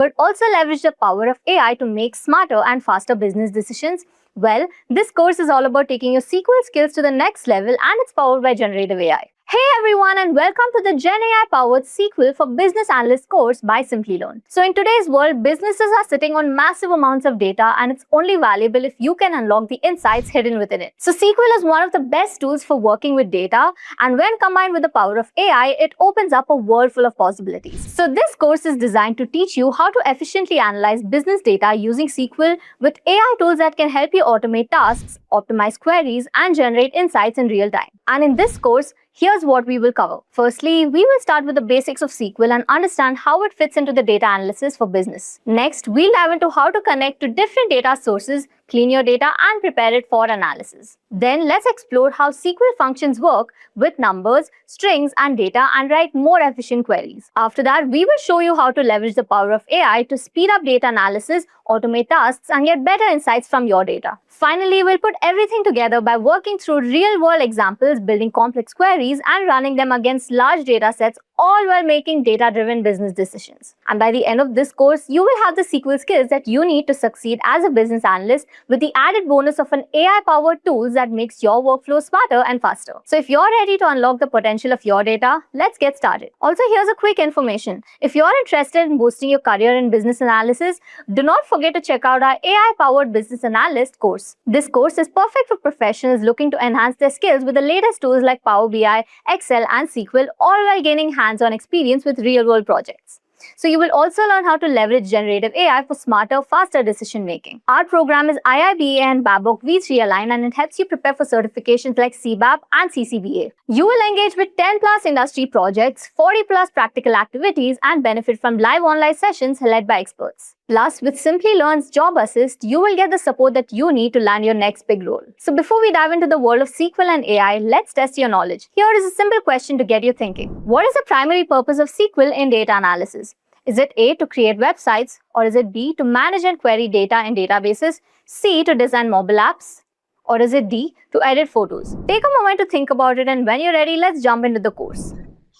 but also leverage the power of AI to make smarter and faster business decisions? Well, this course is all about taking your SQL skills to the next level, and it's powered by Generative AI. Hey everyone, and welcome to the Gen AI powered SQL for Business Analyst course by Simplilearn. So in today's world, businesses are sitting on massive amounts of data, and it's only valuable if you can unlock the insights hidden within it. So SQL is one of the best tools for working with data, and when combined with the power of AI, it opens up a world full of possibilities. So this course is designed to teach you how to efficiently analyze business data using SQL with AI tools that can help you automate tasks, optimize queries, and generate insights in real time. And in this course, here's what we will cover. Firstly, we will start with the basics of SQL and understand how it fits into the data analysis for business. Next, we'll dive into how to connect to different data sources, clean your data, and prepare it for analysis. Then let's explore how SQL functions work with numbers, strings, and data and write more efficient queries. After that, we will show you how to leverage the power of AI to speed up data analysis, automate tasks, and get better insights from your data. Finally, we'll put everything together by working through real-world examples, building complex queries, and running them against large data sets, all while making data-driven business decisions. And by the end of this course, you will have the SQL skills that you need to succeed as a business analyst, with the added bonus of an AI-powered tool that makes your workflow smarter and faster. So if you're ready to unlock the potential of your data, let's get started. Also, here's a quick information. If you're interested in boosting your career in business analysis, do not forget to check out our AI-powered business analyst course. This course is perfect for professionals looking to enhance their skills with the latest tools like Power BI, Excel, and SQL, all while gaining hands-on experience with real-world projects. So you will also learn how to leverage generative AI for smarter, faster decision making. Our program is IIBA and Babok V3 aligned, and it helps you prepare for certifications like CBAP and CCBA. You will engage with 10 plus industry projects, 40 plus practical activities, and benefit from live online sessions led by experts. Plus, with Simplilearn's Job Assist, you will get the support that you need to land your next big role. So before we dive into the world of SQL and AI, let's test your knowledge. Here is a simple question to get you thinking. What is the primary purpose of SQL in data analysis? Is it A, to create websites, or is it B, to manage and query data in databases, C, to design mobile apps, or is it D, to edit photos? Take a moment to think about it, and when you're ready, let's jump into the course.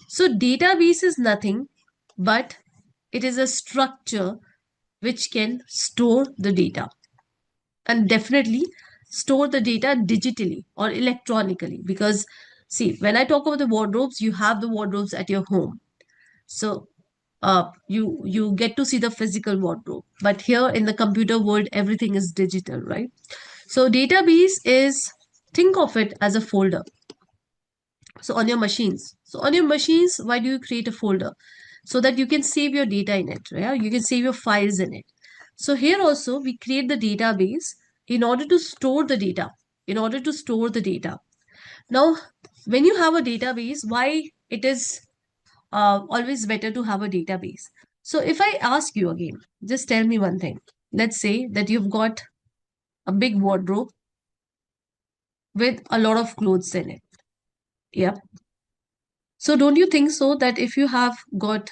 So database is nothing but it is a structure which can store the data, and definitely store the data digitally or electronically, because see, when I talk about the wardrobes, you have the wardrobes at your home. So you get to see the physical wardrobe, but here in the computer world, everything is digital, right? So database is, think of it as a folder. So on your machines, why do you create a folder? So that you can save your data in it, right? You can save your files in it. So here also we create the database in order to store the data, Now, when you have a database, why it is always better to have a database? So if I ask you again, just tell me one thing. Let's say that you've got a big wardrobe with a lot of clothes in it. Yep. So don't you think so that if you have got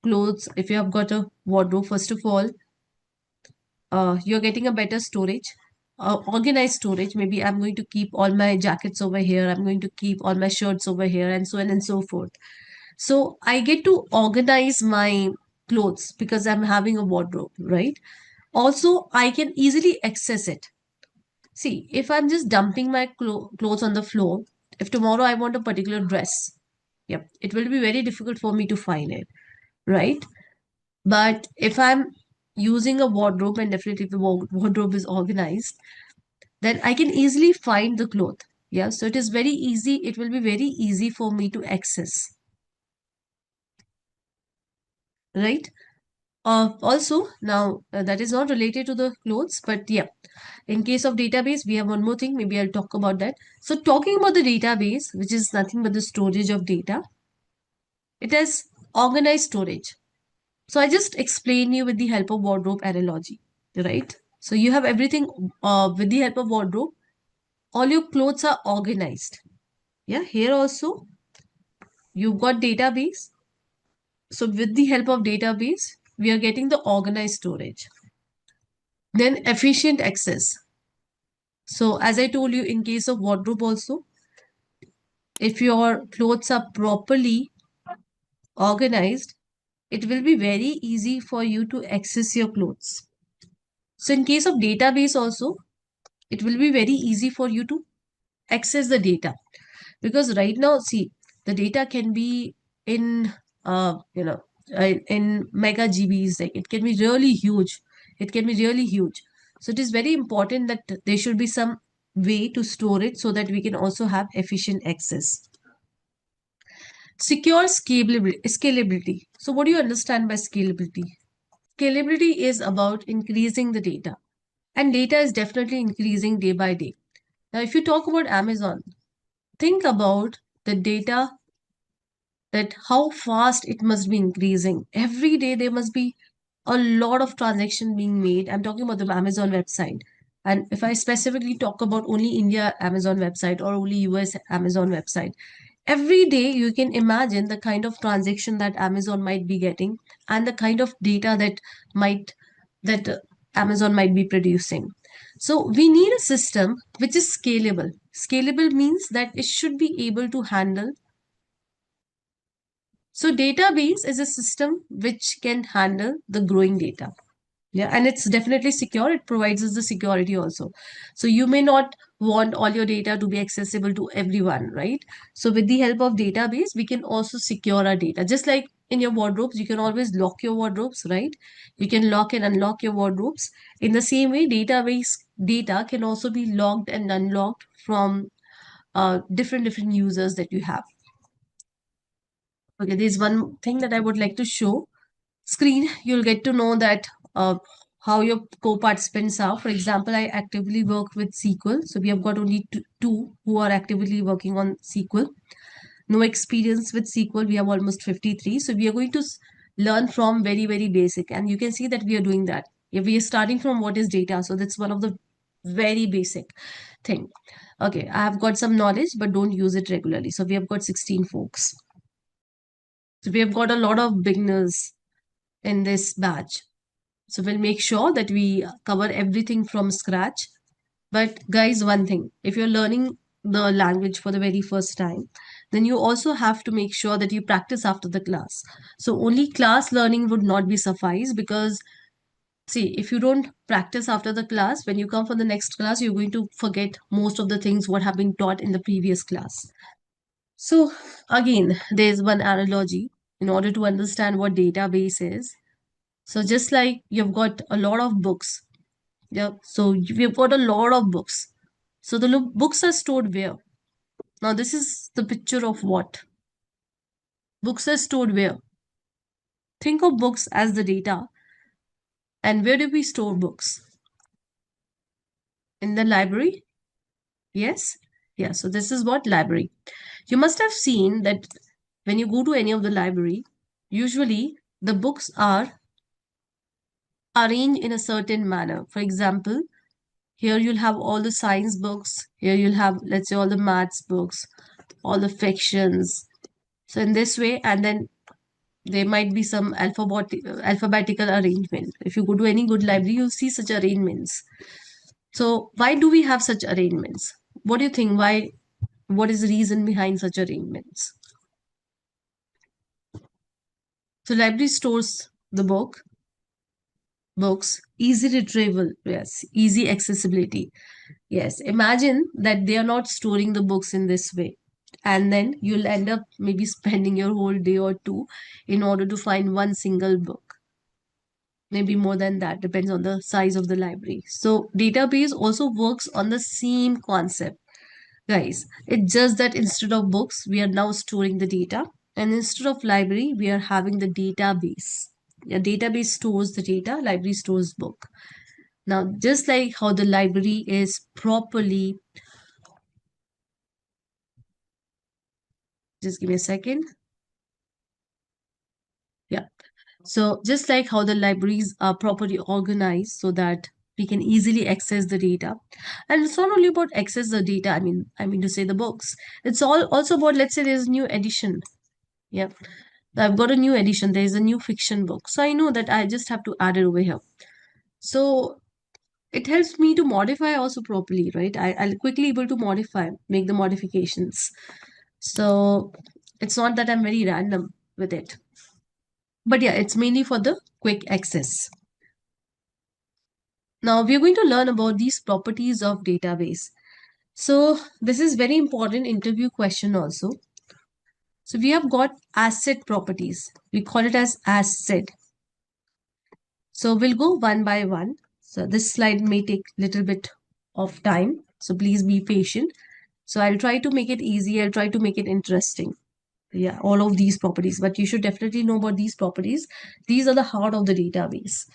clothes, if you have got a wardrobe, first of all, you're getting a better storage, organized storage. Maybe I'm going to keep all my jackets over here. I'm going to keep all my shirts over here, and so on and so forth. So I get to organize my clothes because I'm having a wardrobe, right? Also, I can easily access it. See, if I'm just dumping my clothes on the floor, if tomorrow I want a particular dress, yep, it will be very difficult for me to find it, right? But if I'm using a wardrobe, and definitely if the wardrobe is organized, then I can easily find the cloth. Yeah, so it is very easy. It will be very easy for me to access, right? Also, now that is not related to the clothes, but yeah, in case of database, we have one more thing. Maybe I'll talk about that. So talking about the database, which is nothing but the storage of data, it has organized storage. So I just explain you with the help of wardrobe analogy, right? So you have everything with the help of wardrobe. All your clothes are organized. Yeah, here also you've got database. So with the help of database, we are getting the organized storage. Then efficient access. So as I told you, in case of wardrobe also, if your clothes are properly organized, it will be very easy for you to access your clothes. So in case of database also, it will be very easy for you to access the data, because right now, see, the data can be in uh you know in mega GBs. Like, it can be really huge. It can be really huge. So it is very important that there should be some way to store it so that we can also have efficient access. Secure scalability. So what do you understand by scalability? Scalability is about increasing the data, and data is definitely increasing day by day. Now, if you talk about Amazon, think about the data, that how fast it must be increasing. Every day there must be a lot of transaction being made. I'm talking about the Amazon website. And if I specifically talk about only India Amazon website or only US Amazon website, every day you can imagine the kind of transaction that Amazon might be getting, and the kind of data that Amazon might be producing. So we need a system which is scalable. Scalable means that it should be able to handle. So database is a system which can handle the growing data. Yeah, and it's definitely secure. It provides us the security also. So you may not want all your data to be accessible to everyone, right? So with the help of database, we can also secure our data. Just like in your wardrobes, you can always lock your wardrobes, right? You can lock and unlock your wardrobes. In the same way, database data can also be locked and unlocked from different users that you have. Okay, there's one thing that I would like to show. Screen, you'll get to know that how your co-participants are. For example, I actively work with SQL. So we have got only two who are actively working on SQL. No experience with SQL. We have almost 53. So we are going to learn from very, very basic. And you can see that we are doing that. Yeah, we are starting from what is data. So that's one of the very basic thing. Okay, I have got some knowledge, but don't use it regularly. So we have got 16 folks. So we have got a lot of beginners in this batch. So we'll make sure that we cover everything from scratch. But guys, one thing, if you're learning the language for the very first time, then you also have to make sure that you practice after the class. So only class learning would not be suffice, because see, if you don't practice after the class, when you come for the next class, you're going to forget most of the things what have been taught in the previous class. So again, there's one analogy in order to understand what database is. So just like you've got a lot of books, yeah. So we've got a lot of books. So the books are stored where? Now this is the picture of what? Books are stored where? Think of books as the data. And where do we store books? In the library? Yes? Yeah, so this is what library. You must have seen that when you go to any of the library, usually the books are arranged in a certain manner. For example, here you'll have all the science books. Here you'll have, let's say, all the maths books, all the fictions. So in this way, and then there might be some alphabetical arrangement. If you go to any good library, you'll see such arrangements. So why do we have such arrangements? What do you think? Why? What is the reason behind such arrangements? So library stores the books, easy retrieval, yes, easy accessibility. Yes, imagine that they are not storing the books in this way. And then you'll end up maybe spending your whole day or two in order to find one single book. Maybe more than that, depends on the size of the library. So database also works on the same concept. Guys, it's just that instead of books, we are now storing the data. And instead of library, we are having the database. A database stores the data, library stores book. Now, just like how the library is properly, just give me a second. Yeah. So just like how the libraries are properly organized so that we can easily access the data. And it's not only about access the data, I mean to say the books. It's all also about, let's say there's a new edition. Yeah. I've got a new edition. There's a new fiction book. So I know that I just have to add it over here. So it helps me to modify also properly, right? I'll quickly able to modify, make the modifications. So it's not that I'm very random with it. But yeah, it's mainly for the quick access. Now we're going to learn about these properties of database. So this is very important interview question also. So we have got asset properties. We call it as asset. So we'll go one by one. So this slide may take a little bit of time. So please be patient. So I'll try to make it easy. I'll try to make it interesting. Yeah, all of these properties, but you should definitely know about these properties. These are the heart of the database.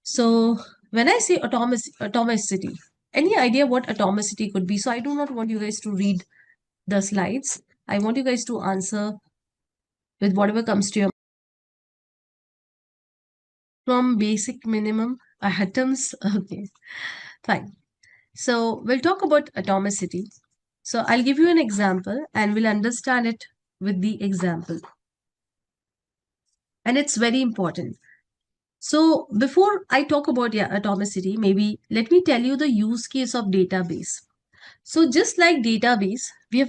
So when I say atomicity, any idea what atomicity could be? So I do not want you guys to read the slides. I want you guys to answer with whatever comes to your from basic minimum atoms. Okay, fine. So we'll talk about atomicity. So I'll give you an example and we'll understand it with the example. And it's very important. So before I talk about atomicity, maybe let me tell you the use case of database. So just like database, we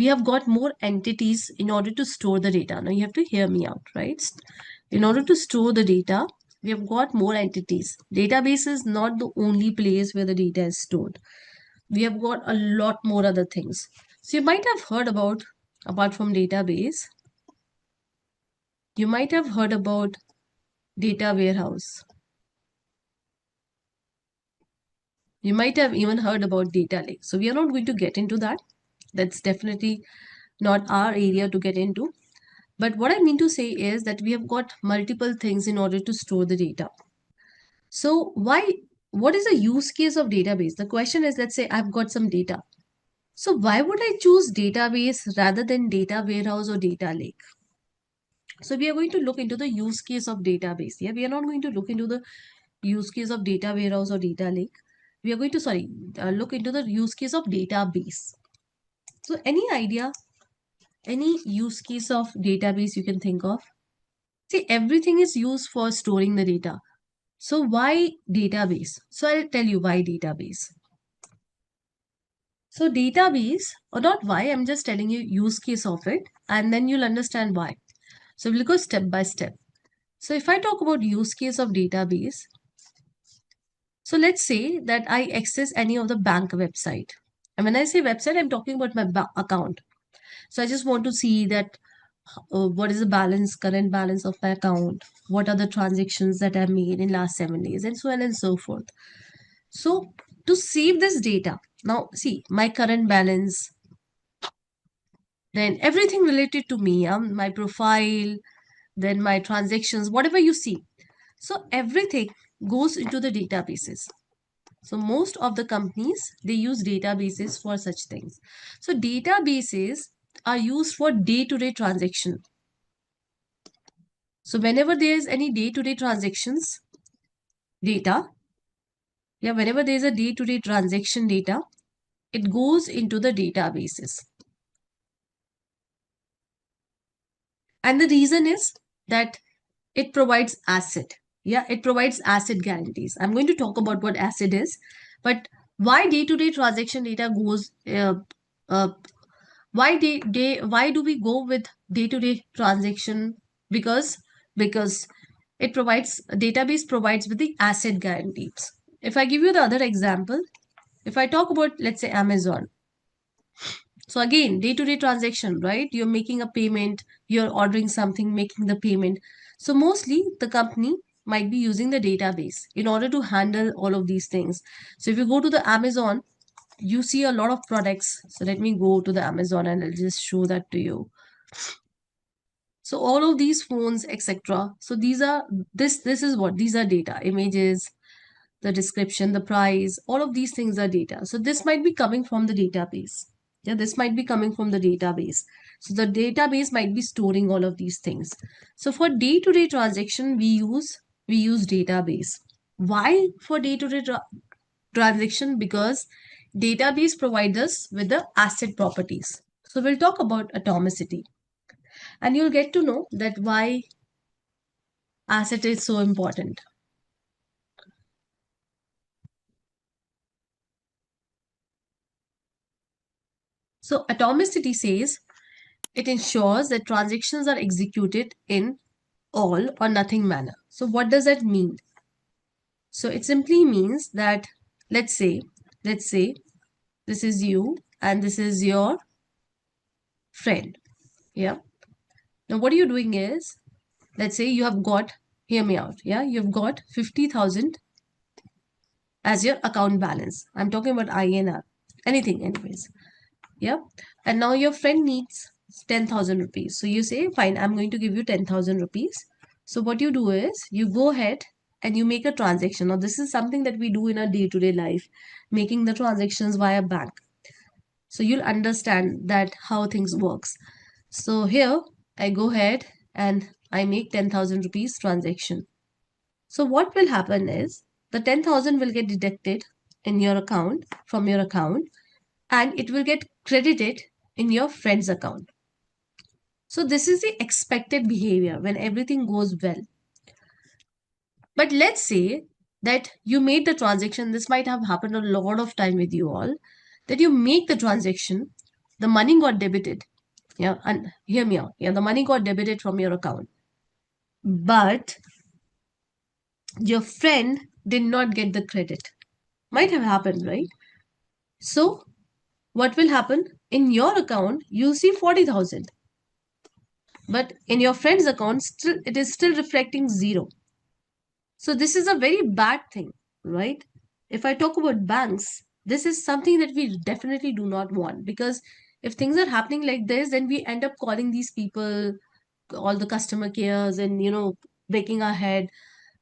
have got more entities in order to store the data. Now you have to hear me out, right? In order to store the data, we have got more entities. Database is not the only place where the data is stored. We have got a lot more other things. So you might have heard about, apart from database, you might have heard about data warehouse. You might have even heard about data lake. So we are not going to get into that. That's definitely not our area to get into. But what I mean to say is that we have got multiple things in order to store the data. So what is the use case of database? The question is, let's say I've got some data. So why would I choose database rather than data warehouse or data lake? So we are going to look into the use case of database. Yeah, we are not going to look into the use case of data warehouse or data lake. We are going to, look into the use case of database. So any idea, any use case of database you can think of? See, everything is used for storing the data. So why database? So I'll tell you why database. So database, or not why, I'm just telling you use case of it, and then you'll understand why. So we'll go step by step. So if I talk about use case of database, so let's say that I access any of the bank website. And when I say website, I'm talking about my account. So I just want to see that what is the balance, current balance of my account, what are the transactions that I made in last 7 days, and so on and so forth. So to save this data, now see my current balance, then everything related to me, my profile, then my transactions, whatever you see. So everything goes into the databases. So most of the companies, they use databases for such things. So databases are used for day-to-day transaction. So whenever there is any day-to-day transactions data, whenever there is a day-to-day transaction data, it goes into the databases. And the reason is that it provides asset. It provides asset guarantees. I'm going to talk about what asset is, but why day-to-day transaction data goes, uh, why do we go with day-to-day transaction? Because it provides, database provides with the asset guarantees. If I give you the other example, if I talk about, let's say, Amazon. So again, day-to-day transaction, right? You're making a payment, you're ordering something, making the payment. So mostly the company might be using the database in order to handle all of these things. So if you go to the Amazon, you see a lot of products. So let me go to the Amazon and I'll just show that to you. So all of these phones, etc. So these are, this is what, these are data, images, the description, the price, all of these things are data. So this might be coming from the database. This might be coming from the database. So the database might be storing all of these things. So for day-to-day transaction, we use database. Why for day-to-day transaction? Because database provides us with the asset properties. So we'll talk about atomicity. And you'll get to know that why asset is so important. So atomicity says it ensures that transactions are executed in all or nothing manner. So what does that mean? So it simply means that, let's say, this is you and this is your friend. Yeah. Now what you're doing is, let's say you have got, hear me out. Yeah. You've got 50,000 as your account balance. I'm talking about INR, anything anyways. Yeah. And now your friend needs 10,000 rupees. So you say, fine, I'm going to give you 10,000 rupees. So what you do is you go ahead and you make a transaction. Now this is something that we do in our day-to-day life, making the transactions via bank. So you'll understand that how things works. So here I go ahead and I make 10,000 rupees transaction. So what will happen is the 10,000 will get deducted in your account from your account, and it will get credited in your friend's account. So this is the expected behavior when everything goes well. But let's say that you made the transaction. This might have happened a lot of time with you all, that you make the transaction, the money got debited. Yeah, and hear me out. Yeah, the money got debited from your account, but your friend did not get the credit. Might have happened, right? So what will happen? In your account, you'll see 40,000. But in your friend's account, still it is still reflecting zero. So this is a very bad thing, right? If I talk about banks, this is something that we definitely do not want, because if things are happening like this, then we end up calling these people, all the customer cares, and breaking our head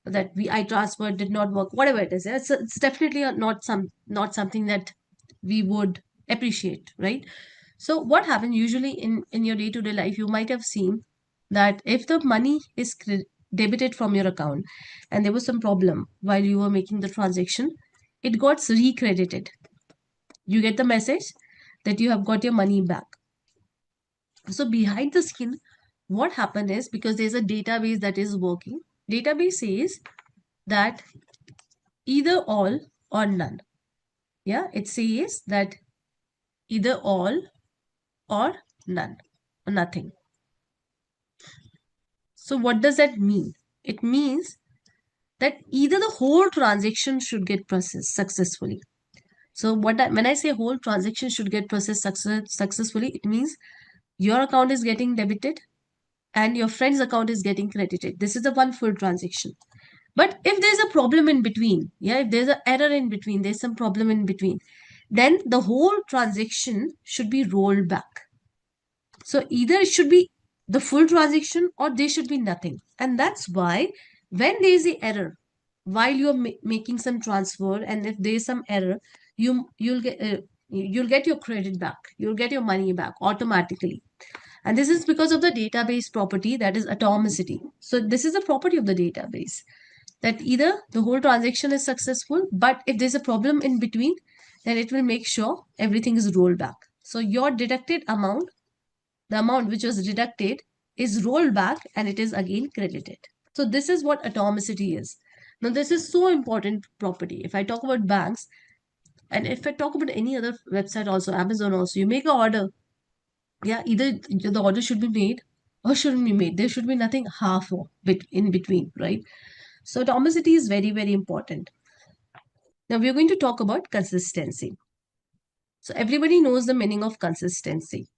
that I transferred did not work, whatever it is. It's definitely not something that we would appreciate, right? So what happens usually in your day-to-day life, you might have seen that if the money is debited from your account and there was some problem while you were making the transaction, it got recredited. You get the message that you have got your money back. So behind the skin, what happened is, because there's a database that is working, database says that either all or none. Yeah, it says that either all or none or nothing. So what does that mean? It means that either the whole transaction should get processed successfully. So when I say whole transaction should get processed successfully, it means your account is getting debited and your friend's account is getting credited. This is the one full transaction. But if there's a problem in between, yeah, if there's an error in between, there's some problem in between, then the whole transaction should be rolled back. So either it should be the full transaction or there should be nothing. And that's why when there is the error, while you're making some transfer, and if there is some error, you'll get your credit back. You'll get your money back automatically. And this is because of the database property, that is atomicity. So this is the property of the database, that either the whole transaction is successful, but if there's a problem in between, then it will make sure everything is rolled back. So your deducted amount, the amount which was deducted, is rolled back and it is again credited. So this is what atomicity is. Now this is so important property. If I talk about banks, and if I talk about any other website also, Amazon also, you make an order. Yeah, either the order should be made or shouldn't be made. There should be nothing half or bit in between, right? So atomicity is very, very important. Now we're going to talk about consistency. So everybody knows the meaning of consistency.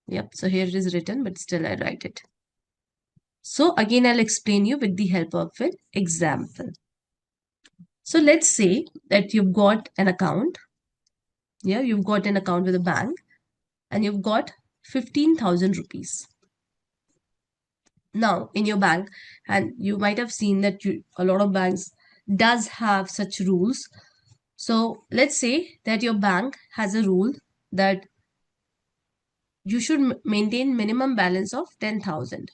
Yep, so here it is written, but still I write it. So again, I'll explain you with the help of an example. So let's say that you've got an account. Yeah, you've got an account with a bank and you've got 15,000 rupees. Now in your bank, and you might have seen that a lot of banks does have such rules. So let's say that your bank has a rule that you should maintain minimum balance of 10,000.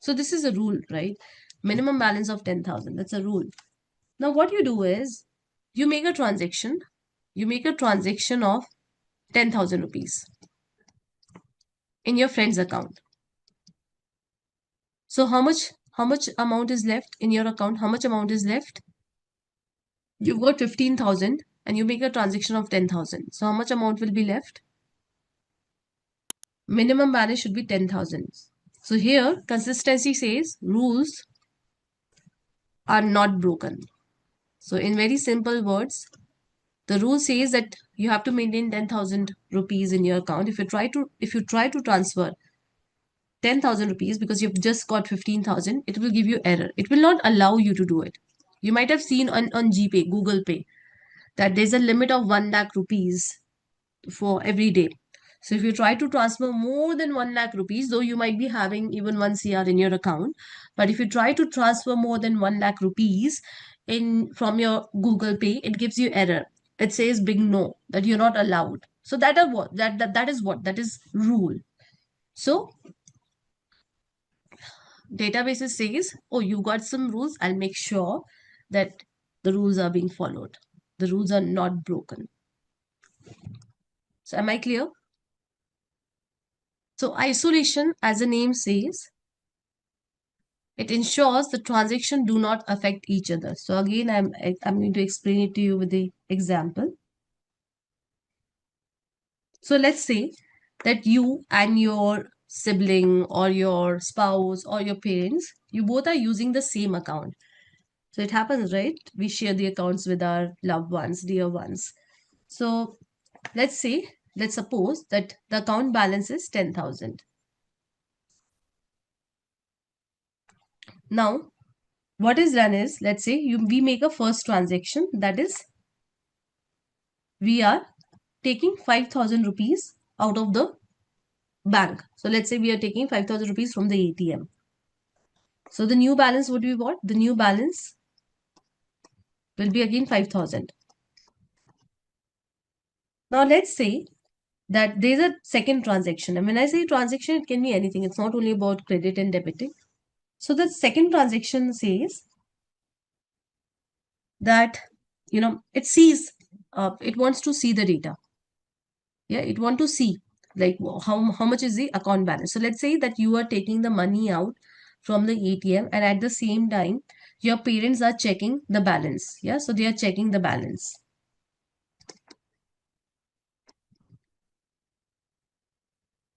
So this is a rule, right? Minimum balance of 10,000. That's a rule. Now what you do is you make a transaction. You make a transaction of 10,000 rupees in your friend's account. So how much amount is left in your account? How much amount is left? You've got 15,000 and you make a transaction of 10,000. So how much amount will be left? Minimum balance should be 10,000. So here consistency says rules are not broken. So in very simple words, the rule says that you have to maintain 10,000 rupees in your account. If you try to transfer 10,000 rupees because you've just got 15,000, it will give you error. It will not allow you to do it. You might have seen on GPay, Google Pay, that there's a limit of 1 lakh rupees for every day. So if you try to transfer more than 1 lakh rupees, though you might be having even 1 CR in your account, but if you try to transfer more than 1 lakh rupees in from your Google Pay, it gives you error. It says big no, that you're not allowed. So that is rule. So databases says, oh, you got some rules, I'll make sure that the rules are being followed. The rules are not broken. So am I clear? So isolation, as the name says, it ensures the transaction do not affect each other. So again, I'm going to explain it to you with the example. So let's say that you and your sibling or your spouse or your parents, you both are using the same account. So it happens, right? We share the accounts with our loved ones, dear ones. So let's suppose that the account balance is 10,000. Now, what is done is, let's say we make a first transaction, that is, we are taking 5,000 rupees out of the bank. So let's say we are taking 5,000 rupees from the ATM. So the new balance would be what? The new balance will be again 5,000. Now let's say that there's a second transaction. And when I say transaction, it can be anything. It's not only about credit and debiting. So the second transaction says that, it sees, it wants to see the data. Yeah, it want to see like how much is the account balance. So let's say that you are taking the money out from the ATM, and at the same time your parents are checking the balance. Yeah, so they are checking the balance.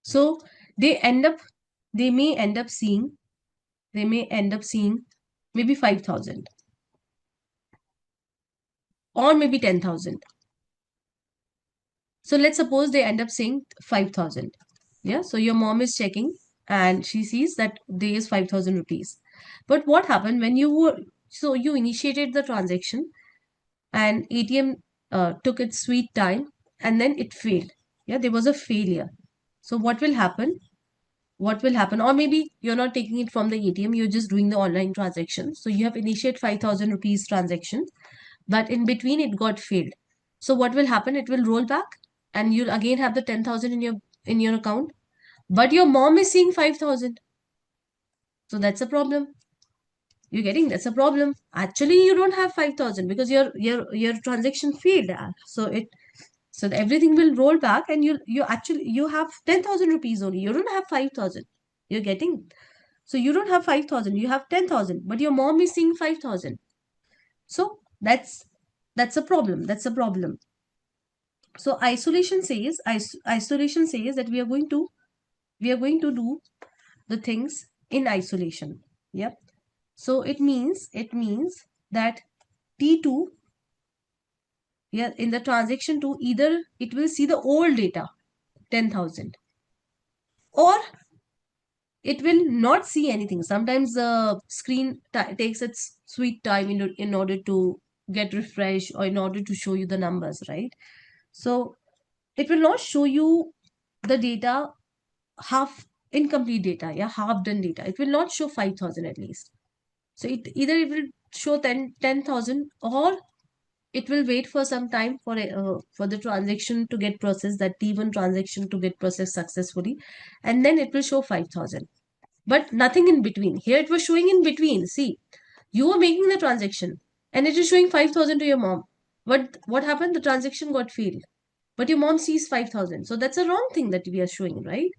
So they may end up seeing maybe 5,000 or maybe 10,000. So let's suppose they end up seeing 5,000. Yeah, so your mom is checking and she sees that there is 5,000 rupees. But what happened when you initiated the transaction and ATM took its sweet time and then it failed. Yeah, there was a failure. So what will happen? Or maybe you're not taking it from the ATM, you're just doing the online transaction. So you have initiated 5,000 rupees transaction, but in between it got failed. So what will happen? It will roll back and you'll again have the 10,000 in your account, but your mom is seeing 5,000. So that's a problem. You're getting, that's a problem. Actually, you don't have 5,000 because your transaction failed. So everything will roll back and you have 10,000 rupees only. You don't have 5,000. You're getting, so you don't have 5,000. You have 10,000, but your mom is seeing 5,000. So that's a problem. That's a problem. So isolation says that we are going to do the things in isolation. Yep. So it means that T2, yeah, in the transaction 2, either it will see the old data 10,000, or it will not see anything. Sometimes the screen takes its sweet time in order to get refreshed or in order to show you the numbers, right? So it will not show you the data, half incomplete data, yeah, half done data. It will not show 5,000 at least. So it will show 10,000, or it will wait for some time for the transaction to get processed, that T1 transaction to get processed successfully, and then it will show 5,000. But nothing in between. Here it was showing in between. See, you were making the transaction and it is showing 5,000 to your mom. But what happened? The transaction got failed. But your mom sees 5,000. So that's a wrong thing that we are showing, right?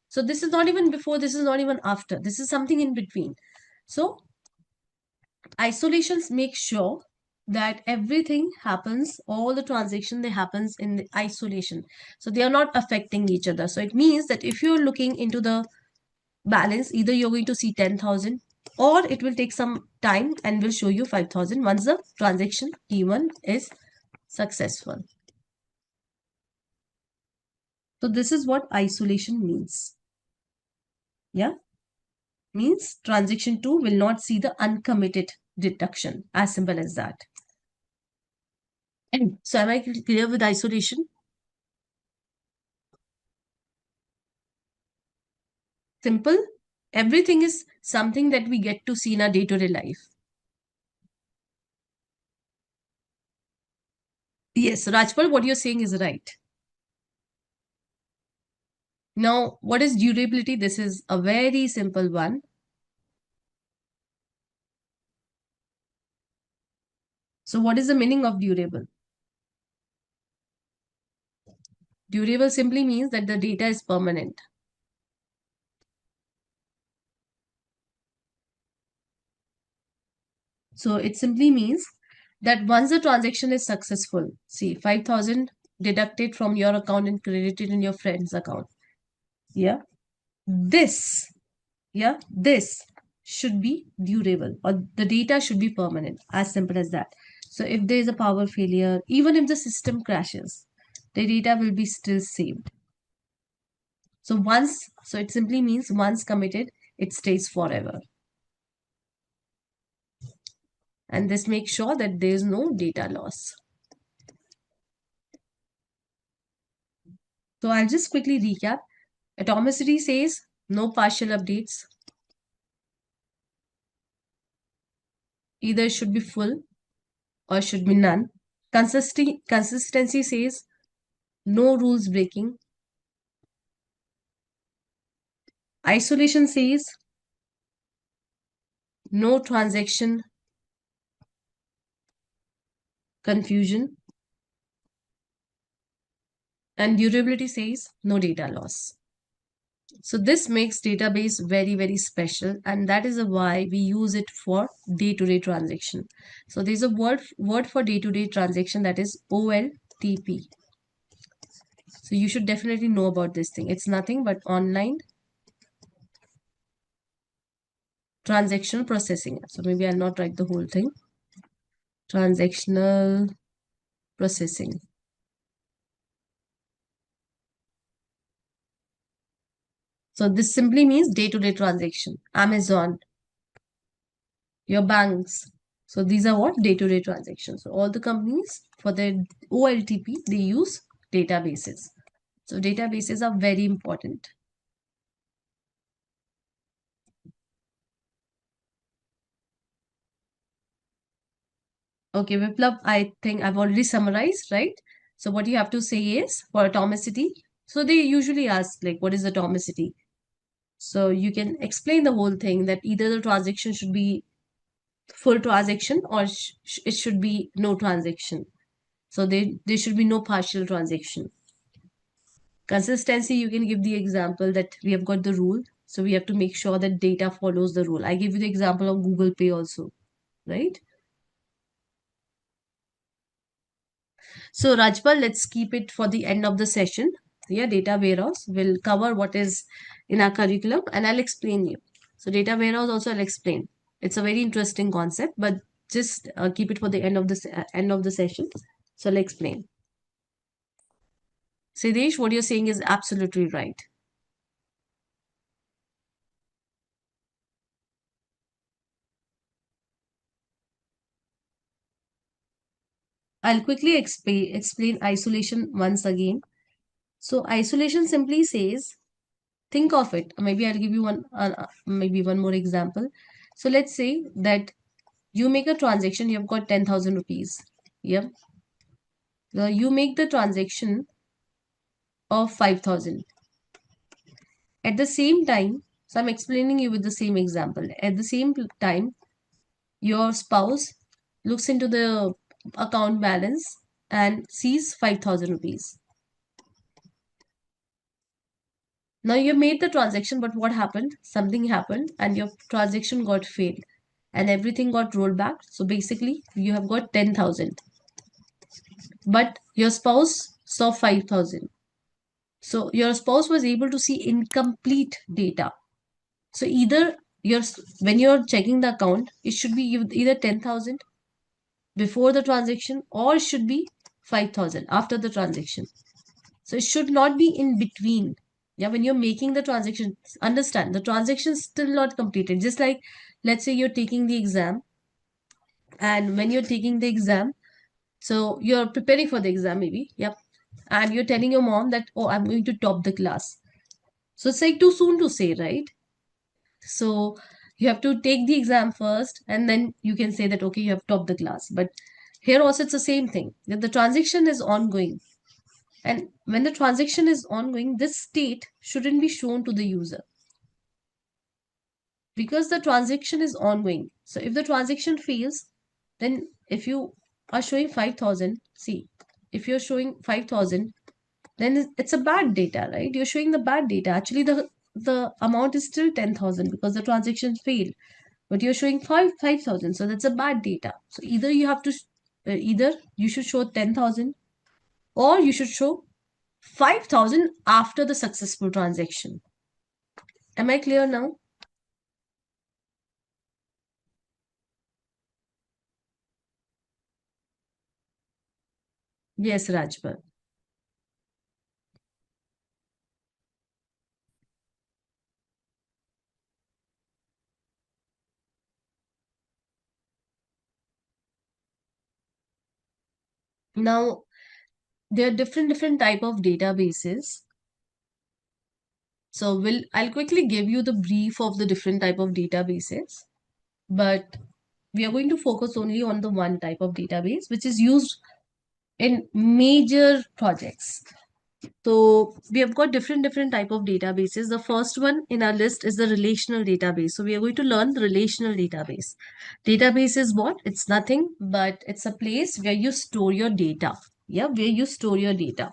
So this is not even before, this is not even after. This is something in between. So isolations make sure that everything happens, all the transaction they happens in the isolation. So they are not affecting each other. So it means that if you're looking into the balance, either you're going to see 10,000 or it will take some time and will show you 5,000 once the transaction T1 is successful. So this is what isolation means. Yeah, means transaction 2 will not see the uncommitted deduction. As simple as that. So am I clear with isolation? Simple. Everything is something that we get to see in our day-to-day life. Yes, Rajpal, what you're saying is right. Now, what is durability? This is a very simple one. So what is the meaning of durable? Durable simply means that the data is permanent. So it simply means that once the transaction is successful, see 5,000 deducted from your account and credited in your friend's account. Yeah. This, this should be durable, or the data should be permanent, as simple as that. So if there is a power failure, even if the system crashes, the data will be still saved. So it simply means once committed, it stays forever. And this makes sure that there is no data loss. So I'll just quickly recap. Atomicity says no partial updates. Either it should be full or should be none. Consistency says no rules breaking. Isolation says no transaction confusion. And durability says no data loss. So this makes database very, very special, and that is why we use it for day-to-day transaction. So there's a word for day-to-day transaction, that is OLTP. So you should definitely know about this thing. It's nothing but online transactional processing. So maybe I'll not write the whole thing. Transactional processing. So this simply means day-to-day transaction. Amazon, your banks. So these are what? Day-to-day transactions. So all the companies for their OLTP, they use databases. So databases are very important. Okay, Viplav, I think I've already summarized, right? So what you have to say is for atomicity. So they usually ask like, what is atomicity? So you can explain the whole thing that either the transaction should be full transaction or it should be no transaction. So there should be no partial transaction. Consistency, you can give the example that we have got the rule. So we have to make sure that data follows the rule. I give you the example of Google Pay also, right? So Rajpal, let's keep it for the end of the session. Yeah, data warehouse will cover what is in our curriculum and I'll explain you. So data warehouse also I'll explain. It's a very interesting concept, but just keep it for the end of the session. So I'll explain. Siddesh, what you're saying is absolutely right. I'll quickly explain isolation once again. So isolation simply says, think of it. Maybe I'll give you maybe one more example. So let's say that you make a transaction, you've got 10,000 rupees. Yep. You make the transaction of 5,000. At the same time, so I'm explaining you with the same example. At the same time, your spouse looks into the account balance and sees 5,000 rupees. Now you made the transaction, but what happened? Something happened and your transaction got failed and everything got rolled back. So basically, you have got 10,000, but your spouse saw 5,000. So your spouse was able to see incomplete data. So either when you're checking the account, it should be either 10,000 before the transaction, or it should be 5,000 after the transaction. So it should not be in between. Yeah, when you're making the transaction, understand the transaction is still not completed. Just like, let's say you're taking the exam, and when you're taking the exam, so you're preparing for the exam, maybe, yep, and you're telling your mom that, oh, I'm going to top the class. So it's like too soon to say, right? So you have to take the exam first, and then you can say that, okay, you have topped the class. But here also it's the same thing, that the transaction is ongoing. And when the transaction is ongoing, this state shouldn't be shown to the user because the transaction is ongoing. So if the transaction fails, then if you are showing 5,000, see, if you're showing 5,000, then it's a bad data, right? You're showing the bad data. Actually, the amount is still 10,000 because the transaction failed, but you're showing 5,000, so that's a bad data. So either you have to either you should show 10,000, or you should show 5,000 after the successful transaction. Am I clear now? Yes, Rajpal. Now, there are different type of databases. So I'll quickly give you the brief of the different type of databases, but we are going to focus only on the one type of database which is used in major projects. So we have got different type of databases. The first one in our list is the relational database. So we are going to learn the relational database. Database is what? It's nothing but it's a place where you store your data. Yeah, where you store your data.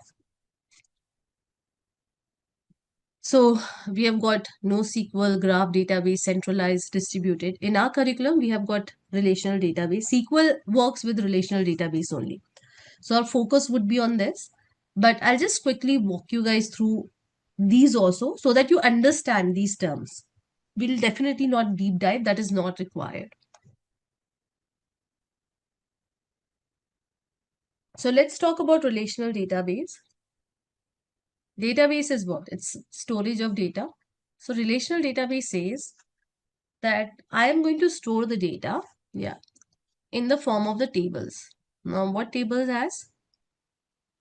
So we have got NoSQL, graph database, centralized, distributed. In our curriculum, we have got relational database. SQL works with relational database only. So our focus would be on this. But I'll just quickly walk you guys through these also so that you understand these terms. We'll definitely not deep dive, that is not required. So let's talk about relational database. Database is what? It's storage of data. So relational database says that I am going to store the data, yeah, in the form of the tables. Now, what tables has?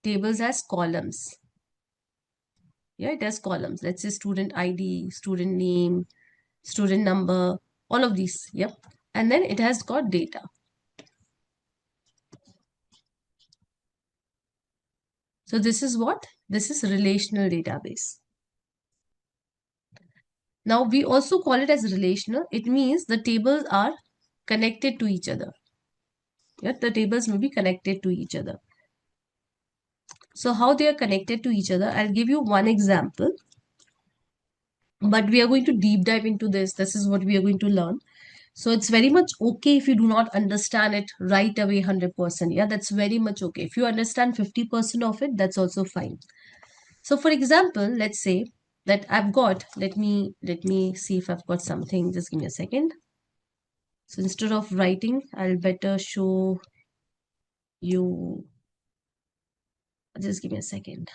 Tables has columns. Yeah, it has columns. Let's say student ID, student name, student number, all of these. Yep. And then it has got data. So this is what? This is relational database. Now we also call it as relational. It means the tables are connected to each other. Yeah, the tables may be connected to each other. So how they are connected to each other, I'll give you one example. But we are going to deep dive into this. This is what we are going to learn. So it's very much okay if you do not understand it right away 100%. Yeah, that's very much okay. If you understand 50% of it, that's also fine. So for example, let's say that I've got, let me see if I've got something. Just give me a second. So instead of writing, I'll better show you. Just give me a second.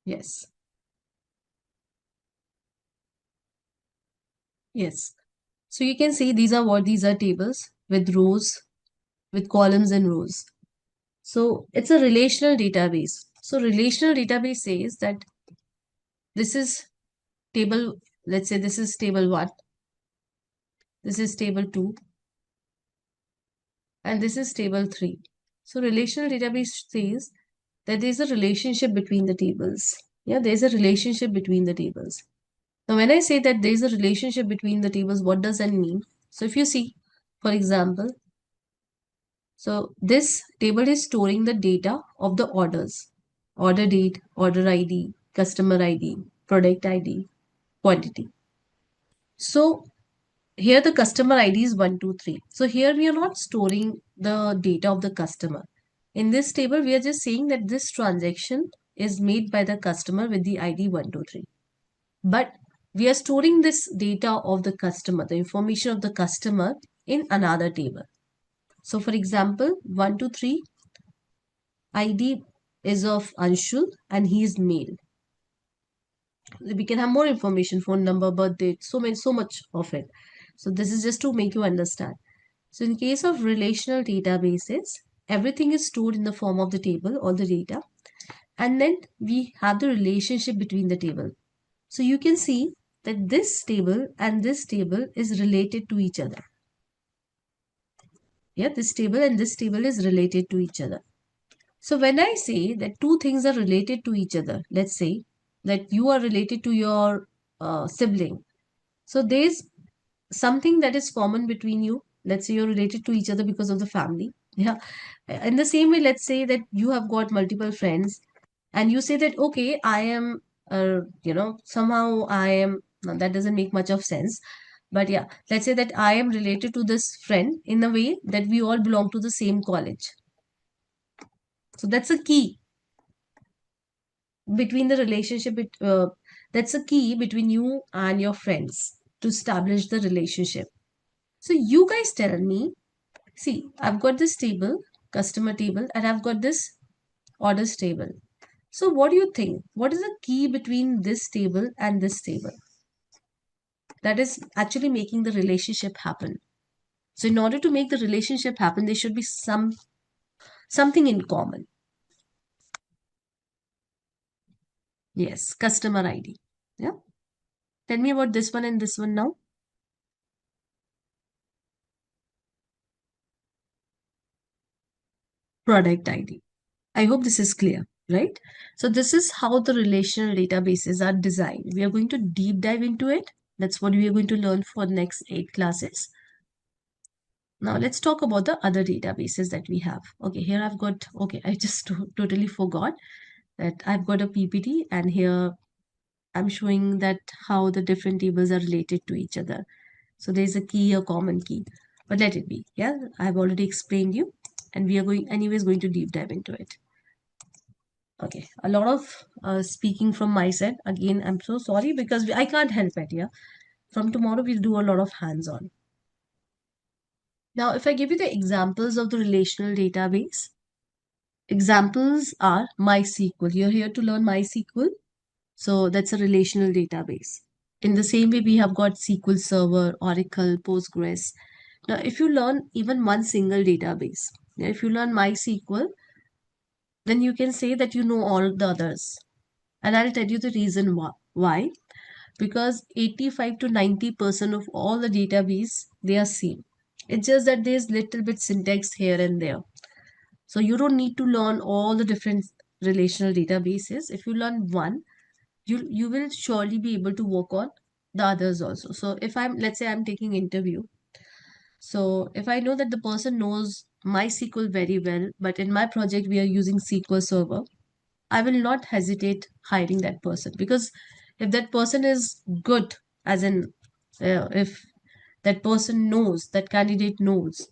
Yes. Yes. So you can see these are what? These are tables with rows, with columns and rows. So it's a relational database. So relational database says that this is table, let's say this is table 1, this is table 2, and this is table 3. So relational database says that there's a relationship between the tables. Yeah, there's a relationship between the tables. Now, when I say that there's a relationship between the tables, what does that mean? So if you see, for example, so this table is storing the data of the orders, order date, order ID, customer ID, product ID, quantity. So here the customer ID is 123. So here we are not storing the data of the customer. In this table, we are just saying that this transaction is made by the customer with the ID 123. But we are storing this data of the customer, the information of the customer in another table. So for example, 123 ID is of Anshul and he is male. We can have more information, phone number, birth date, so much of it. So this is just to make you understand. So in case of relational databases, everything is stored in the form of the table, all the data, and then we have the relationship between the table. So you can see that this table and this table is related to each other. Yeah, this table and this table is related to each other. So when I say that two things are related to each other, let's say that you are related to your sibling. So there's something that is common between you. Let's say you're related to each other because of the family. Yeah. In the same way, let's say that you have got multiple friends and you say that, okay, I am, somehow I am, now that doesn't make much of sense. But yeah, let's say that I am related to this friend in a way that we all belong to the same college. So that's a key between the relationship. That's a key between you and your friends to establish the relationship. So you guys tell me, see, I've got this table, customer table, and I've got this orders table. So what do you think? What is the key between this table and this table that is actually making the relationship happen? So in order to make the relationship happen, there should be something in common. Yes, customer ID. Yeah. Tell me about this one and this one now. Product ID. I hope this is clear, right? So this is how the relational databases are designed. We are going to deep dive into it. That's what we are going to learn for the next 8 classes. Now let's talk about the other databases that we have. Okay, here I've got, okay, I just totally forgot that I've got a PPT and here I'm showing that how the different tables are related to each other. So there's a key, a common key, but let it be. Yeah, I've already explained you and we are going anyways going to deep dive into it. Okay, a lot of speaking from my side. Again, I'm so sorry because I can't help it. Yeah, from tomorrow we'll do a lot of hands-on. Now, if I give you the examples of the relational database, examples are MySQL. You're here to learn MySQL. So that's a relational database. In the same way, we have got SQL Server, Oracle, Postgres. Now, if you learn even one single database, if you learn MySQL, then you can say that you know all the others. And I'll tell you the reason why. Because 85 to 90% of all the database, they are same. It's just that there's little bit syntax here and there. So you don't need to learn all the different relational databases. If you learn one, you will surely be able to work on the others also. So if let's say I'm taking interview. So if I know that the person knows MySQL very well, but in my project we are using SQL Server, I will not hesitate hiring that person because if that person is good, as in if that person knows, that candidate knows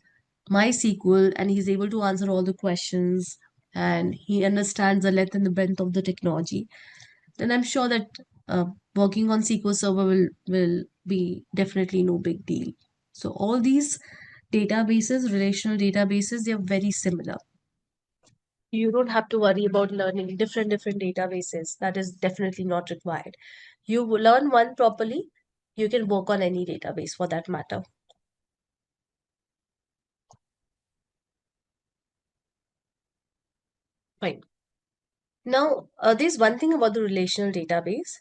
MySQL and he's able to answer all the questions and he understands the length and the breadth of the technology, then I'm sure that working on SQL Server will be definitely no big deal. So all these databases, relational databases, they are very similar. You don't have to worry about learning different databases. That is definitely not required. You will learn one properly, you can work on any database for that matter. Fine. Now, there's one thing about the relational database,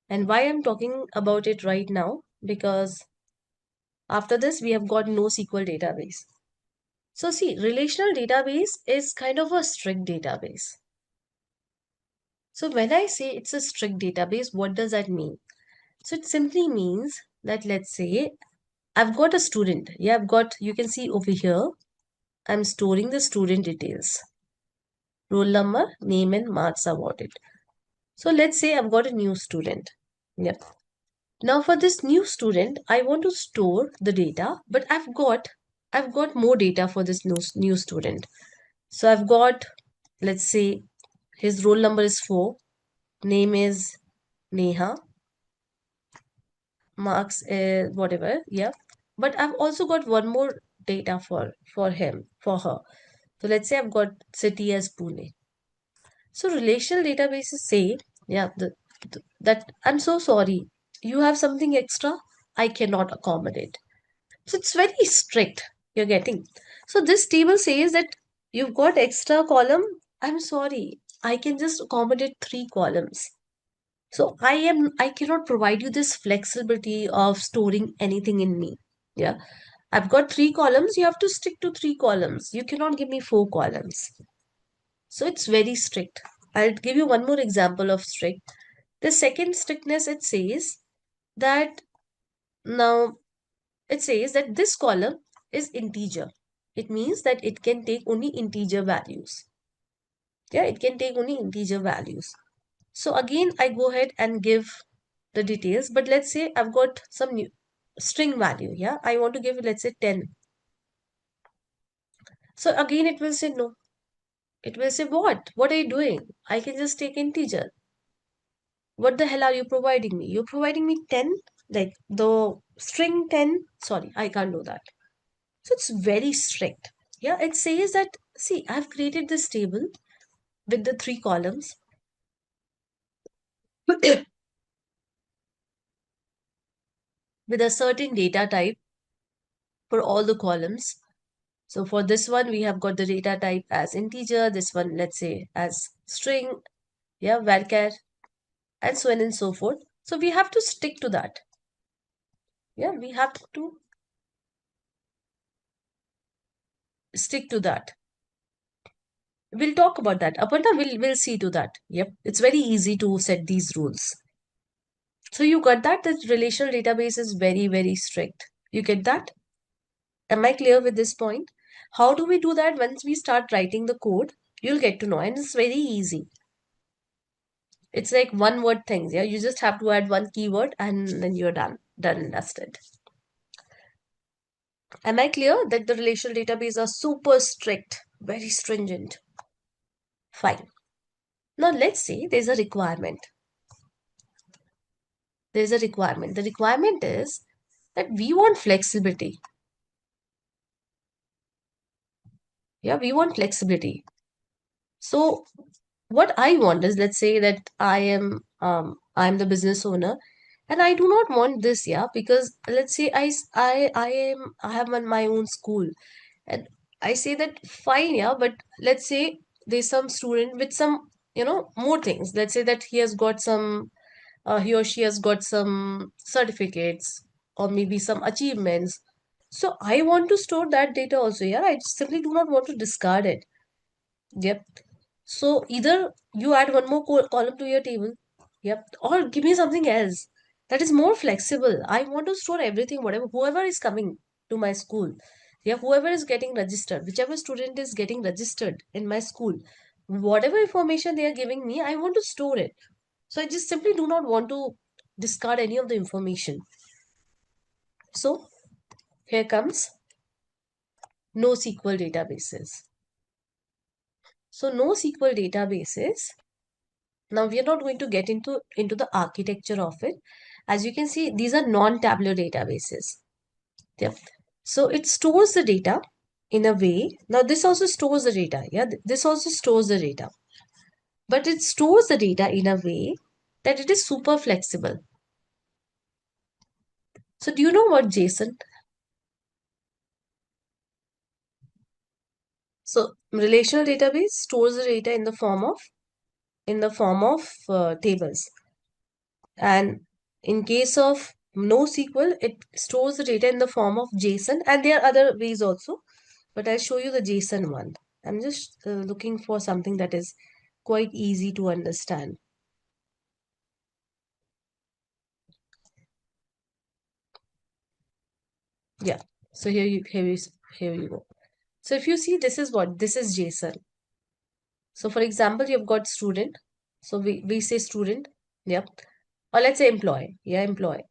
and why I'm talking about it right now, because after this, we have got NoSQL database. So see, relational database is kind of a strict database. So when I say it's a strict database, what does that mean? So it simply means that let's say I've got a student. Yeah, you can see over here, I'm storing the student details. Roll number, name and marks awarded. So let's say I've got a new student. Yep. Now for this new student, I want to store the data, but I've got more data for this new student. So I've got, let's say, his roll number is 4, name is Neha, marks whatever, yeah. But I've also got one more data for him, for her. So let's say I've got city as Pune. So relational databases say, yeah, that I'm so sorry, you have something extra, I cannot accommodate. So it's very strict, you're getting. So this table says that you've got extra column, I'm sorry, I can just accommodate 3 columns. So I cannot provide you this flexibility of storing anything in me. Yeah. I've got 3 columns, you have to stick to 3 columns. You cannot give me 4 columns. So it's very strict. I'll give you one more example of strict. The second strictness, that now it says that this column is integer. It means that it can take only integer values. Yeah, it can take only integer values. So again, I go ahead and give the details, but let's say I've got some new string value. Yeah, I want to give, let's say 10. So again, it will say no. It will say, what are you doing? I can just take integer. What the hell are you providing me? You're providing me 10, like the string 10. Sorry, I can't do that. So it's very strict. Yeah, it says that, see, I've created this table with the 3 columns with a certain data type for all the columns. So for this one, we have got the data type as integer, this one, let's say, as string, yeah, varchar, and so on and so forth. So we have to stick to that. Yeah, we have to stick to that. We'll talk about that. Aparna, we'll see to that. Yep, it's very easy to set these rules. So you got that? The relational database is very, very strict. You get that? Am I clear with this point? How do we do that? Once we start writing the code, you'll get to know. And it's very easy. It's like one word things. Yeah, you just have to add one keyword and then you're done. Done and dusted. Am I clear that the relational database are super strict, very stringent? Fine. Now let's say there's a requirement. There's a requirement. The requirement is that we want flexibility. Yeah, we want flexibility. So what I want is, let's say that I'm the business owner and I do not want this, yeah, because let's say I have my own school and I say that fine, yeah, but let's say there's some student with some, more things. Let's say that he or she has got some certificates or maybe some achievements. So I want to store that data also, yeah. I simply do not want to discard it. Yep. So either you add one more column to your table, yep, or give me something else that is more flexible. I want to store everything, whatever, whoever is coming to my school, yeah, whoever is getting registered, whichever student is getting registered in my school, whatever information they are giving me, I want to store it. So I just simply do not want to discard any of the information. So here comes NoSQL databases. So NoSQL databases. Now we are not going to get into the architecture of it. As you can see, these are non-tabular databases. Yep. So it stores the data in a way. Now this also stores the data. Yeah, this also stores the data. But it stores the data in a way that it is super flexible. So do you know what JSON? So relational database stores the data in the form of tables. And in case of NoSQL, it stores the data in the form of JSON, and there are other ways also, but I'll show you the JSON one. I'm just looking for something that is quite easy to understand. Yeah. So here you go. So if you see, this is JSON. So for example, you've got student. So we say student. Yep. Or let's say employee. Yeah, employee.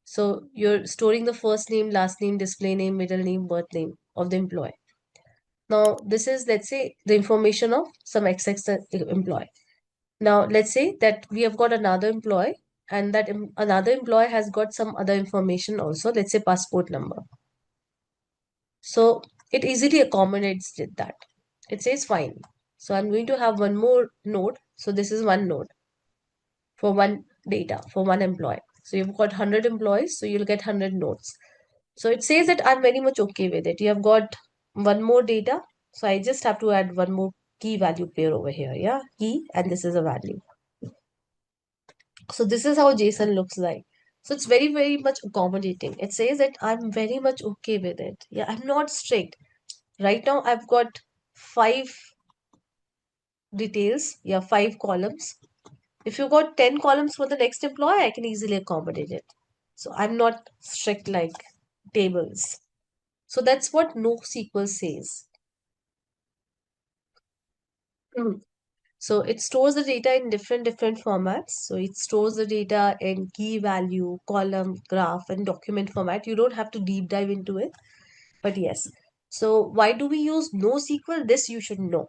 So you're storing the first name, last name, display name, middle name, birth name of the employee. Now, this is, let's say, the information of some XX employee. Now, let's say that we have got another employee, and that another employee has got some other information also, let's say passport number. So it easily accommodates with that. It says fine. So I'm going to have one more node. So this is one node for one data for one employee. So you've got 100 employees, so you'll get 100 nodes. So it says that I'm very much okay with it. You have got one more data. So I just have to add one more key value pair over here. Yeah, key, and this is a value. So this is how JSON looks like. So it's very, very much accommodating. It says that I'm very much okay with it. Yeah, I'm not strict. Right now, I've got 5 details. Yeah, 5 columns. If you got 10 columns for the next employee, I can easily accommodate it. So I'm not strict like tables. So that's what NoSQL says. Mm. So it stores the data in different formats. So it stores the data in key value, column, graph, and document format. You don't have to deep dive into it, but yes. So why do we use NoSQL? This you should know.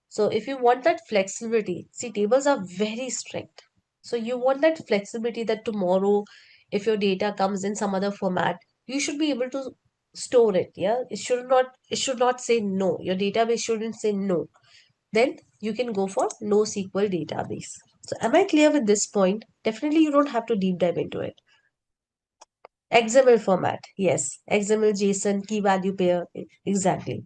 So if you want that flexibility, see, tables are very strict. So you want that flexibility that tomorrow, if your data comes in some other format, you should be able to store it. Yeah, it should not say no. Your database shouldn't say no. Then you can go for NoSQL database. So am I clear with this point? Definitely you don't have to deep dive into it. XML format. Yes. XML, JSON, key value pair. Exactly.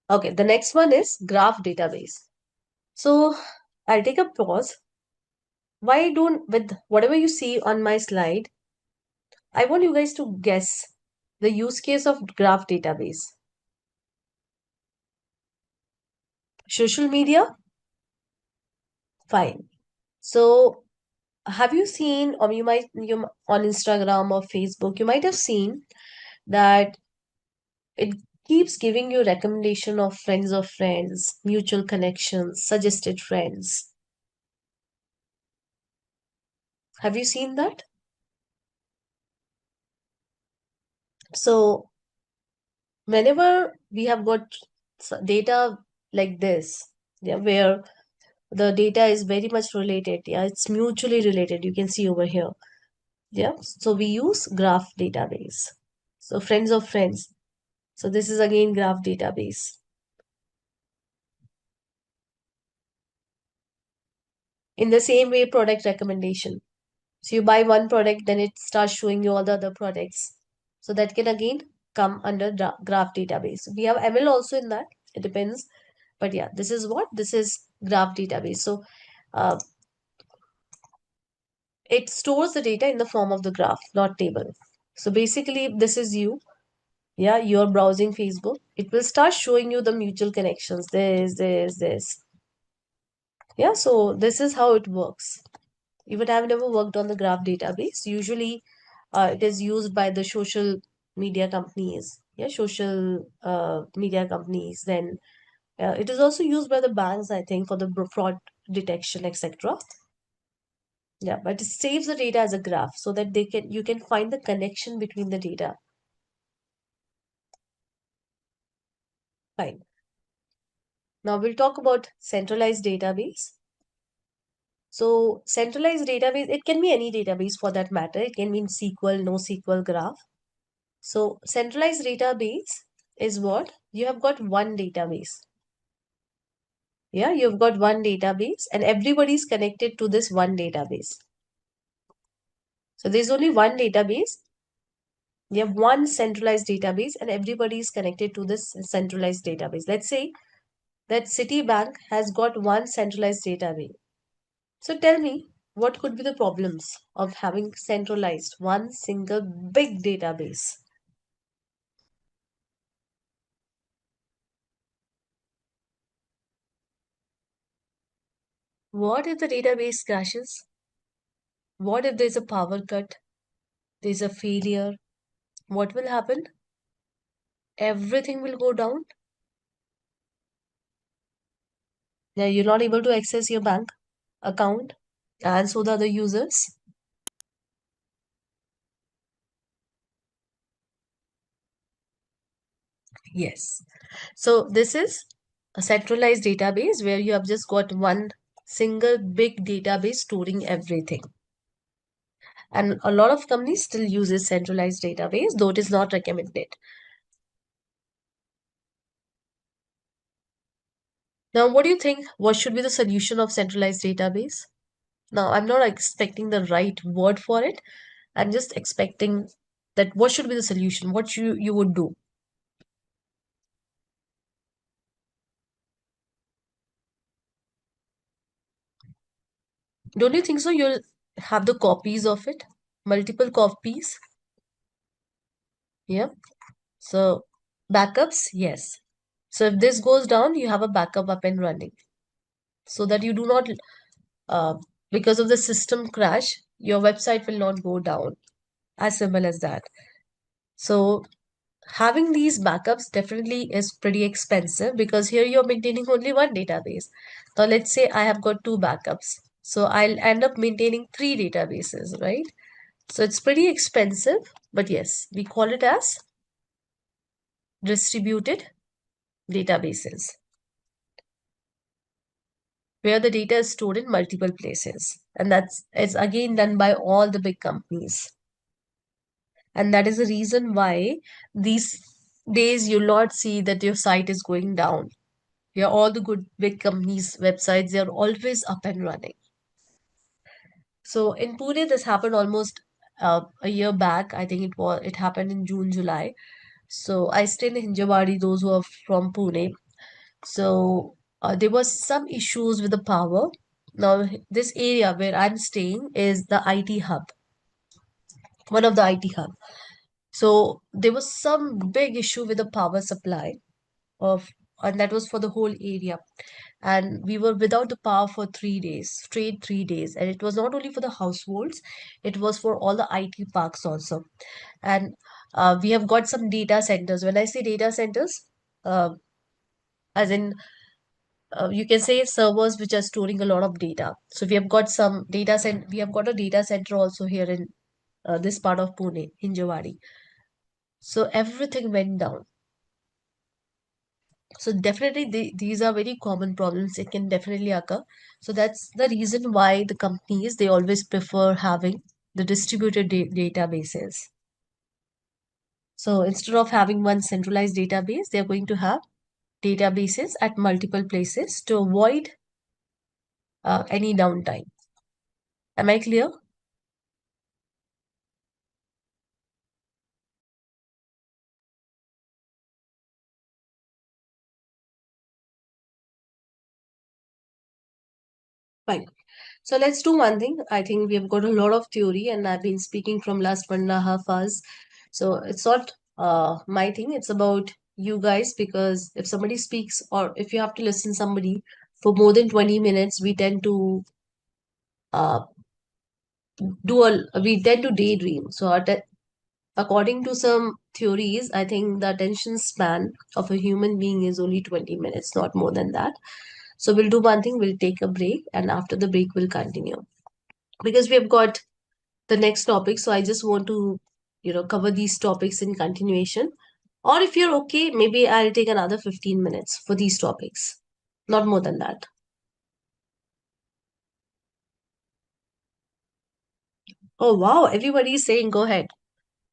Okay. The next one is graph database. So I'll take a pause. Why don't, with whatever you see on my slide, I want you guys to guess the use case of graph database. Social media? Fine. So have you seen, or you on Instagram or Facebook, you might have seen that it keeps giving you recommendation of friends, mutual connections, suggested friends. Have you seen that? So whenever we have got data like this, yeah, where the data is very much related, yeah, it's mutually related, you can see over here. Yeah, so we use graph database. So friends of friends. So this is again graph database. In the same way, product recommendation. So you buy one product, then it starts showing you all the other products. So that can again come under graph database. We have ML also in that. It depends. But yeah, this is what? This is graph database. So uh, it stores the data in the form of the graph, not table. So basically, if this is you. Yeah, you're browsing Facebook. It will start showing you the mutual connections. This. Yeah, so this is how it works. Even I've never worked on the graph database. Usually, it is used by the social media companies. Yeah, social media companies. Then it is also used by the banks, I think, for the fraud detection, etc. Yeah, but it saves the data as a graph so that you can find the connection between the data. Fine. Now we'll talk about centralized database. So centralized database, it can be any database for that matter. It can be in SQL, NoSQL, graph. So centralized database is what? You have got one database. Yeah, you've got one database and everybody is connected to this one database. So there's only one database. You have one centralized database and everybody is connected to this centralized database. Let's say that Citibank has got one centralized database. So tell me, what could be the problems of having centralized one single big database? What if the database crashes? What if there's a power cut? There's a failure? What will happen? Everything will go down. Yeah, you're not able to access your bank account, and so the other users. Yes. So this is a centralized database where you have just got one single big database storing everything. And a lot of companies still uses centralized database, though it is not recommended. Now, what do you think? What should be the solution of centralized database? Now, I'm not expecting the right word for it. I'm just expecting that what should be the solution? What you would do? Don't you think so? You'll have the copies of it, multiple copies. Yeah. So backups, yes. So if this goes down, you have a backup up and running so that you do not, uh, because of the system crash, your website will not go down. As simple as that. So having these backups definitely is pretty expensive because here you're maintaining only one database. Now let's say I have got two backups. So I'll end up maintaining three databases, right? So it's pretty expensive, but yes, we call it as distributed databases, where the data is stored in multiple places. And that's it's again done by all the big companies. And that is the reason why these days you'll not see that your site is going down. Yeah, all the good big companies' websites, they're always up and running. So in Pune, this happened almost a year back. I think it happened in June, July. So I stay in Hinjawadi, those who are from Pune. So there was some issues with the power. Now, this area where I'm staying is the IT hub, one of the IT hub. So there was some big issue with the power supply of, and that was for the whole area. And we were without the power for 3 days, straight 3 days. And it was not only for the households, it was for all the IT parks also. And we have got some data centers. When I say data centers, uh, as in you can say servers which are storing a lot of data. So we have got some data center. We have got a data center also here in this part of Pune, Hinjawadi. So everything went down. So definitely these are very common problems. It can definitely occur. So that's the reason why the companies they always prefer having the distributed databases. So instead of having one centralized database, they're going to have databases at multiple places to avoid any downtime. Am I clear? Fine. So let's do one thing. I think we have got a lot of theory, and I've been speaking from last 1.5 hours. So it's not my thing. It's about you guys because if somebody speaks or if you have to listen somebody for more than 20 minutes, uh, we tend to daydream. So according to some theories, I think the attention span of a human being is only 20 minutes, not more than that. So we'll do one thing. We'll take a break, and after the break, we'll continue because we have got the next topic. So I just want to, cover these topics in continuation. Or if you're okay, maybe I'll take another 15 minutes for these topics. Not more than that. Oh, wow. Everybody is saying go ahead.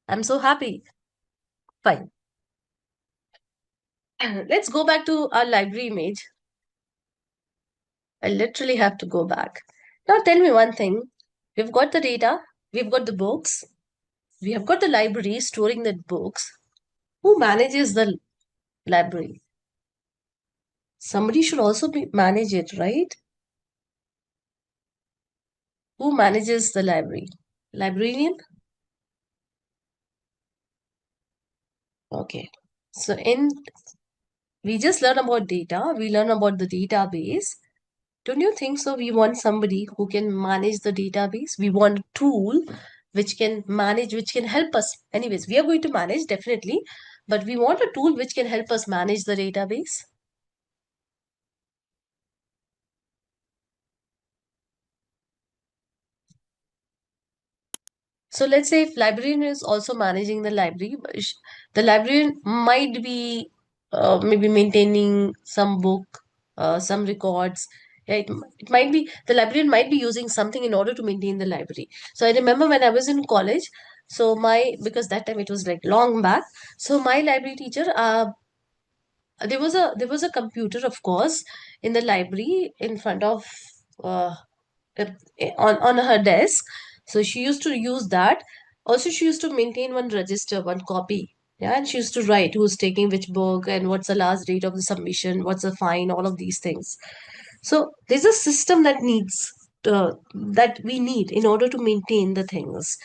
I'm so happy. Fine. Let's go back to our library image. I literally have to go back. Now tell me one thing. We've got the data. We've got the books. We have got the library storing the books. Who manages the library? Somebody should also manage it, right? Who manages the library? Librarian? Okay. So we just learn about data, we learn about the database. Don't you think so? We want somebody who can manage the database. We want a tool which can manage, which can help us. Anyways, we are going to manage definitely, but we want a tool which can help us manage the database. So let's say if librarian is also managing the library, the librarian might be maybe maintaining some book, some records. Yeah, it might be the librarian might be using something in order to maintain the library. So I remember when I was in college, so because that time it was like long back. So my library teacher, there was a computer, of course, in the library in front of uh, on her desk. So she used to use that. Also, she used to maintain one register, one copy. Yeah, and she used to write who's taking which book and what's the last date of the submission, what's the fine, all of these things. So there's a system that we need in order to maintain the things.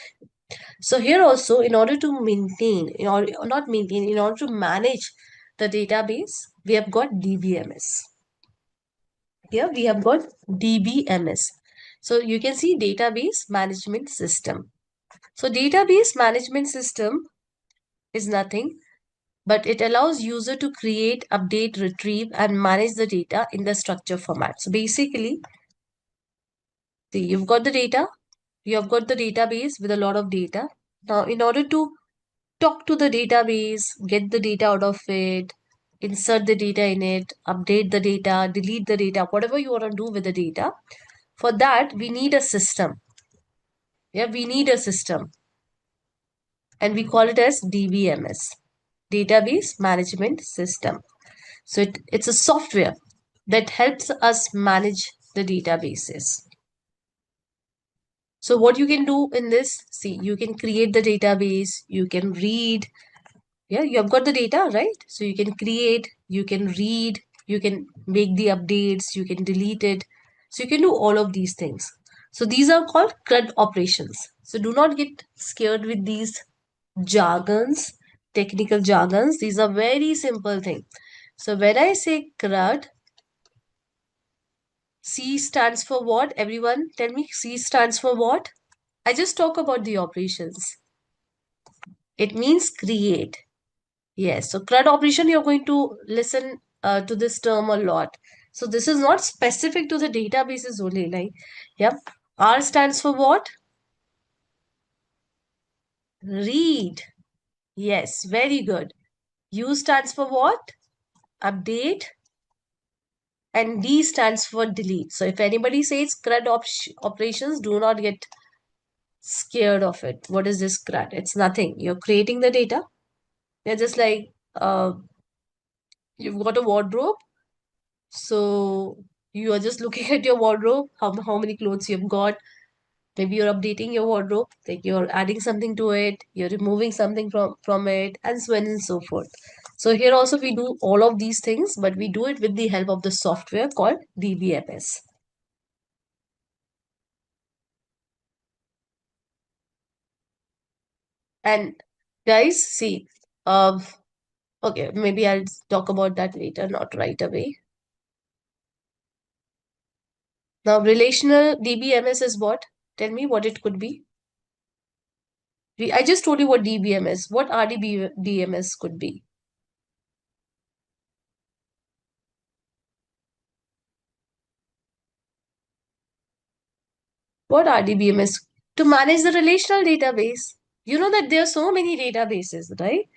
So here also, in order to maintain, or not maintain, in order to manage the database, we have got DBMS. Here we have got DBMS. So you can see database management system. So database management system is nothing, but it allows user to create, update, retrieve, and manage the data in the structure format. So basically, see, you've got the data, you have got the database with a lot of data. Now, in order to talk to the database, get the data out of it, insert the data in it, update the data, delete the data, whatever you want to do with the data, for that, we need a system. Yeah, we need a system, and we call it as DBMS, Database Management System. So it's a software that helps us manage the databases. So what you can do in this, see, you can create the database, you can read, yeah, you have got the data, right? So you can create, you can read, you can make the updates, you can delete it. So you can do all of these things. So these are called CRUD operations. So do not get scared with these jargons, technical jargons. These are very simple things. So when I say CRUD, C stands for what? Everyone tell me, C stands for what? I just talk about the operations. It means create. Yes, so CRUD operation, you're going to listen to this term a lot. So this is not specific to the databases only. Like, yep. R stands for what? Read. Yes, very good. U stands for what? Update. And D stands for delete. So if anybody says CRUD operations, do not get scared of it. What is this CRUD? It's nothing. You're creating the data. You're just like, you've got a wardrobe. So you are just looking at your wardrobe, how many clothes you've got. Maybe you're updating your wardrobe, like you're adding something to it, you're removing something from it, and so on and so forth. So here also we do all of these things, but we do it with the help of the software called DBMS. And guys, see, okay, maybe I'll talk about that later, not right away. Now, relational DBMS is what? Tell me what it could be. I just told you what DBMS. What RDBMS could be? What RDBMS? To manage the relational database. You know that there are so many databases, right?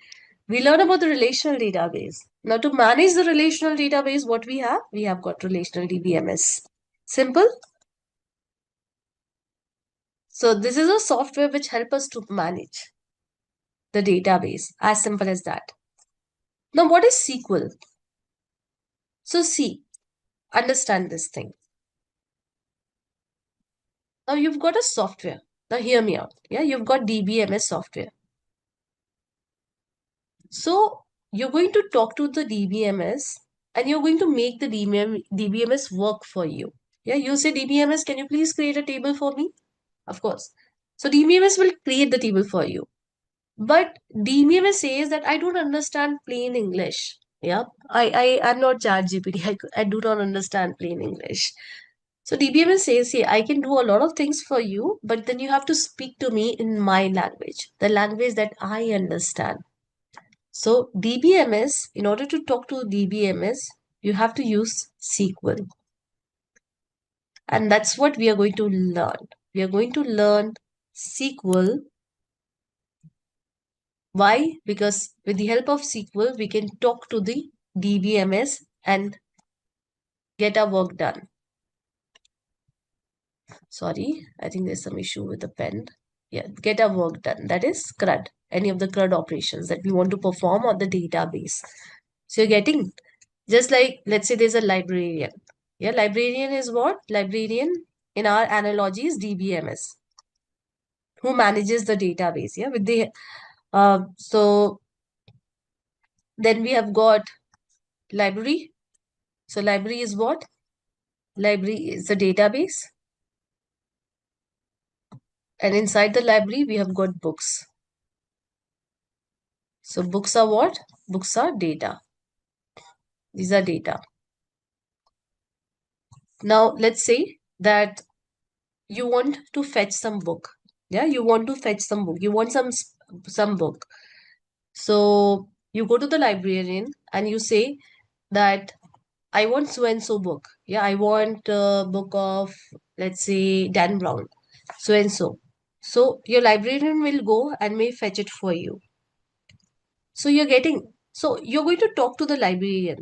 We learn about the relational database. Now, to manage the relational database, what we have? We have got relational DBMS. Simple. So this is a software which helps us to manage the database. As simple as that. Now, what is SQL? So see, understand this thing. Now you've got a software. Now hear me out. Yeah, you've got DBMS software. So you're going to talk to the DBMS and you're going to make the DBMS work for you. Yeah, you say DBMS, can you please create a table for me? Of course. So DBMS will create the table for you. But DBMS says that I don't understand plain English. Yeah, I'm not chatgpt. I do not understand plain English. So DBMS says, hey, I can do a lot of things for you, but then you have to speak to me in my language, the language that I understand. So DBMS, in order to talk to DBMS, you have to use SQL. And that's what we are going to learn. We are going to learn SQL Why? Because with the help of SQL, we can talk to the DBMS and get our work done. Sorry, I think there's some issue with the pen. Yeah, get our work done. That is CRUD, any of the CRUD operations that we want to perform on the database. So you're getting, just like, let's say there's a librarian. Yeah, librarian is what? Librarian in our analogy is DBMS, who manages the database. Yeah, with the, so then we have got library. So library is what? Library is a database. And inside the library, we have got books. So books are what? Books are data. These are data. Now, let's say that you want to fetch some book. Yeah, you want to fetch some book. You want some book. So you go to the librarian and you say that I want so and so book. Yeah, I want a book of, let's say, Dan Brown, so and so. So your librarian will go and may fetch it for you. So you're going to talk to the librarian.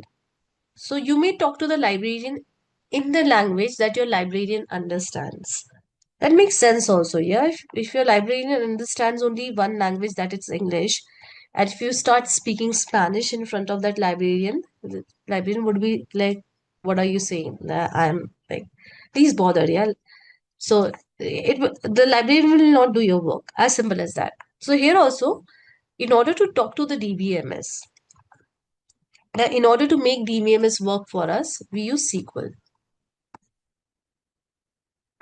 So you may talk to the librarian in the language that your librarian understands. That makes sense also, yeah. If your librarian understands only one language, that it's English, and if you start speaking Spanish in front of that librarian, the librarian would be like, "What are you saying?" I'm like, "Please bother, yeah." So the librarian will not do your work. As simple as that. So here also, in order to talk to the DBMS, in order to make DBMS work for us, we use SQL.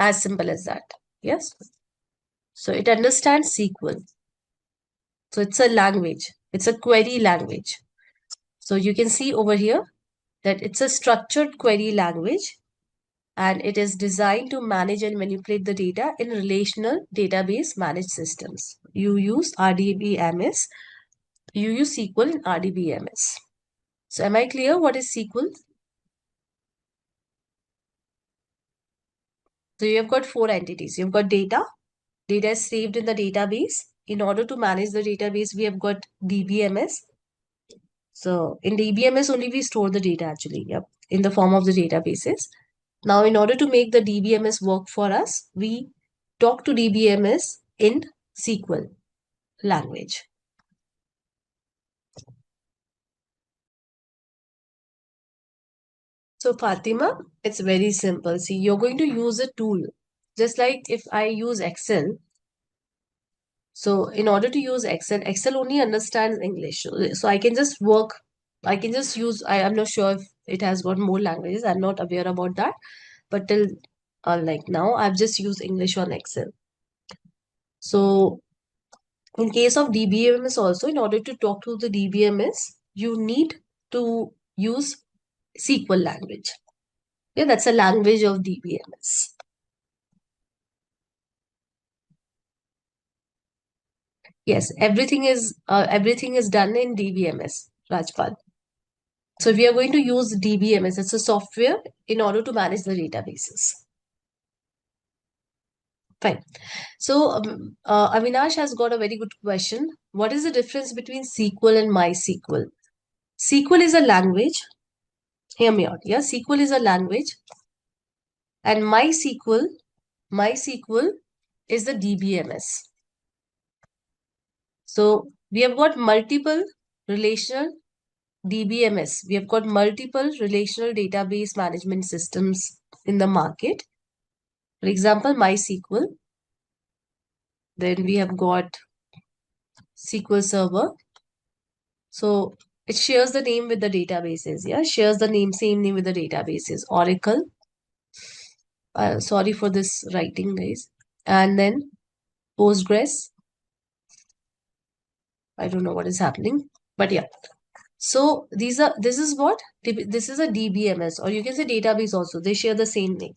As simple as that. Yes. So it understands SQL. So it's a language. It's a query language. So you can see over here that it's a structured query language and it is designed to manage and manipulate the data in relational database managed systems. You use RDBMS. You use SQL in RDBMS. So am I clear what is SQL? So you have got four entities. You've got data. Data is saved in the database. In order to manage the database, we have got DBMS. So in DBMS only we store the data actually, yep, in the form of the databases. Now, in order to make the DBMS work for us, we talk to DBMS in SQL language. So Fatima, it's very simple. See, you're going to use a tool. Just like if I use Excel. So in order to use Excel, Excel only understands English. So I can just work, I can just use, I'm not sure if it has got more languages. I'm not aware about that. But till like now, I've just used English on Excel. So in case of DBMS also, in order to talk to the DBMS, you need to use SQL language. Yeah, that's a language of DBMS. Yes, everything is done in DBMS, Rajpal. So we are going to use DBMS. It's a software in order to manage the databases. Fine. So Avinash has got a very good question. What is the difference between SQL and MySQL? SQL is a language. Hear me out. Yeah, SQL is a language, and MySQL is the DBMS. So we have got multiple relational DBMS. We have got multiple relational database management systems in the market. For example, MySQL. Then we have got SQL Server. So it shares the name with the databases. Yeah, shares the same name with the databases. Oracle. Sorry for this writing, guys. And then Postgres. I don't know what is happening, but yeah. So this is what? This is a DBMS, or you can say database also. They share the same name.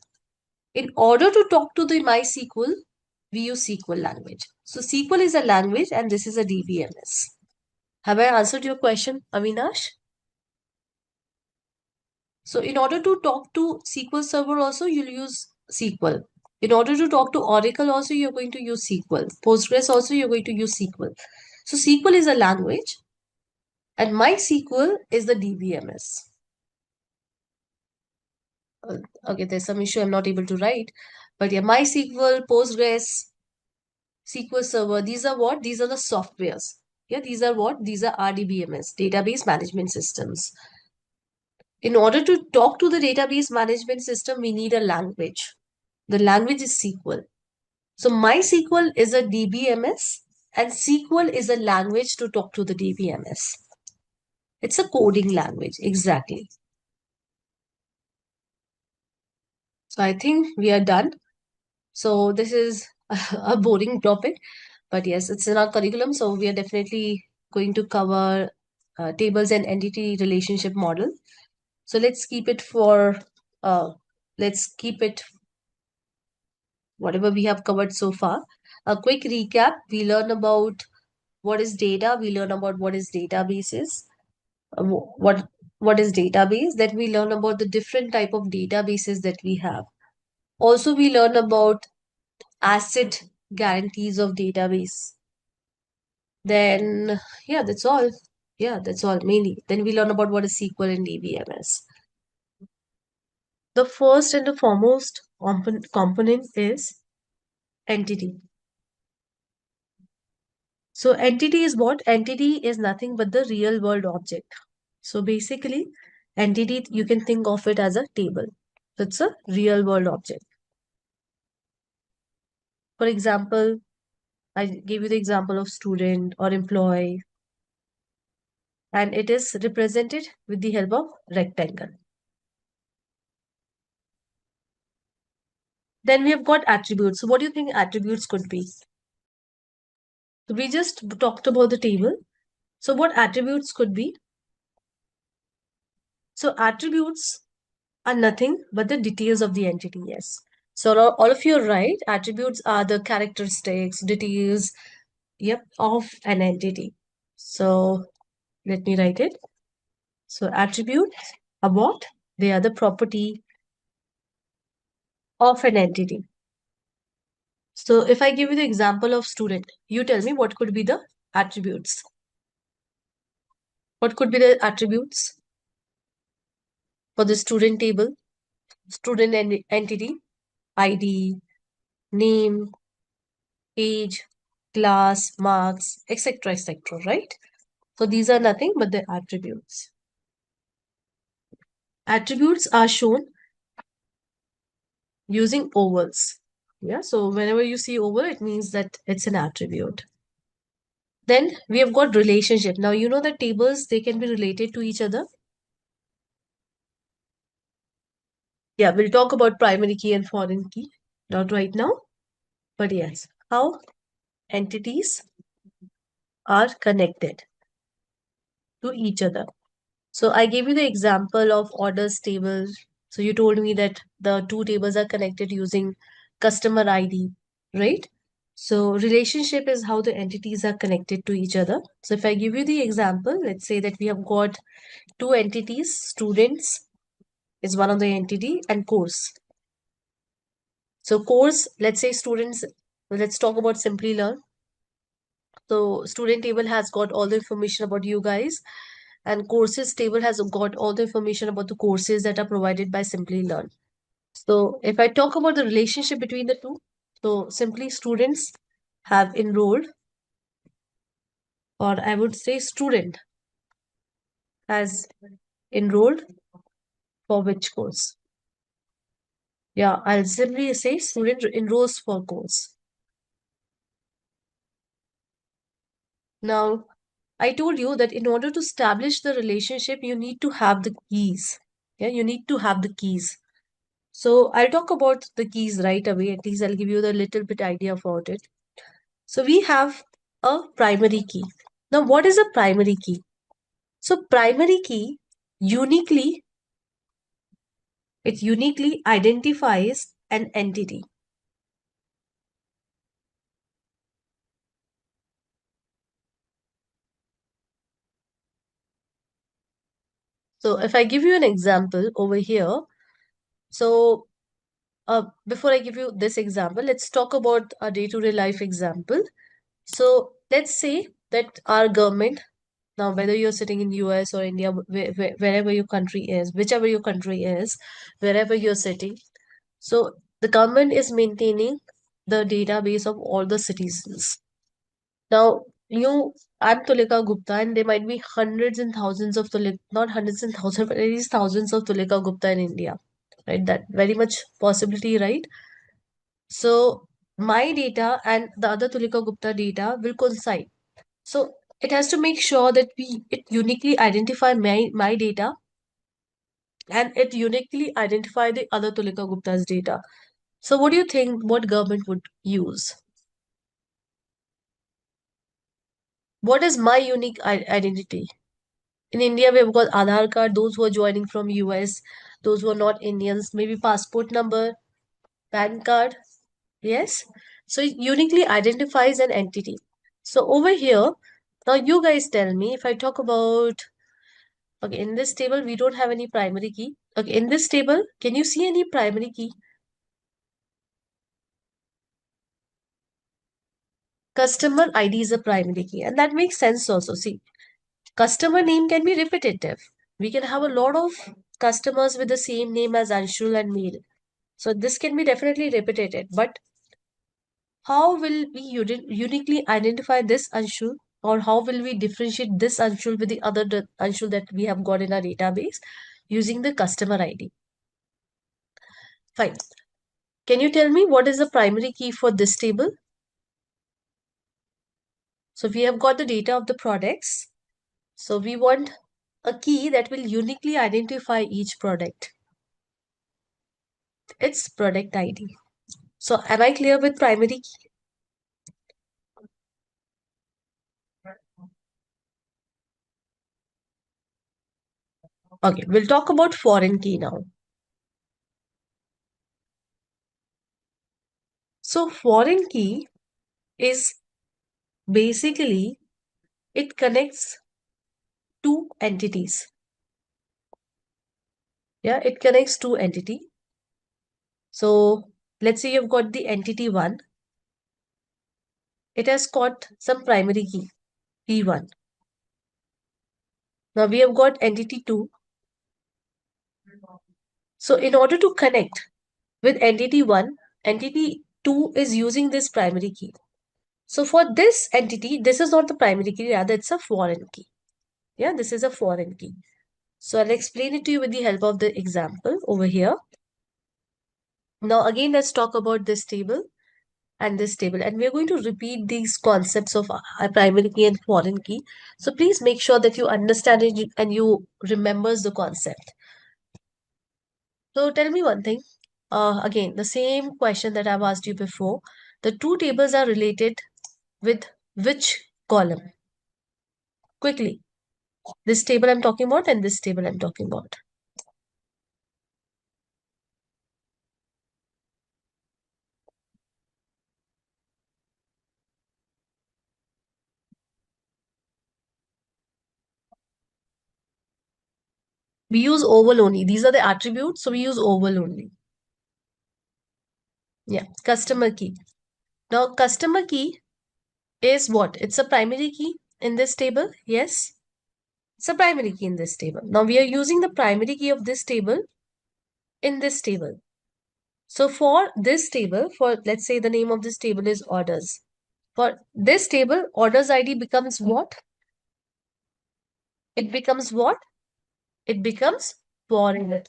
In order to talk to the MySQL, we use SQL language. So SQL is a language and this is a DBMS. Have I answered your question, Avinash? So in order to talk to SQL Server also, you'll use SQL. In order to talk to Oracle also, you're going to use SQL. Postgres also, you're going to use SQL. So SQL is a language and MySQL is the DBMS. Okay, there's some issue I'm not able to write. But yeah, MySQL, Postgres, SQL Server, these are what? These are the softwares. Yeah, these are what? These are RDBMS, database management systems. In order to talk to the database management system, we need a language. The language is SQL. So MySQL is a DBMS and SQL is a language to talk to the DBMS. It's a coding language, exactly. So I think we are done. So this is a boring topic, but yes, it's in our curriculum. So we are definitely going to cover tables and entity relationship model. So let's keep it for, let's keep it whatever we have covered so far. A quick recap, we learn about what is data, we learn about what is databases, uh, wh- what what is database, then we learn about the different type of databases that we have. Also, we learn about asset guarantees of database. Then, yeah, that's all. Yeah, that's all mainly. Then we learn about what is SQL and DBMS. The first and the foremost component is entity. So entity is what? Entity is nothing but the real world object. So basically, entity, you can think of it as a table. It's a real world object. For example, I gave you the example of student or employee, and it is represented with the help of rectangle. Then we have got attributes. So what do you think attributes could be? So we just talked about the table. So what attributes could be? So attributes are nothing but the details of the entity, yes. So all of you are right. Attributes are the characteristics, details, yep, of an entity. So let me write it. So attributes are what? They are the property of an entity. So if I give you the example of student, you tell me what could be the attributes. What could be the attributes for the student table, student entity, ID, name, age, class, marks, etc., etc., right? So these are nothing but the attributes. Attributes are shown using ovals. Yeah, so whenever you see oval, it means that it's an attribute. Then we have got relationship. Now you know that tables, they can be related to each other. Yeah, we'll talk about primary key and foreign key. Not right now, but yes, how entities are connected to each other. So I gave you the example of orders table. So you told me that the two tables are connected using customer ID, right? So relationship is how the entities are connected to each other. So if I give you the example, let's say that we have got two entities, students is one of the entity and course. So course, let's say students, let's talk about Simplilearn. So student table has got all the information about you guys, and courses table has got all the information about the courses that are provided by Simplilearn. So if I talk about the relationship between the two, so simply students have enrolled, or I would say student has enrolled for which course? Yeah, I'll simply say student enrolls for course. Now, I told you that in order to establish the relationship, you need to have the keys. Yeah, you need to have the keys. So I'll talk about the keys right away. At least I'll give you the little bit idea about it. So we have a primary key. Now, what is a primary key? So primary key uniquely, it uniquely identifies an entity. So if I give you an example over here, so before I give you this example, let's talk about a day-to-day life example. So let's say that our government, now whether you're sitting in US or India, wherever your country is, whichever your country is, wherever you're sitting, so the government is maintaining the database of all the citizens. Now, I'm Tulika Gupta, and there might be hundreds and thousands of not hundreds and thousands, but at least thousands of Tulika Gupta in India, right? That very much possibility, right? So my data and the other Tulika Gupta data will coincide. So it has to make sure that it uniquely identify my data and it uniquely identify the other Tulika Gupta's data. So what do you think what government would use? What is my unique identity? In India, we've got Aadhaar card, those who are joining from US, those who are not Indians, maybe passport number, PAN card. Yes. So it uniquely identifies an entity. So over here, now you guys tell me if I talk about, okay, in this table, we don't have any primary key. Okay, in this table, can you see any primary key? Customer ID is a primary key, and that makes sense also. See, customer name can be repetitive. We can have a lot of customers with the same name as Anshul and Meel. So this can be definitely repeated. But how will we uniquely identify this Anshul, or how will we differentiate this Anshul with the other Anshul that we have got in our database using the customer ID? Fine. Can you tell me what is the primary key for this table? So we have got the data of the products. So we want a key that will uniquely identify each product. It's product ID. So am I clear with primary key? Okay, we'll talk about foreign key now. So foreign key is basically it connects two entities. Yeah, it connects two entity. So let's say you've got the entity one. It has got some primary key, P1. Now we have got entity two. So in order to connect with entity one, entity two is using this primary key. So for this entity, this is not the primary key, rather it's a foreign key. Yeah, this is a foreign key. So I'll explain it to you with the help of the example over here. Now again, let's talk about this table and this table, and we're going to repeat these concepts of a primary key and foreign key. So please make sure that you understand it and you remembers the concept. So tell me one thing. Again, the same question that I've asked you before. The two tables are related with which column? Quickly. This table I'm talking about and this table I'm talking about. We use oval only. These are the attributes, so we use oval only. Yeah, customer key. Now, customer key is what? It's a primary key in this table. Yes, it's a primary key in this table. Now, we are using the primary key of this table in this table. So, for this table, for let's say the name of this table is orders. For this table, orders ID becomes what? It becomes what? It becomes foreign.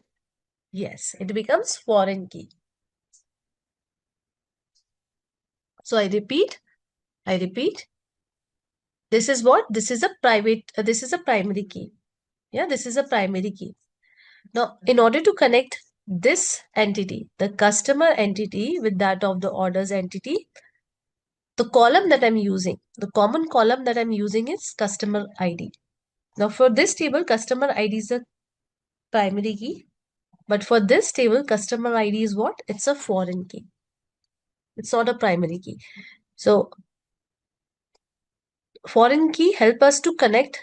Yes, it becomes foreign key. So, I repeat, this is what? This is a this is a primary key. Yeah, this is a primary key. Now, in order to connect this entity, the customer entity with that of the orders entity, the column that I'm using, the common column that I'm using is customer ID. Now, for this table, customer ID is a primary key. But for this table, customer ID is what? It's a foreign key. It's not a primary key. So, foreign key help us to connect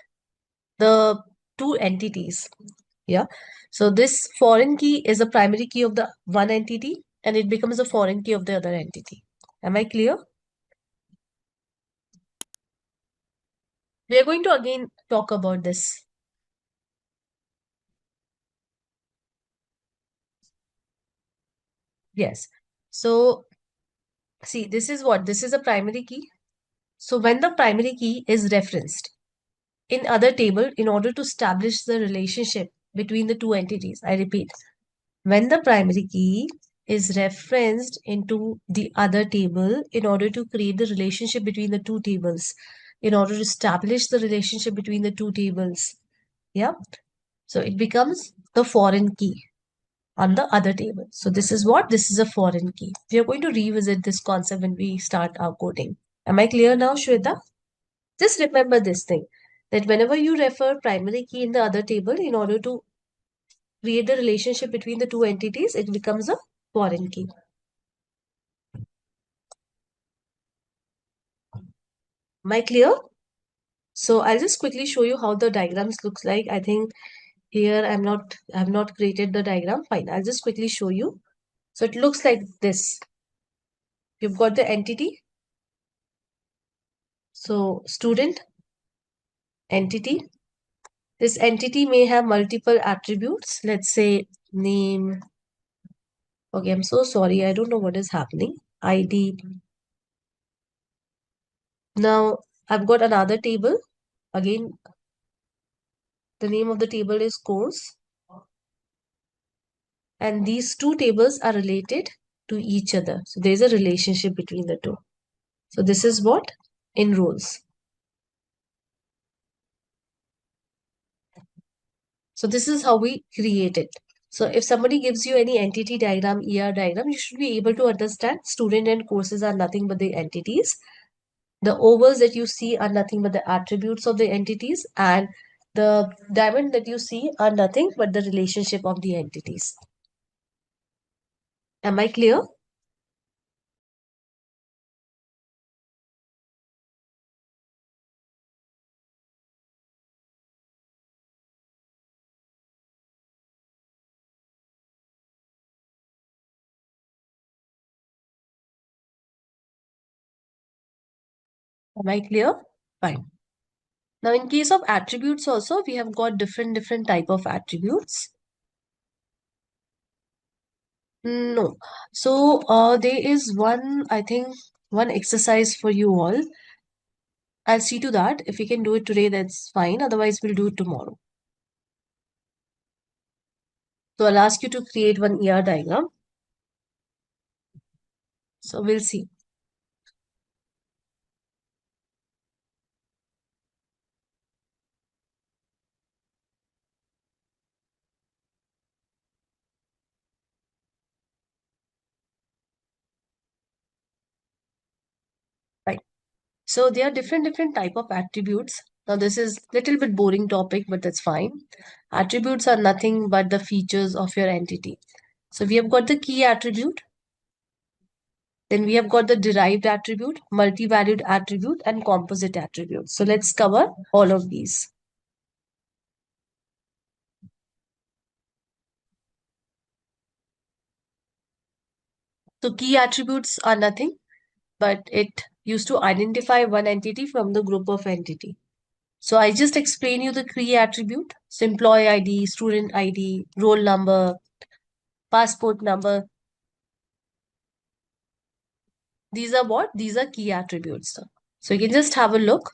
the two entities. Yeah. So this foreign key is a primary key of the one entity and it becomes a foreign key of the other entity. Am I clear? We are going to again talk about this. Yes. So see, this is what? This is a primary key. So when the primary key is referenced in other table in order to establish the relationship between the two entities, I repeat, when the primary key is referenced into the other table in order to create the relationship between the two tables, in order to establish the relationship between the two tables, yeah, so it becomes the foreign key on the other table. So this is what? This is a foreign key. We are going to revisit this concept when we start our coding. Am I clear now, Shweta? Just remember this thing, that whenever you refer primary key in the other table in order to create the relationship between the two entities, it becomes a foreign key. Am I clear? So I'll just quickly show you how the diagrams looks like. I think here I have not created the diagram. Fine. I'll just quickly show you. So it looks like this. You've got the entity. So student, entity. This entity may have multiple attributes. Let's say name. Okay, I'm so sorry. I don't know what is happening. ID. Now I've got another table. Again, the name of the table is course. And these two tables are related to each other. So there's a relationship between the two. So this is what? In rows. So this is how we create it. So if somebody gives you any entity diagram, ER diagram, you should be able to understand student and courses are nothing but the entities. The ovals that you see are nothing but the attributes of the entities, and the diamond that you see are nothing but the relationship of the entities. Am I clear? Am I clear? Fine. Now, in case of attributes also, we have got different type of attributes. No. So, there is one, I think, one exercise for you all. I'll see to that. If we can do it today, that's fine. Otherwise, we'll do it tomorrow. So, I'll ask you to create one ER diagram. So, we'll see. Right. So, there are different type of attributes. Now, this is little bit boring topic, but that's fine. Attributes are nothing but the features of your entity. So, we have got the key attribute. Then we have got the derived attribute, multi-valued attribute, and composite attribute. So let's cover all of these. So key attributes are nothing, but it used to identify one entity from the group of entity. So I just explain you the key attribute. So employee ID, student ID, roll number, passport number. These are what? These are key attributes. So you can just have a look.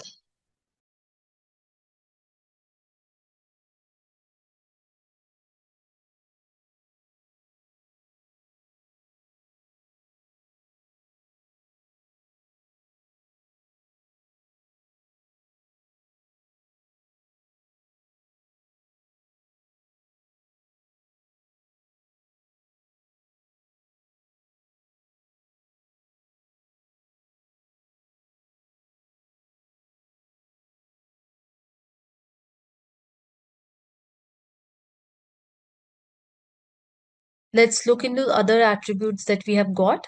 Let's look into other attributes that we have got.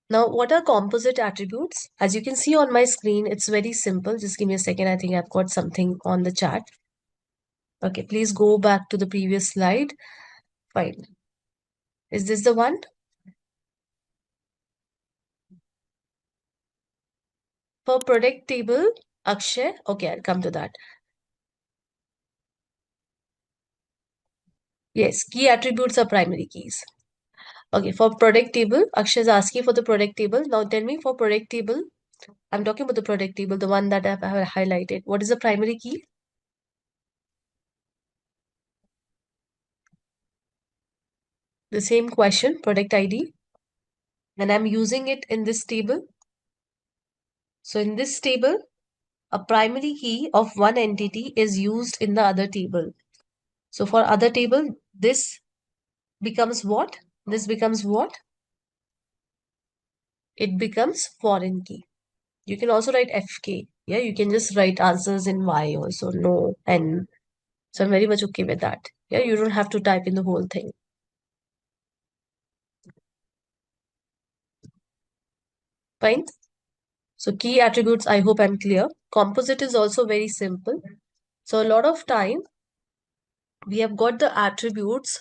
Now, what are composite attributes? As you can see on my screen, it's very simple. Just give me a second. I think I've got something on the chat. Okay, please go back to the previous slide. Fine. Is this the one? For product table, Akshay, okay, I'll come to that. Yes, key attributes are primary keys. Okay, for product table, Akshay is asking for the product table. Now tell me for product table, I'm talking about the product table, the one that I have highlighted. What is the primary key? The same question, product ID, and I'm using it in this table. So in this table, a primary key of one entity is used in the other table. So for other table, this becomes what? This becomes what? It becomes foreign key. You can also write FK. Yeah, you can just write answers in Y also, no, N. So I'm very much okay with that. Yeah, you don't have to type in the whole thing. Fine. So key attributes, I hope I'm clear. Composite is also very simple. So a lot of time we have got the attributes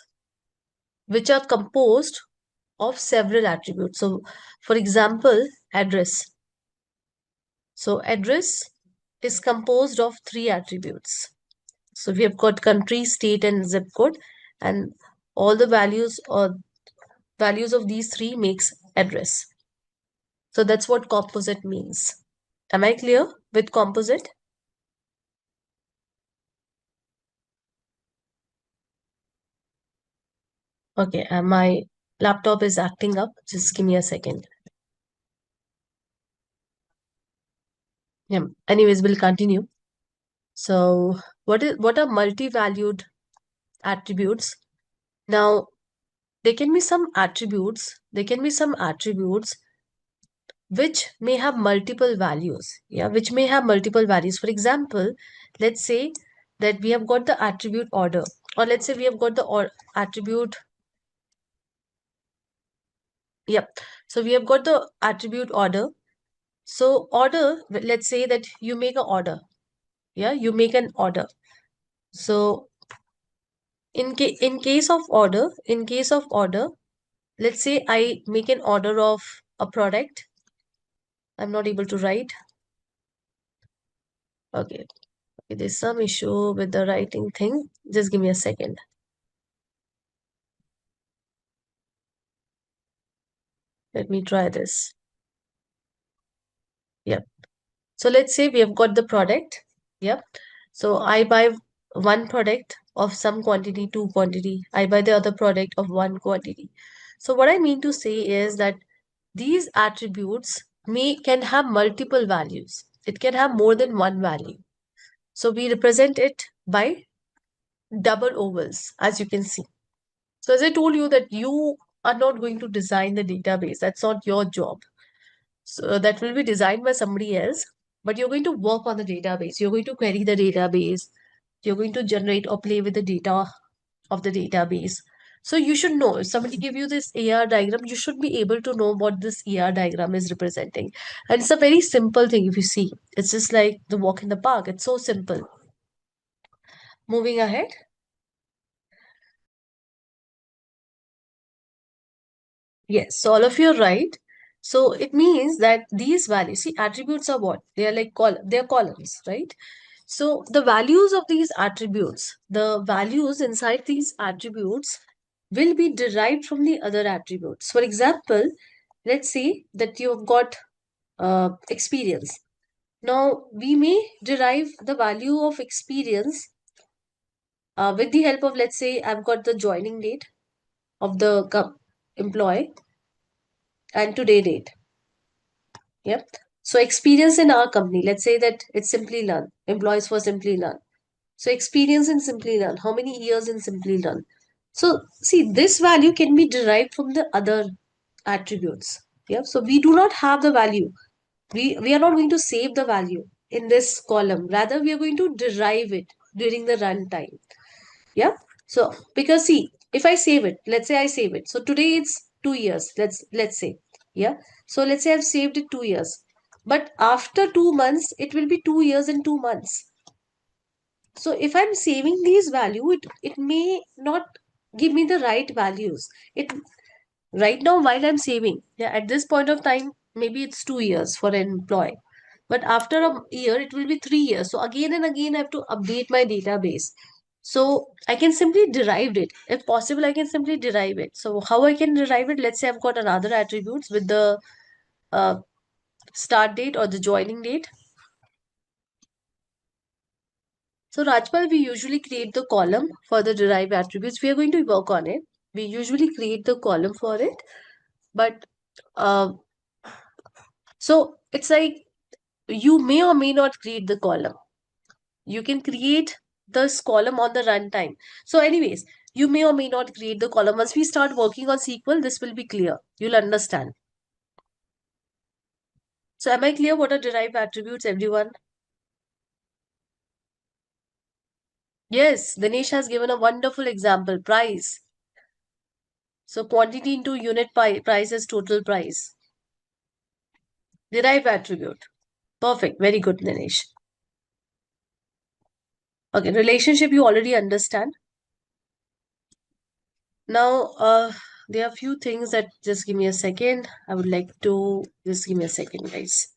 which are composed of several attributes. So for example, address. So address is composed of three attributes. So we have got country, state, and zip code, and all the values or values of these three makes address. So that's what composite means. Am I clear with composite? Okay, my laptop is acting up. Just give me a second. Yeah. Anyways, we'll continue. So what are multi-valued attributes? Now, there can be some attributes. There can be some attributes which may have multiple values. Yeah, which may have multiple values. For example, let's say that we have got the attribute order, or let's say we have got the attribute. Yep. So we have got the attribute order. So order, let's say that you make an order. Yeah, you make an order. So in case of order, let's say I make an order of a product. I'm not able to write. Okay. Okay, there's some issue with the writing thing. Just give me a second. Let me try this. Yep. So let's say we have got the product. Yep. So I buy one product of some quantity, two quantity. I buy the other product of one quantity. So what I mean to say is that these attributes can have multiple values. It can have more than one value. So we represent it by double ovals, as you can see. So as I told you that you are not going to design the database. That's not your job. So that will be designed by somebody else, but you're going to work on the database. You're going to query the database. You're going to generate or play with the data of the database. So you should know, if somebody give you this AR diagram, you should be able to know what this AR diagram is representing. And it's a very simple thing if you see. It's just like the walk in the park. It's so simple. Moving ahead. Yes, so all of you are right. So it means that these values, see, attributes are what? They are like they are columns, right? So the values of these attributes, the values inside these attributes will be derived from the other attributes. For example, let's say that you have got experience. Now, we may derive the value of experience with the help of, let's say, I've got the joining date of the employee and today date. Yep. So experience in our company, let's say that it's Simplilearn, employees for Simplilearn. So experience in Simplilearn, how many years in Simplilearn? So see, this value can be derived from the other attributes. Yeah. So we do not have the value. We are not going to save the value in this column. Rather, we are going to derive it during the runtime. Yeah. So because see, if I save it, let's say I save it. So today it's 2 years. Let's say. Yeah. So let's say I've saved it 2 years. But after 2 months, it will be 2 years and 2 months. So if I'm saving these value, it may not give me the right values. It right now while I'm saving, yeah, at this point of time, maybe it's 2 years for an employee. But after a year, it will be 3 years. So again and again, I have to update my database. So I can simply derive it. If possible, I can simply derive it. So how I can derive it? Let's say I've got another attributes with the uh, start date or the joining date. So Rajpal, we usually create the column for the derived attributes. We are going to work on it. We usually create the column for it. But uh, so it's like you may or may not create the column. You can create this column on the runtime. So anyways, you may or may not create the column. Once we start working on SQL, this will be clear. You'll understand. So am I clear what are derived attributes, everyone? Yes, Dinesh has given a wonderful example, price. So quantity into unit price is total price. Derived attribute. Perfect. Very good, Dinesh. Okay, relationship you already understand. Now, there are a few things that just give me a second. I would like to just give me a second, guys.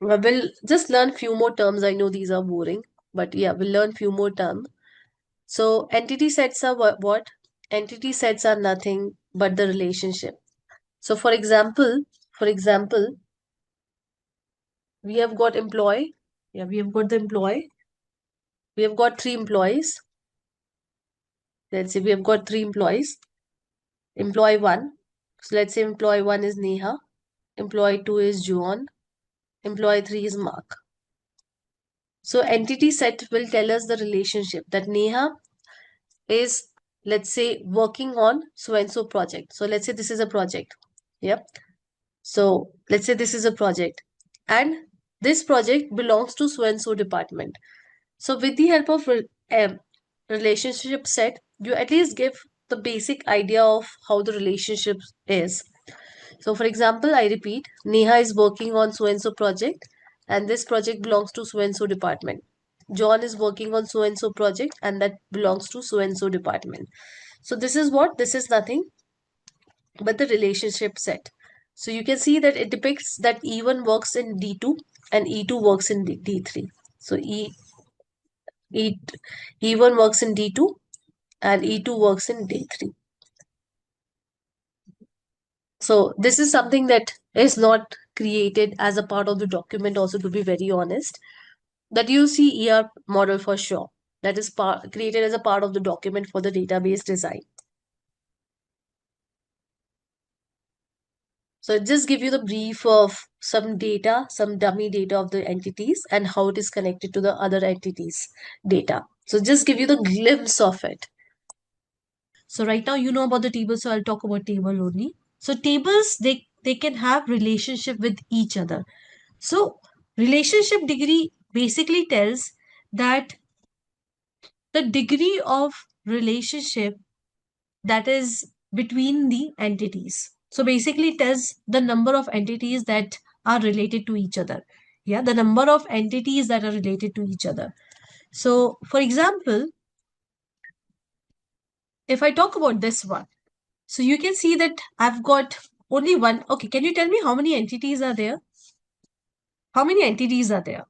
We'll just learn few more terms. I know these are boring, but yeah, we'll learn few more terms. So entity sets are what? Entity sets are nothing but the relationship. So for example, we have got employee. Yeah, we have got the employee. We have got three employees. Let's say we have got three employees. Employee one. So let's say employee one is Neha. Employee two is John. Employee three is Mark. So entity set will tell us the relationship that Neha is, let's say, working on so and so project. So let's say this is a project. Yep. So let's say this is a project and this project belongs to so and so department. So with the help of relationship set, you at least give the basic idea of how the relationship is. So for example, I repeat, Neha is working on so and so project and this project belongs to so and so department. John is working on so and so project and that belongs to so and so department. So this is what? This is nothing but the relationship set. So you can see that it depicts that E1 works in D2 and E2 works in D3. So E, E1 works in D2 and E2 works in D3. So this is something that is not created as a part of the document also, to be very honest. That you see ER model for sure. That is created as a part of the document for the database design. So it just give you the brief of some data, some dummy data of the entities and how it is connected to the other entities data. So just give you the glimpse of it. So right now you know about the table, so I'll talk about table only. So tables, they can have relationship with each other. So relationship degree basically tells that the degree of relationship that is between the entities. So basically it tells the number of entities that are related to each other. Yeah, the number of entities that are related to each other. So for example, if I talk about this one, so you can see that I've got only one. Okay, can you tell me how many entities are there? How many entities are there?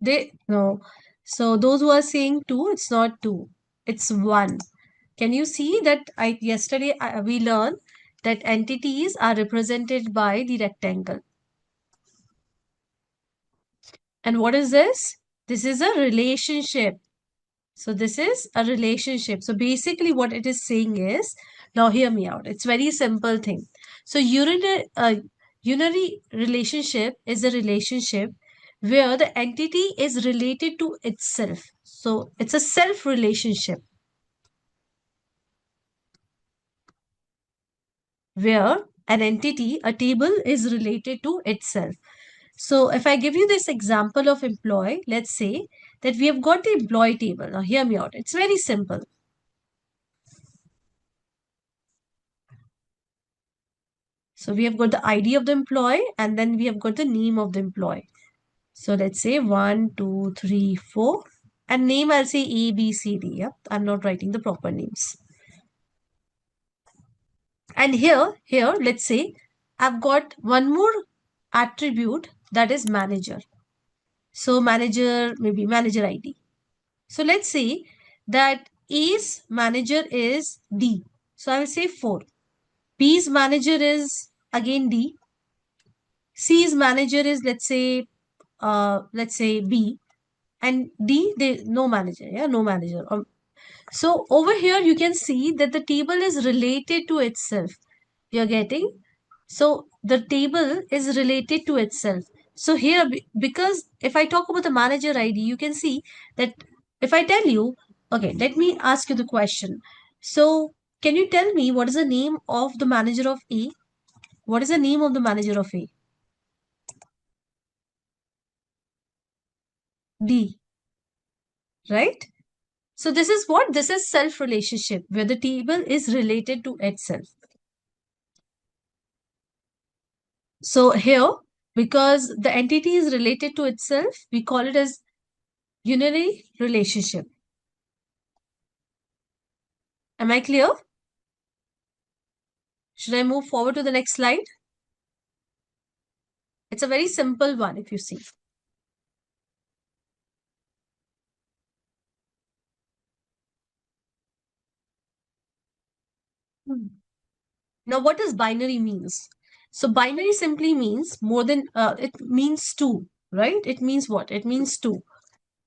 They no. So those who are saying two, it's not two, it's one. Can you see that yesterday we learned that entities are represented by the rectangle. And what is this? This is a relationship. So this is a relationship. So basically what it is saying is, now hear me out. It's very simple thing. So unary relationship is a relationship where the entity is related to itself. So it's a self relationship where an entity, a table, is related to itself. So if I give you this example of employee, let's say that we have got the employee table. Now hear me out. It's very simple. So we have got the ID of the employee and then we have got the name of the employee. So let's say 1, 2, 3, 4 and name I'll say A, B, C, D. Yep. I'm not writing the proper names. And here, let's say I've got one more attribute that is manager. So manager, maybe manager ID. So let's say that A's manager is D. So I will say 4. B's manager is again D. C's manager is let's say B, and D, they no manager, yeah, no manager. So over here you can see that the table is related to itself. You're getting? So the table is related to itself. So here, because if I talk about the manager ID, you can see that if I tell you, okay, let me ask you the question. So can you tell me what is the name of the manager of A? What is the name of the manager of A? D, right? So this is what? This is self relationship where the table is related to itself. So here, because the entity is related to itself, we call it as unary relationship. Am I clear? Should I move forward to the next slide? It's a very simple one if you see. Hmm. Now, what does binary means? So binary simply means more than, it means two, right? It means what? It means two.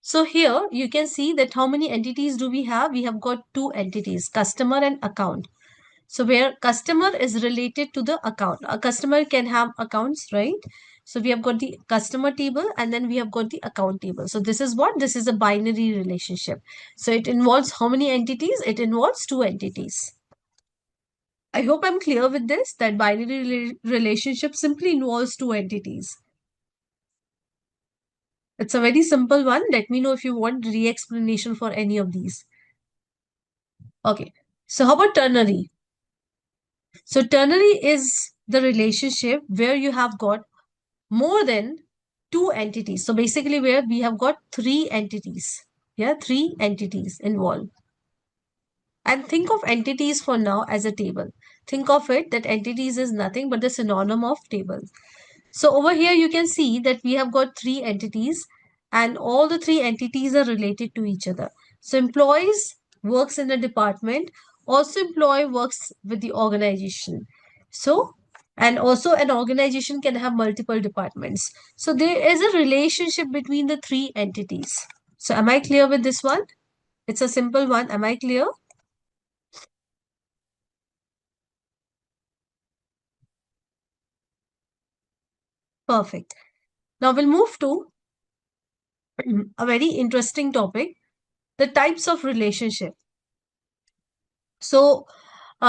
So here you can see that how many entities do we have? We have got two entities, customer and account. So where customer is related to the account. A customer can have accounts, right? So we have got the customer table and then we have got the account table. So this is what? This is a binary relationship. So it involves how many entities? It involves two entities. I hope I'm clear with this, that binary relationship simply involves two entities. It's a very simple one. Let me know if you want re-explanation for any of these. Okay. So how about ternary? So ternary is the relationship where you have got more than two entities. So basically where we have got three entities. Yeah, three entities involved. And think of entities for now as a table. Think of it that entities is nothing but the synonym of table. So over here you can see that we have got three entities and all the three entities are related to each other. So employees works in a department, also employee works with the organization. So, and also an organization can have multiple departments. So there is a relationship between the three entities. So am I clear with this one? It's a simple one. Am I clear? Perfect. Now we'll move to a very interesting topic, the types of relationship. So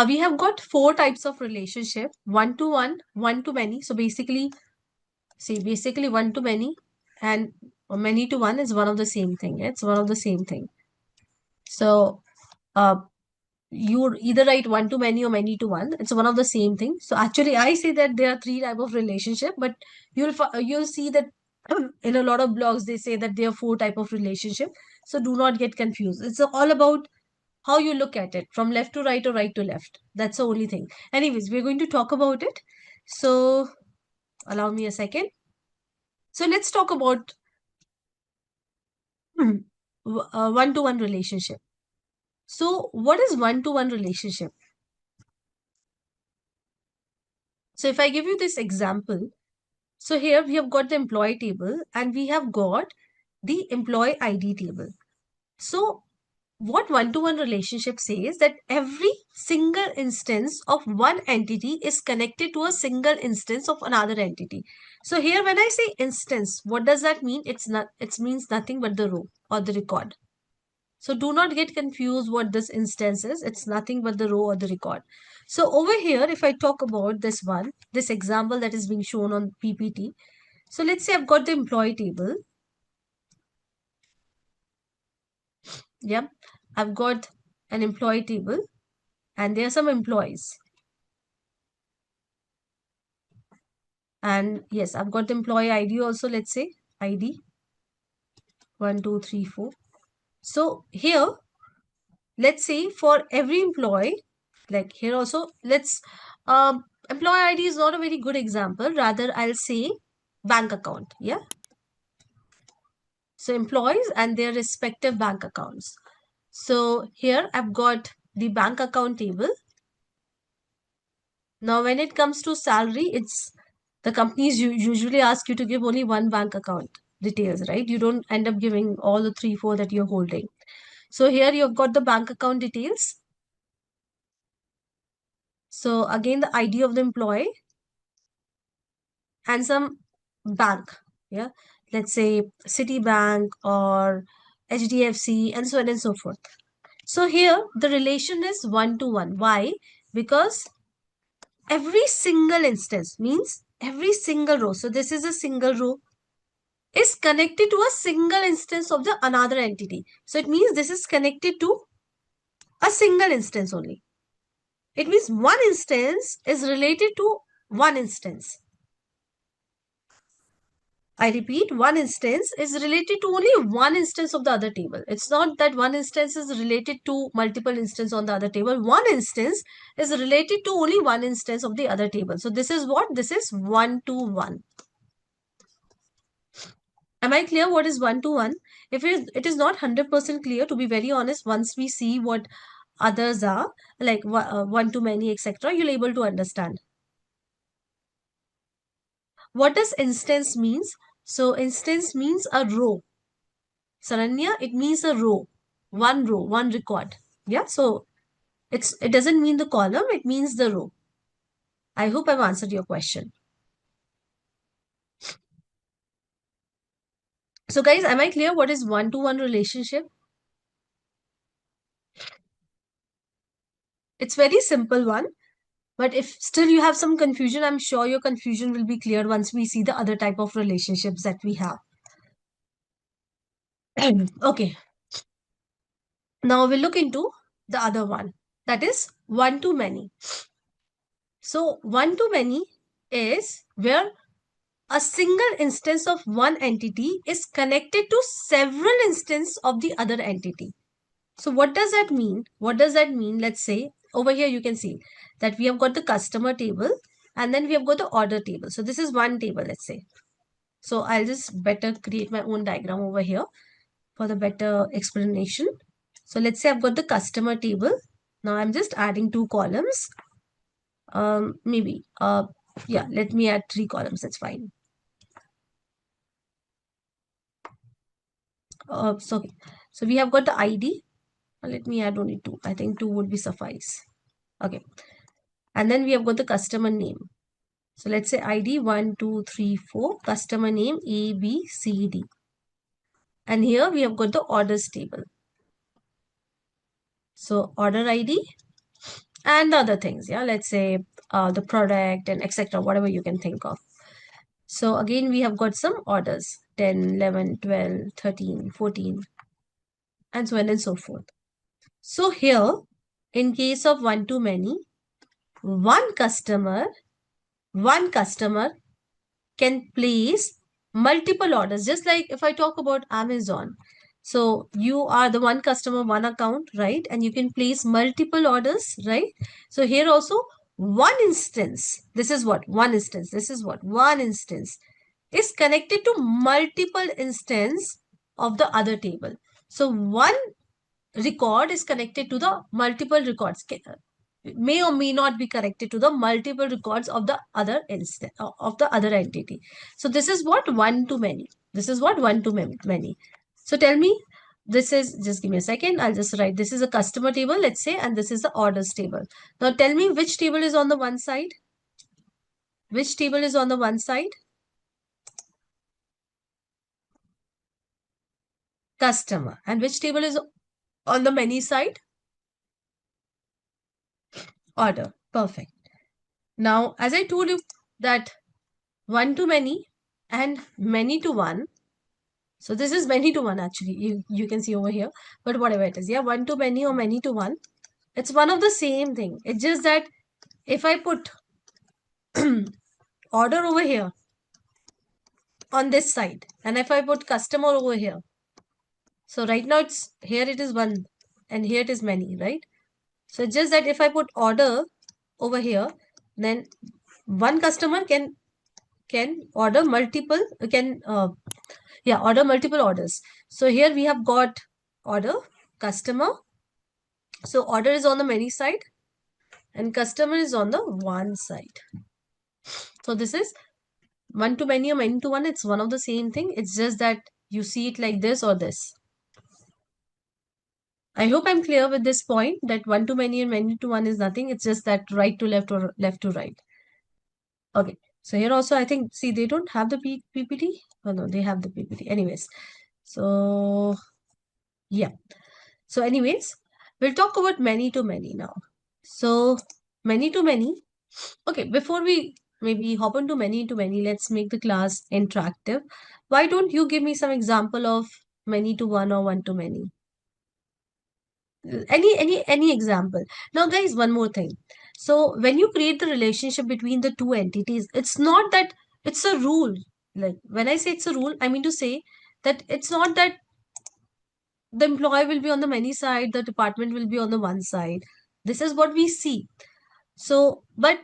we have got four types of relationship: one to one to many. So basically, see, basically one to many and many to one is one of the same thing. It's one of the same thing. So uh, you either write one to many or many to one. It's one of the same thing. So actually, I say that there are three type of relationship, but you'll see that in a lot of blogs they say that there are four type of relationship. So do not get confused. It's all about how you look at it, from left to right or right to left. That's the only thing. Anyways, we're going to talk about it. So allow me a second. So let's talk about one-to-one relationship. So what is one-to-one relationship? So if I give you this example, so here we have got the employee table and we have got the employee ID table. So what one-to-one relationship says that every single instance of one entity is connected to a single instance of another entity. So here when I say instance, what does that mean? It means nothing but the row or the record. So do not get confused what this instance is. It's nothing but the row or the record. So over here, if I talk about this one, this example that is being shown on PPT. So let's say I've got the employee table. Yep. I've got an employee table and there are some employees. And yes, I've got the employee ID also, let's say ID 1, 2, 3, 4. So here, let's say for every employee, like here also, let's employee ID is not a very good example. Rather, I'll say bank account. Yeah. So employees and their respective bank accounts. So here I've got the bank account table. Now, when it comes to salary, it's the companies usually ask you to give only one bank account details, right? You don't end up giving all the three, four that you're holding. So here you've got the bank account details. So again, the ID of the employee and some bank. Yeah. Let's say Citibank or HDFC and so on and so forth. So here the relation is 1 to 1. Why? Because every single instance means every single row. So this is a single row is connected to a single instance of the another entity. So it means this is connected to a single instance only. It means one instance is related to one instance. I repeat, one instance is related to only one instance of the other table. It's not that one instance is related to multiple instances on the other table. One instance is related to only one instance of the other table. So this is what? This is 1 to 1. Am I clear what is 1 to 1? If it is not 100% clear, to be very honest, once we see what others are, like one to many, etc., you'll able to understand. What does instance means? So instance means a row. Saranya, it means a row, one record. Yeah, so it doesn't mean the column, it means the row. I hope I've answered your question. So guys, am I clear what is 1 to 1 relationship? It's very simple one. But if still you have some confusion, I'm sure your confusion will be cleared once we see the other type of relationships that we have. Okay. Now we'll look into the other one. That is one to many. So one to many is where a single instance of one entity is connected to several instances of the other entity. So what does that mean? What does that mean? Let's say over here you can see that we have got the customer table and then we have got the order table. So this is one table, let's say. So I'll just better create my own diagram over here for the better explanation. So let's say I've got the customer table. Now I'm just adding 2 columns. Maybe, yeah, let me add 3 columns. That's fine. So we have got the ID. Let me add only 2. I think 2 would be suffice. Okay. And then we have got the customer name. So let's say ID 1, 2, 3, 4, customer name A, B, C, D. And here we have got the orders table. So order ID and the other things. Yeah, let's say the product and etc. Whatever you can think of. So again, we have got some orders 10, 11, 12, 13, 14, and so on and so forth. So here, in case of one to many, one customer can place multiple orders. Just like if I talk about Amazon. So you are the one customer, one account, right? And you can place multiple orders, right? So here also one instance, this is what? One instance. This is what? One instance is connected to multiple instance of the other table. So one record is connected to the multiple records, may or may not be connected to the multiple records of the other instance of the other entity. So this is what? One to many. This is what? One to many. So tell me, this is, just give me a second, I'll just write, this is a customer table, let's say, and this is the orders table. Now tell me which table is on the one side. Which table is on the one side? Customer. And which table is on the many side? Order. Perfect. Now, as I told you that one to many and many to one. So this is many to one actually. You can see over here. But whatever it is. Yeah, one to many or many to one. It's one of the same thing. It's just that if I put order over here on this side and if I put customer over here. So right now it's here it is one and here it is many, right? So it's just that if I put order over here, then one customer can can order multiple, order multiple orders. So here we have got order, customer. So order is on the many side and customer is on the one side. So this is one to many or many to one. It's one of the same thing. It's just that you see it like this or this. I hope I'm clear with this point that one to many and many to one is nothing. It's just that right to left or left to right. Okay. So here also I think, see, they don't have the PPT. Oh no, they have the PPT. Anyways. So yeah. So anyways, we'll talk about many to many now. So many to many. Okay, before we maybe hop into many to many, let's make the class interactive. Why don't you give me some example of many to one or one to many? Any example. Now guys, one more thing. So when you create the relationship between the two entities, it's not that it's a rule. Like when I say it's a rule, I mean to say that it's not that the employee will be on the many side, the department will be on the one side. This is what we see. So but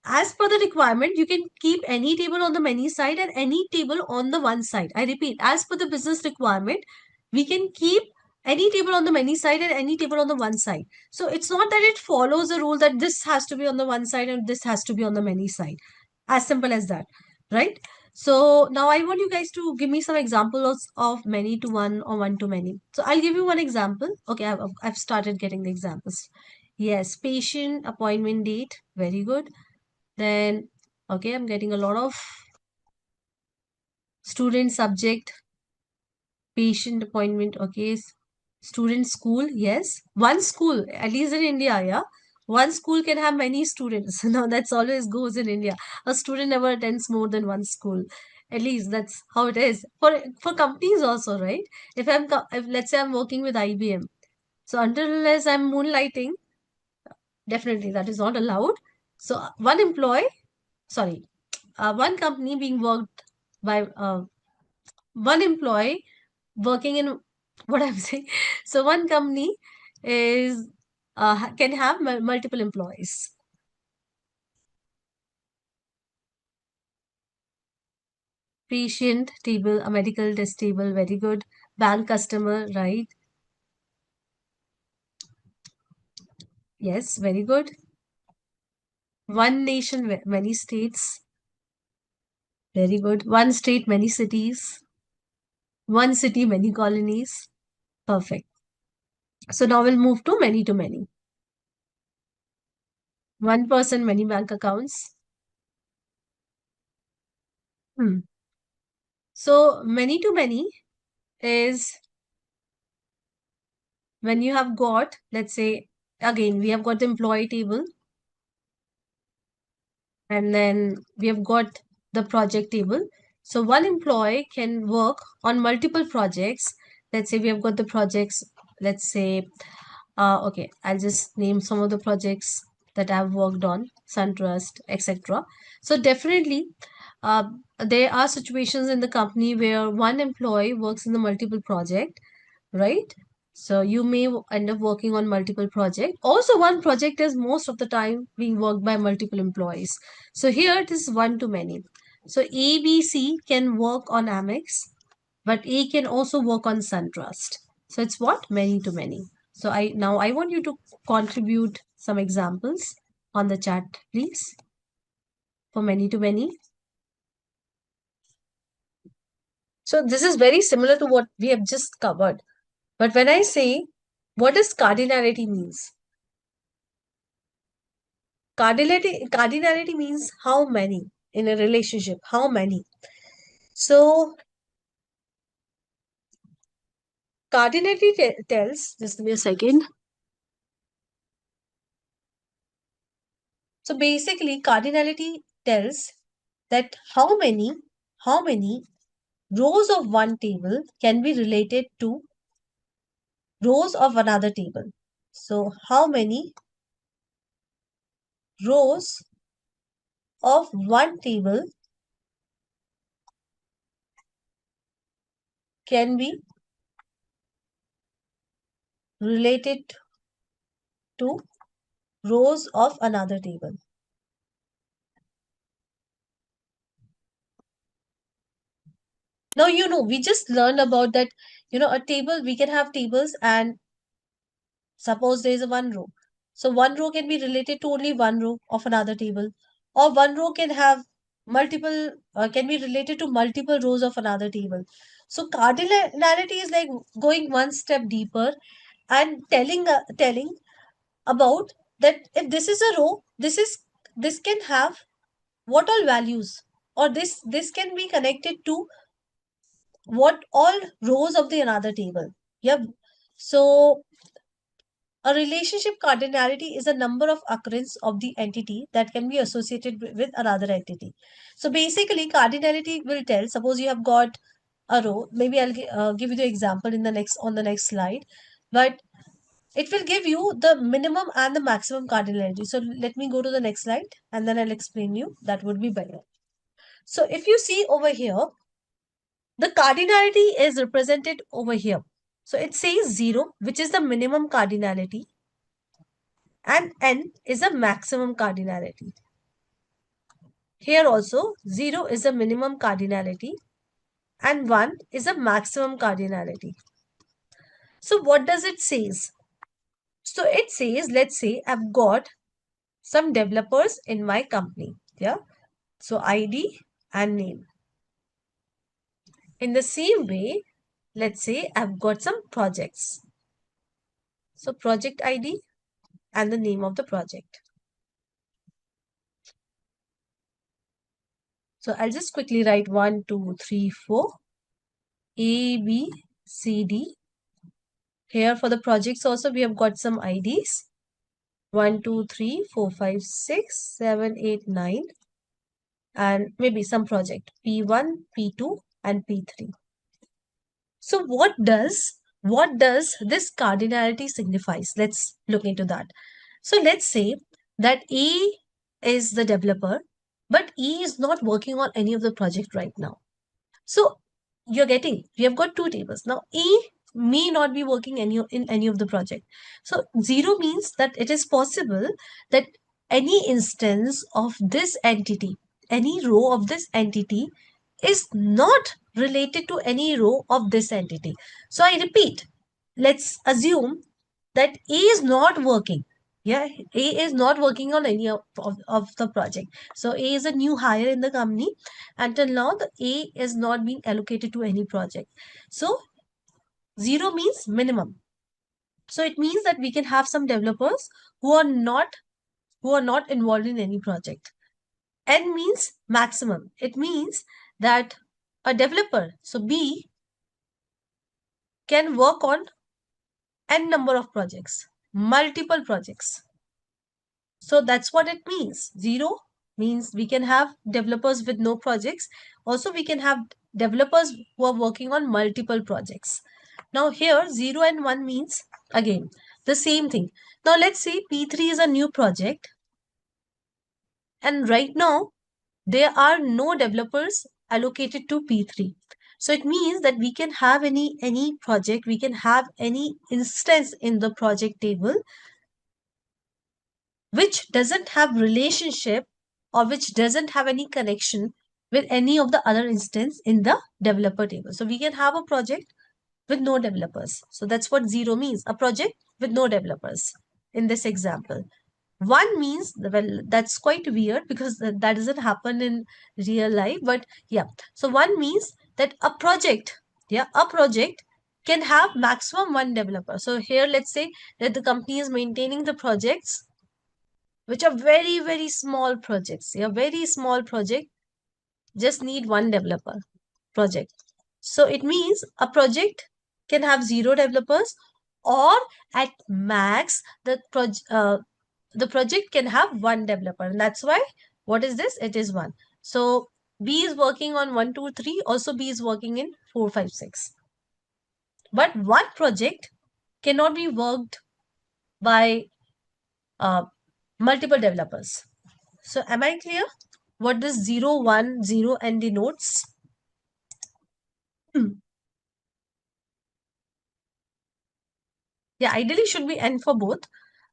as per the requirement, you can keep any table on the many side and any table on the one side. I repeat, as per the business requirement, we can keep any table on the many side and any table on the one side. So it's not that it follows a rule that this has to be on the one side and this has to be on the many side. As simple as that, right? So now I want you guys to give me some examples of many to one or one to many. So I'll give you one example. Okay, I've started getting the examples. Yes, patient appointment date. Very good. Then, okay, I'm getting a lot of student subject, patient appointment, okay, student school, yes. One school, at least in India, yeah. One school can have many students. Now, that's always goes in India. A student never attends more than one school. At least that's how it is. For companies also, right? If let's say I'm working with IBM, so until unless I'm moonlighting, definitely that is not allowed. So one employee, sorry, one company being worked by one employee working in what I'm saying. So one company is can have multiple employees. Patient table, a medical test table, very good. Bank customer, right? Yes, very good. One nation, many states, very good. One state, many cities. One city, many colonies. Perfect. So now we'll move to many to many. One person, many bank accounts. Hmm. So many to many is when you have got, let's say, again, we have got the employee table and then we have got the project table. So one employee can work on multiple projects. Let's say we have got the projects, let's say, okay, I'll just name some of the projects that I've worked on, SunTrust, etc. So definitely, uh, there are situations in the company where one employee works in the multiple project, right? So you may end up working on multiple projects. Also, one project is most of the time being worked by multiple employees. So here it is one to many. So A, B, C can work on Amex, but A can also work on SunTrust. So it's what? Many to many. So I want you to contribute some examples on the chat, please, for many to many. So this is very similar to what we have just covered. But when I say what does cardinality means? Cardinality means how many in a relationship, how many. So cardinality tells, just give me a second. So basically cardinality tells that how many rows of one table can be related to rows of another table. So how many rows of one table can be related to rows of another table. Now, we just learned about that, a table, we can have tables, and suppose there is a one row. So one row can be related to only one row of another table, or one row can have multiple, can be related to multiple rows of another table. So cardinality is like going one step deeper and telling about that if this is a row, this can have what all values, or this can be connected to what all rows of the another table. Yep. So a relationship cardinality is a number of occurrence of the entity that can be associated with another entity. So basically, cardinality will tell. Suppose you have got a row. Maybe I'll give you the example in the next on the next slide, but it will give you the minimum and the maximum cardinality. So let me go to the next slide and then I'll explain you. That would be better. So if you see over here, the cardinality is represented over here. So it says 0, which is the minimum cardinality, and n is a maximum cardinality. Here also 0 is a minimum cardinality and 1 is a maximum cardinality. So what does it says? So it says, let's say I've got some developers in my company. Yeah. So ID and name. In the same way, let's say I've got some projects. So project ID and the name of the project. So I'll just quickly write 1, 2, 3, 4, A, B, C, D. Here for the projects also we have got some IDs. 1, 2, 3, 4, 5, 6, 7, 8, 9, and maybe some project P1, P2 and P3. So what does this cardinality signifies? Let's look into that. So let's say that A is the developer, but E is not working on any of the project right now. So we have got two tables. Now E may not be working in any of the project. So 0 means that it is possible that any instance of this entity, any row of this entity is not related to any row of this entity. So I repeat, let's assume that A is not working. Yeah, A is not working on any of the project. So A is a new hire in the company. Until now, the A is not being allocated to any project. So 0 means minimum. So it means that we can have some developers who are not involved in any project. N means maximum. It means that a developer, so B, can work on n number of projects, multiple projects. So that's what it means. 0 means we can have developers with no projects. Also, we can have developers who are working on multiple projects. Now here 0 and 1 means again the same thing. Now let's say P3 is a new project, and right now there are no developers allocated to P3. So it means that we can have any project, we can have any instance in the project table which doesn't have relationship or which doesn't have any connection with any of the other instance in the developer table. So we can have a project with no developers. So that's what 0 means, a project with no developers in this example. 1 means, well, that's quite weird because that doesn't happen in real life, but yeah. So 1 means that a project can have maximum 1 developer. So here let's say that the company is maintaining the projects which are very, very small projects. A very small project just need 1 developer project. So it means a project can have 0 developers, or at max the project can have 1 developer, and that's why what is this? It is 1. So B is working on 1, 2, 3. Also B is working in 4, 5, 6. But one project cannot be worked by uh, multiple developers. So am I clear what this 0, 1, 0 and denotes? Yeah, ideally should be n for both,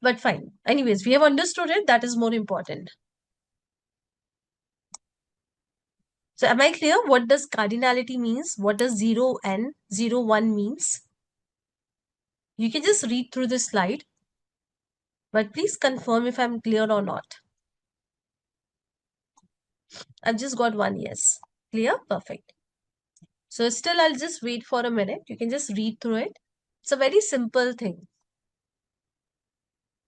but fine. Anyways, we have understood it. That is more important. So am I clear? What does cardinality means? What does 0 and 0, 1 means? You can just read through this slide, but please confirm if I'm clear or not. I've just got one yes. Clear? Perfect. So still I'll just wait for a minute. You can just read through it. It's a very simple thing.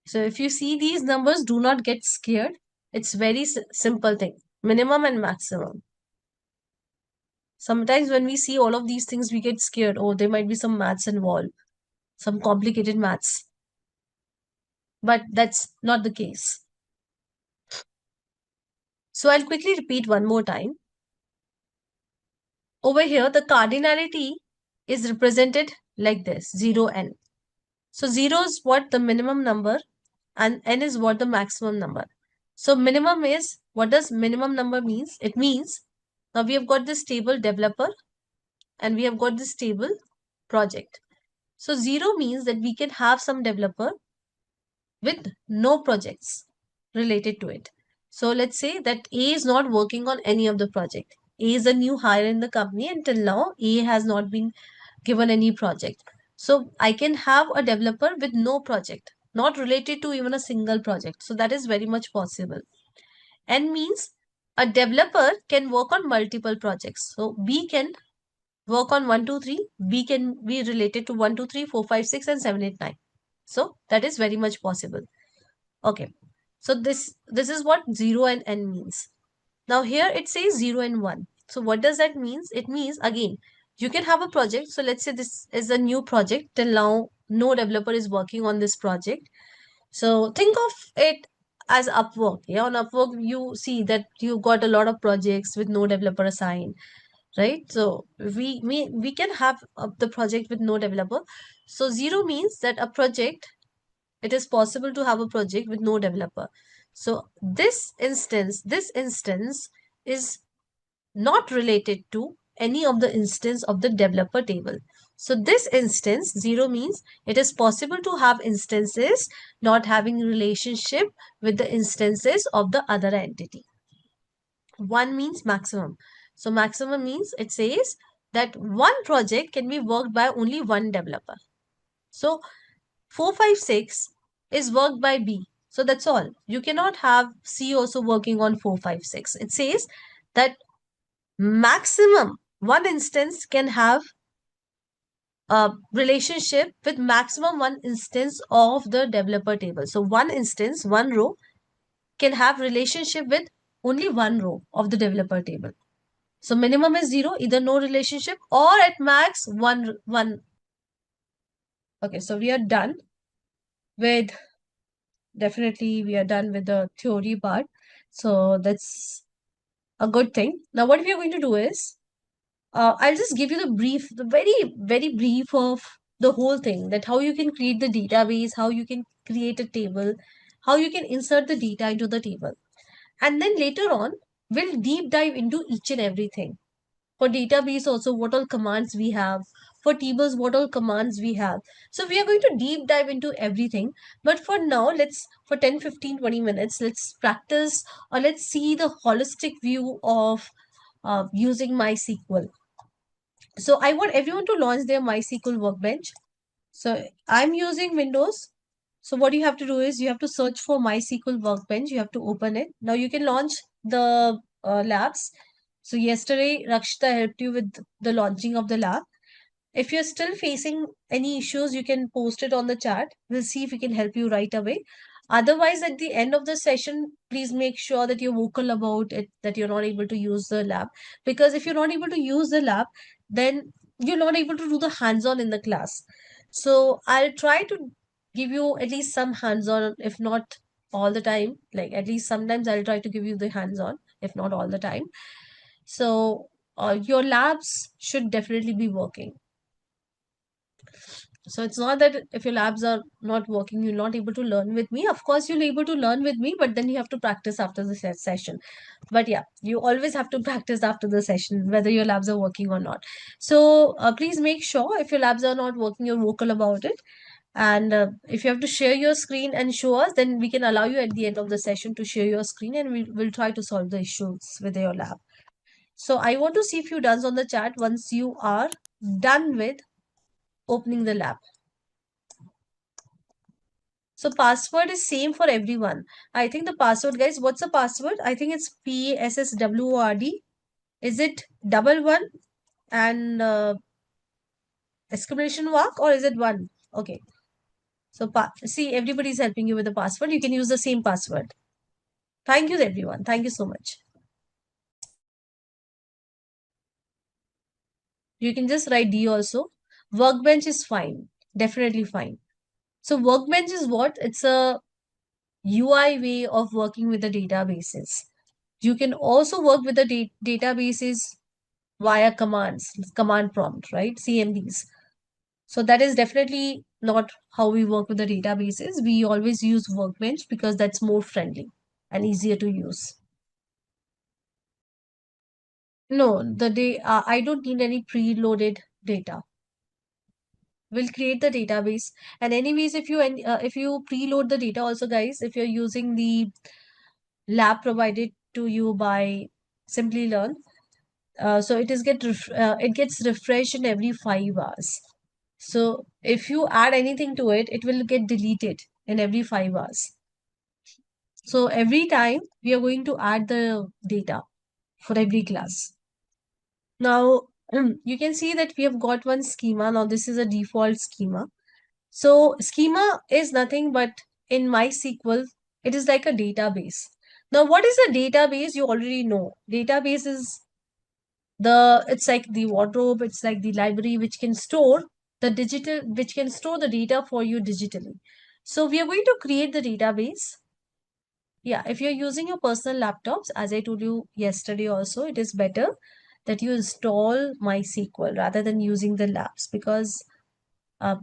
So if you see these numbers, do not get scared. It's very simple thing. Minimum and maximum. Sometimes when we see all of these things, we get scared. Oh, there might be some maths involved, some complicated maths. But that's not the case. So I'll quickly repeat one more time. Over here, the cardinality is represented like this, 0 n. So 0 is what the minimum number and n is what the maximum number. So minimum is, what does minimum number means? It means, now we have got this table developer and we have got this table project. So 0 means that we can have some developer with no projects related to it. So let's say that A is not working on any of the project. A is a new hire in the company. Until now, A has not been given any project. So I can have a developer with no project, not related to even a single project. So that is very much possible. N means a developer can work on multiple projects. So B can work on 1, 2, 3. B can be related to 1, 2, 3, 4, 5, 6, and 7, 8, 9. So that is very much possible. Okay. So this is what 0 and n means. Now here it says 0 and 1. So what does that mean? It means, again, you can have a project. So let's say this is a new project. Till now, no developer is working on this project. So think of it as Upwork. Yeah, on Upwork, you see that you got a lot of projects with no developer assigned, right? So we can have the project with no developer. So 0 means that a project, it is possible to have a project with no developer. So this instance is not related to any of the instance of the developer table. So this instance 0 means it is possible to have instances not having relationship with the instances of the other entity. 1 means maximum. So maximum means it says that one project can be worked by only one developer. So 4, 5, 6 is worked by B. So that's all. You cannot have C also working on 4, 5, 6. It says that maximum one instance can have a relationship with maximum one instance of the developer table. So one instance, one row can have relationship with only one row of the developer table. So minimum is 0, either no relationship or at max one. Okay, so we are done with, definitely we are done with the theory part. So that's a good thing. Now what we are going to do is, I'll just give you the brief, the very, very brief of the whole thing, that how you can create the database, how you can create a table, how you can insert the data into the table. And then later on, we'll deep dive into each and everything. For database also, what all commands we have. For tables, what all commands we have. So we are going to deep dive into everything. But for now, let's, for 10, 15, 20 minutes, let's practice, or let's see the holistic view of using MySQL. So I want everyone to launch their MySQL workbench. So I'm using Windows. So what you have to do is you have to search for MySQL workbench. You have to open it. Now you can launch the labs. So yesterday, Rakshita helped you with the launching of the lab. If you're still facing any issues, you can post it on the chat. We'll see if we can help you right away. Otherwise, at the end of the session, please make sure that you're vocal about it, that you're not able to use the lab. Because if you're not able to use the lab, then you're not able to do the hands-on in the class. So I'll try to give you at least some hands-on, if not all the time. Like at least sometimes I'll try to give you the hands-on, if not all the time. So your labs should definitely be working. So it's not that if your labs are not working, you're not able to learn with me. Of course, you're able to learn with me, but then you have to practice after the session. But yeah, you always have to practice after the session, whether your labs are working or not. So please make sure if your labs are not working, you're vocal about it. And if you have to share your screen and show us, then we can allow you at the end of the session to share your screen and we'll try to solve the issues with your lab. So I want to see if you done on the chat once you are done with opening the lab. So password is same for everyone. I think the password, guys, what's the password? I think it's PASSWORD. Is it double one and exclamation mark, or is it one? Okay. So see, everybody is helping you with the password. You can use the same password. Thank you, everyone. Thank you so much. You can just write D also. Workbench is fine. Definitely fine. So workbench is what? It's a UI way of working with the databases. You can also work with the databases via commands, command prompt, right? CMDs. So that is definitely not how we work with the databases. We always use Workbench because that's more friendly and easier to use. No, I don't need any preloaded data. We'll create the database. And anyways, if you preload the data also, guys, if you're using the lab provided to you by Simplilearn, so it gets refreshed in every 5 hours. So if you add anything to it, it will get deleted in every 5 hours. So every time we are going to add the data for every class. Now you can see that we have got one schema. Now this is a default schema. So schema is nothing but in MySQL, it is like a database. Now what is a database? You already know. Database is it's like the wardrobe, it's like the library which can store the data for you digitally. So we are going to create the database. Yeah, if you're using your personal laptops, as I told you yesterday also, it is better that you install MySQL rather than using the labs, because uh,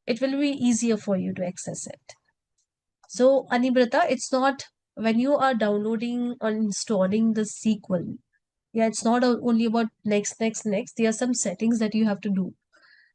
it will be easier for you to access it. So Anibrata, it's not when you are downloading or installing the SQL. Yeah, it's not only about next. There are some settings that you have to do.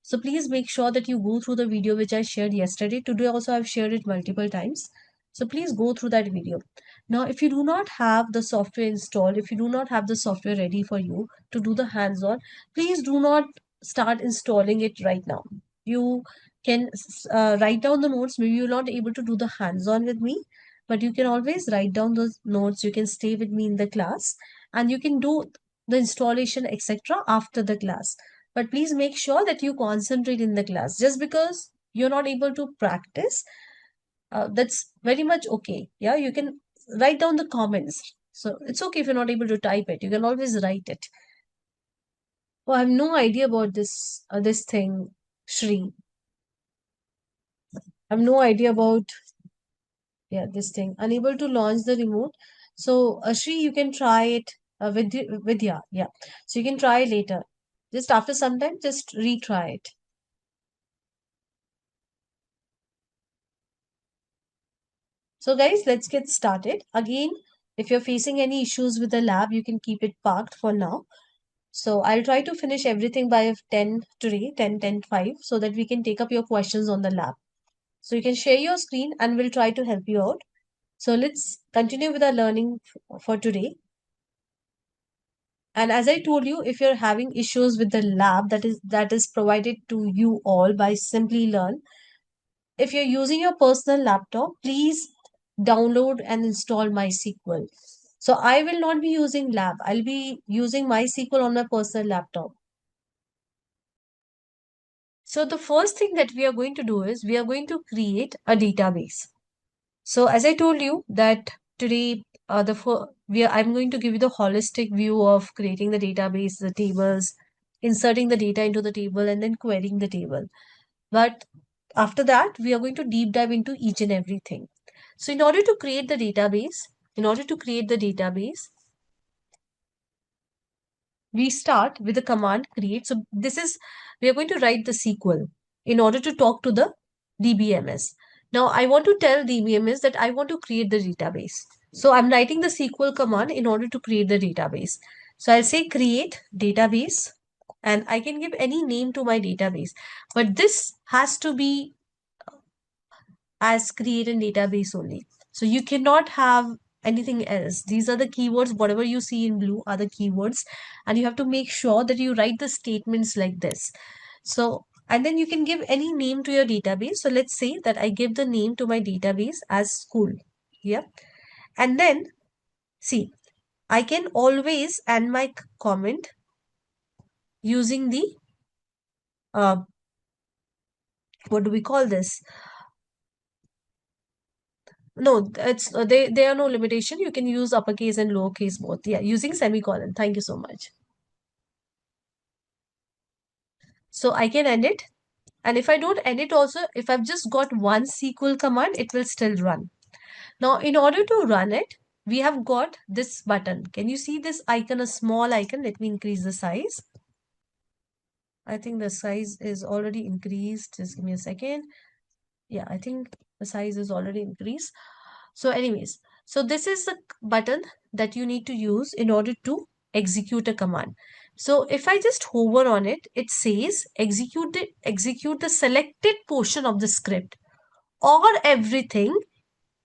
So please make sure that you go through the video which I shared yesterday. Today also I've shared it multiple times. So please go through that video. Now, if you do not have the software installed, if you do not have the software ready for you to do the hands-on, please do not start installing it right now. You can write down the notes. Maybe you're not able to do the hands-on with me, but you can always write down those notes. You can stay with me in the class and you can do the installation, etc. after the class. But please make sure that you concentrate in the class. Just because you're not able to practice, that's very much okay. Yeah, you can write down the comments. So it's okay if you're not able to type it. You can always write it. Oh, I have no idea about this thing, Shri. I have no idea about, yeah, this thing. Unable to launch the remote. So Shri, you can try it with yeah. So you can try later. Just after some time, just retry it. So guys, let's get started. Again, if you're facing any issues with the lab, you can keep it parked for now. So I'll try to finish everything by 10 today, 10:5, so that we can take up your questions on the lab. So you can share your screen and we'll try to help you out. So let's continue with our learning for today. And as I told you, if you're having issues with the lab that is provided to you all by Simplilearn, if you're using your personal laptop, please download and install MySQL. So I will not be using lab. I'll be using MySQL on my personal laptop. So the first thing that we are going to do is we are going to create a database. So as I told you that today, I'm going to give you the holistic view of creating the database, the tables, inserting the data into the table, and then querying the table. But after that, we are going to deep dive into each and everything. So in order to create the database, we start with the command create. So we are going to write the SQL in order to talk to the DBMS. Now I want to tell DBMS that I want to create the database. So I'm writing the SQL command in order to create the database. So I'll say create database and I can give any name to my database, but this has to be as create a database only. So you cannot have anything else. These are the keywords. Whatever you see in blue are the keywords, and you have to make sure that you write the statements like this. So, and then you can give any name to your database. So let's say that I give the name to my database as school. Yeah. And then see, I can always end my comment using the uh, what do we call this? No, it's there are no limitation. You can use uppercase and lowercase both. Yeah, using semicolon. Thank you so much. So I can end it. And if I don't end it also, if I've just got one SQL command, it will still run. Now, in order to run it, we have got this button. Can you see this icon, a small icon? Let me increase the size. I think the size is already increased. Just give me a second. Yeah, I think the size is already increased. So anyways, so this is the button that you need to use in order to execute a command. So if I just hover on it, it says execute the selected portion of the script or everything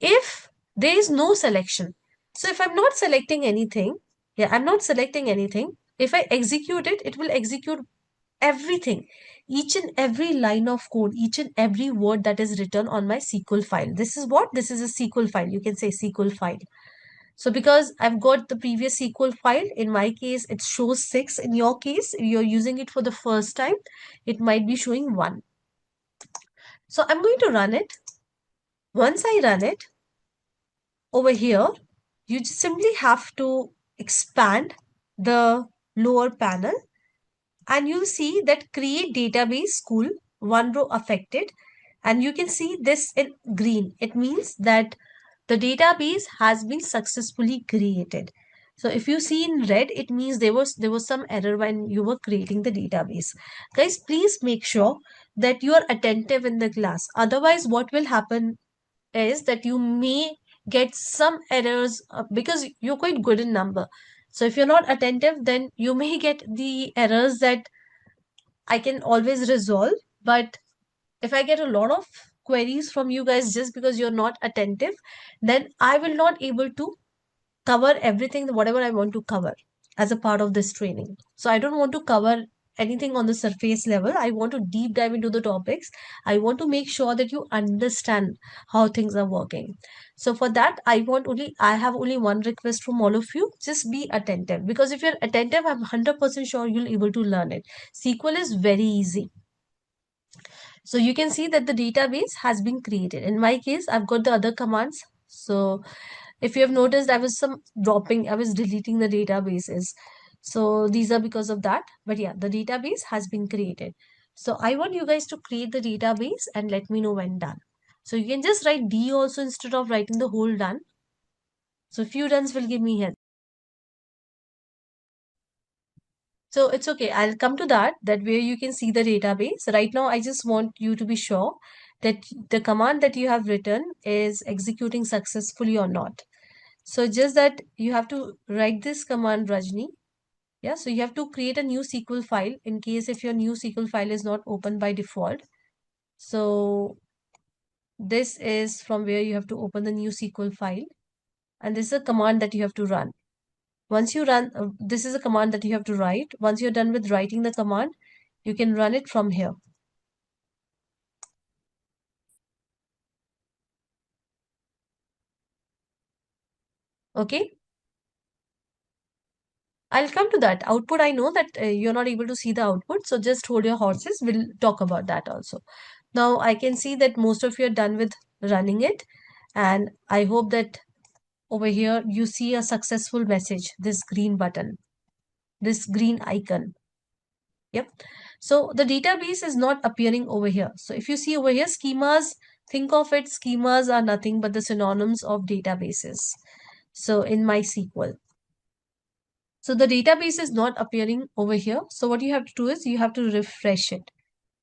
if there is no selection. So if I'm not selecting anything, yeah, I'm not selecting anything. If I execute it, it will execute everything, each and every line of code, each and every word that is written on my SQL file. This is what? This is a SQL file. You can say SQL file. So because I've got the previous SQL file, in my case, it shows 6. In your case, if you're using it for the first time, it might be showing 1. So I'm going to run it. Once I run it, over here, you just simply have to expand the lower panel and you'll see that create database school, one row affected, and you can see this in green. It means that the database has been successfully created. So if you see in red, it means there was some error when you were creating the database. Guys, please make sure that you are attentive in the class. Otherwise, what will happen is that you may get some errors because you're quite good in number. So if you're not attentive, then you may get the errors that I can always resolve. But if I get a lot of queries from you guys just because you're not attentive, then I will not able to cover everything, whatever I want to cover as a part of this training. So I don't want to cover anything on the surface level. I want to deep dive into the topics. I want to make sure that you understand how things are working. So for that, I have only one request from all of you. Just be attentive, because if you're attentive, I'm 100% sure you'll able to learn it. SQL is very easy. So you can see that the database has been created. In my case, I've got the other commands. So if you have noticed, I was deleting the databases. So these are because of that. But yeah, the database has been created. So I want you guys to create the database and let me know when done. So you can just write D also instead of writing the whole done. So few dones will give me help. So it's okay. I'll come to that where you can see the database. Right now, I just want you to be sure that the command that you have written is executing successfully or not. So just that you have to write this command, Rajni. Yeah, so you have to create a new SQL file in case if your new SQL file is not open by default. So this is from where you have to open the new SQL file. And this is a command that you have to run. Once you run, this is a command that you have to write. Once you're done with writing the command, you can run it from here. Okay. I'll come to that. Output, I know that you're not able to see the output. So just hold your horses. We'll talk about that also. Now I can see that most of you are done with running it. And I hope that over here you see a successful message, this green button, this green icon. Yep. So the database is not appearing over here. So if you see over here, schemas, think of it, schemas are nothing but the synonyms of databases. So in MySQL. So the database is not appearing over here. So what you have to do is you have to refresh it.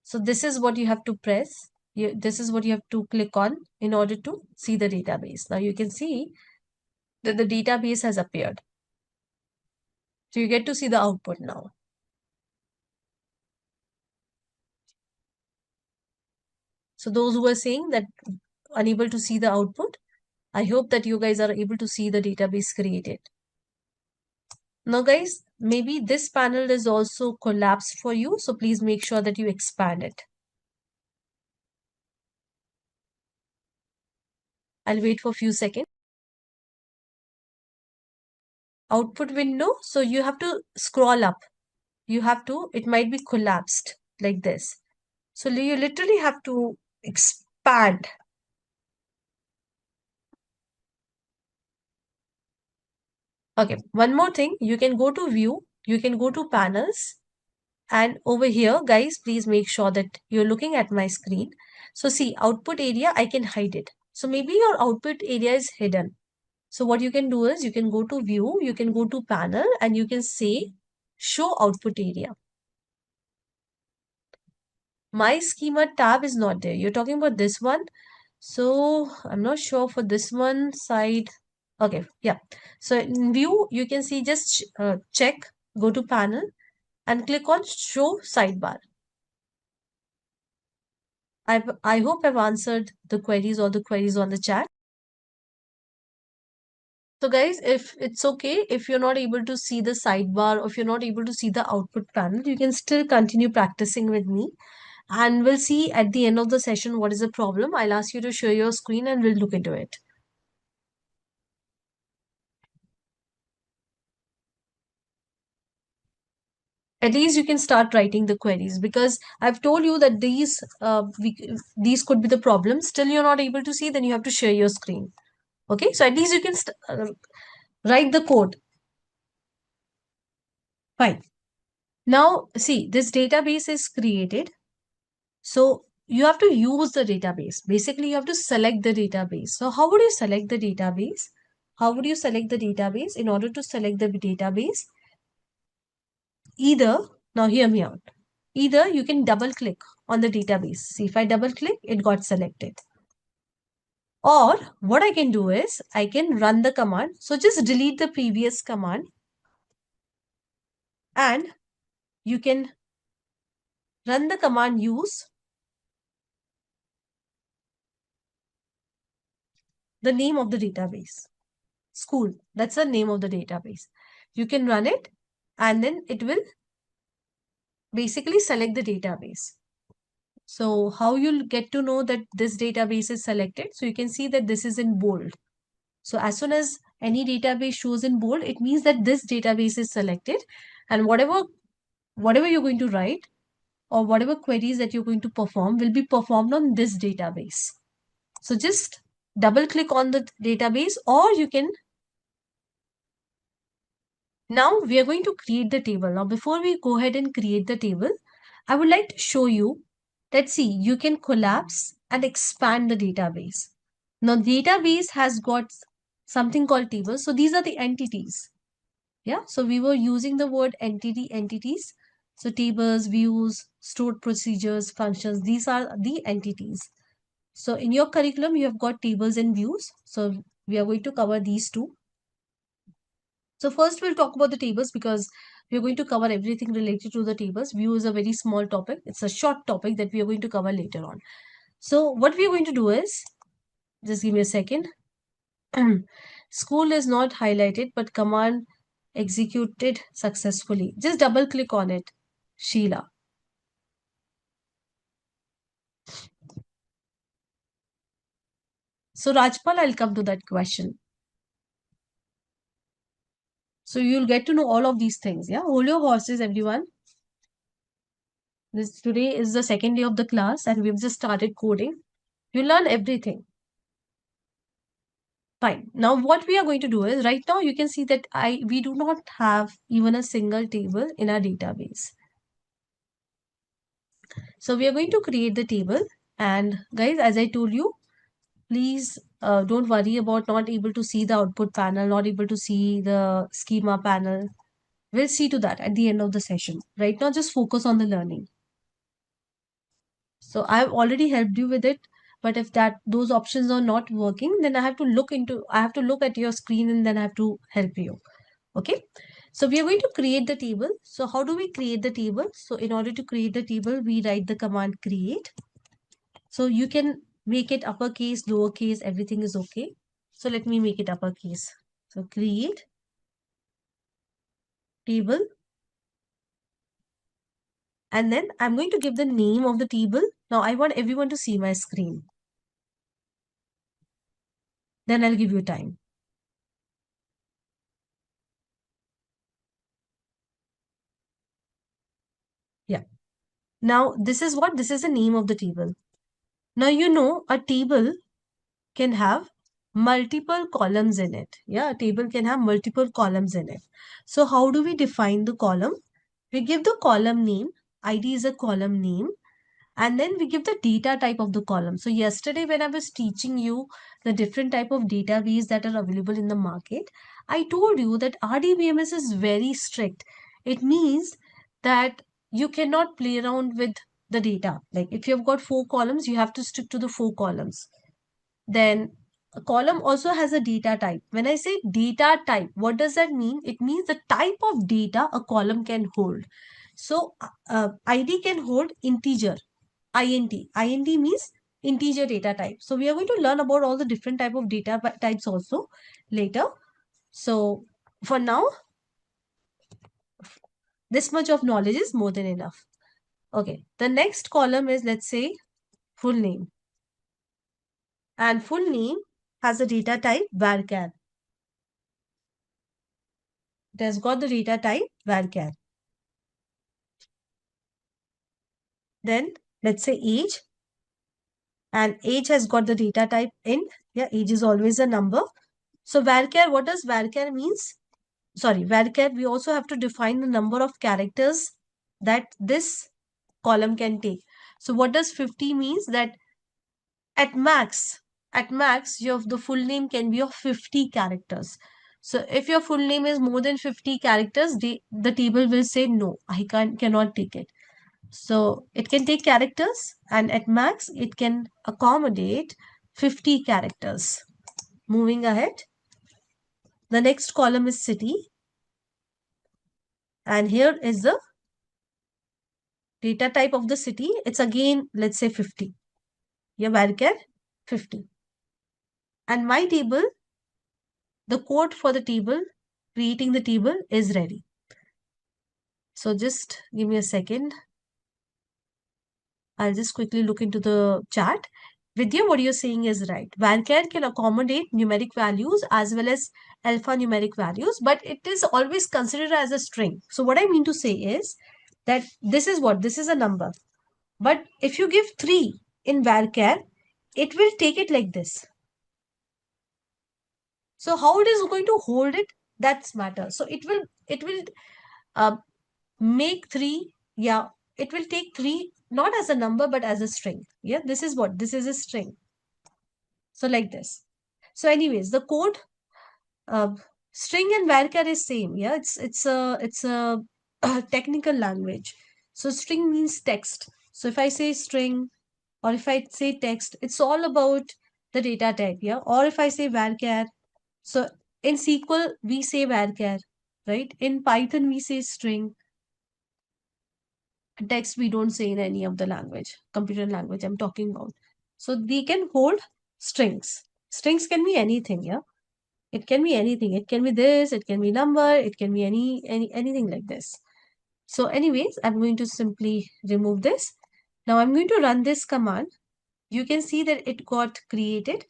So this is what you have to press. This is what you have to click on in order to see the database. Now you can see that the database has appeared. So you get to see the output now. So those who are saying that unable to see the output, I hope that you guys are able to see the database created. Now guys, maybe this panel is also collapsed for you, so please make sure that you expand it. I'll wait for a few seconds. Output window, so you have to scroll up. It might be collapsed like this. So you literally have to expand. Okay, one more thing, you can go to view, you can go to panels, and over here, guys, please make sure that you're looking at my screen. So see, output area, I can hide it. So maybe your output area is hidden. So what you can do is you can go to view, you can go to panel, and you can say show output area. My schema tab is not there. You're talking about this one. So I'm not sure for this one side. Okay, yeah. So in view, you can see just check, go to panel and click on show sidebar. I hope I've answered the queries, all the queries on the chat. So guys, if it's okay, if you're not able to see the sidebar or if you're not able to see the output panel, you can still continue practicing with me. And we'll see at the end of the session what is the problem. I'll ask you to share your screen and we'll look into it. At least you can start writing the queries, because I've told you that these could be the problems. Still you're not able to see, then you have to share your screen. Okay, so at least you can write the code. Fine. Now see, this database is created. So you have to use the database. Basically, you have to select the database. So how would you select the database? How would you select the database? In order to select the database, now hear me out. Either you can double click on the database. See, if I double click, it got selected. Or what I can do is I can run the command. So just delete the previous command and you can run the command use the name of the database. School, that's the name of the database. You can run it and then it will basically select the database. So how you'll get to know that this database is selected? So you can see that this is in bold. So as soon as any database shows in bold, it means that this database is selected, and whatever you're going to write or whatever queries that you're going to perform will be performed on this database. So just double click on the database, or you can. Now we are going to create the table. Now before we go ahead and create the table, I would like to show you that see, you can collapse and expand the database. Now database has got something called tables. So these are the entities. Yeah, so we were using the word entities. So tables, views, stored procedures, functions, these are the entities. So in your curriculum, you have got tables and views. So we are going to cover these two. So first we'll talk about the tables, because we're going to cover everything related to the tables. View is a very small topic. It's a short topic that we are going to cover later on. So what we are going to do is, just give me a second. School is not highlighted, but command executed successfully. Just double click on it, Sheila. So Rajpal, I'll come to that question. So you'll get to know all of these things. Yeah, hold your horses, everyone. Today is the second day of the class and we've just started coding. You learn everything. Fine. Now what we are going to do is, right now you can see that we do not have even a single table in our database. So we are going to create the table, and guys, as I told you, please don't worry about not able to see the output panel, not able to see the schema panel. We'll see to that at the end of the session. Right now, just focus on the learning. So I've already helped you with it, but if those options are not working, then I have to look at your screen and then I have to help you. Okay. So we are going to create the table. So how do we create the table? So in order to create the table, we write the command create. So you can make it uppercase, lowercase, everything is okay. So let me make it uppercase. So create table, and then I'm going to give the name of the table. Now I want everyone to see my screen. Then I'll give you time. Yeah. Now this is what? This is the name of the table. Now you know a table can have multiple columns in it. Yeah, a table can have multiple columns in it. So how do we define the column? We give the column name. ID is a column name. And then we give the data type of the column. So yesterday when I was teaching you the different type of database that are available in the market, I told you that RDBMS is very strict. It means that you cannot play around with the data. Like if you've got 4 columns, you have to stick to the 4 columns. Then a column also has a data type. When I say data type, what does that mean? It means the type of data a column can hold. So ID can hold integer, int. Int means integer data type. So we are going to learn about all the different type of data types also later. So for now, this much of knowledge is more than enough. Okay, the next column is, let's say, full name. And full name has a data type varchar. It has got the data type varchar. Then let's say age, and age has got the data type int. Yeah, age is always a number. So varchar, what does varchar means? Sorry, varchar, we also have to define the number of characters that this column can take. So what does 50 means? That at max, the full name can be of 50 characters. So if your full name is more than 50 characters, the table will say no, I cannot take it. So it can take characters, and at max it can accommodate 50 characters. Moving ahead, the next column is city, and here is the data type of the city. It's again, let's say 50. Yeah, varchar 50. And my table, the code for the table, creating the table is ready. So just give me a second. I'll just quickly look into the chat. Vidya, what you're saying is right. Varchar can accommodate numeric values as well as alphanumeric values, but it is always considered as a string. So what I mean to say is that this is what? This is a number. But if you give 3 in varchar, it will take it like this. So how it is going to hold it, that's matter. So it will uh, make 3, yeah, it will take 3 not as a number but as a string. Yeah, this is what? This is a string. So like this. So anyways, the code uh, string and varchar is same. Yeah, it's a technical language. So string means text. So if I say string or if I say text, it's all about the data type. Yeah, or if I say varchar. So in SQL, we say varchar, right? In Python, we say string. Text, we don't say in any of the language, computer language I'm talking about. So they can hold strings. Strings can be anything, yeah? It can be anything. It can be this, it can be number, it can be anything like this. So anyways, I'm going to simply remove this. Now I'm going to run this command. You can see that it got created,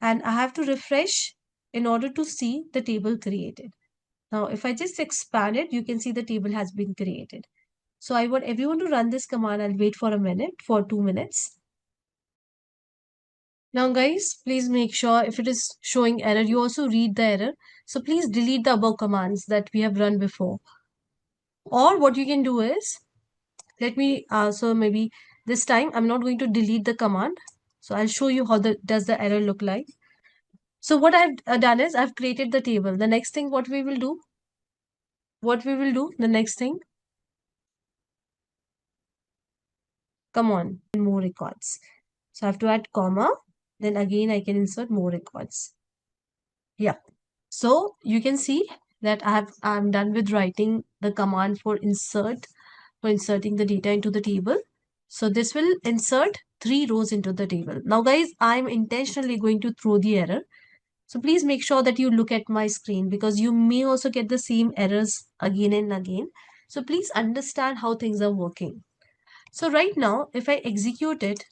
and I have to refresh in order to see the table created. Now, if I just expand it, you can see the table has been created. So I want everyone to run this command. I'll wait for a minute, for 2 minutes. Now guys, please make sure if it is showing error, you also read the error. So please delete the above commands that we have run before. Or what you can do is, let me, so maybe this time I'm not going to delete the command. So I'll show you how does the error look like. So what I've done is I've created the table. The next thing what we will do, the next thing, come on, more records. So I have to add comma, then again I can insert more records. Yeah. So you can see that I'm done with writing the command for inserting the data into the table. So this will insert 3 rows into the table. Now guys, I'm intentionally going to throw the error. So please make sure that you look at my screen because you may also get the same errors again and again. So please understand how things are working. So right now, if I execute it,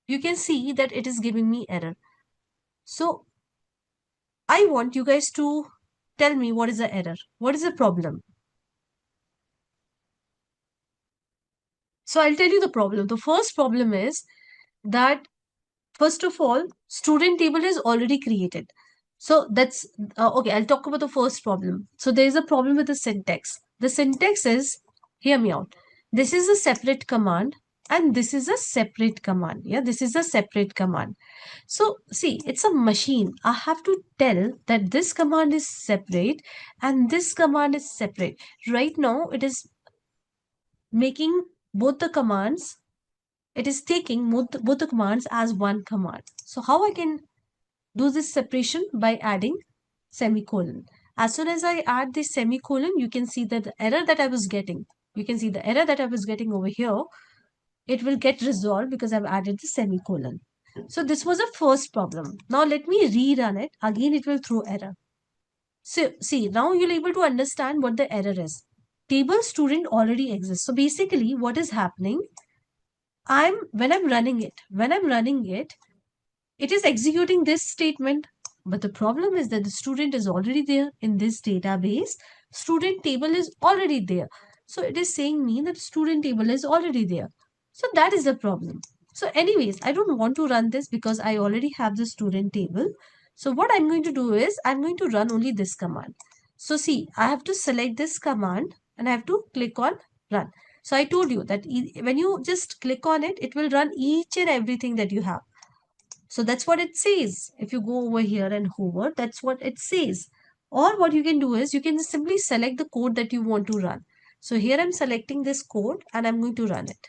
you can see that it is giving me error. So I want you guys to tell me what is the error. What is the problem? So I'll tell you the problem. The first problem is that first of all, student table is already created. So that's okay. I'll talk about the first problem. So there is a problem with the syntax. The syntax is, hear me out. This is a separate command and this is a separate command. Yeah, this is a separate command. So see, it's a machine. I have to tell that this command is separate and this command is separate. Right now, it is making both the commands, it is taking both the commands as one command. So how I can do this separation? By adding semicolon. As soon as I add this semicolon, you can see that the error that I was getting, you can see the error that I was getting over here, it will get resolved because I've added the semicolon. So this was a first problem. Now let me rerun it. Again, it will throw error. So see, now you're able to understand what the error is. Table student already exists. So basically what is happening, when I'm running it, it is executing this statement. But the problem is that the student is already there in this database. Student table is already there. So it is saying me that student table is already there. So that is the problem. So anyways, I don't want to run this because I already have the student table. So what I'm going to do is I'm going to run only this command. So see, I have to select this command and I have to click on run. So I told you that when you just click on it, it will run each and everything that you have. So that's what it says. If you go over here and hover, that's what it says. Or what you can do is you can simply select the code that you want to run. So here I'm selecting this code and I'm going to run it.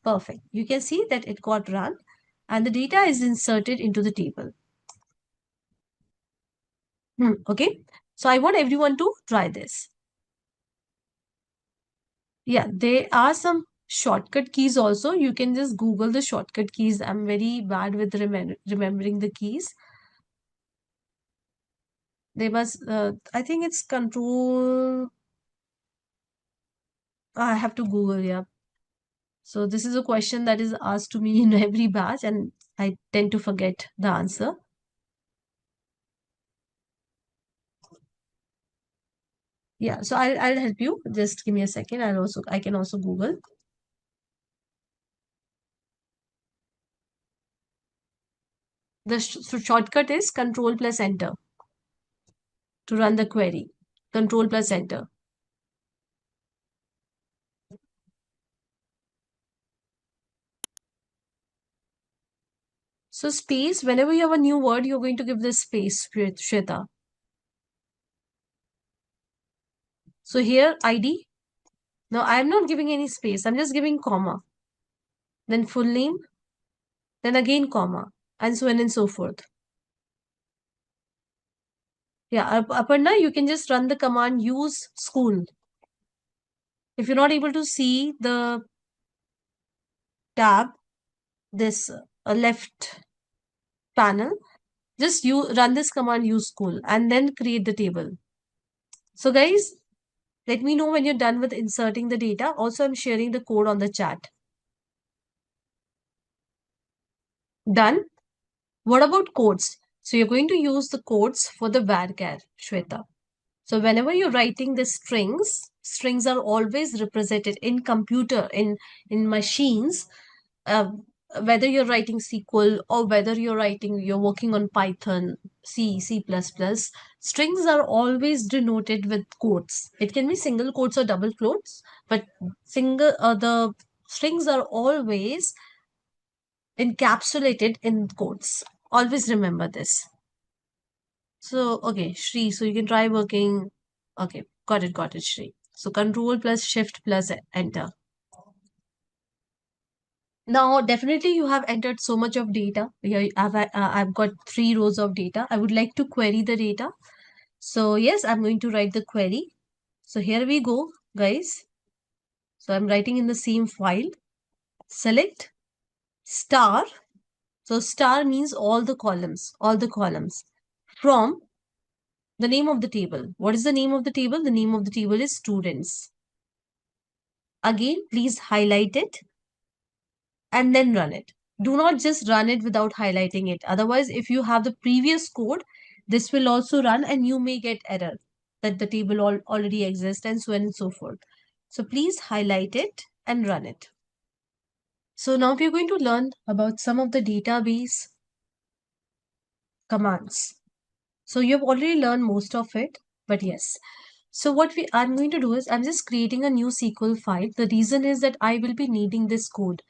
Perfect. You can see that it got run and the data is inserted into the table. Okay. So I want everyone to try this. Yeah, there are some shortcut keys also. You can just Google the shortcut keys. I'm very bad with remembering the keys. They must, I think it's control. I have to Google, yeah. So this is a question that is asked to me in every batch and I tend to forget the answer. Yeah, so I'll help you. Just give me a second. I can also Google. The shortcut is control plus enter to run the query. Control plus enter. So space, whenever you have a new word, you're going to give this space, Shweta. So here ID. Now I'm not giving any space. I'm just giving comma. Then full name. Then again comma. And so on and so forth. Yeah, Aparna, you can just run the command use school. If you're not able to see the tab, this left panel, just you run this command use school and then create the table. So guys, let me know when you're done with inserting the data. Also, I'm sharing the code on the chat. Done. What about codes? So you're going to use the codes for the varchar, Shweta. So whenever you're writing the strings are always represented in computer, in machines, uh, whether you're writing SQL or whether you're working on Python, C, C++, strings are always denoted with quotes. It can be single quotes or double quotes, but the strings are always encapsulated in quotes. Always remember this. So, okay, Shri, so you can try working. Okay, got it, Shri. So control plus shift plus enter. Now, definitely you have entered so much of data. Here I've got 3 rows of data. I would like to query the data. So yes, I'm going to write the query. So here we go, guys. So I'm writing in the same file. Select star. So star means all the columns, all the columns. from the name of the table. What is the name of the table? The name of the table is students. Again, please highlight it and then run it. Do not just run it without highlighting it. Otherwise, if you have the previous code, this will also run and you may get error that the table already exists and so on and so forth. So please highlight it and run it. So now we are going to learn about some of the database commands. So you've already learned most of it, but yes. So what I'm going to do is I'm just creating a new SQL file. The reason is that I will be needing this code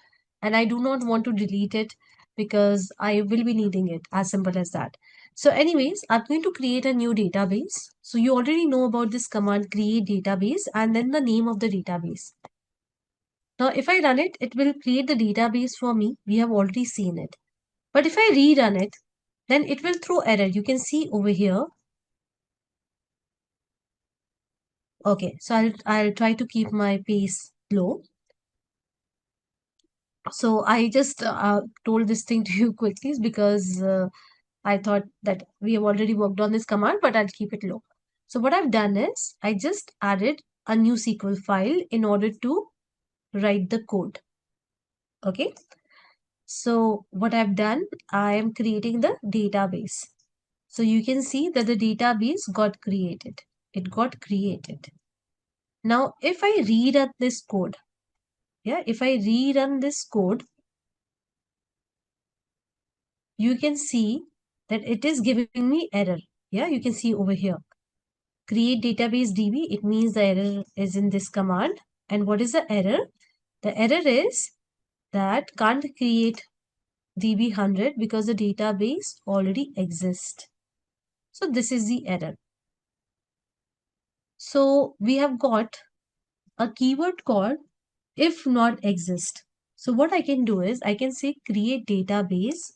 and I do not want to delete it because I will be needing it, as simple as that. So anyways, I'm going to create a new database. So you already know about this command, create database, and then the name of the database. Now if I run it, it will create the database for me. We have already seen it. But if I rerun it, then it will throw error. You can see over here. Okay, so I'll try to keep my pace low. So I just told this thing to you quickly because I thought that we have already worked on this command, but I'll keep it low. So what I've done is I just added a new SQL file in order to write the code. Okay. So what I've done, I am creating the database. So you can see that the database got created. It got created. Now, if I rerun this code, if I rerun this code, you can see that it is giving me error. Yeah, you can see over here. Create database DB, it means the error is in this command. And what is the error? The error is that can't create DB100 because the database already exists. So this is the error. So we have got a keyword called if not exist. So what I can do is I can say create database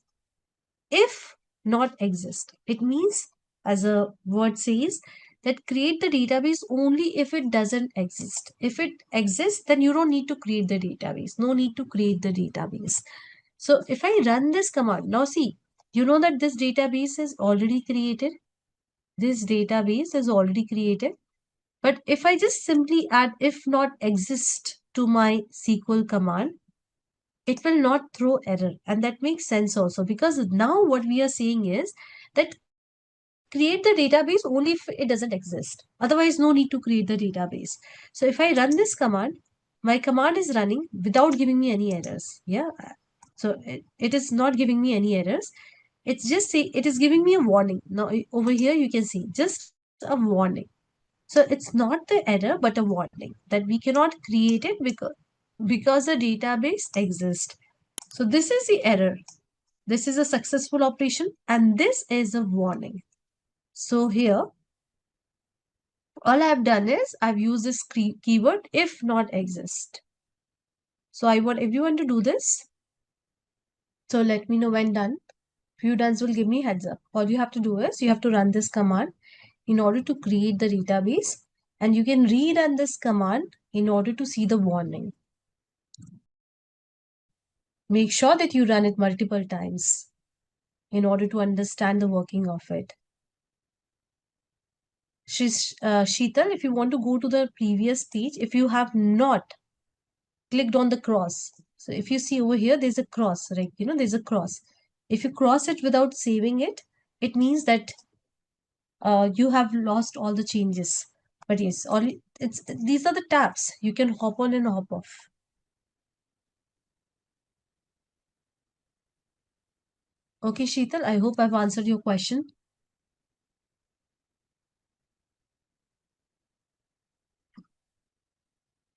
if not exist. It means, as a word says, that create the database only if it doesn't exist. If it exists, then you don't need to create the database. No need to create the database. So if I run this command, now see, you know that this database is already created. This database is already created. But if I just simply add if not exist to my SQL command, it will not throw error. And that makes sense also because now what we are saying is that create the database only if it doesn't exist. Otherwise, no need to create the database. So if I run this command, my command is running without giving me any errors. Yeah. So it is not giving me any errors. It's just say it is giving me a warning. Now over here you can see just a warning. So it's not the error but a warning that we cannot create it because the database exists. So this is the error. This is a successful operation and this is a warning. So here, all I've done is I've used this keyword if not exist. So I want everyone to do this. So let me know when done. If you done will give me heads up. All you have to do is you have to run this command in order to create the database and you can rerun this command in order to see the warning. Make sure that you run it multiple times in order to understand the working of it. Sheetal, if you want to go to the previous page, if you have not clicked on the cross, so if you see over here, there's a cross, right? You know, there's a cross. If you cross it without saving it, it means that you have lost all the changes. But yes, these are the tabs. You can hop on and hop off. Okay, Sheetal, I hope I've answered your question.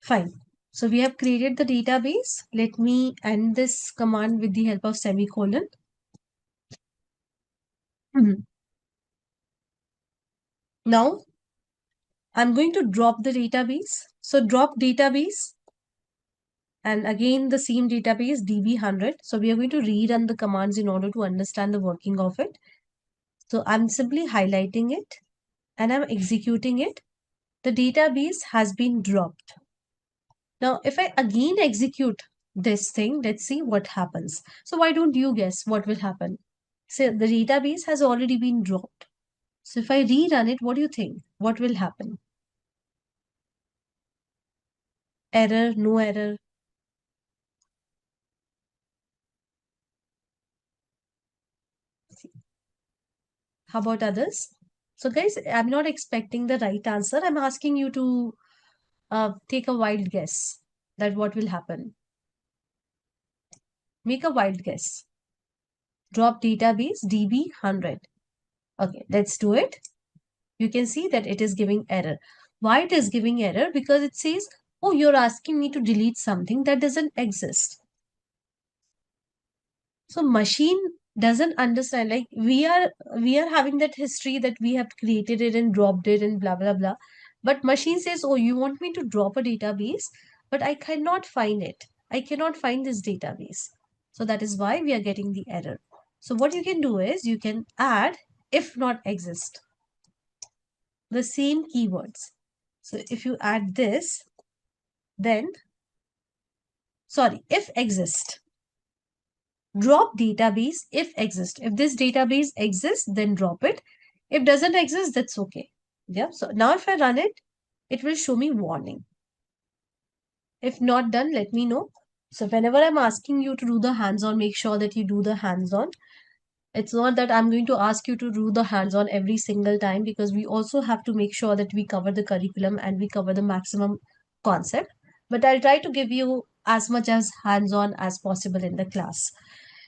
Fine. So we have created the database. Let me end this command with the help of semicolon. Now, I'm going to drop the database. So drop database. And again, the same database, DB100. So we are going to rerun the commands in order to understand the working of it. So I'm simply highlighting it and I'm executing it. The database has been dropped. Now, if I again execute this thing, let's see what happens. So why don't you guess what will happen? So the database has already been dropped. So if I rerun it, what do you think? What will happen? Error, no error? How about others? So guys, I'm not expecting the right answer. I'm asking you to take a wild guess that what will happen. Make a wild guess. Drop database DB 100. Okay, let's do it. You can see that it is giving error. Why it is giving error? Because it says, oh, you're asking me to delete something that doesn't exist. So machine doesn't understand, like we are having that history that we have created it and dropped it and blah blah blah. But machine says, oh, you want me to drop a database, but I cannot find it. I cannot find this database. So that is why we are getting the error. So what you can do is you can add if not exist, the same keywords. So if you add this, then sorry, if exist, drop database if exist. If this database exists, then drop it. If doesn't exist, that's okay. Yeah. So now if I run it, it will show me warning. If not done, let me know. So whenever I'm asking you to do the hands-on, make sure that you do the hands-on. It's not that I'm going to ask you to do the hands-on every single time, because we also have to make sure that we cover the curriculum and we cover the maximum concept. But I'll try to give you as much as hands-on as possible in the class.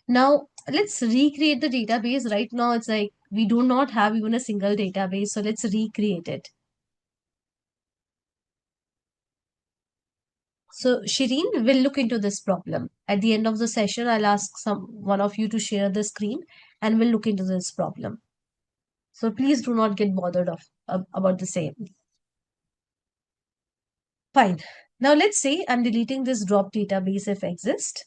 Now, let's recreate the database. Right now, it's like we do not have even a single database. So let's recreate it. So Shireen will look into this problem. At the end of the session, I'll ask one of you to share the screen and we'll look into this problem. So please do not get bothered about the same. Fine. Now let's say I'm deleting this drop database if exist.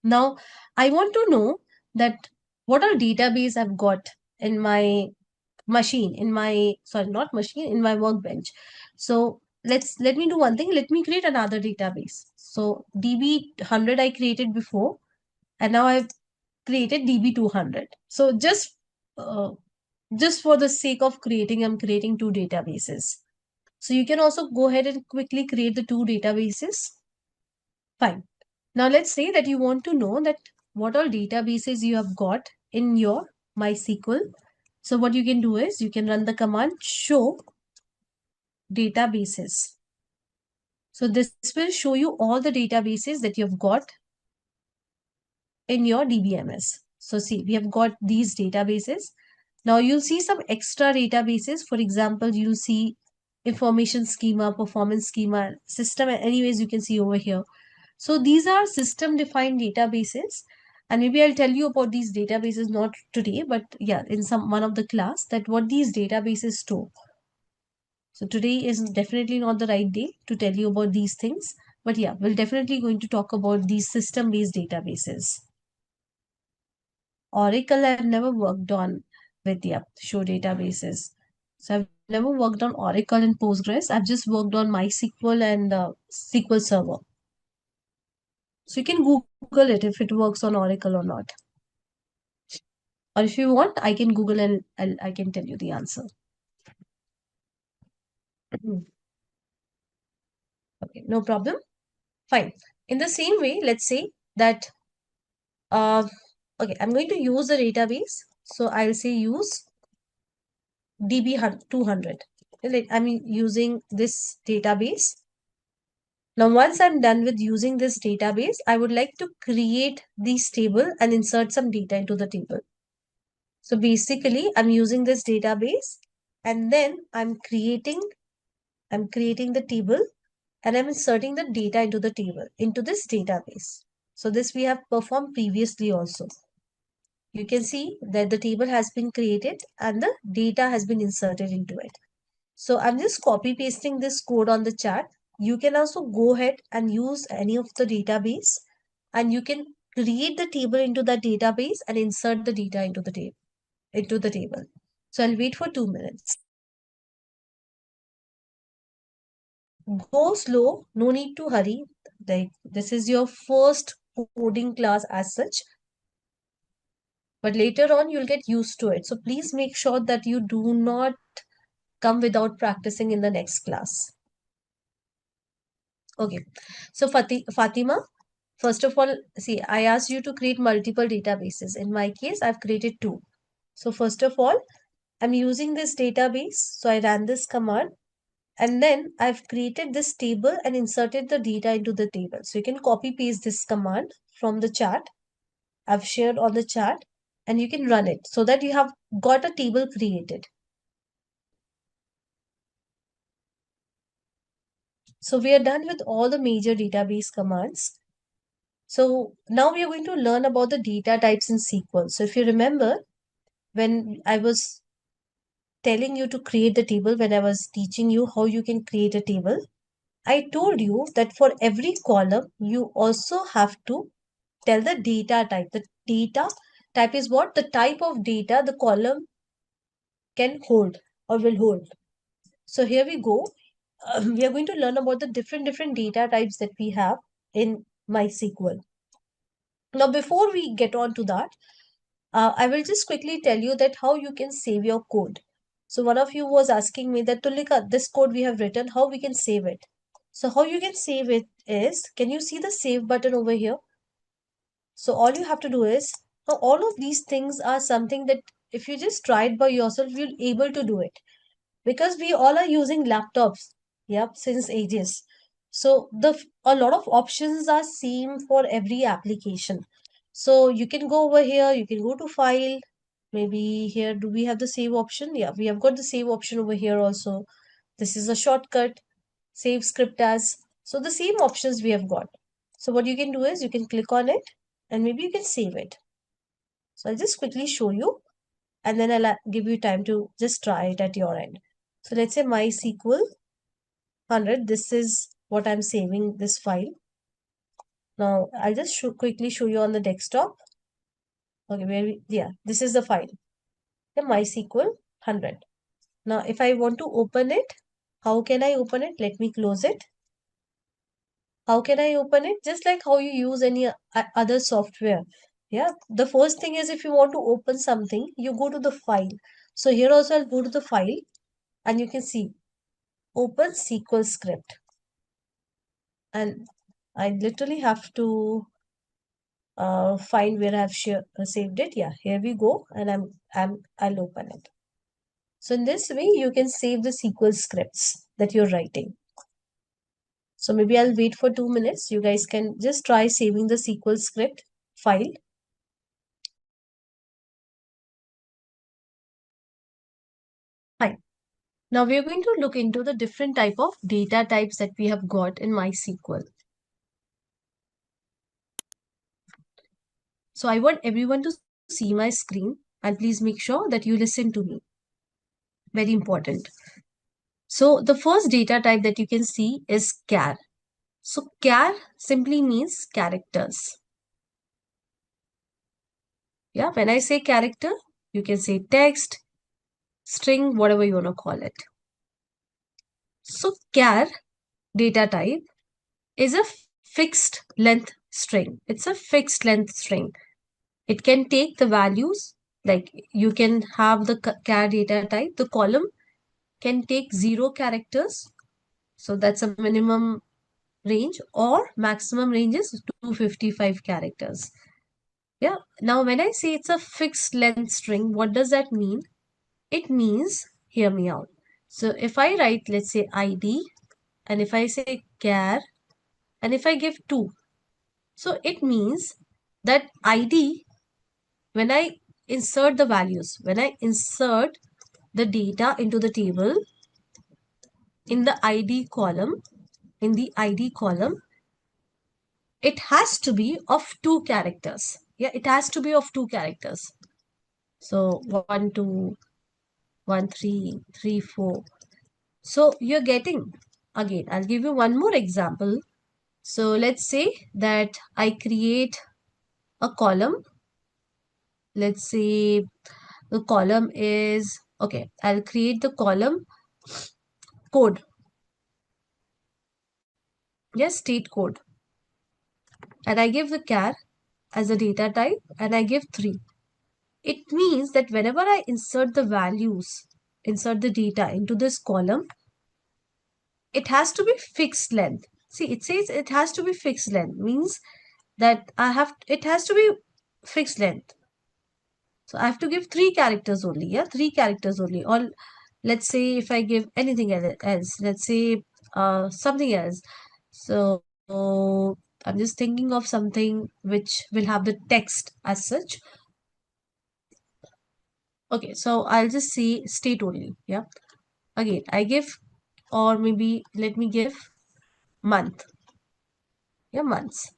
Now I want to know that what all database I've got in my machine, in my, sorry, not machine, in my workbench. So let me do one thing. Let me create another database. So DB100 I created before, and now I've created DB200. So just for the sake of creating, I'm creating two databases. So you can also go ahead and quickly create the two databases. Fine. Now let's say that you want to know that what all databases you have got in your MySQL. So what you can do is you can run the command show databases. So this will show you all the databases that you've got in your DBMS. So see, we have got these databases. Now you'll see some extra databases. For example, you'll see information schema, performance schema, system. Anyways, you can see over here. So these are system defined databases. And maybe I'll tell you about these databases, not today, but yeah, in one of the class, that what these databases store. So today is definitely not the right day to tell you about these things. But yeah, we're definitely going to talk about these system-based databases. Oracle, I've never worked on with, yeah, show databases. So I've never worked on Oracle and Postgres. I've just worked on MySQL and SQL Server. So you can Google it if it works on Oracle or not. Or if you want, I can Google and I can tell you the answer. Okay, no problem. Fine. In the same way, let's say that, okay, I'm going to use the database. So I'll say use DB200. I'm using this database. Now, once I'm done with using this database, I would like to create this table and insert some data into the table. So basically, I'm using this database and then I'm creating the table and I'm inserting the data into the table, into this database. So this we have performed previously also. You can see that the table has been created and the data has been inserted into it. So I'm just copy pasting this code on the chat. You can also go ahead and use any of the database and you can create the table into the database and insert the data into the table. So I'll wait for 2 minutes. Go slow, no need to hurry. Like this is your first coding class as such. but later on you'll get used to it. So please make sure that you do not come without practicing in the next class. Okay, so Fatima, first of all, see, I asked you to create multiple databases. In my case, I've created two. So first of all, I'm using this database. So I ran this command, and then I've created this table and inserted the data into the table. So you can copy paste this command from the chat. I've shared on the chat, and you can run it so that you have got a table created. So we are done with all the major database commands. So now we are going to learn about the data types in SQL. So if you remember, when I was telling you to create the table, when I was teaching you how you can create a table, I told you that for every column, you also have to tell the data type. The data type is what? The type of data the column can hold or will hold. So here we go. We are going to learn about the different data types that we have in MySQL. Now, before we get on to that, I will just quickly tell you that how you can save your code. So one of you was asking me that Tulika, this code we have written, how we can save it. So how you can save it is, can you see the save button over here? So all you have to do is, now all of these things are something that if you just try it by yourself, you'll able to do it. Because we all are using laptops, yep, since ages. So a lot of options are same for every application. So you can go over here, you can go to file. Maybe here, do we have the save option? Yeah, we have got the save option over here also. This is a shortcut, save script as. So the same options we have got. So what you can do is you can click on it and maybe you can save it. So I'll just quickly show you and then I'll give you time to just try it at your end. So let's say MySQL 100. This is what I'm saving this file. Now I'll just quickly show you on the desktop. Okay, yeah, this is the file. The MySQL 100. Now if I want to open it, how can I open it? Let me close it. How can I open it? Just like how you use any other software. Yeah, the first thing is if you want to open something, you go to the file. So here also I'll go to the file and you can see open SQL script. And I literally have to find where I've saved it. Yeah, here we go. And I'll open it. So in this way, you can save the SQL scripts that you're writing. So maybe I'll wait for 2 minutes. You guys can just try saving the SQL script file. Fine. Now we're going to look into the different type of data types that we have got in MySQL. So I want everyone to see my screen and please make sure that you listen to me. Very important. So the first data type that you can see is char. So char simply means characters. Yeah, when I say character, you can say text, string, whatever you want to call it. So char data type is a fixed length string. It's a fixed length string. It can take the values, like you can have the char data type, the column can take 0 characters. So that's a minimum range, or maximum range is 255 characters. Yeah. Now, when I say it's a fixed length string, what does that mean? It means, hear me out. So if I write, let's say ID, and if I say char, and if I give 2, so it means that ID, when I insert the values, when I insert the data into the table, in the ID column, it has to be of 2 characters. Yeah, it has to be of 2 characters. So 1, 2, 1, 3, 3, 4. So you're getting, again, I'll give you one more example. So let's say that I create a column. Let's say the column is, okay, I'll create the column code. Yes, state code. And I give the char as a data type and I give 3. it means that whenever I insert the values, insert the data into this column, it has to be fixed length. See, it says it has to be fixed length, means that it has to be fixed length. So I have to give 3 characters only, yeah, 3 characters only. Or let's say if I give anything else, let's say something else. So I'm just thinking of something which will have the text as such. Okay, so I'll just say state only, yeah. Again, I give, or maybe let me give month, yeah, months.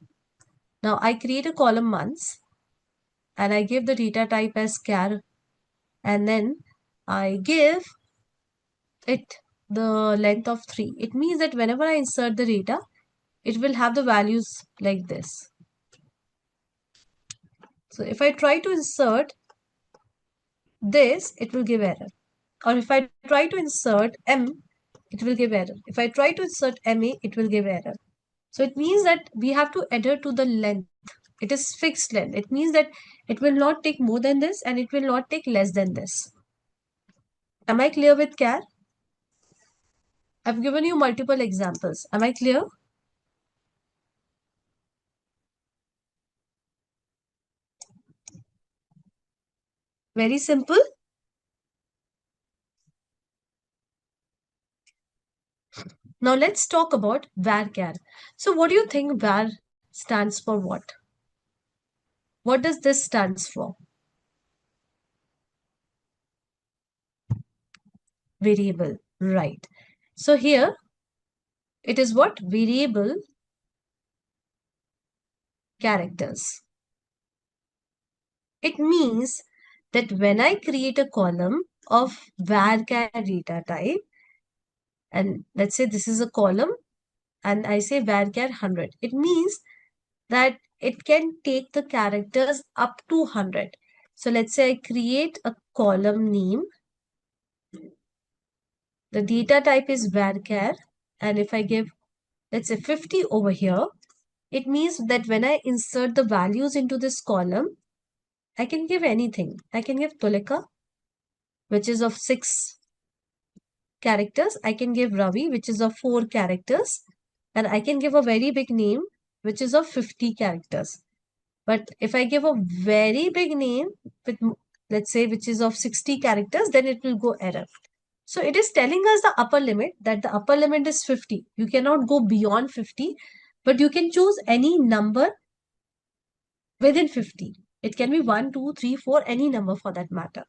Now I create a column months and I give the data type as char, and then I give it the length of 3. It means that whenever I insert the data, it will have the values like this. So if I try to insert this, it will give error. Or if I try to insert M, it will give error. If I try to insert MA, it will give error. So it means that we have to adhere to the length. It is fixed length. It means that it will not take more than this and it will not take less than this. Am I clear with char? I've given you multiple examples. Am I clear? Very simple. Now let's talk about varchar. So what do you think var stands for what? What does this stands for? Variable, right. So here it is what? Variable characters. It means that when I create a column of varchar data type, and let's say this is a column and I say varchar 100, it means that it can take the characters up to 100. So let's say I create a column name. The data type is varchar, and if I give, let's say 50 over here, it means that when I insert the values into this column, I can give anything. I can give Tulika, which is of 6 characters. I can give Ravi, which is of 4 characters. And I can give a very big name, which is of 50 characters. But if I give a very big name with, let's say, which is of 60 characters, then it will go error. So it is telling us the upper limit, that the upper limit is 50. You cannot go beyond 50, but you can choose any number within 50. It can be 1, 2, 3, 4, any number for that matter.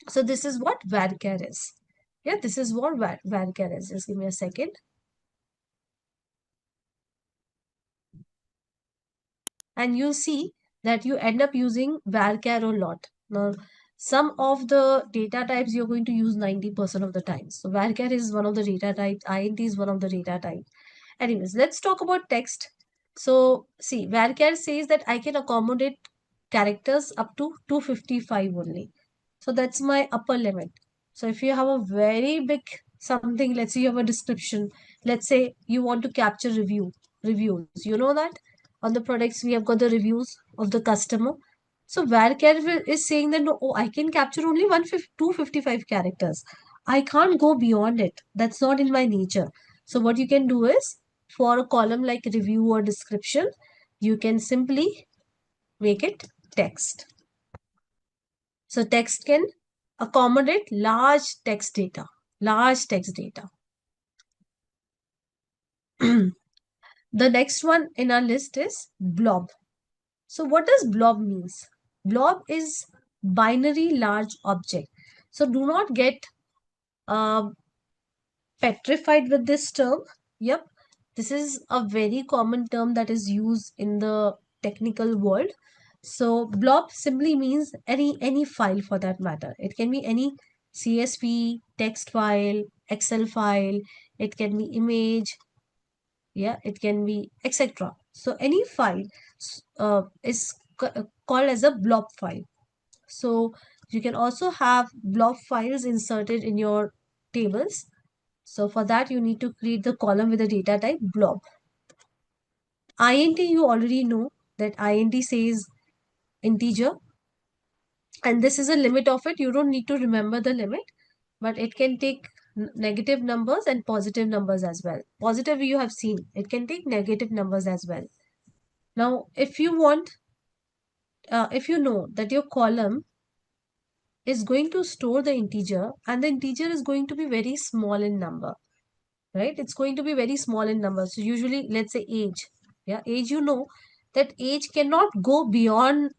So this is what varchar is. Yeah, this is what varchar is. Just give me a second. And you'll see that you end up using varchar a lot. Now, some of the data types you're going to use 90% of the time. So varchar is one of the data types. INT is one of the data types. Anyways, let's talk about text. So see, varchar says that I can accommodate characters up to 255 only. So that's my upper limit. So if you have a very big something, let's say you have a description, let's say you want to capture reviews, you know that on the products we have got the reviews of the customer. So varchar is saying that no, oh, I can capture only 255 characters. I can't go beyond it. That's not in my nature. So what you can do is, for a column like review or description, you can simply make it text. So text can accommodate large text data, large text data. The next one in our list is blob. So what does blob means? Blob is binary large object. So do not get uh, petrified with this term. Yep, this is a very common term that is used in the technical world. So blob simply means any file for that matter. It can be any CSV, text file, Excel file, it can be image, yeah, it can be etc. So any file is called as a blob file. So you can also have blob files inserted in your tables. So for that, you need to create the column with the data type blob. INT, you already know that INT says integer. And this is a limit of it. You don't need to remember the limit, but it can take negative numbers and positive numbers as well. Positive you have seen, it can take negative numbers as well. Now, if you want, if you know that your column is going to store the integer and the integer is going to be very small in number, right? It's going to be very small in number. So usually, let's say age, yeah, age, you know that age cannot go beyond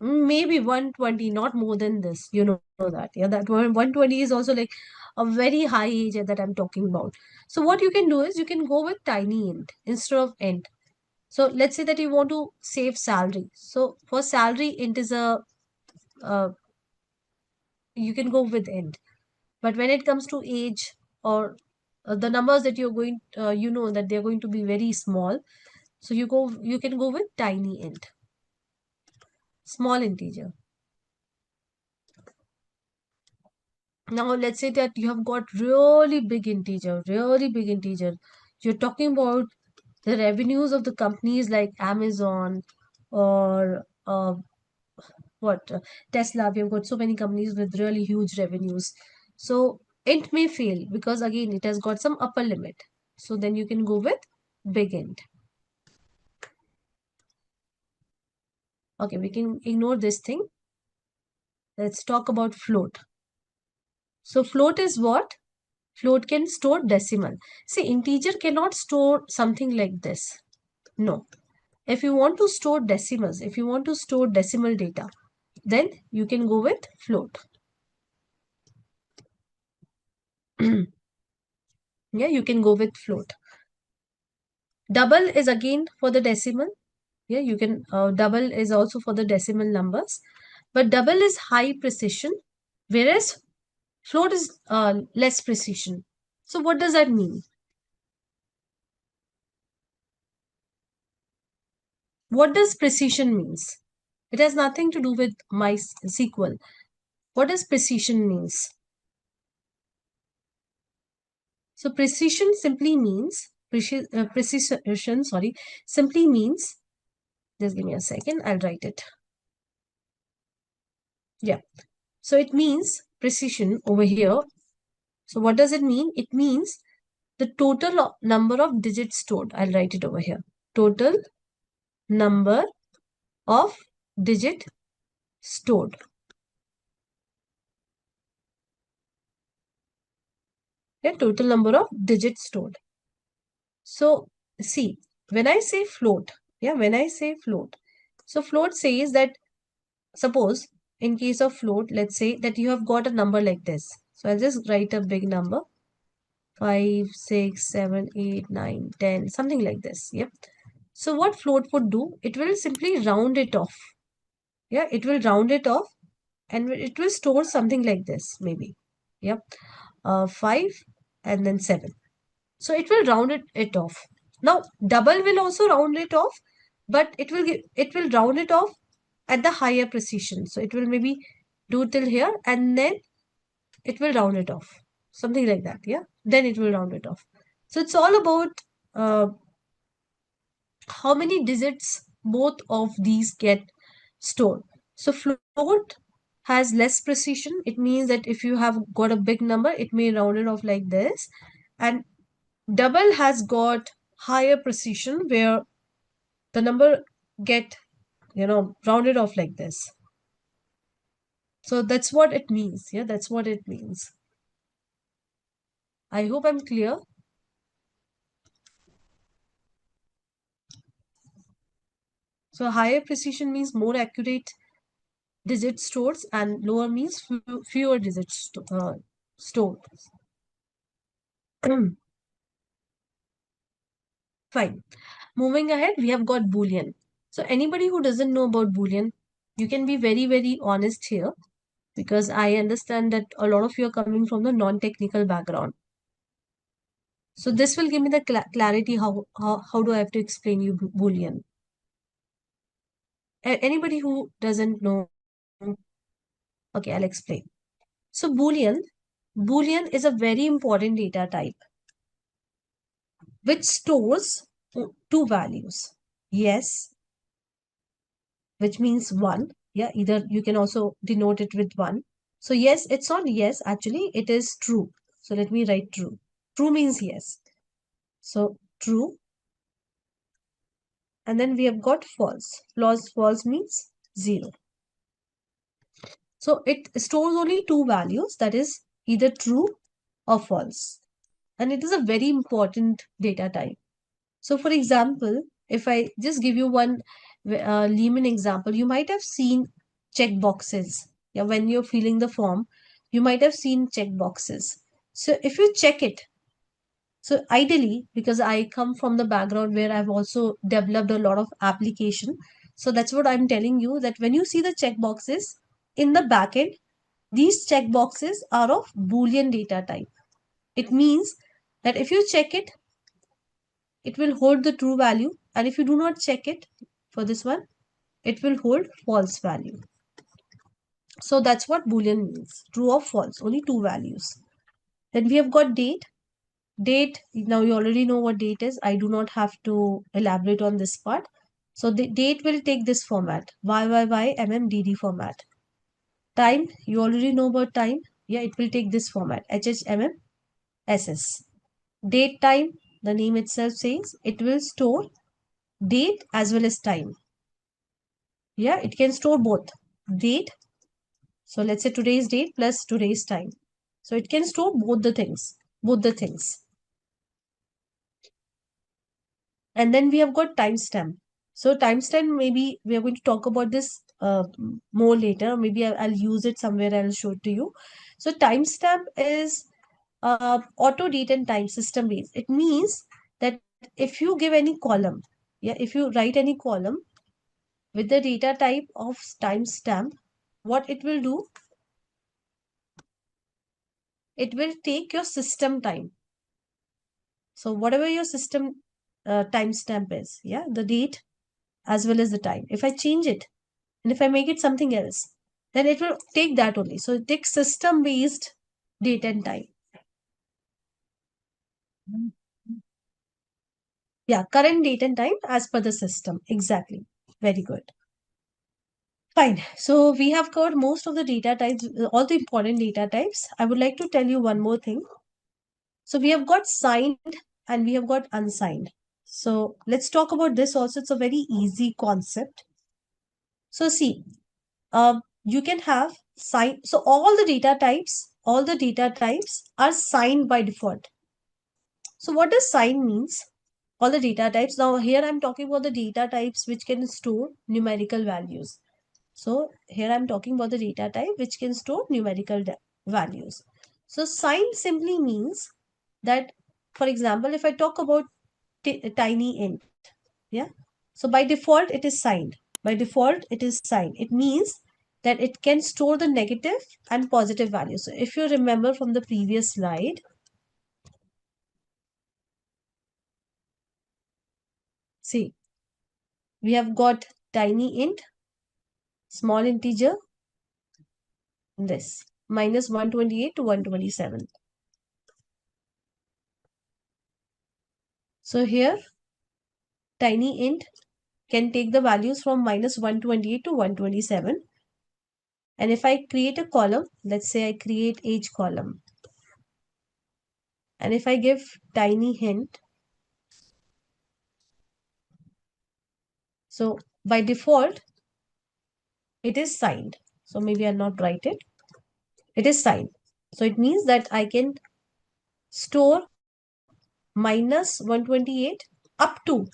maybe 120, not more than this. You know that, yeah, that 120 is also like a very high age that I'm talking about. So what you can do is you can go with tiny int instead of int. So let's say that you want to save salary. So for salary, int is uh, you can go with int. But when it comes to age or the numbers that you're going, you know that they're going to be very small. So you can go with tiny int, small integer. Now let's say that you have got really big integer, really big integer. You're talking about the revenues of the companies like Amazon or what Tesla. We have got so many companies with really huge revenues. So int may fail because again it has got some upper limit. So then you can go with big int. Okay, we can ignore this thing. Let's talk about float. So float is what? Float can store decimal. See, integer cannot store something like this. No. If you want to store decimals, if you want to store decimal data, then you can go with float. Yeah, you can go with float. Double is again for the decimal. Yeah, you can, double is also for the decimal numbers. But double is high precision, whereas float is less precision. So what does that mean? What does precision means? It has nothing to do with MySQL. What does precision means? So precision simply means, precision, sorry, simply means, just give me a second, I'll write it. Yeah. So it means precision over here. So what does it mean? It means the total number of digits stored. I'll write it over here. Total number of digit stored. Yeah, total number of digits stored. So see, when I say float, yeah, when I say float, so float says that, suppose in case of float, let's say that you have got a number like this. So I'll just write a big number, 5, 6, 7, 8, 9, 10, something like this. Yep. So what float would do, it will simply round it off. Yeah, it will round it off and it will store something like this, maybe. Yep. 5 and then 7. So it will round it off. Now double will also round it off, but it will round it off at the higher precision. So it will maybe do till here and then it will round it off. Something like that. Yeah. Then it will round it off. So it's all about uh, how many digits both of these get stored. So float has less precision. It means that if you have got a big number, it may round it off like this. And double has got higher precision where the number get, rounded off like this. So that's what it means. Yeah, that's what it means. I hope I'm clear. So higher precision means more accurate digit stores and lower means fewer digits stored. Fine. Moving ahead, we have got Boolean. So anybody who doesn't know about Boolean, you can be very, very honest here because I understand that a lot of you are coming from the non-technical background. So this will give me the clarity how do I have to explain you Boolean. Anybody who doesn't know, okay, I'll explain. So Boolean is a very important data type which stores two values. Yes, which means 1, Yeah, either you can also denote it with 1. So yes, it's not yes, actually, it is true. So let me write true. True means yes. So true. And then we have got false. False means 0. So it stores only two values, that is either true or false. And it is a very important data type. So for example, if I just give you one layman example, you might have seen check boxes. Yeah, when you're filling the form, you might have seen check boxes. So if you check it, so ideally, because I come from the background where I've also developed a lot of application, so that's what I'm telling you, that when you see the check boxes in the backend, these check boxes are of Boolean data type. It means that if you check it, it will hold the true value, and if you do not check it for this one, it will hold false value. So that's what Boolean means, true or false, only two values. Then we have got date. Date, now you already know what date is. I do not have to elaborate on this part. So the date will take this format, YYYMMDD format. Time, you already know about time. Yeah, it will take this format, HHMMSS. Date time, the name itself says, it will store date as well as time. Yeah, it can store both date. So let's say today's date plus today's time. So it can store both the things, And then we have got timestamp. So timestamp, maybe we are going to talk about this more later. Maybe I'll use it somewhere. I'll show it to you. So timestamp is auto date and time system based. It means that if you give any column, yeah, if you write any column with the data type of timestamp, what it will do, it will take your system time. So whatever your system timestamp is, yeah, the date as well as the time. If I change it and if I make it something else, then it will take that only. So it takes system based date and time. Yeah, current date and time as per the system. Exactly. Very good. Fine. So we have covered most of the data types, all the important data types. I would like to tell you one more thing. So we have got signed and we have got unsigned. So let's talk about this also. It's a very easy concept. So see, you can have signed. So all the data types are signed by default. So what does sign means? All the data types. Now here I'm talking about the data types which can store numerical values. So here I'm talking about the data type which can store numerical values. So sign simply means that, for example, if I talk about tiny int, yeah. So by default it is signed. By default it is signed. It means that it can store the negative and positive values. So if you remember from the previous slide, see, we have got tiny int, small integer, this minus 128 to 127. So here tiny int can take the values from minus 128 to 127. And if I create a column, let's say I create age column. And if I give tiny hint, so by default, it is signed. So maybe I'll not write it. It is signed. So it means that I can store minus 128 up to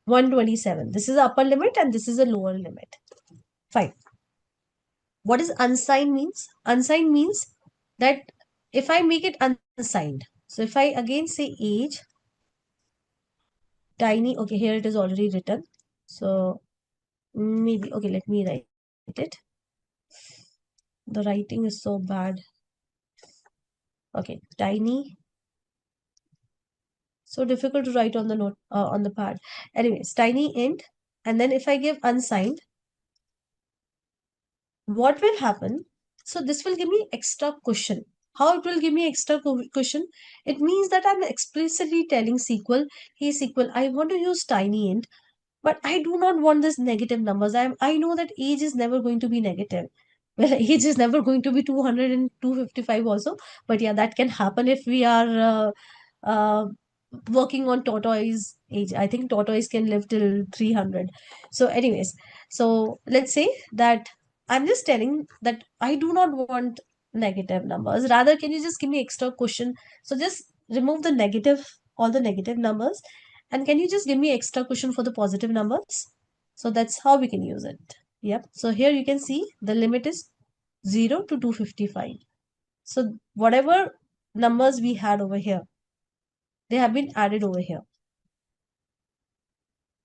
127. This is the upper limit and this is a lower limit. Fine. What does unsigned means? Unsigned means that if I make it unsigned, so if I again say age, tiny, okay, here it is already written. So maybe, okay, let me write it. The writing is so bad. Okay, tiny. So difficult to write on the note, on the pad. Anyways, tiny int. And then if I give unsigned, what will happen? So this will give me extra cushion. How it will give me extra cushion? It means that I'm explicitly telling SQL, hey SQL, I want to use tiny int, But I do not want this negative numbers. I know that age is never going to be negative. Well, age is never going to be 200 and 255 also. But yeah, that can happen if we are uh, working on tortoise age. I think tortoise can live till 300. So anyways, so let's say that I'm just telling that I do not want negative numbers. Rather, can you just give me extra cushion? So just remove the negative, all the negative numbers, and can you just give me extra cushion for the positive numbers? So that's how we can use it. Yep. So here you can see the limit is 0 to 255. So whatever numbers we had over here, they have been added over here.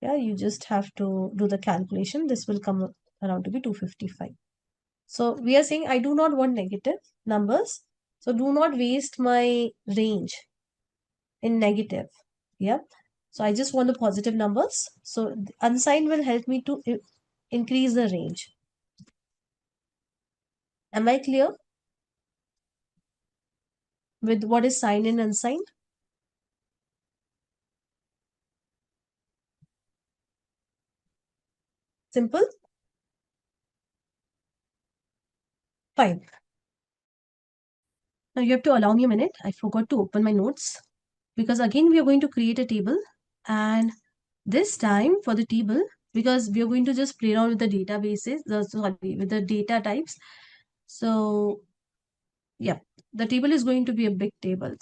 Yeah, you just have to do the calculation. This will come around to be 255. So we are saying I do not want negative numbers. So do not waste my range in negative. Yep. So I just want the positive numbers. So unsigned will help me to increase the range. Am I clear with what is signed and unsigned? Simple? Fine. Now you have to allow me a minute. I forgot to open my notes because again we are going to create a table, and this time for the table, because we are going to just play around with the databases, sorry, with the data types. So yeah, the table is going to be a big table.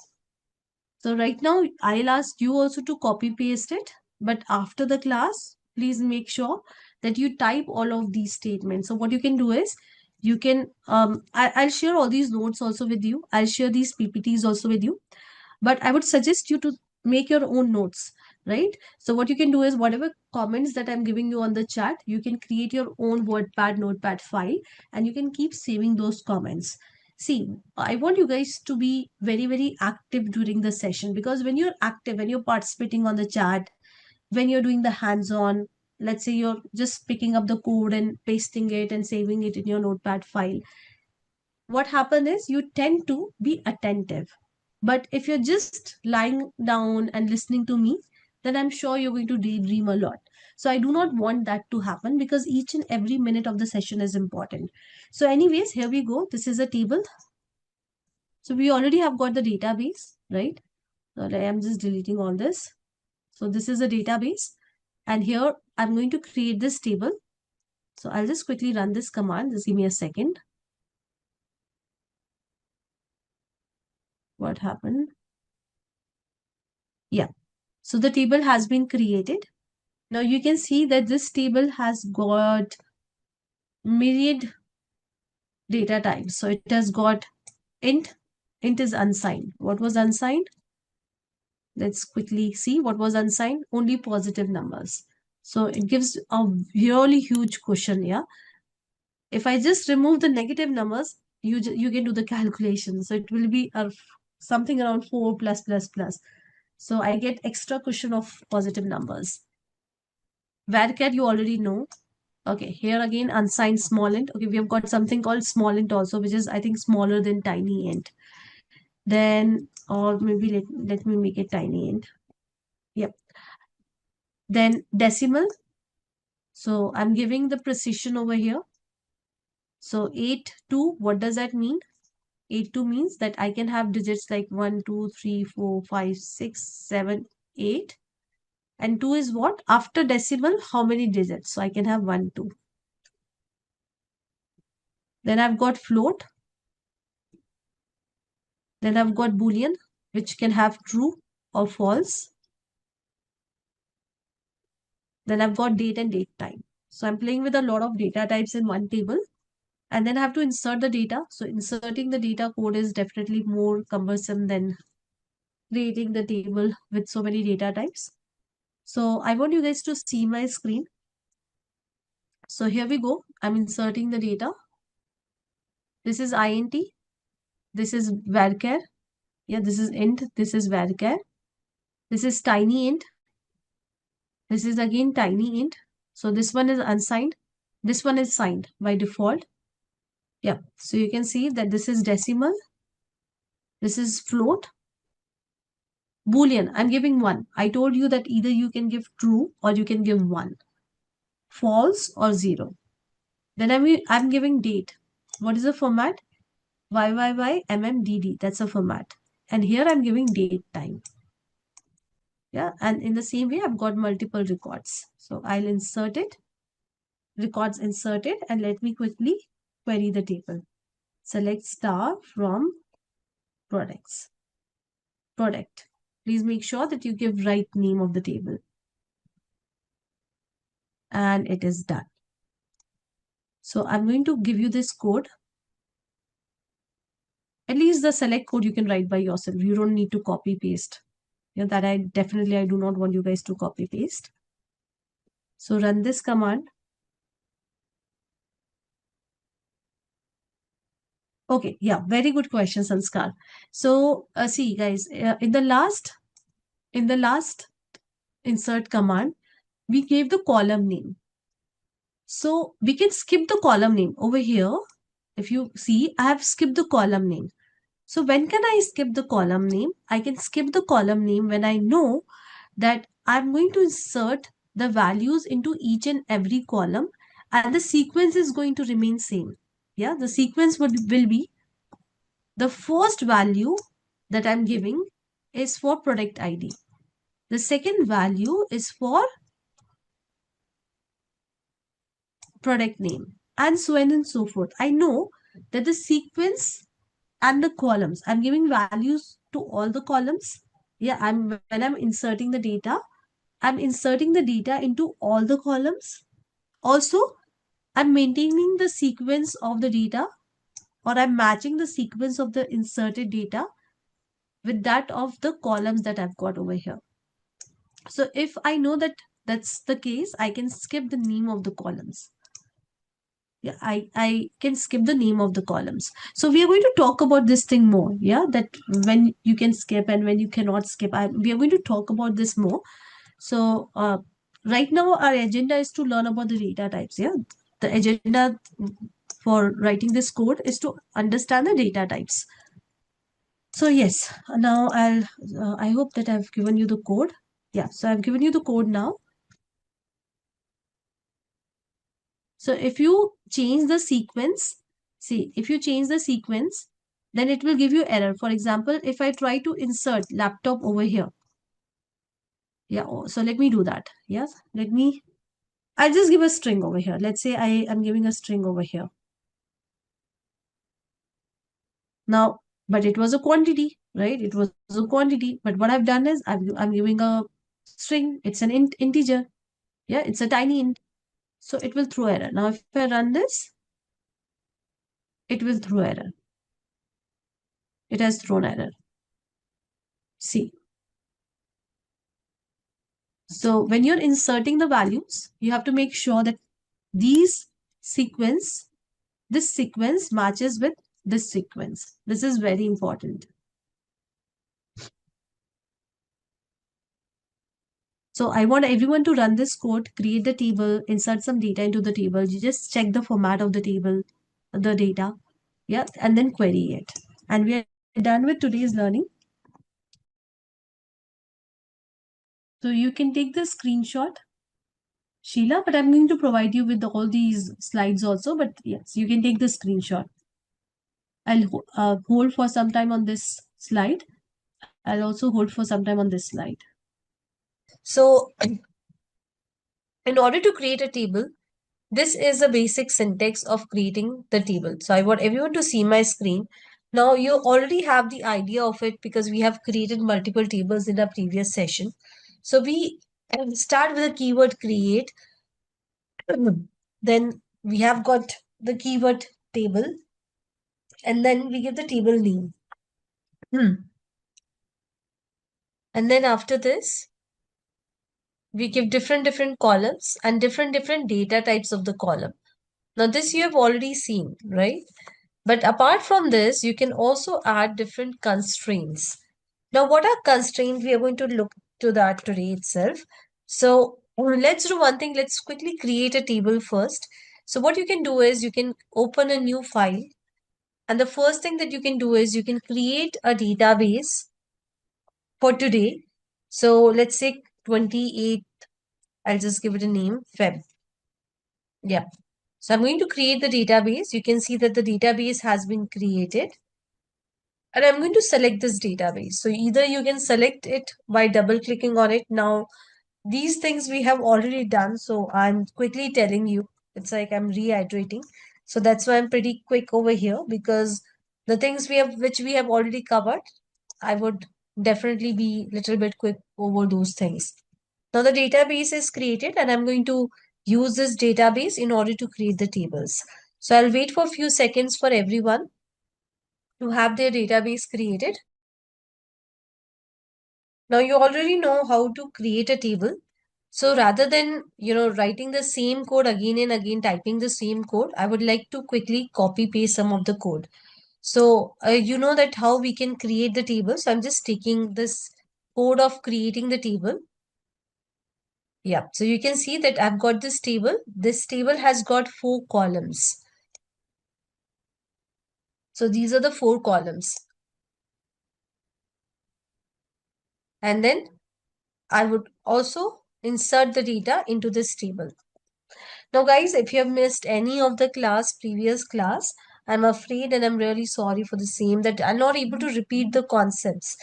So right now I'll ask you also to copy paste it, but after the class, please make sure that you type all of these statements. So what you can do is you can, I'll share all these notes also with you. I'll share these PPTs also with you, but I would suggest you to make your own notes, right? So what you can do is whatever comments that I'm giving you on the chat, you can create your own WordPad notepad file and you can keep saving those comments. See, I want you guys to be very, very active during the session, because when you're active, when you're participating on the chat, when you're doing the hands-on, let's say you're just picking up the code and pasting it and saving it in your notepad file, what happens is you tend to be attentive. But if you're just lying down and listening to me, then I'm sure you're going to daydream a lot. So I do not want that to happen, because each and every minute of the session is important. So anyways, here we go. This is a table. So we already have got the database, right? So I am just deleting all this. So this is a database. And here I'm going to create this table. So I'll just quickly run this command. Just give me a second. What happened? Yeah. So the table has been created. Now you can see that this table has got myriad data types. So it has got int. Int is unsigned. What was unsigned? Let's quickly see what was unsigned. Only positive numbers. So it gives a really huge cushion. Yeah. If I just remove the negative numbers, you can do the calculation. So it will be something around 4 plus plus plus. So I get extra cushion of positive numbers. Varchar you already know. Okay, here again unsigned small int. Okay, we have got something called small int also, which is I think smaller than tiny int. Then, or maybe let me make it tiny int. Yep. Then decimal. So I'm giving the precision over here. So 8 2, what does that mean? 8 2 means that I can have digits like 1 2 3 4 5 6 7 8. And 2 is what? After decimal, how many digits? So I can have 1 2. Then I've got float. Then I've got Boolean, which can have true or false. Then I've got date and date time. So I'm playing with a lot of data types in one table. And then I have to insert the data. So inserting the data code is definitely more cumbersome than creating the table with so many data types. So I want you guys to see my screen. So here we go. I'm inserting the data. This is int. This is varchar. Yeah, this is int. This is varchar. This is tiny int. This is again tiny int. So this one is unsigned. This one is signed by default. Yeah. So you can see that this is decimal. This is float. Boolean. I'm giving one. I told you that either you can give true or you can give one. false or 0. Then I'm giving date. What is the format? YYYMMDD. That's a format. And here I'm giving date time. Yeah, and in the same way, I've got multiple records. So I'll insert it, records inserted, and let me quickly query the table. Select star from products. Product. Please make sure that you give right name of the table. And it is done. So I'm going to give you this code. At least the select code you can write by yourself. You don't need to copy paste. Yeah, that I do not want you guys to copy paste. So run this command. Okay, yeah, very good question, Sanskar. So see guys, in the last insert command, we gave the column name. So we can skip the column name over here. If you see, I have skipped the column name. So when can I skip the column name? I can skip the column name when I know that I'm going to insert the values into each and every column and the sequence is going to remain same. Yeah, the sequence will be the first value that I'm giving is for product ID. The second value is for product name and so on and so forth. I know that the sequence and the columns, I'm giving values to all the columns. Yeah, when I'm inserting the data, I'm inserting the data into all the columns. Also, I'm maintaining the sequence of the data or I'm matching the sequence of the inserted data with that of the columns that I've got over here. So if I know that that's the case, I can skip the name of the columns. Yeah, I can skip the name of the columns. So we are going to talk about this thing more. Yeah, that when you can skip and when you cannot skip. We are going to talk about this more. So right now our agenda is to learn about the data types. Yeah, the agenda for writing this code is to understand the data types. So yes, now I hope that I've given you the code. Yeah, so I've given you the code now. So if you change the sequence, see, if you change the sequence, then it will give you error. For example, if I try to insert laptop over here. Yeah, so let me do that. Yes, I'll just give a string over here. Let's say I am giving a string over here. Now, but it was a quantity, right? It was a quantity. But what I've done is I'm giving a string. It's an integer. Yeah, it's a tiny int. So it will throw error. Now, if I run this, it will throw error. It has thrown error. See. So when you're inserting the values, you have to make sure that this sequence matches with this sequence. This is very important. So I want everyone to run this code, create the table, insert some data into the table. You just check the format of the table, the data, yeah, and then query it. And we are done with today's learning. So you can take the screenshot, Sheila, but I'm going to provide you with all these slides also. But yes, you can take the screenshot. I'll hold for some time on this slide. I'll also hold for some time on this slide. So in order to create a table, this is a basic syntax of creating the table. So I want everyone to see my screen. Now you already have the idea of it because we have created multiple tables in our previous session. So we start with the keyword create. Then we have got the keyword table and then we give the table name. And then after this, we give different columns and different data types of the column. Now this you have already seen, right? But apart from this, you can also add different constraints. Now what are constraints? We are going to look to that today itself. So let's do one thing. Let's quickly create a table first. So what you can do is you can open a new file. And the first thing that you can do is you can create a database for today. So let's say 28th, I'll just give it a name, Feb. Yeah. So I'm going to create the database. You can see that the database has been created. And I'm going to select this database. So either you can select it by double clicking on it. Now, these things we have already done. So I'm quickly telling you, it's like I'm reiterating. So that's why I'm pretty quick over here, because the things which we have already covered, I would definitely be a little bit quick over those things. Now the database is created and I'm going to use this database in order to create the tables. So I'll wait for a few seconds for everyone to have their database created. Now you already know how to create a table. So rather than, writing the same code again and again, typing the same code, I would like to quickly copy paste some of the code. So you know that how we can create the table. So I'm just taking this code of creating the table. Yeah, so you can see that I've got this table. This table has got 4 columns. So these are the 4 columns. And then I would also insert the data into this table. Now, guys, if you have missed any of the previous class, I'm afraid and I'm really sorry for the same that I'm not able to repeat the concepts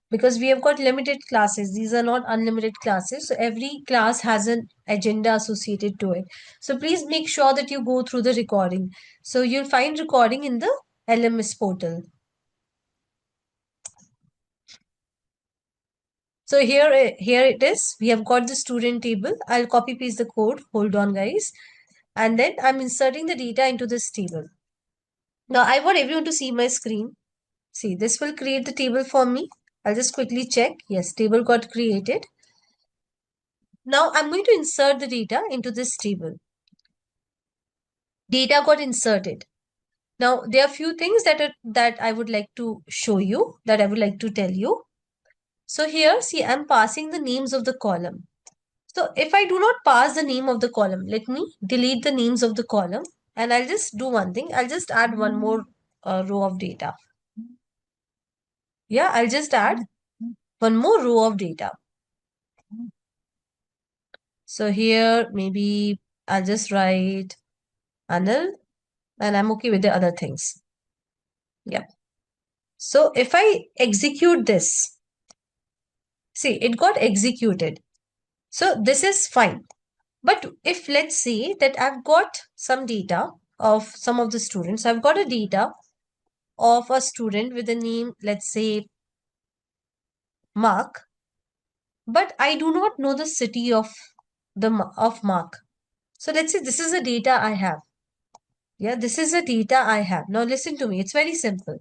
because we have got limited classes. These are not unlimited classes. So every class has an agenda associated to it. So please make sure that you go through the recording. So you'll find recording in the LMS portal. So here it is. We have got the student table. I'll copy paste the code. Hold on, guys. And then I'm inserting the data into this table. Now I want everyone to see my screen. See, this will create the table for me. I'll just quickly check. Yes, table got created. Now I'm going to insert the data into this table. Data got inserted. Now there are few things that I would like to show you, that I would like to tell you. So here, see, I'm passing the names of the column. So if I do not pass the name of the column, let me delete the names of the column and I'll just do one thing. I'll just add one more row of data. Yeah, I'll just add one more row of data. So here, maybe I'll just write Anil and I'm okay with the other things. Yeah. So if I execute this, see, it got executed. So this is fine. But if let's say that I've got some data of some of the students, I've got a data of a student with a name, let's say Mark, but I do not know the city of Mark. So let's say this is the data I have. Yeah, this is the data I have. Now listen to me. It's very simple.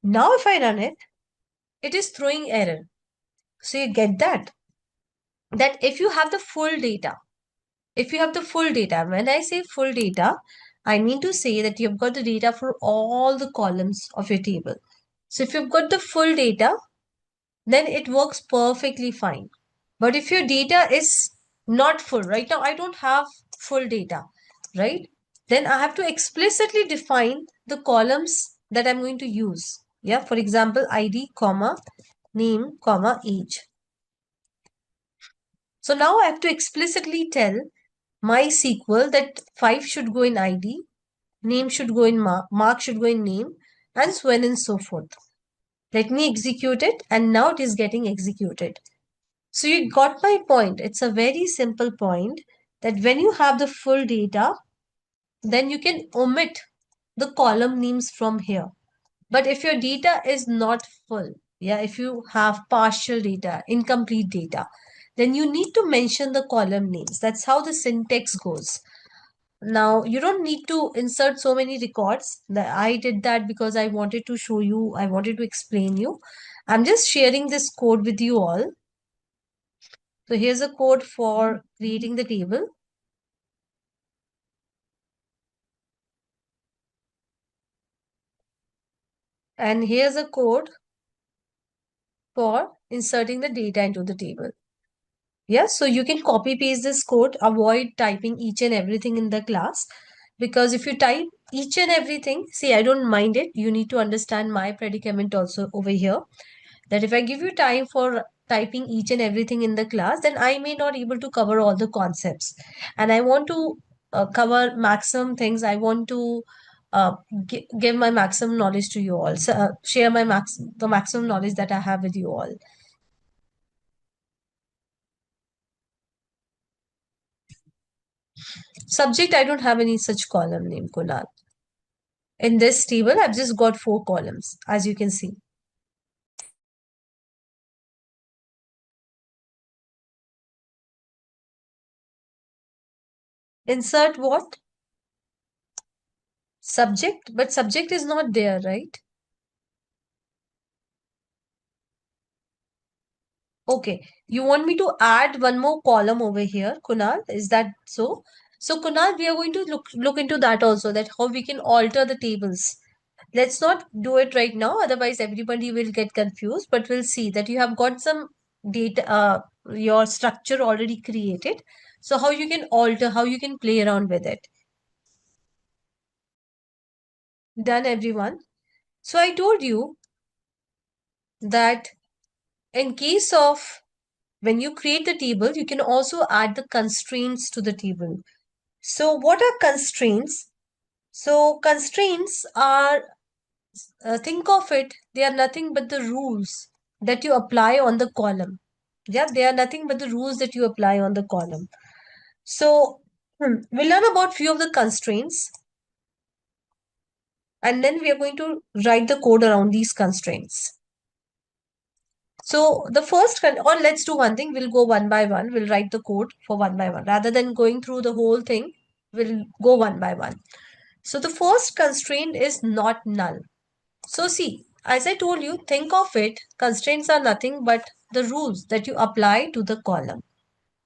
Now if I run it, it is throwing error. So you get that? That if you have the full data, when I say full data, I mean to say that you've got the data for all the columns of your table. So if you've got the full data, then it works perfectly fine. But if your data is not full, right now I don't have full data, right? Then I have to explicitly define the columns that I'm going to use. Yeah, for example, ID, comma, name, comma, age. So now I have to explicitly tell MySQL that 5 should go in ID, name should go in mark should go in name, and so on and so forth. Let me execute it, and now it is getting executed. So you got my point. It's a very simple point that when you have the full data, then you can omit the column names from here. But if your data is not full, yeah, if you have partial data, incomplete data, then you need to mention the column names. That's how the syntax goes. Now, you don't need to insert so many records. I did that because I wanted to show you, I wanted to explain you. I'm just sharing this code with you all. So here's a code for creating the table. And here's a code for inserting the data into the table. Yes, so you can copy paste this code, avoid typing each and everything in the class. Because if you type each and everything, see, I don't mind it. You need to understand my predicament also over here. That if I give you time for typing each and everything in the class, then I may not able to cover all the concepts. And I want to cover maximum things. I want to give my maximum knowledge to you all. So, share the maximum knowledge that I have with you all. Subject, I don't have any such column name, Kunal. In this table, I've just got 4 columns, as you can see. Insert what? Subject, but subject is not there, right? Okay, you want me to add one more column over here, Kunal? Is that so? So, Kunal, we are going to look into that also, that how we can alter the tables. Let's not do it right now, otherwise everybody will get confused. But we'll see that you have got some data, your structure already created. So, how you can alter, how you can play around with it. Done, everyone. So, I told you that in case of when you create the table, you can also add the constraints to the table. So, what are constraints? So, constraints are, think of it, they are nothing but the rules that you apply on the column. Yeah, they are nothing but the rules that you apply on the column. So, we'll learn about few of the constraints, and then we are going to write the code around these constraints. So the first, or let's do one thing, we'll go one by one. We'll write the code for one by one. Rather than going through the whole thing, we'll go one by one. So the first constraint is not null. So see, as I told you, think of it, constraints are nothing but the rules that you apply to the column.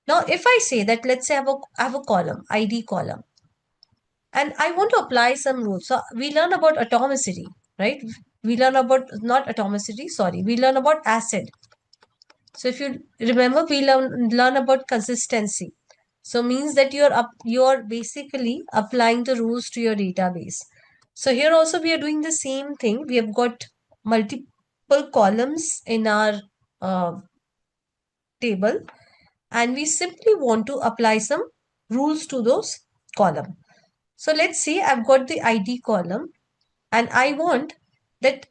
Now, if I say that, let's say I have a column, ID column, and I want to apply some rules. So we learn about atomicity, right? We learn about, not atomicity, sorry, we learn about acid. So if you remember, we learn about consistency. So means that you're basically applying the rules to your database. So here also we are doing the same thing. We have got multiple columns in our uh, table, and we simply want to apply some rules to those column. So let's say I've got the ID column, and I want that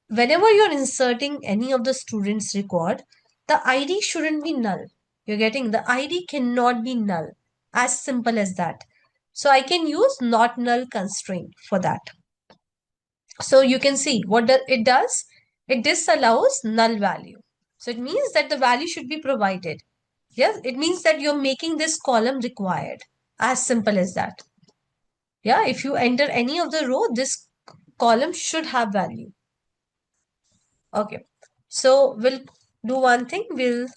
whenever you're inserting any of the student's record, the ID shouldn't be null. You're getting, the ID cannot be null. As simple as that. So I can use not null constraint for that. So you can see what it does. It disallows null value. So it means that the value should be provided. Yes, it means that you're making this column required. As simple as that. Yeah, if you enter any of the row, this column should have value. Okay, so we'll do one thing. We'll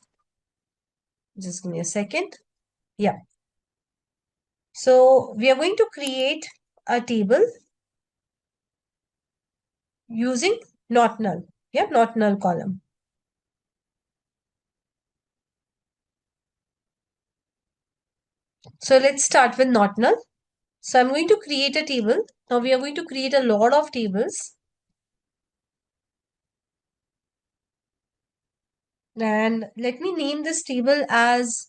just give me a second. Yeah. So we are going to create a table using not null. Yeah, not null column. So let's start with not null. So I'm going to create a table. Now we are going to create a lot of tables. And let me name this table as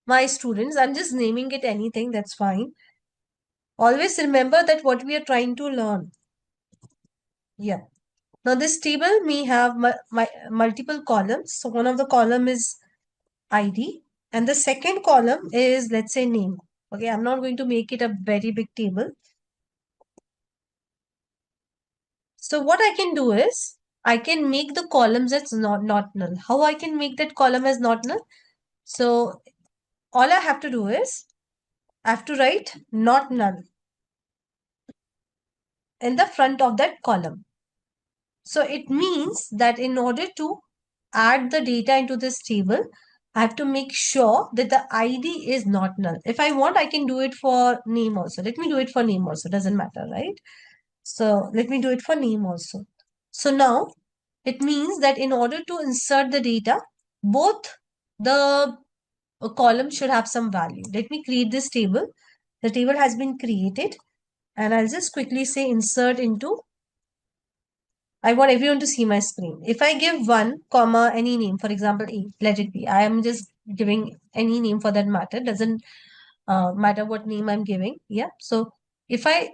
my students. I'm just naming it anything, that's fine. Always remember that what we are trying to learn. Yeah. Now this table may have multiple columns. So one of the column is ID and the second column is, let's say, name. Okay, I'm not going to make it a very big table. So what I can do is I can make the columns as not null. How I can make that column as not null? So all I have to do is I have to write not null in the front of that column. So it means that in order to add the data into this table, I have to make sure that the ID is not null. If I want, I can do it for name also. Let me do it for name also. Doesn't matter, right? So let me do it for name also. So now it means that in order to insert the data, both the columns should have some value. Let me create this table. The table has been created and I'll just quickly say insert into. I want everyone to see my screen. If I give 1, comma, any name, for example, A, let it be. I am just giving any name for that matter. Doesn't matter what name I'm giving. Yeah. So if I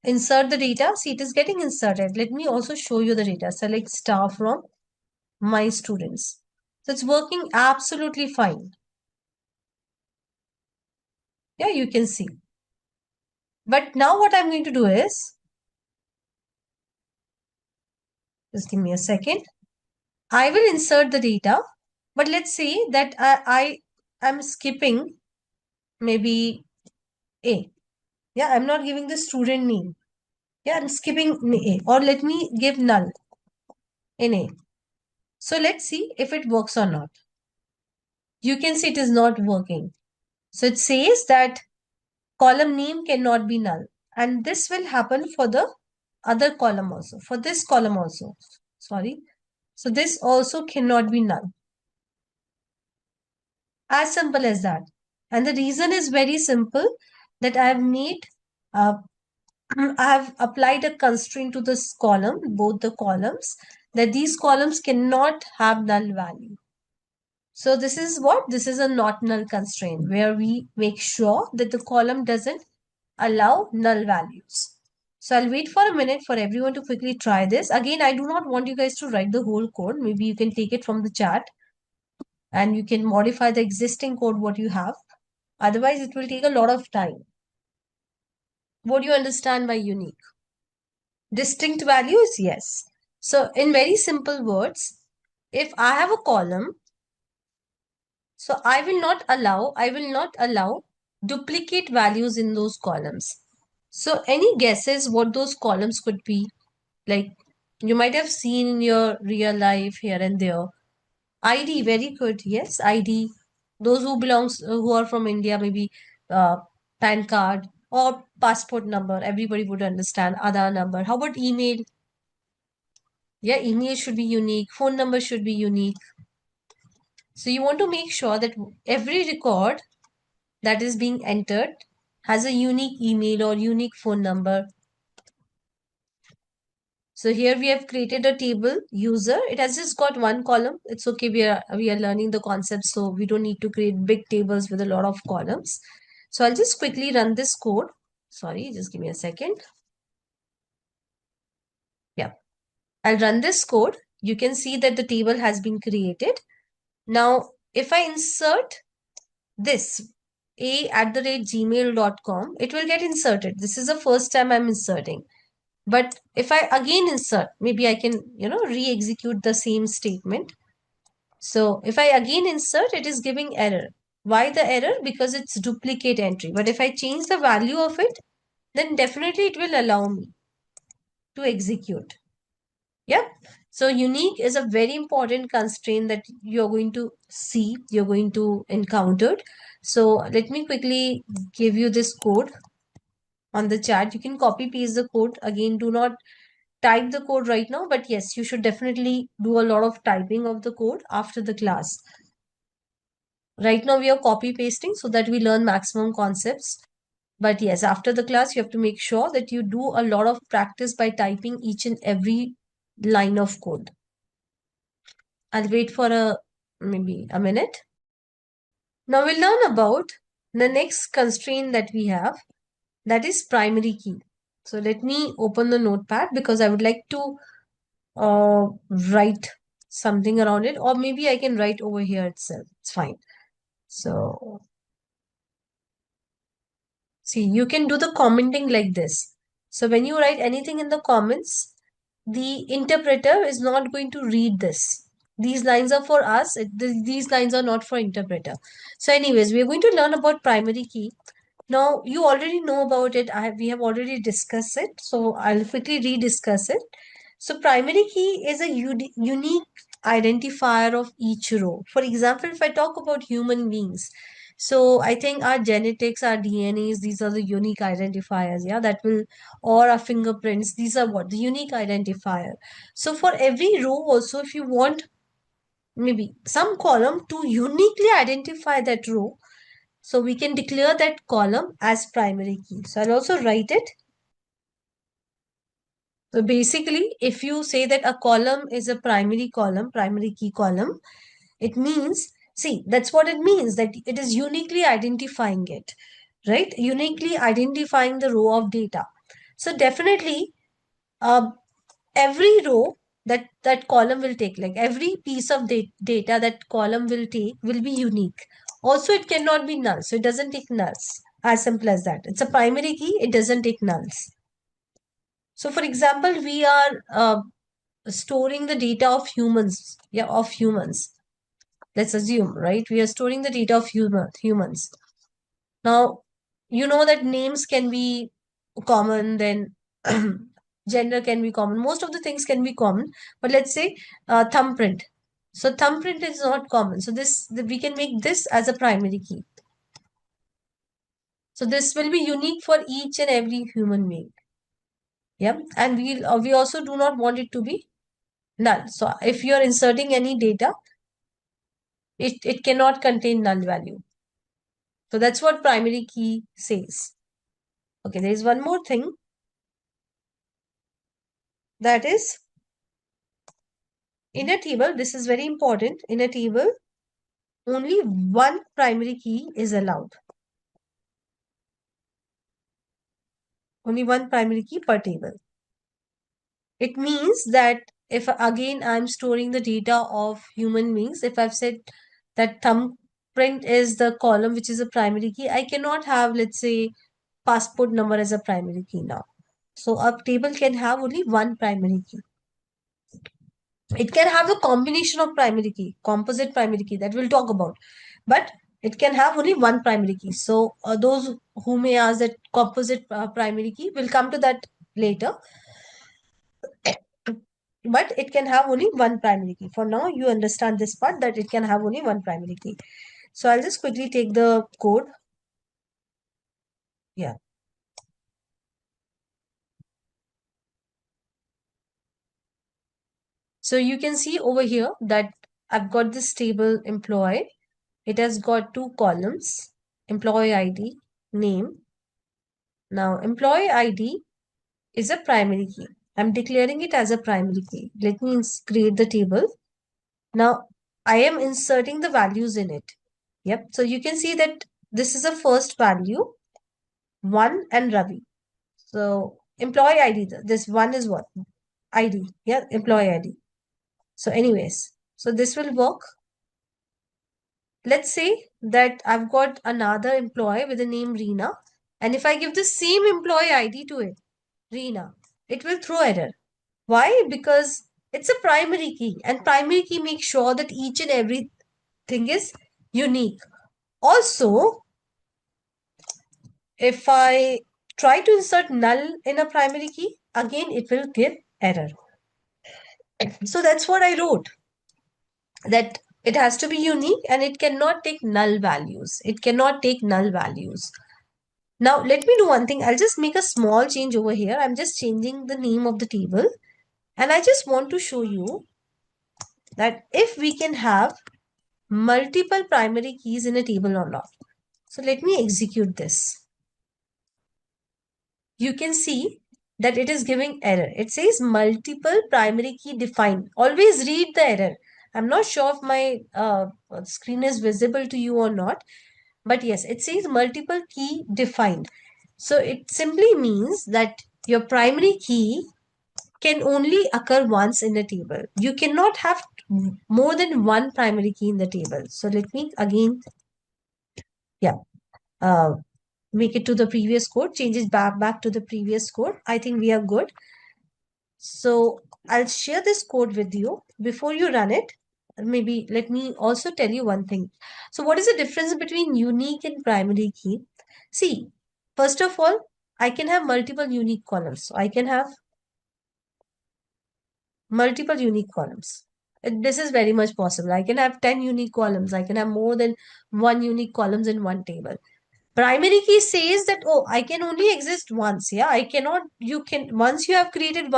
insert the data, see, it is getting inserted. Let me also show you the data. Select star from my students. So it's working absolutely fine. Yeah, you can see. But now what I'm going to do is, just give me a second. I will insert the data, but let's say that I am skipping maybe A. Yeah, I'm not giving the student name. Yeah, I'm skipping A, or let me give null in A. So let's see if it works or not. You can see it is not working. So it says that column name cannot be null. And this will happen for the other column also, for this column also. Sorry. So this also cannot be null. As simple as that. And the reason is very simple, that I have made, uh, I have applied a constraint to this column, both the columns, that these columns cannot have null value. So this is what? This is a not null constraint, where we make sure that the column doesn't allow null values. So I'll wait for a minute for everyone to quickly try this. Again, I do not want you guys to write the whole code. Maybe you can take it from the chat and you can modify the existing code what you have. Otherwise, it will take a lot of time. What do you understand by unique? Distinct values? Yes. So in very simple words, if I have a column, so I will not allow duplicate values in those columns. So any guesses what those columns could be? Like you might have seen in your real life here and there. ID, very good. Yes, ID. Those who are from India, maybe PAN card or passport number. Everybody would understand. Aadhaar number. How about email? Yeah, email should be unique. Phone number should be unique. So you want to make sure that every record that is being entered has a unique email or unique phone number. So here we have created a table user. It has just got one column. It's okay. We are learning the concept, so we don't need to create big tables with a lot of columns. So I'll just quickly run this code. Sorry, just give me a second. Yeah, I'll run this code. You can see that the table has been created. Now, if I insert this a@gmail.com, it will get inserted. This is the first time I'm inserting. But if I again insert, maybe I can, re-execute the same statement. So if I again insert, it is giving error. Why the error? Because it's duplicate entry. But if I change the value of it, then definitely it will allow me to execute. Yeah. So unique is a very important constraint that you're going to see, you're going to encounter. So let me quickly give you this code on the chat. You can copy paste the code. Again, do not type the code right now, but yes, you should definitely do a lot of typing of the code after the class. Right now we are copy pasting so that we learn maximum concepts. But yes, after the class, you have to make sure that you do a lot of practice by typing each and every line of code. I'll wait for maybe a minute. Now we'll learn about the next constraint that we have, that is primary key. So let me open the notepad because I would like to write something around it, or maybe I can write over here itself. It's fine. So see, you can do the commenting like this. So when you write anything in the comments, the interpreter is not going to read this. These lines are for us. These lines are not for interpreter. So anyways, we're going to learn about primary key. Now, you already know about it. We have already discussed it. So I'll quickly rediscuss it. So primary key is a unique identifier of each row. For example, if I talk about human beings, so I think our genetics, our DNAs, these are the unique identifiers, yeah, that will, or our fingerprints, these are what? The unique identifier. So for every row also, if you want maybe some column to uniquely identify that row, so we can declare that column as primary key. So I'll also write it. So basically, if you say that a column is a primary column, primary key column, it means See, that's what it means, that it is uniquely identifying it, right? Uniquely identifying the row of data. So definitely, uh, every row that column will take, like every piece of data that column will take, will be unique. Also, it cannot be null, so it doesn't take nulls. As simple as that. It's a primary key, it doesn't take nulls. So for example, we are storing the data of humans. Yeah, of humans. Let's assume, right? We are storing the data of humans. Now, you know that names can be common, then gender can be common. Most of the things can be common, but let's say thumbprint. So thumbprint is not common. So we can make this as a primary key. So this will be unique for each and every human being. Yeah, and we also do not want it to be null. So if you are inserting any data, it cannot contain null value. So that's what primary key says. Okay, there is one more thing, that is, in a table, this is very important. In a table, only one primary key is allowed. Only one primary key per table. It means that if again I'm storing the data of human beings, if I've said that thumbprint is the column which is a primary key, I cannot have, let's say, passport number as a primary key now. So a table can have only one primary key. It can have the combination of primary key, composite primary key, that we'll talk about. But it can have only one primary key. So those who may ask that composite primary key, will come to that later. But it can have only one primary key. For now, you understand this part, that it can have only one primary key. So I'll just quickly take the code. Yeah. So you can see over here that I've got this table employee. It has got two columns, employee ID, name. Now, employee ID is a primary key. I'm declaring it as a primary key. Let me create the table. Now, I am inserting the values in it. Yep. So you can see that this is a first value, 1 and Ravi. So employee ID, this 1 is what? ID. Yeah, employee ID. So anyways, so this will work. Let's say that I've got another employee with the name Reena. And if I give the same employee ID to it, Reena, it will throw error. Why? Because it's a primary key, and primary key makes sure that each and everything is unique. Also, if I try to insert null in a primary key, again it will give error. So that's what I wrote, that it has to be unique and it cannot take null values. It cannot take null values. Now, let me do one thing. I'll just make a small change over here. I'm just changing the name of the table. And I just want to show you that if we can have multiple primary keys in a table or not. So let me execute this. You can see that it is giving error. It says multiple primary key defined. Always read the error. I'm not sure if my screen is visible to you or not. But yes, it says multiple key defined. So it simply means that your primary key can only occur once in a table. You cannot have more than one primary key in the table. So let me again, yeah, uh, make it to the previous code, change it back to the previous code. I think we are good. So I'll share this code with you. Before you run it, maybe let me also tell you one thing. So what is the difference between unique and primary key? See, first of all, I can have multiple unique columns. So I can have multiple unique columns. This is very much possible. I can have 10 unique columns. I can have more than one unique columns in one table. Primary key says that, oh, I can only exist once. Yeah, I cannot, you can, once you have created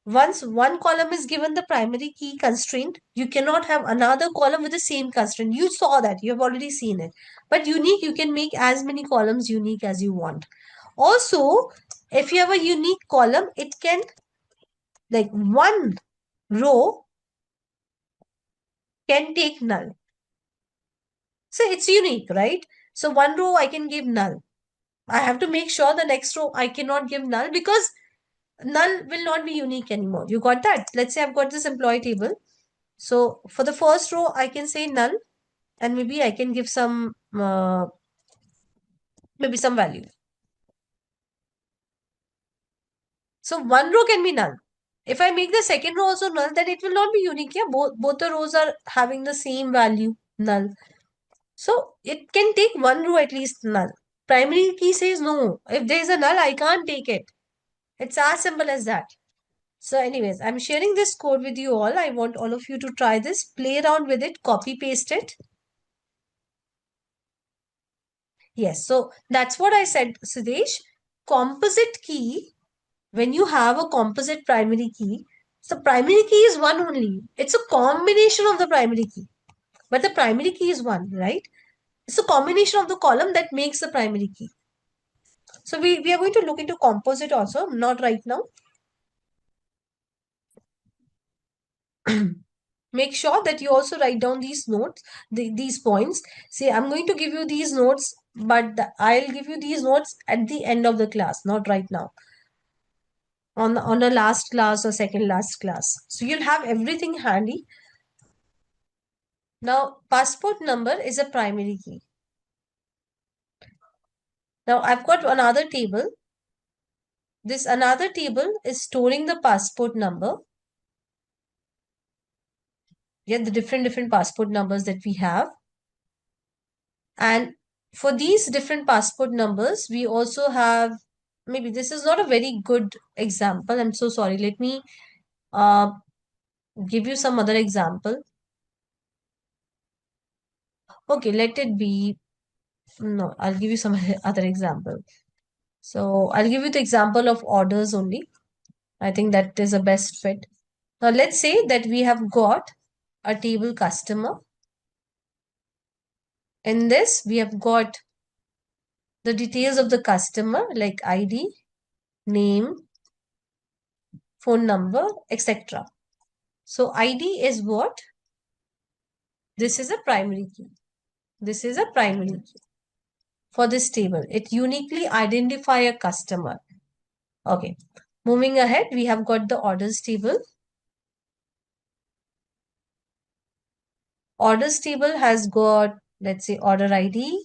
once one column is given the primary key constraint, you cannot have another column with the same constraint. You saw that, you have already seen it. But unique, you can make as many columns unique as you want. Also, if you have a unique column, it can, like, one row can take null. So it's unique, right? So one row I can give null. I have to make sure the next row I cannot give null, because null will not be unique anymore. You got that? Let's say I've got this employee table. So for the first row, I can say null, and maybe I can give some maybe some value. So one row can be null. If I make the second row also null, then it will not be unique. Yeah, both the rows are having the same value, null. So it can take one row at least null. Primary key says no. If there is a null, I can't take it. It's as simple as that. So anyways, I'm sharing this code with you all. I want all of you to try this, play around with it, copy paste it. Yes, so that's what I said, Sidesh. Composite key, when you have a composite primary key, so primary key is one only. It's a combination of the primary key. But the primary key is one, right? It's a combination of the column that makes the primary key. So we are going to look into composite also, not right now. Make sure that you also write down these notes, these points. See, I'm going to give you these notes, but I'll give you these notes at the end of the class, not right now. On a last class or second last class. So you'll have everything handy. Now, passport number is a primary key. Now, I've got another table. This another table is storing the passport number. Yeah, the different passport numbers that we have. And for these different passport numbers, we also have, maybe this is not a very good example. I'm so sorry. Let me uh, give you some other example. Okay, let it be. No, I'll give you some other example. So I'll give you the example of orders only. I think that is a best fit. Now let's say that we have got a table customer. In this, we have got the details of the customer like ID, name, phone number, etc. So ID is what? This is a primary key. This is a primary key for this table. It uniquely identify a customer. Okay. Moving ahead, we have got the orders table. Orders table has got, let's say, order ID.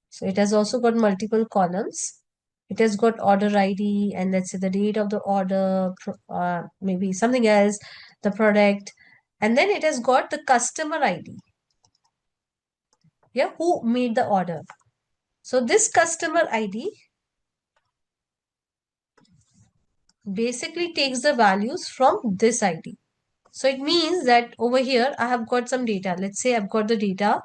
So it has also got multiple columns. It has got order ID and let's say the date of the order, maybe something else, the product. And then it has got the customer ID. Yeah, who made the order. So this customer ID basically takes the values from this ID. So it means that over here, I have got some data. Let's say I've got the data,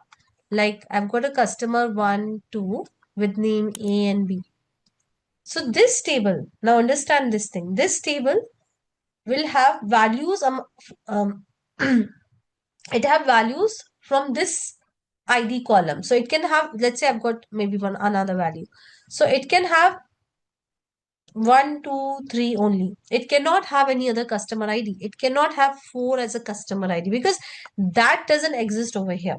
like I've got a customer 1, 2 with name A and B. So this table, now understand this thing, this table will have values, it have values from this ID column. So it can have, let's say I've got maybe another value. So it can have 1, 2, 3 only. It cannot have any other customer ID. It cannot have 4 as a customer ID because that doesn't exist over here.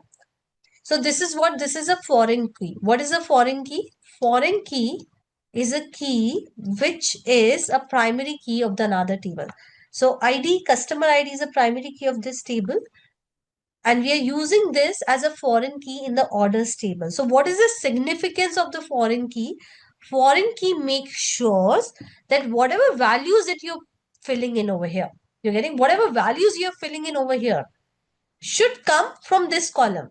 So this is what, this is a foreign key. What is a foreign key? Foreign key is a key which is a primary key of the another table. So ID, customer ID is a primary key of this table. And we are using this as a foreign key in the orders table. So what is the significance of the foreign key? Foreign key makes sure that whatever values that you're filling in over here, you're getting whatever values you're filling in over here should come from this column.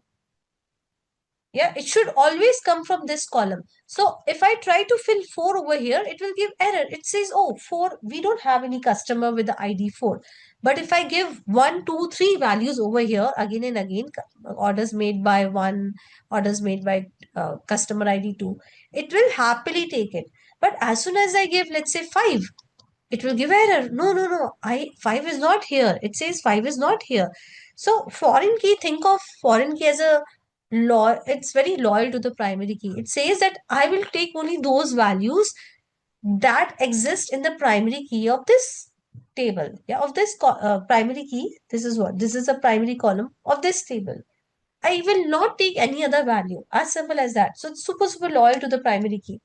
Yeah, it should always come from this column. So if I try to fill 4 over here, it will give error. It says, oh, 4, we don't have any customer with the ID 4. But if I give 1, 2, 3 values over here again and again, orders made by 1, orders made by customer ID 2, it will happily take it. But as soon as I give, let's say 5, it will give error. No, no, no. 5 is not here. It says 5 is not here. So foreign key, think of foreign key as a law. It's very loyal to the primary key. It says that I will take only those values that exist in the primary key of this table. Yeah, of this primary key. This is what? This is a primary column of this table. I will not take any other value. As simple as that. So it's super, super loyal to the primary key.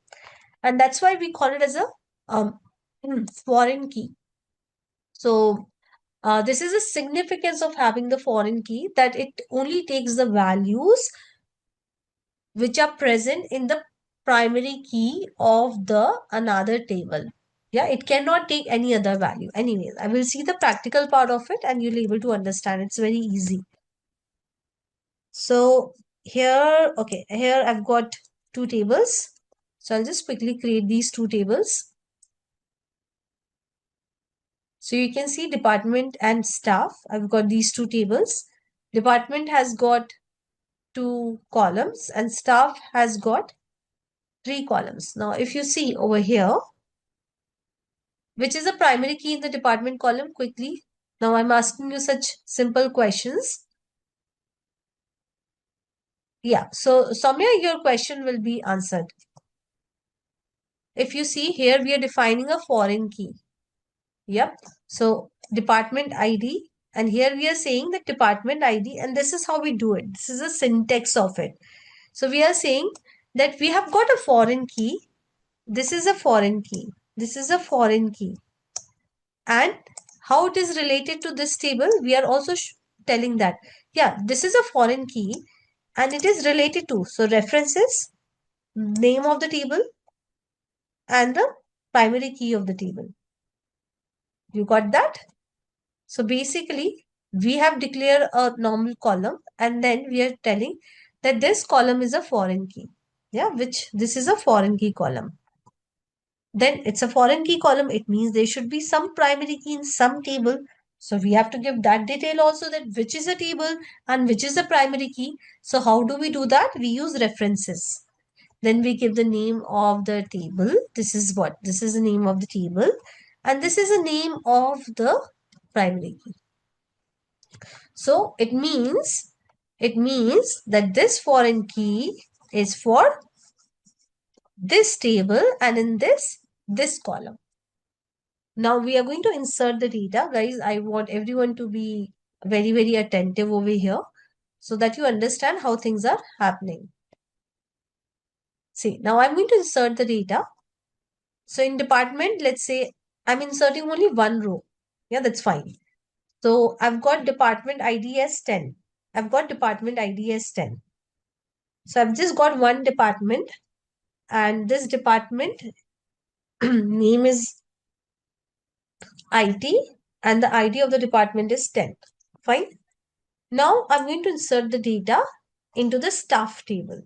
And that's why we call it as a um, foreign key. So this is the significance of having the foreign key, that it only takes the values which are present in the primary key of the another table. Yeah, it cannot take any other value. Anyways, I will see the practical part of it and you'll be able to understand. It's very easy. So here, okay, here I've got two tables. So I'll just quickly create these two tables. So you can see department and staff. I've got these two tables. Department has got two columns and staff has got three columns. Now, if you see over here, which is the primary key in the department column quickly? Now, I'm asking you such simple questions. Yeah, so Soumya, your question will be answered. If you see here, we are defining a foreign key. Yep. So department ID, and here we are saying the department ID, and this is how we do it. This is the syntax of it. So we are saying that we have got a foreign key. This is a foreign key. This is a foreign key. And how it is related to this table, we are also telling that, yeah, this is a foreign key and it is related to, so references, name of the table and the primary key of the table. You got that? So basically, we have declared a normal column and then we are telling that this column is a foreign key. Yeah, which this is a foreign key column. Then it's a foreign key column. It means there should be some primary key in some table. So we have to give that detail also, that which is a table and which is the primary key. So how do we do that? We use references. Then we give the name of the table. This is what? This is the name of the table. And this is the name of the primary key. So it means that this foreign key is for this table and in this column. Now we are going to insert the data. Guys, I want everyone to be very, very attentive over here so that you understand how things are happening. See, now I'm going to insert the data. So in department, let's say I'm inserting only one row. Yeah, that's fine. So I've got department ID as 10. I've got department ID as 10. So I've just got one department and this department name is IT and the ID of the department is 10. Fine. Now I'm going to insert the data into the staff table.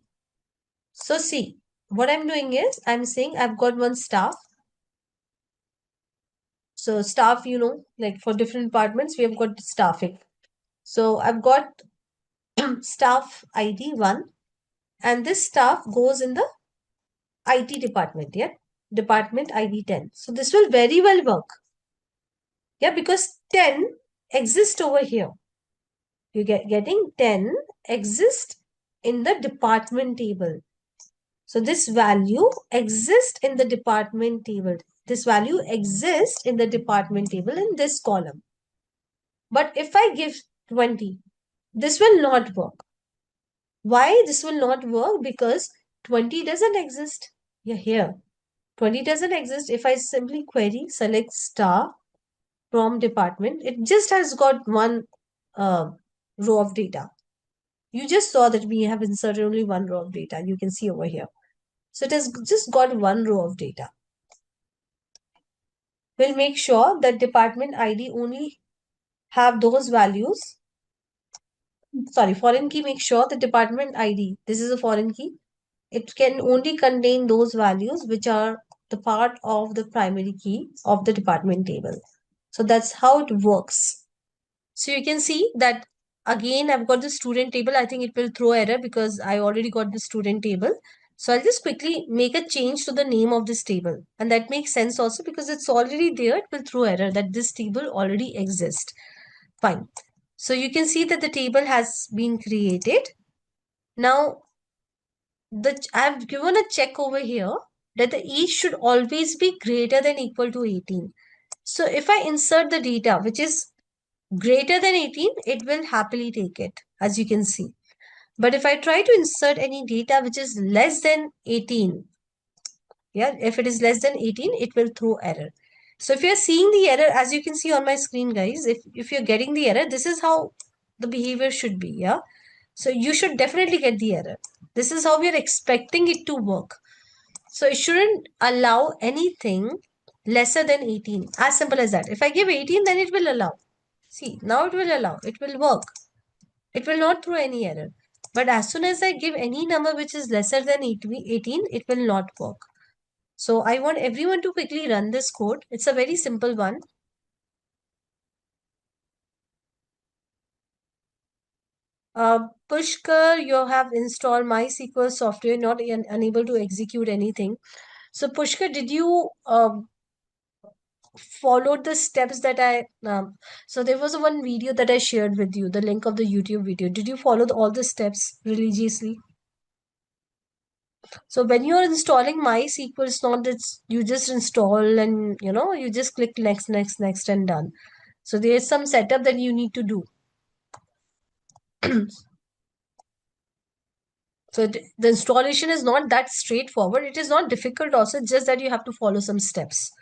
So see, what I'm doing is I'm saying I've got one staff. So staff, like for different departments, we have got staffing. So I've got staff ID 1 and this staff goes in the IT department, yeah? Department ID 10. So this will very well work. Yeah, because 10 exists over here. You getting 10 exists in the department table. So this value exists in the department table. This value exists in the department table in this column. But if I give 20, this will not work. Why this will not work? Because 20 doesn't exist. Yeah, here. 20 doesn't exist. If I simply query select star from department, it just has got one row of data. You just saw that we have inserted only one row of data. You can see over here. So it has just got one row of data. We'll make sure that department ID only have those values. Sorry, foreign key, make sure the department ID, this is a foreign key. It can only contain those values which are the part of the primary key of the department table. So that's how it works. So you can see that again, I've got the student table. I think it will throw error because I already got the student table. So I'll just quickly make a change to the name of this table. And that makes sense also because it's already there. It will throw error that this table already exists. Fine. So you can see that the table has been created. Now, I've given a check over here that the age should always be greater than equal to 18. So if I insert the data, which is greater than 18, it will happily take it, as you can see. But if I try to insert any data which is less than 18, yeah, if it is less than 18, it will throw error. So if you're seeing the error, as you can see on my screen, guys, if you're getting the error, this is how the behavior should be, yeah. So you should definitely get the error. This is how we are expecting it to work. So it shouldn't allow anything lesser than 18. As simple as that. If I give 18, then it will allow. See, now it will allow. It will work. It will not throw any error. But as soon as I give any number which is lesser than 18, it will not work. So I want everyone to quickly run this code. It's a very simple one. Pushkar, you have installed MySQL software, not unable to execute anything. So Pushkar, did you followed the steps that so there was one video that I shared with you, the link of the YouTube video. Did you follow all the steps religiously? So when you're installing MySQL, it's not that you just install and you just click next, next, next and done. So there's some setup that you need to do. So the installation is not that straightforward. It is not difficult also, just that you have to follow some steps.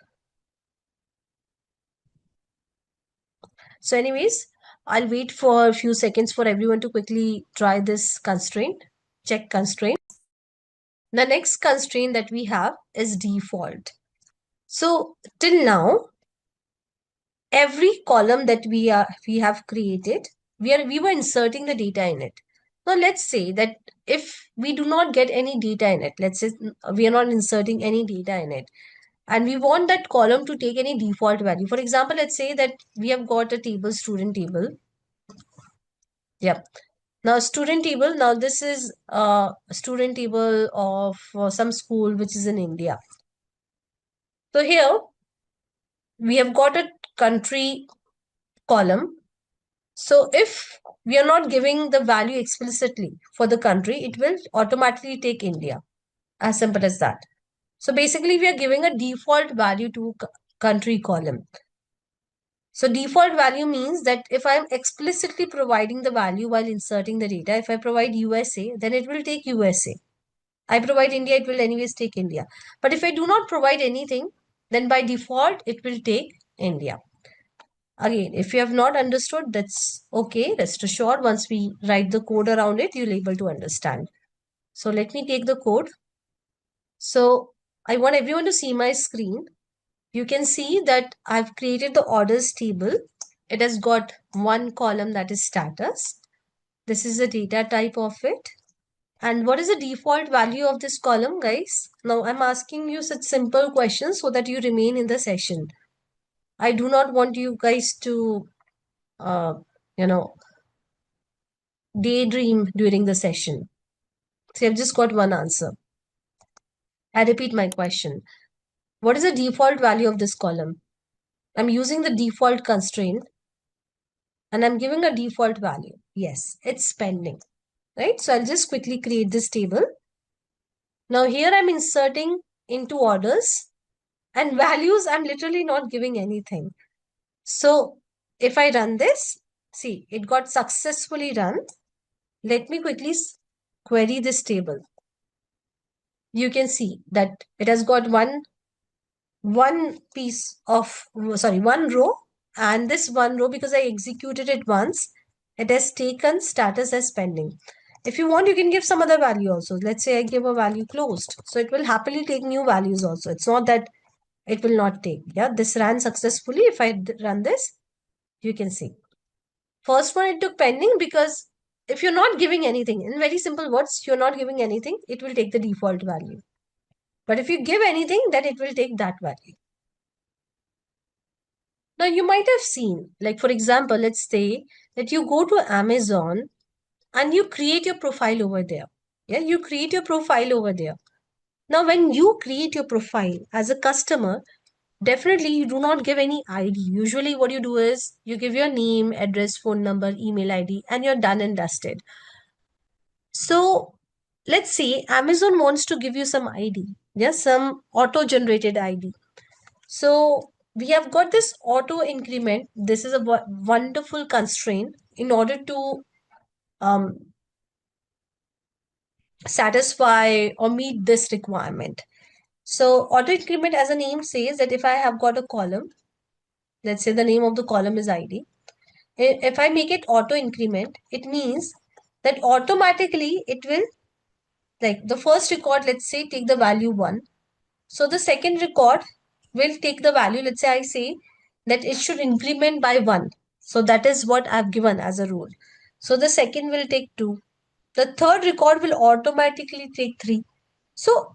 So anyways, I'll wait for a few seconds for everyone to quickly try this constraint, check constraint. The next constraint that we have is default. So till now, every column that we have created, we were inserting the data in it. Now let's say that if we do not get any data in it, let's say we are not inserting any data in it, and we want that column to take any default value. For example, let's say that we have got a table, student table. Yep. Now student table, now this is a student table of some school which is in India. So here we have got a country column. So if we are not giving the value explicitly for the country, it will automatically take India. As simple as that. So basically we are giving a default value to country column. So default value means that if I'm explicitly providing the value while inserting the data, if I provide USA, then it will take USA. I provide India, it will anyways take India. But if I do not provide anything, then by default, it will take India. Again, if you have not understood, that's okay. Rest assured, once we write the code around it, you'll able to understand. So let me take the code. So I want everyone to see my screen. You can see that I've created the orders table. It has got one column that is status. This is the data type of it. And what is the default value of this column, guys? Now I'm asking you such simple questions so that you remain in the session. I do not want you guys to, uh, you know, daydream during the session. So I've just got one answer. I repeat my question. What is the default value of this column? I'm using the default constraint and I'm giving a default value. Yes, it's spending, right? So I'll just quickly create this table. Now here I'm inserting into orders and values. I'm literally not giving anything. So if I run this, see, it got successfully run. Let me quickly query this table. You can see that it has got one piece of, sorry, one row, and this one row, because I executed it once, it has taken status as pending. If you want, you can give some other value also. Let's say I give a value closed. So it will happily take new values also. It's not that it will not take. Yeah, this ran successfully. If I run this, you can see. First one, it took pending because if you're not giving anything, in very simple words, you're not giving anything, it will take the default value. But if you give anything, then it will take that value. Now you might have seen, like for example, let's say that you go to Amazon and you create your profile over there. Yeah, you create your profile over there. Now, when you create your profile as a customer, definitely you do not give any ID. Usually what you do is you give your name, address, phone number, email ID, and you're done and dusted. So let's say Amazon wants to give you some ID. Yes, some auto-generated ID. So we have got this auto increment. This is a wonderful constraint in order to satisfy or meet this requirement. So auto increment, as a name says, that if I have got a column, let's say the name of the column is ID. If I make it auto increment, it means that automatically it will, like the first record, let's say, take the value 1. So the second record will take the value, let's say I say that it should increment by 1. So that is what I've given as a rule. So the second will take 2. The third record will automatically take 3. So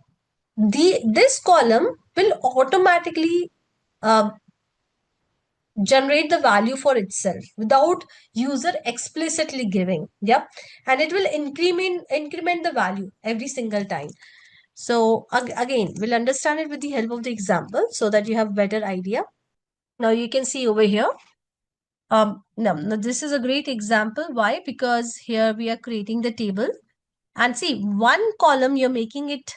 this column will automatically uh, generate the value for itself without user explicitly giving. Yep. And it will increment the value every single time. So again, we'll understand it with the help of the example so that you have better idea. Now you can see over here. Now this is a great example. Why? Because here we are creating the table, and see, one column you're making it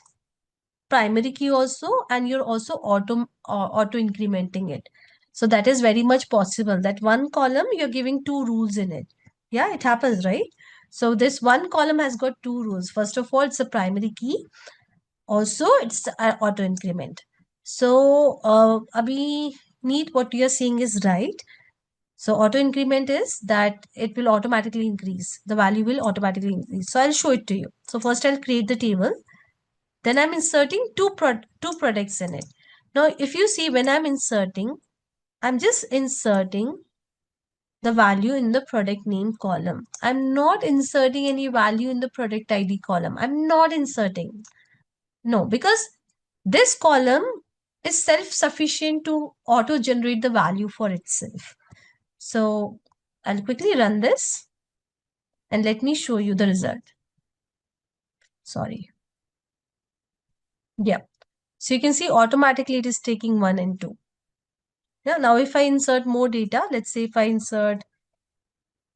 primary key also, and you're also auto incrementing it. So that is very much possible that one column you're giving two rules in it. Yeah, it happens, right? So this one column has got two rules. First of all, it's a primary key. Also, it's auto increment. So, Abhi, need what you're saying is right. So auto increment is that it will automatically increase. The value will automatically increase. So I'll show it to you. So first I'll create the table. Then I'm inserting two products in it. Now, if you see when I'm inserting, I'm just inserting the value in the product name column. I'm not inserting any value in the product ID column. I'm not inserting. No, because this column is self-sufficient to auto-generate the value for itself. So I'll quickly run this and let me show you the result. Sorry. Yeah. So you can see automatically it is taking 1 and 2. Yeah. Now if I insert more data, let's say if I insert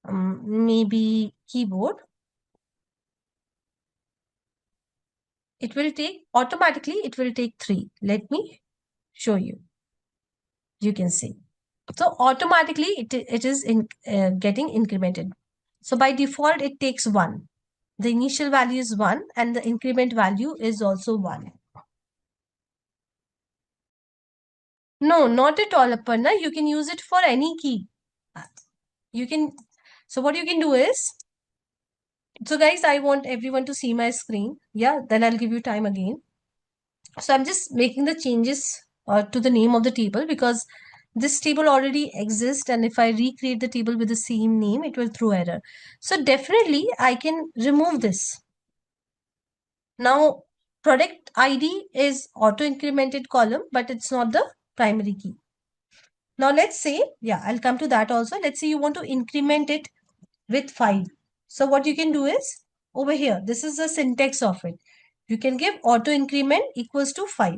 maybe keyboard, it will take automatically, it will take 3. Let me show you. You can see. So automatically it is getting incremented. So by default, it takes 1. The initial value is 1 and the increment value is also 1. No, not at all, Aparna. You can use it for any key. You can, so what you can do is, so guys, I want everyone to see my screen. Yeah, then I'll give you time again. So I'm just making the changes to the name of the table because this table already exists, and if I recreate the table with the same name, it will throw error. So definitely I can remove this. Now, product ID is auto incremented column, but it's not the primary key. Now let's say, yeah, I'll come to that also. Let's say you want to increment it with 5. So what you can do is over here, this is the syntax of it. You can give auto increment equals to 5.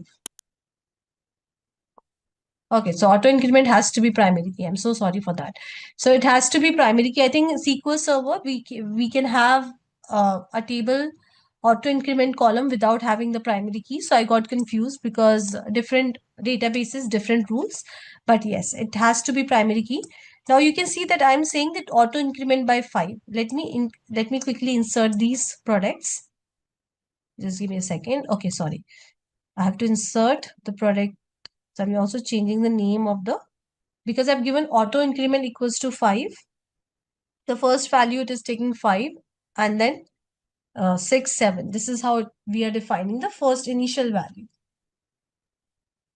Okay, so auto increment has to be primary key. I'm so sorry for that. So it has to be primary key. I think SQL Server, we can have a table auto increment column without having the primary key. So I got confused because different databases, different rules. But yes, it has to be primary key. Now you can see that I'm saying that auto increment by 5. Let me quickly insert these products. Just give me a second. Okay, sorry. I have to insert the product. So I'm also changing the name of the, because I've given auto increment equals to 5. The first value it is taking 5 and then 6, 7. This is how we are defining the first initial value.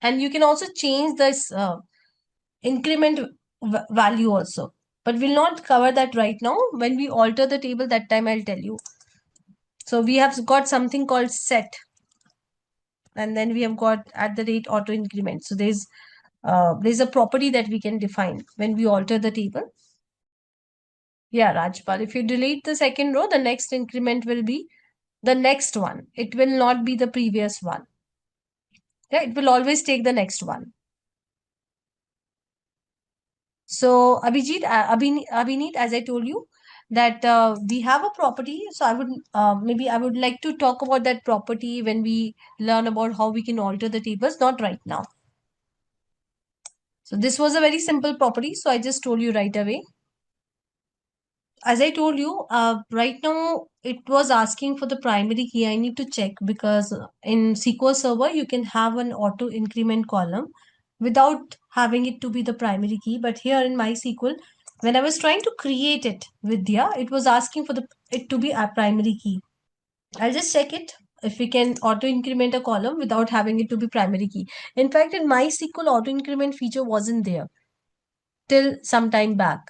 And you can also change this increment value also. But we'll not cover that right now. When we alter the table, that time I'll tell you. So we have got something called set. And then we have got at the rate auto increment. So there's a property that we can define when we alter the table. Yeah, Rajpal, if you delete the second row, the next increment will be the next one. It will not be the previous one. Yeah, it will always take the next one. So Abhijit, Abhineet, as I told you, that we have a property. So maybe I would like to talk about that property when we learn about how we can alter the tables, not right now. So this was a very simple property. So I just told you right away. as I told you, right now it was asking for the primary key. I need to check because in SQL Server you can have an auto increment column without having it to be the primary key. But here in MySQL, when I was trying to create it, Vidya, it was asking for it to be a primary key. I'll just check it if we can auto increment a column without having it to be primary key. In fact, in MySQL, auto increment feature wasn't there till some time back.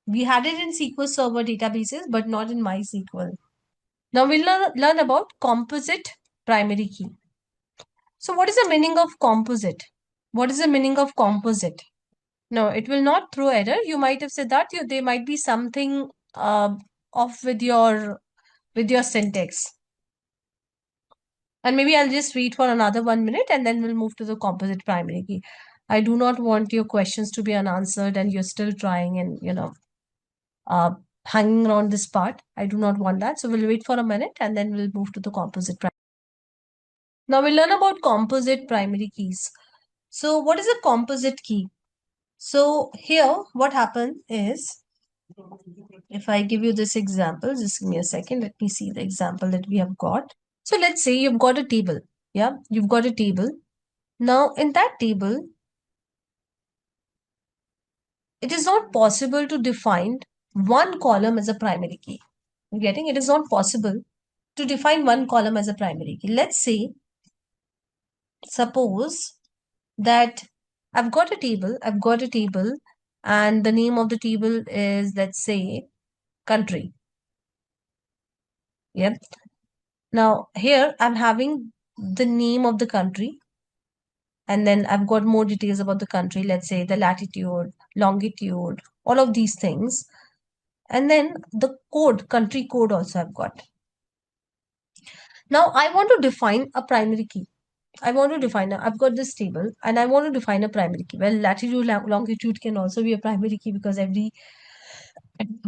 We had it in SQL Server databases, but not in MySQL. Now we'll learn about composite primary key. So what is the meaning of composite? What is the meaning of composite? No, it will not throw error. You might have said that there might be something off with your syntax. And maybe I'll just wait for another 1 minute and then we'll move to the composite primary key. I do not want your questions to be unanswered and you're still trying and uh, hanging around this part. I do not want that. So we'll wait for a minute and then we'll move to the composite primary. Now we'll learn about composite primary keys. So what is a composite key? So here what happens is, if I give you this example, just give me a second. Let me see the example that we have got. So let's say you've got a table. Yeah, you've got a table. Now in that table, it is not possible to define one column as a primary key. You're getting? It is not possible to define one column as a primary key. Let's say, suppose that I've got a table, and the name of the table is, let's say, country. Yep. Now here I'm having the name of the country, and then I've got more details about the country, let's say the latitude, longitude, all of these things. And then the code, country code also I've got. Now I want to define a primary key. I've got this table and I want to define a primary key. Well, latitude, longitude can also be a primary key because every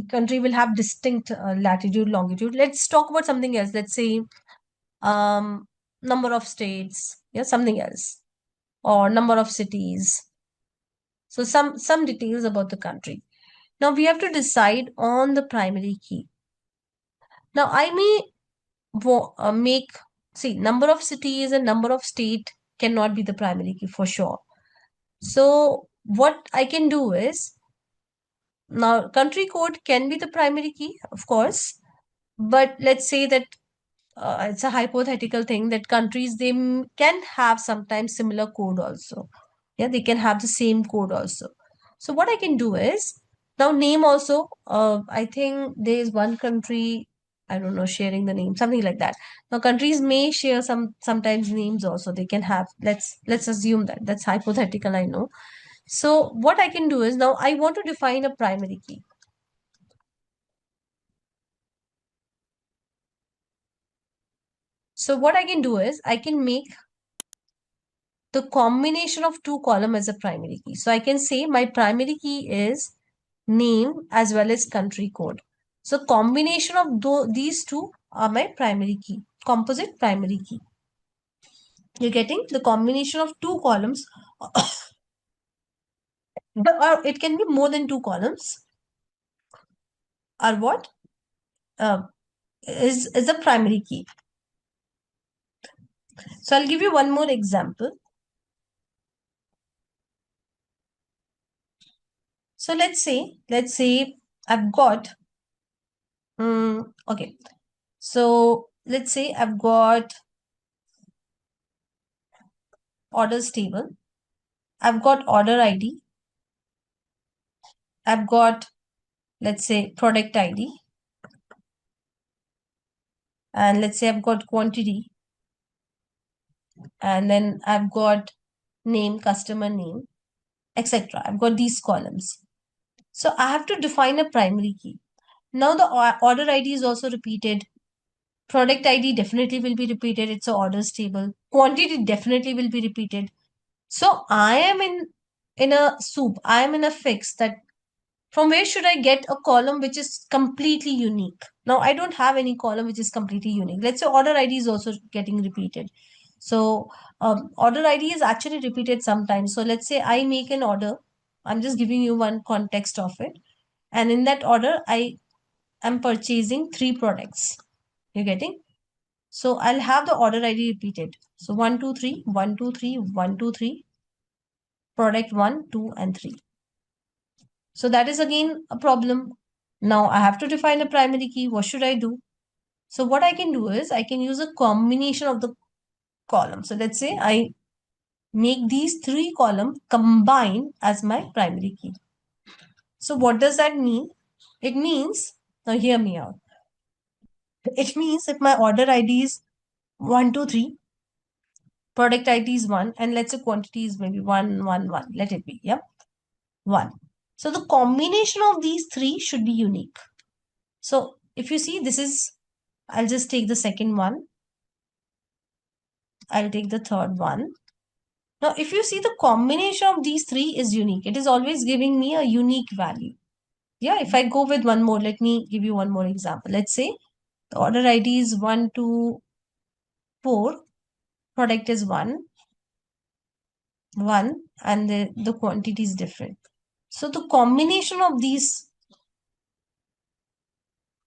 country will have distinct latitude, longitude. Let's talk about something else. Let's say number of states, yeah, something else, or number of cities. So some details about the country. Now we have to decide on the primary key. Now I may make, see, number of cities and number of state cannot be the primary key for sure. So what I can do is, now country code can be the primary key, of course, but let's say that it's a hypothetical thing that countries, they can have sometimes similar code also. Yeah, they can have the same code also. So what I can do is, now name also, I think there is one country, I don't know, sharing the name, something like that. Now countries may share sometimes names also. They can have, let's assume that that's hypothetical, I know. So what I can do is, now I want to define a primary key. So what I can do is, I can make the combination of two columns as a primary key. So I can say my primary key is name as well as country code. So combination of these two are my primary key, composite primary key. You're getting the combination of two columns, or it can be more than two columns, are what is a primary key. So I'll give you one more example. So let's say I've got, okay. So let's say I've got orders table. I've got order ID. I've got, let's say, product ID. And let's say I've got quantity. And then I've got name, customer name, etc. I've got these columns. So I have to define a primary key. Now the order ID is also repeated. Product ID definitely will be repeated. It's a orders table. Quantity definitely will be repeated. So I am in a soup. I am in a fix that from where should I get a column which is completely unique? Now I don't have any column which is completely unique. Let's say order ID is also getting repeated. So order ID is actually repeated sometimes. So let's say I make an order. I'm just giving you one context of it. And in that order, I am purchasing 3 products. You're getting? So I'll have the order ID repeated. So 1, 2, 3, 1, 2, 3, 1, 2, 3, product 1, 2, and 3. So that is again a problem. Now I have to define a primary key. What should I do? So what I can do is I can use a combination of the columns. So let's say I make these 3 columns combine as my primary key. So what does that mean? It means, now hear me out. It means if my order ID is 1, 2, 3, product ID is 1, and let's say quantity is maybe 1, 1, 1. Let it be, yeah, 1. So the combination of these 3 should be unique. So if you see, this is, I'll just take the second one. I'll take the third one. Now, if you see, the combination of these 3 is unique. It is always giving me a unique value. Yeah, if I go with one more, let me give you one more example. Let's say the order ID is 1, 2, 4, product is 1, 1, and the quantity is different. So the combination of these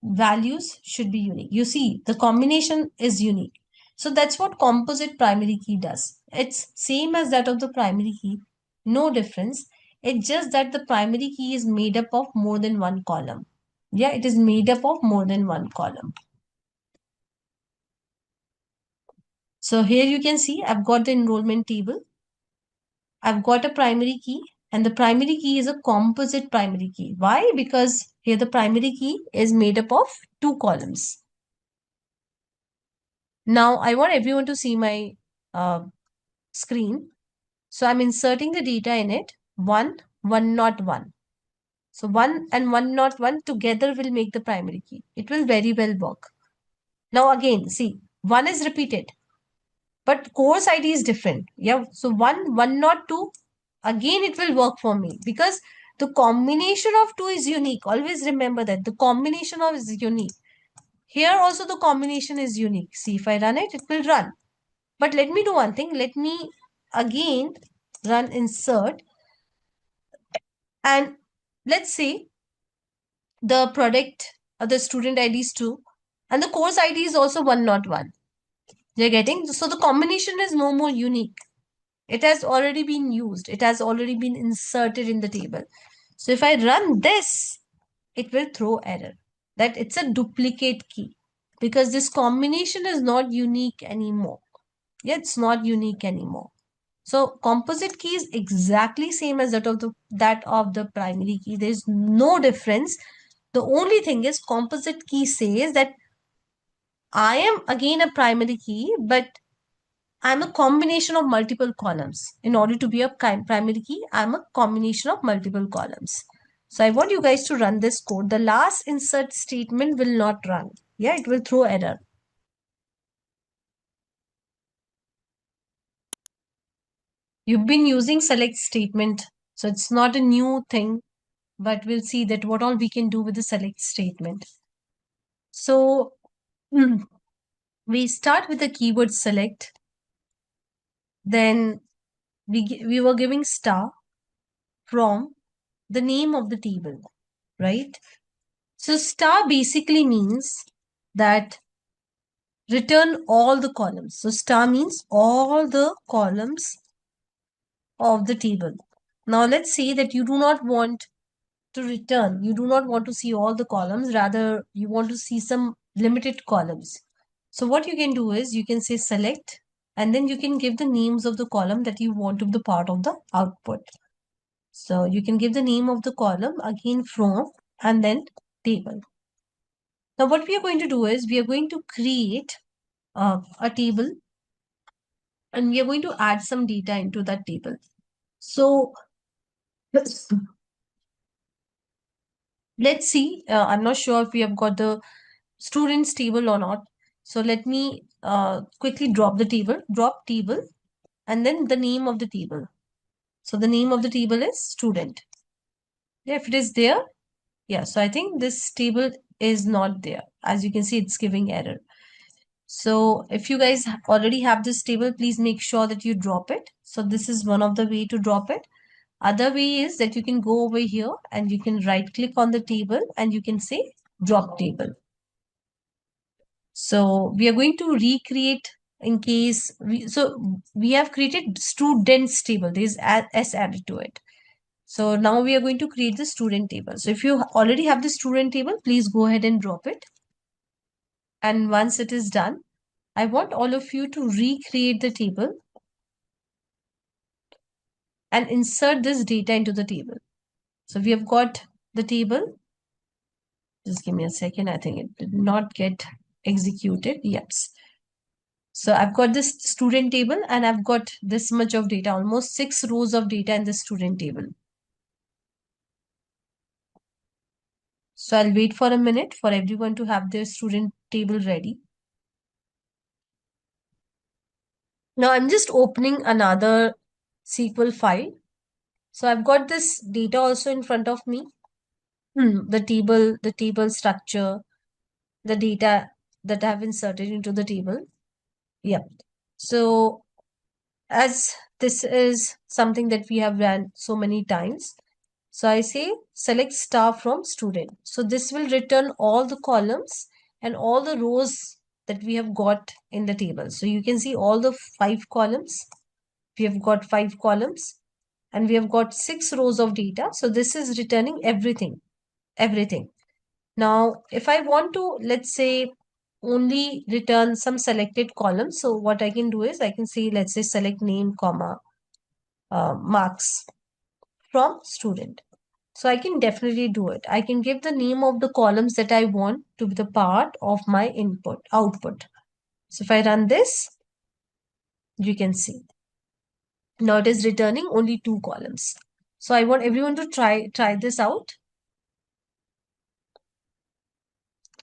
values should be unique. You see, the combination is unique. So that's what composite primary key does. It's same as that of the primary key, no difference. It's just that the primary key is made up of more than one column. Yeah, it is made up of more than one column. So here you can see I've got the enrollment table. I've got a primary key, and the primary key is a composite primary key. Why? Because here the primary key is made up of 2 columns. Now I want everyone to see my screen. So I'm inserting the data in it. 1, 1 not 1. So 1 and 1 not 1 together will make the primary key. It will very well work. Now again, see, 1 is repeated, but course ID is different. Yeah. So 1, 1 not 2, again it will work for me because the combination of 2 is unique. Always remember that the combination of is unique. Here also the combination is unique. See, if I run it, it will run. But let me do one thing. Let me again run insert. And let's say the product or the student ID is 2 and the course ID is also 1 not 1. You're getting? So the combination is no more unique. It has already been used. It has already been inserted in the table. So if I run this, it will throw error that it's a duplicate key because this combination is not unique anymore. Yeah, it's not unique anymore. So composite key is exactly same as that of the primary key. There is no difference. The only thing is composite key says that I am again a primary key, but I'm a combination of multiple columns. In order to be a primary key, I'm a combination of multiple columns. So I want you guys to run this code. The last insert statement will not run. Yeah, it will throw error. You've been using select statement. So it's not a new thing, but we'll see that what all we can do with the select statement. So we start with the keyword select. Then we were giving star from the name of the table, right? So star basically means that return all the columns. So star means all the columns of the table. Now let's say that you do not want to return, you do not want to see all the columns, rather you want to see some limited columns. So what you can do is you can say select and then you can give the names of the column that you want to be the part of the output. So you can give the name of the column again from and then table. Now what we are going to do is we are going to create a table and we are going to add some data into that table. So let's see, I'm not sure if we have got the students table or not. So let me quickly drop the table, drop table, and then the name of the table. So the name of the table is student. Yeah, if it is there, yeah. So I think this table is not there. As you can see, it's giving error. So if you guys already have this table, please make sure that you drop it. So this is one of the way to drop it. Other way is that you can go over here and you can right click on the table and you can say drop table. So we are going to recreate in case we have created students table. There's S added to it. So now we are going to create the student table. So if you already have the student table, please go ahead and drop it. And once it is done, I want all of you to recreate the table and insert this data into the table. So we have got the table. Just give me a second. I think it did not get executed. Yes. So I've got this student table and I've got this much of data, almost 6 rows of data in the student table. So I'll wait for a minute for everyone to have their student table ready. Now I'm just opening another SQL file. So I've got this data also in front of me. The table structure, the data that I have inserted into the table. Yeah. So as this is something that we have run so many times, so I say select star from student. So this will return all the columns and all the rows that we have got in the table. So you can see all the 5 columns. We have got 5 columns and we have got 6 rows of data. So this is returning everything. Now, if I want to, let's say, only return some selected columns. So what I can do is I can say, let's say select name, comma, marks from student. So I can definitely do it. I can give the name of the columns that I want to be the part of my output. So if I run this, you can see. Now it is returning only 2 columns. So I want everyone to try this out.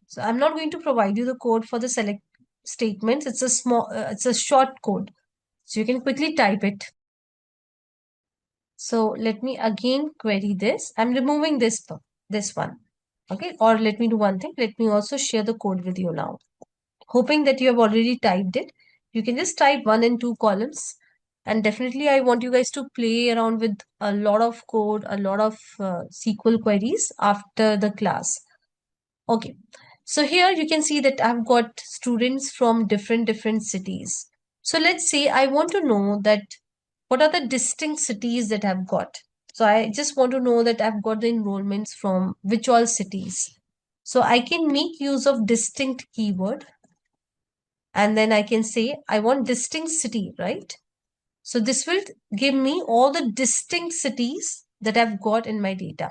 So I'm not going to provide you the code for the select statements. It's a short code. So you can quickly type it. So let me again query this. I'm removing this one. Okay. Or let me do one thing. Let me also share the code with you now. Hoping that you have already typed it. You can just type 1 and 2 columns. And definitely I want you guys to play around with a lot of code, a lot of SQL queries after the class. Okay. So here you can see that I've got students from different cities. So let's say I want to know that what are the distinct cities that I've got. So I just want to know that I've got the enrollments from which all cities. So I can make use of distinct keyword. And then I can say I want distinct city, right? So this will give me all the distinct cities that I've got in my data.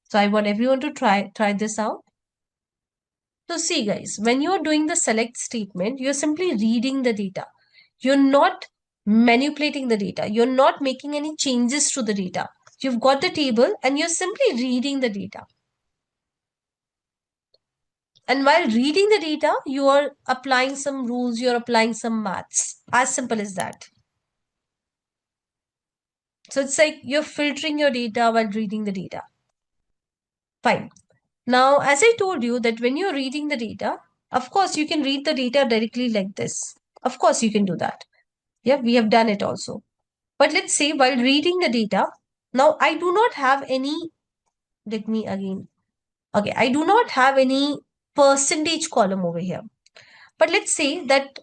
So I want everyone to try this out. So see guys, when you're doing the select statement, you're simply reading the data. You're not manipulating the data. You're not making any changes to the data. You've got the table and you're simply reading the data. And while reading the data, you are applying some rules, you're applying some maths. As simple as that. So it's like you're filtering your data while reading the data. Fine. Now, as I told you that when you're reading the data, of course, you can read the data directly like this. Of course, you can do that. Yeah, we have done it also. But let's say while reading the data, now I do not have any, let me again. Okay, I do not have any percentage column over here. But let's say that,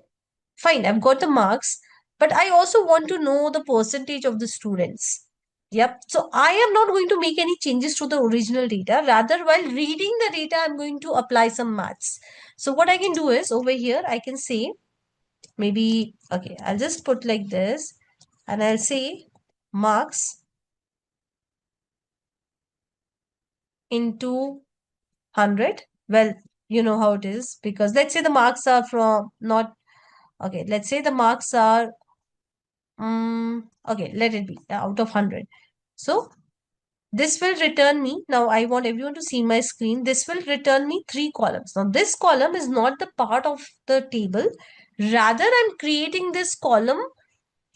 fine, I've got the marks, but I also want to know the percentage of the students. Yep. So I am not going to make any changes to the original data. Rather, while reading the data, I'm going to apply some maths. So what I can do is over here, I can say maybe, okay, I'll just put like this and I'll say marks into 100. Well, you know how it is because let's say the marks are from not, okay, let's say the marks are, okay, let it be out of 100. So this will return me, now I want everyone to see my screen, this will return me 3 columns. Now this column is not the part of the table, rather I'm creating this column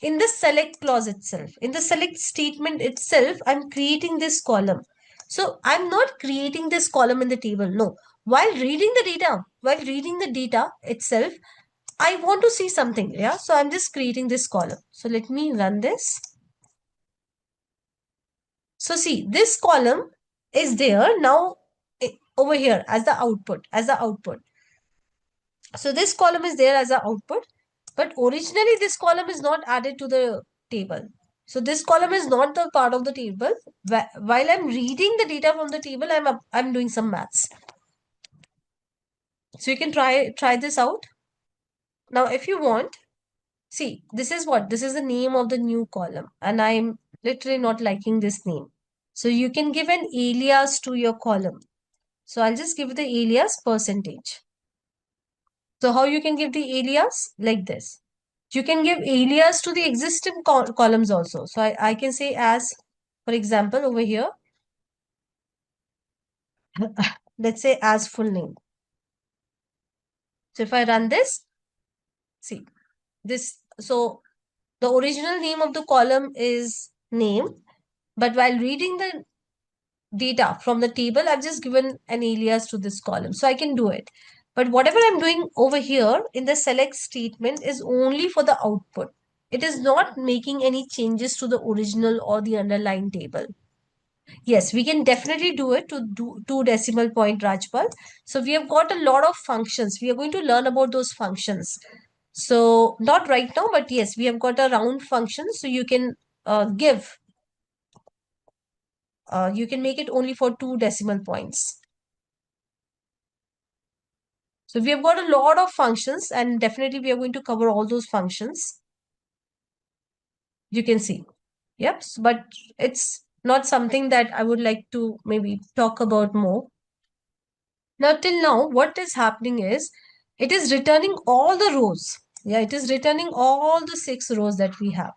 in the select clause itself. In the select statement itself, I'm creating this column. So I'm not creating this column in the table, no. While reading the data itself, I want to see something, yeah. So I'm just creating this column. So let me run this. So see, this column is there now over here as the output. So this column is there as the output, but originally this column is not added to the table. So this column is not the part of the table. While I'm reading the data from the table, I'm doing some maths. So you can try this out. Now, if you want, see, this is the name of the new column, and I'm literally not liking this name. So you can give an alias to your column. So I'll just give the alias percentage. So how you can give the alias? Like this. You can give alias to the existing columns also. So I can say as, for example, over here, let's say as full name. So if I run this, see this. So the original name of the column is name, but while reading the data from the table, I've just given an alias to this column. So I can do it. But whatever I'm doing over here in the select statement is only for the output. It is not making any changes to the original or the underlying table. Yes, we can definitely do it to do 2 decimal point, Rajpal. So we have got a lot of functions. We are going to learn about those functions. So not right now, but yes, we have got a round function. So you can you can make it only for 2 decimal points. So we have got a lot of functions, and definitely we are going to cover all those functions. You can see. Yep. But it's not something that I would like to maybe talk about more. Now, till now, what is happening is it is returning all the rows. Yeah, it is returning all the 6 rows that we have.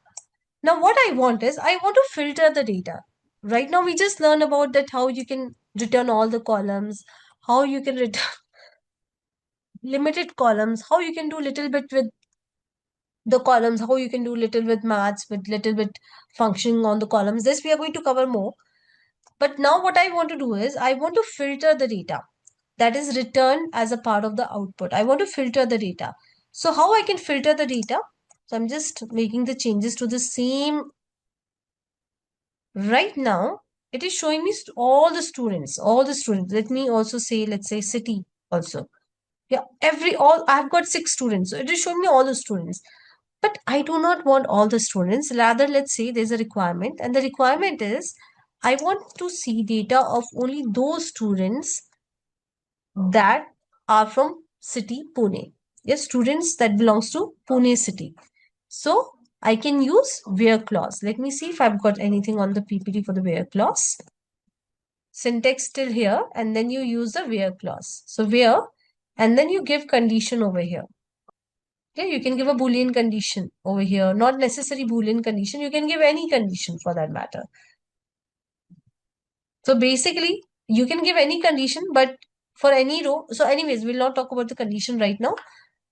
Now, what I want is I want to filter the data. Right now, we just learn about that how you can return all the columns, how you can return limited columns, how you can do little bit with the columns, how you can do little with maths, with little bit functioning on the columns. This we are going to cover more. But now what I want to do is I want to filter the data that is returned as a part of the output. I want to filter the data. So how I can filter the data? So I'm just making the changes to the same. Right now, it is showing me all the students, Let me also say, let's say city also. Yeah, I've got 6 students. So it is showing me all the students. But I do not want all the students. Rather, let's say there's a requirement, and the requirement is I want to see data of only those students that are from city Pune. Yes, students that belongs to Pune city. So I can use where clause. Let me see if I've got anything on the PPT for the where clause. Syntax still here, and then you use the where clause. So where, and then you give condition over here. Okay, you can give a Boolean condition over here, not necessary Boolean condition. You can give any condition for that matter. So basically, you can give any condition, but for any row. So anyways, we'll not talk about the condition right now.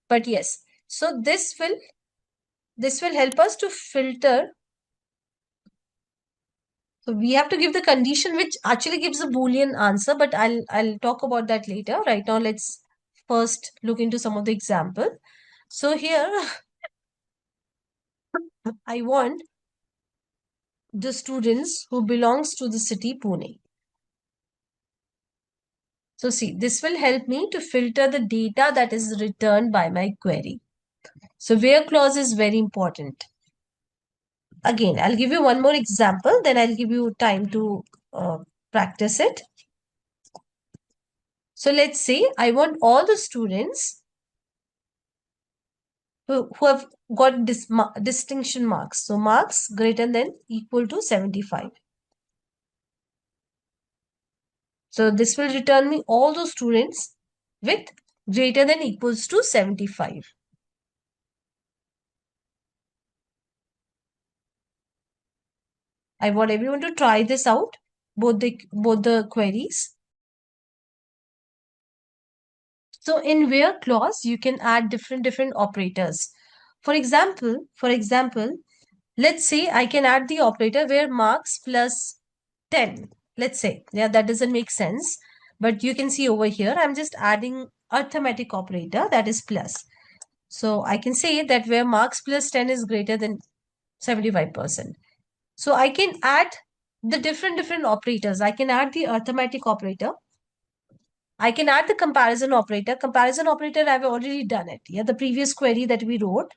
But yes, so this will help us to filter. So we have to give the condition which actually gives a Boolean answer, but I'll talk about that later. Right now, let's first look into some of the example. So here, I want the students who belongs to the city Pune. So see, this will help me to filter the data that is returned by my query. So where clause is very important. Again, I'll give you one more example, then I'll give you time to practice it. So let's say I want all the students who have got distinction marks. So marks greater than equal to 75. So this will return me all those students with greater than equals to 75. I want everyone to try this out, both the queries. So in where clause, you can add different operators. For example, let's say I can add the operator where marks plus 10. Let's say, yeah, that doesn't make sense. But you can see over here, I'm just adding arithmetic operator that is plus. So I can say that where marks plus 10 is greater than 75%. So I can add the different operators. I can add the arithmetic operator. I can add the comparison operator. Comparison operator, I've already done it. Yeah, the previous query that we wrote.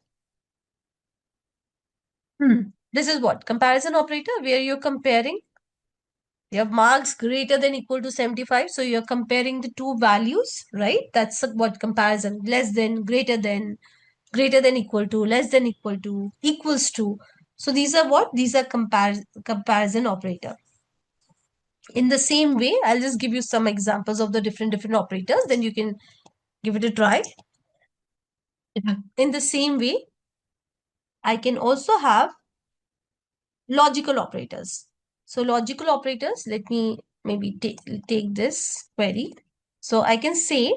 This is what? Comparison operator, where you're comparing. You have marks greater than equal to 75. So you're comparing the two values, right? That's what comparison. Less than, greater than equal to, less than equal to, equals to. So these are what? These are comparison operator. In the same way, I'll just give you some examples of the different operators. Then you can give it a try. In the same way, I can also have logical operators. So logical operators, let me maybe take this query. So I can say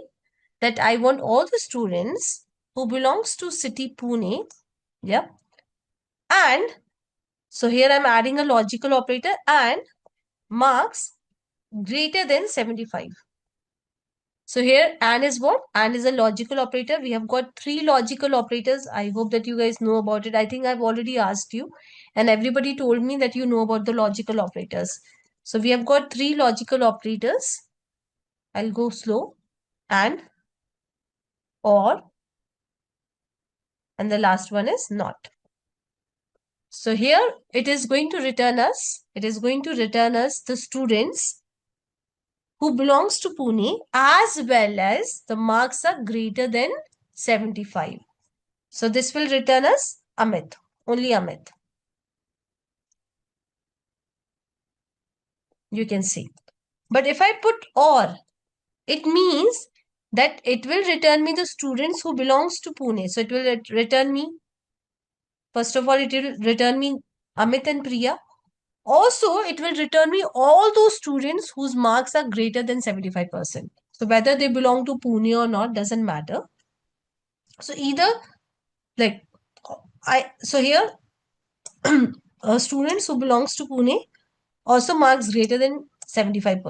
that I want all the students who belongs to city Pune. Yeah. And so here I'm adding a logical operator and marks greater than 75. So here and is what? And is a logical operator. We have got three logical operators. I hope that you guys know about it. I think I've already asked you and everybody told me that you know about the logical operators. So we have got three logical operators. I'll go slow. And, or, and the last one is not. So here it is going to return us the students who belongs to Pune as well as the marks are greater than 75. So this will return us Amit, only Amit. You can see. But if I put or, it means that it will return me the students who belongs to Pune. So it will return me, first of all, it will return me Amit and Priya. Also, it will return me all those students whose marks are greater than 75%. So whether they belong to Pune or not doesn't matter. So either like so here students who belongs to Pune also marks greater than 75%.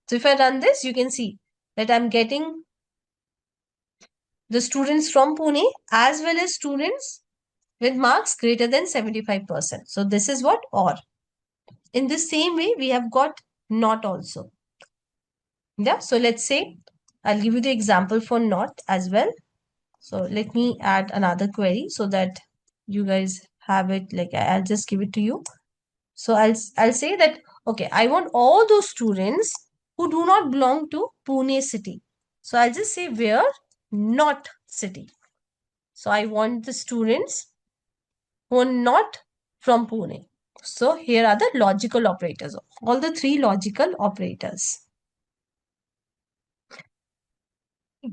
So if I run this, you can see that I'm getting the students from Pune as well as students with marks greater than 75%. So this is what or. In the same way, we have got not also. Yeah. So let's say I'll give you the example for not as well. So let me add another query so that you guys have it. Like I'll just give it to you. So I'll say that, okay, I want all those students who do not belong to Pune city. So I'll just say where not city. So I want the students who are not from Pune. So here are the logical operators, all the three logical operators.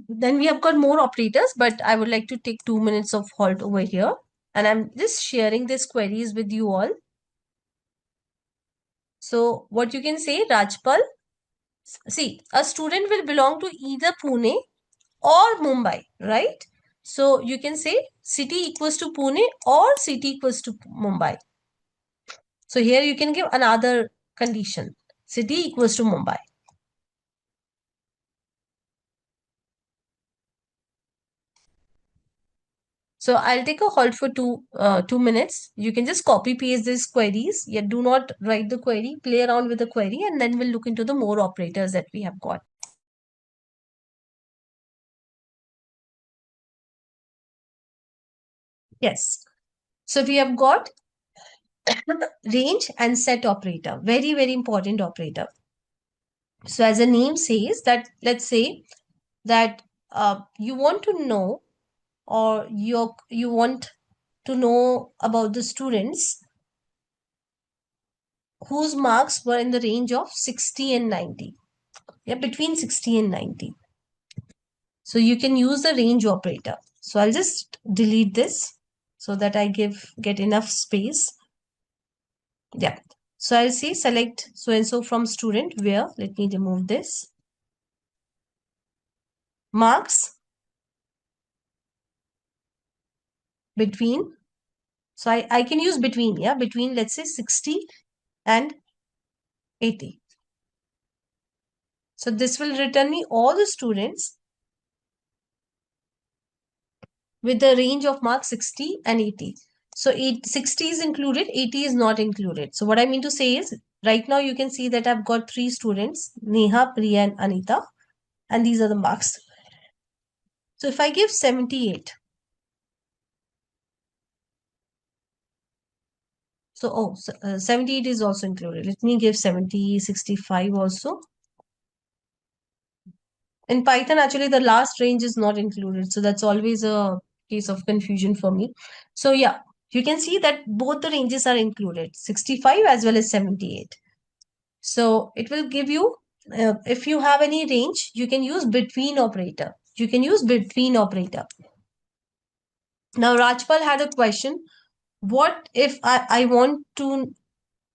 Then we have got more operators, but I would like to take 2 minutes of halt over here. And I'm just sharing these queries with you all. So what you can say, Rajpal, see, a student will belong to either Pune or Mumbai, right? So you can say city equals to Pune or city equals to Mumbai. So here you can give another condition. City equals to Mumbai. So I'll take a halt for 2 minutes. You can just copy paste these queries. Yet do not write the query, play around with the query, and then we'll look into the more operators that we have got. Yes. So we have got range and set operator. Very, very important operator. So as the name says that, let's say that you want to know or you want to know about the students whose marks were in the range of 60 and 90. Yeah, between 60 and 90. So you can use the range operator. So I'll just delete this so that I get enough space. Yeah. So I'll say select so and so from student where, let me remove this. Marks between. So I can use between, yeah, between let's say 60 and 80. So this will return me all the students with the range of marks 60 and 80. So 60 is included, 80 is not included. So what I mean to say is, right now you can see that I've got 3 students, Neha, Priya and Anita, and these are the marks. So if I give 78, so 78 is also included. Let me give 70, 65 also. In Python, actually, the last range is not included. So that's always a case of confusion for me. So yeah, you can see that both the ranges are included, 65 as well as 78. So it will give you, if you have any range, you can use between operator. You can use between operator. Now, Rajpal had a question. What if I want to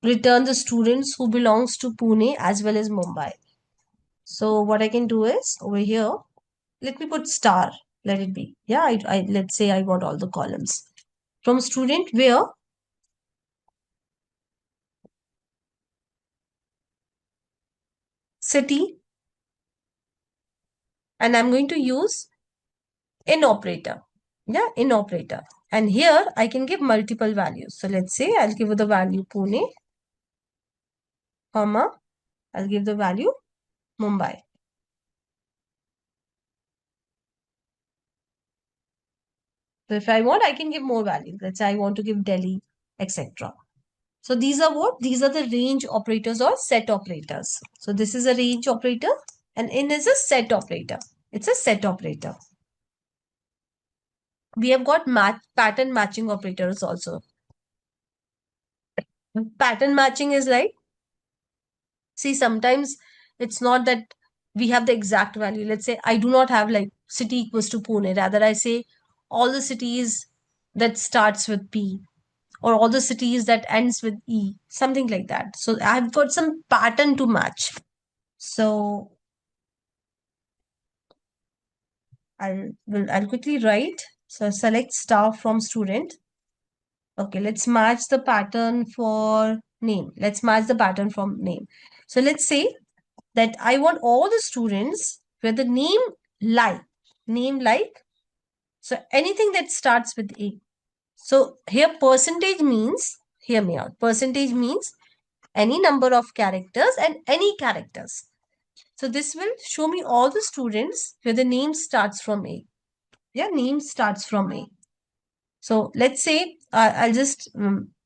return the students who belongs to Pune as well as Mumbai? So what I can do is over here, let me put star. Let it be. Yeah, let's say I want all the columns. From student where city, and I'm going to use in operator. Yeah, in operator. And here I can give multiple values. So let's say I'll give the value Pune, comma, I'll give the value Mumbai. So if I want, I can give more values. Let's say I want to give Delhi, etc. So these are what? These are the range operators or set operators. So this is a range operator and in is a set operator. It's a set operator. We have got pattern matching operators also. Pattern matching is like, see, sometimes it's not that we have the exact value. Let's say I do not have like city equals to Pune. Rather, I say all the cities that starts with P or all the cities that ends with E, something like that. So I've got some pattern to match. So I'll quickly write. So select star from student. Okay, let's match the pattern for name. Let's match the pattern from name. So let's say that I want all the students where the name like, so anything that starts with A. So here percentage means, hear me out, percentage means any number of characters and any characters. So this will show me all the students where the name starts from A. Yeah, name starts from A. So let's say I'll just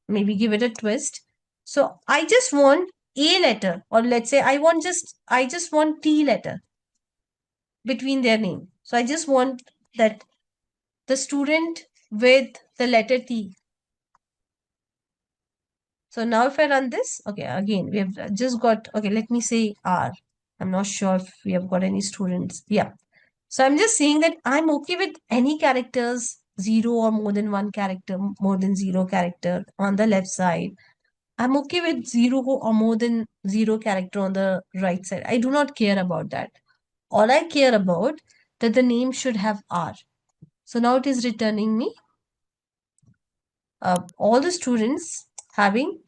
maybe give it a twist. So I just want A letter, or let's say I just want T letter between their name. So I just want that the student with the letter T. So now if I run this, okay, again, we have just got, okay, let me say R. I'm not sure if we have got any students. Yeah. So I'm just saying that I'm okay with any characters, 0 or more than 1 character, more than 0 character on the left side. I'm okay with 0 or more than 0 character on the right side. I do not care about that. All I care about that the name should have R. So now it is returning me all the students having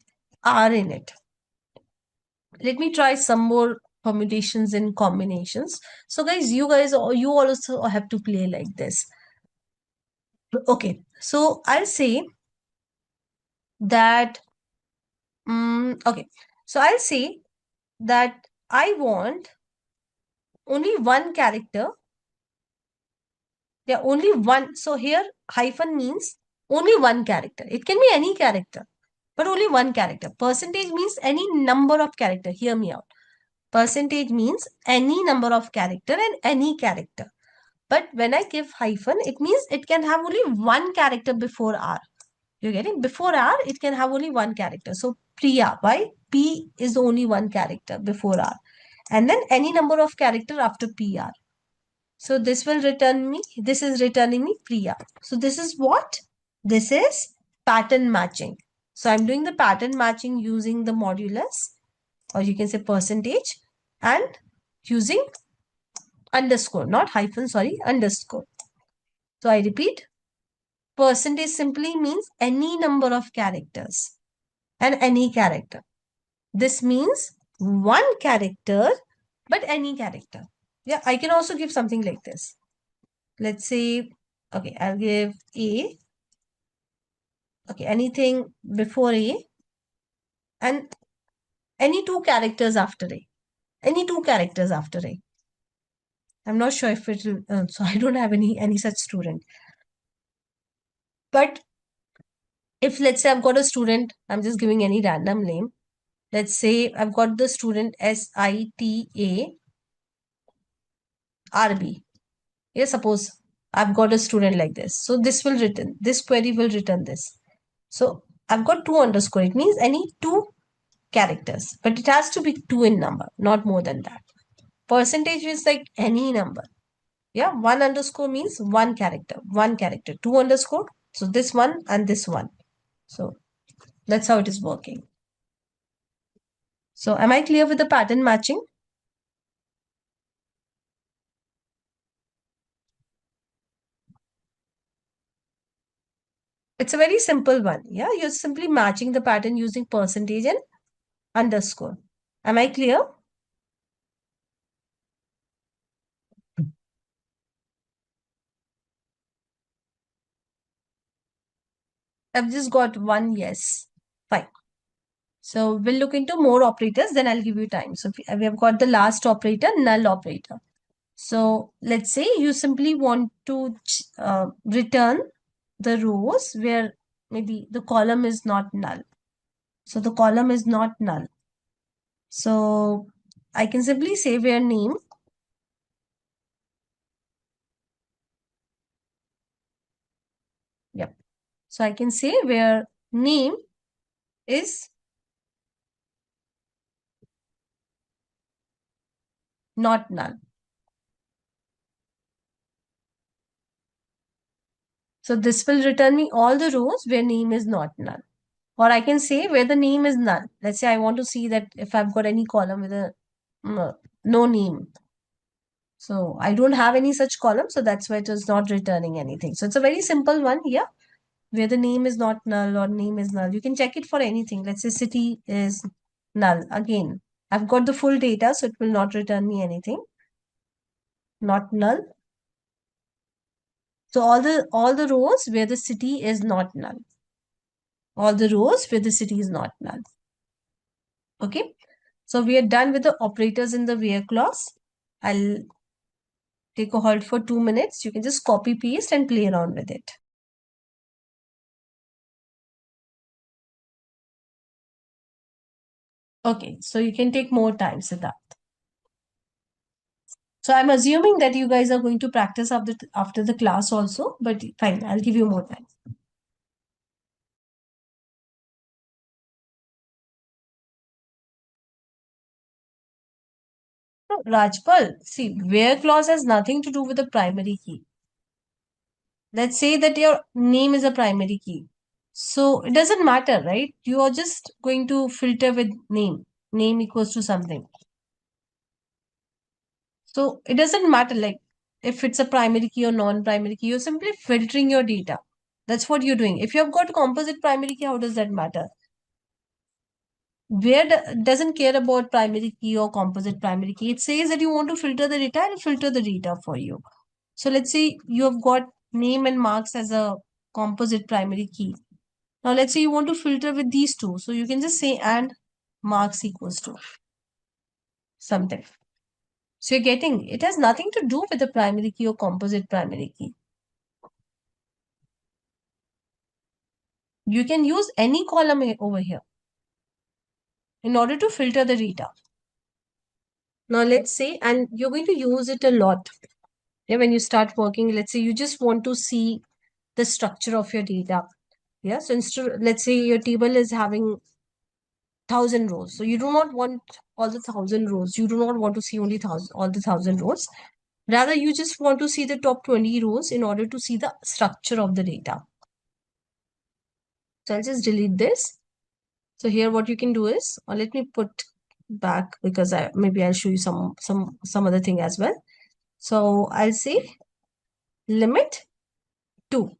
R in it. Let me try some more permutations and combinations. So guys, you also have to play like this. Okay, so I'll say that, okay, so I'll say that I want only one character. Yeah, only one. So here hyphen means only one character. It can be any character, but only one character. Percentage means any number of character. Hear me out. Percentage means any number of character and any character. But when I give hyphen, it means it can have only one character before R. You're getting? Before R, it can have only one character. So Priya, why? P is only one character before R. And then any number of character after PR. So this will return me, this is returning me Priya. So this is what? This is pattern matching. So I'm doing the pattern matching using the modulus, or you can say percentage, and using underscore, not hyphen, sorry, underscore. So I repeat, percentage simply means any number of characters and any character. This means one character, but any character. Yeah, I can also give something like this. Let's say, okay, I'll give A. Okay, anything before A and any two characters after A. Any two characters after A. I'm not sure if it will, so I don't have any such student. But if let's say I've got a student, I'm just giving any random name. Let's say I've got the student SITARB. Yeah, suppose I've got a student like this. So this query will return this. So I've got two underscore. It means any two characters, but it has to be two in number, not more than that. Percentage is like any number. Yeah, one underscore means one character, two underscore. So this one and this one. So that's how it is working. So am I clear with the pattern matching? It's a very simple one. Yeah, you're simply matching the pattern using percentage and underscore. Am I clear? I've just got one yes. Fine. So we'll look into more operators, then I'll give you time. So we have got the last operator, null operator. So let's say you simply want to return the rows where maybe the column is not null. So the column is not null. So I can simply say where name Yep. So I can say where name is not null. So this will return me all the rows where name is not null. Or I can say where the name is null. Let's say I want to see that if I've got any column with a no name. So I don't have any such column. So that's why it is not returning anything. So it's a very simple one here where the name is not null or name is null. You can check it for anything. Let's say city is null. Again, I've got the full data, so it will not return me anything. Not null. So all the rows where the city is not null. All the rows where the city is not null. Okay. So we are done with the operators in the where clause. I'll take a hold for 2 minutes. You can just copy paste and play around with it. Okay, so you can take more time, Siddharth. So I'm assuming that you guys are going to practice after the class also, but fine, I'll give you more time. So, Rajpal, see, where clause has nothing to do with the primary key. Let's say that your name is a primary key. So it doesn't matter, right? You are just going to filter with name. Name equals to something. So it doesn't matter like if it's a primary key or non-primary key, you're simply filtering your data. That's what you're doing. If you have got a composite primary key, how does that matter? Where doesn't care about primary key or composite primary key. It says that you want to filter the data and filter the data for you. So let's say you have got name and marks as a composite primary key. Now let's say you want to filter with these two. So you can just say and marks equals to something. So you're getting, it has nothing to do with the primary key or composite primary key. You can use any column over here in order to filter the data. Now let's say, and you're going to use it a lot. Yeah, when you start working, let's say you just want to see the structure of your data. Yeah, so instead, let's say your table is having 1,000 rows. So you do not want all the 1,000 rows. You do not want to see only all the 1,000 rows. Rather, you just want to see the top 20 rows in order to see the structure of the data. So I'll just delete this. So here what you can do is, or let me put back because maybe I'll show you some other thing as well. So I'll say limit 2.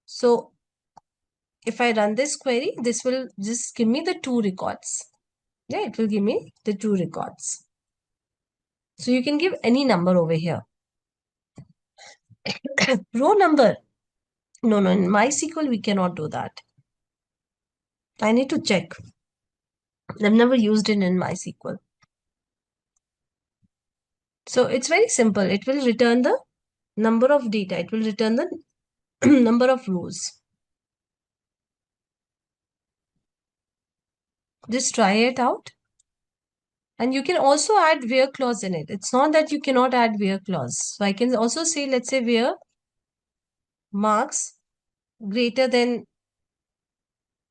So if I run this query, this will just give me the 2 records. Yeah, it will give me the 2 records. So you can give any number over here. Row number. No, in MySQL, we cannot do that. I need to check. I've never used it in MySQL. So it's very simple. It will return the number of data. It will return the number of rows. Just try it out. And you can also add where clause in it. It's not that you cannot add where clause. So I can also say, let's say where marks greater than,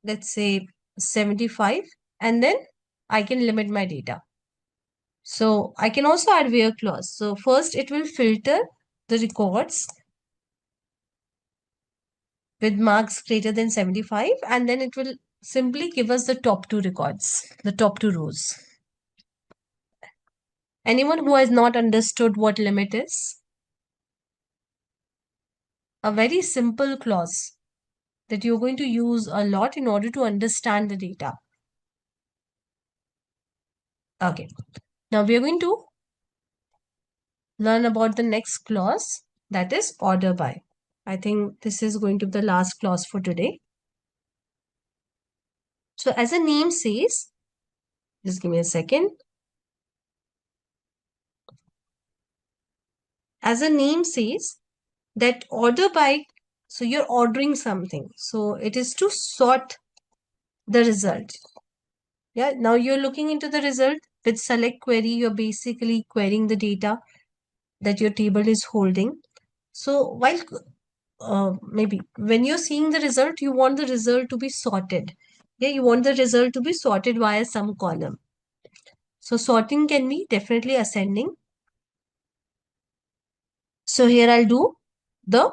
let's say 75, and then I can limit my data. So I can also add where clause. So first it will filter the records with marks greater than 75, and then it will simply give us the top two records, the top two rows. Anyone who has not understood what limit is? A very simple clause that you're going to use a lot in order to understand the data. Okay, now we are going to learn about the next clause, that is order by. I think this is going to be the last clause for today. So as the name says, just give me a second. As the name says, that order by, so you're ordering something. So it is to sort the result. Yeah, now you're looking into the result with select query. You're basically querying the data that your table is holding. So while maybe when you're seeing the result, you want the result to be sorted. Yeah, you want the result to be sorted via some column. So sorting can be definitely ascending. So here I'll do the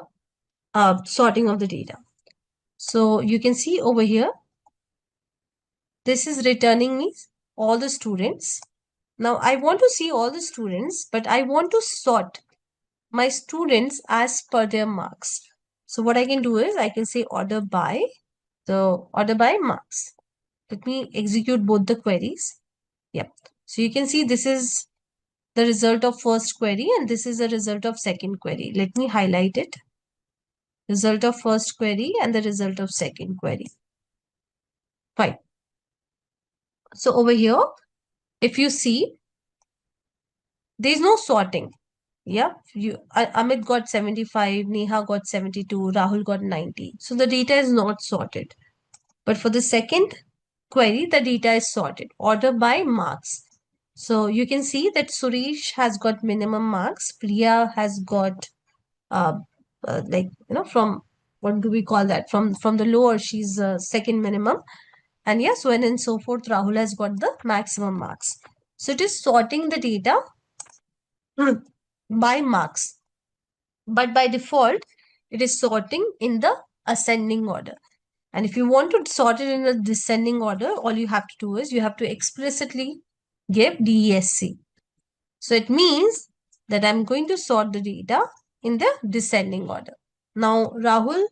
sorting of the data. So you can see over here, this is returning me all the students. Now I want to see all the students, but I want to sort my students as per their marks. So what I can do is I can say order by, so order by marks. Let me execute both the queries. Yep. So you can see this is the result of first query and this is the result of second query. Let me highlight it. Result of first query and the result of second query. Fine. So over here, if you see, there is no sorting. Yeah, Amit got 75, Neha got 72, Rahul got 90. So the data is not sorted. But for the second query, the data is sorted. Order by marks. So you can see that Suresh has got minimum marks. Priya has got from what do we call that? From the lower, she's second minimum. And yes, so on and so forth, Rahul has got the maximum marks. So it is sorting the data by marks. But by default, it is sorting in the ascending order. And if you want to sort it in a descending order, all you have to do is you have to explicitly give DESC. So it means that I'm going to sort the data in the descending order. Now, Rahul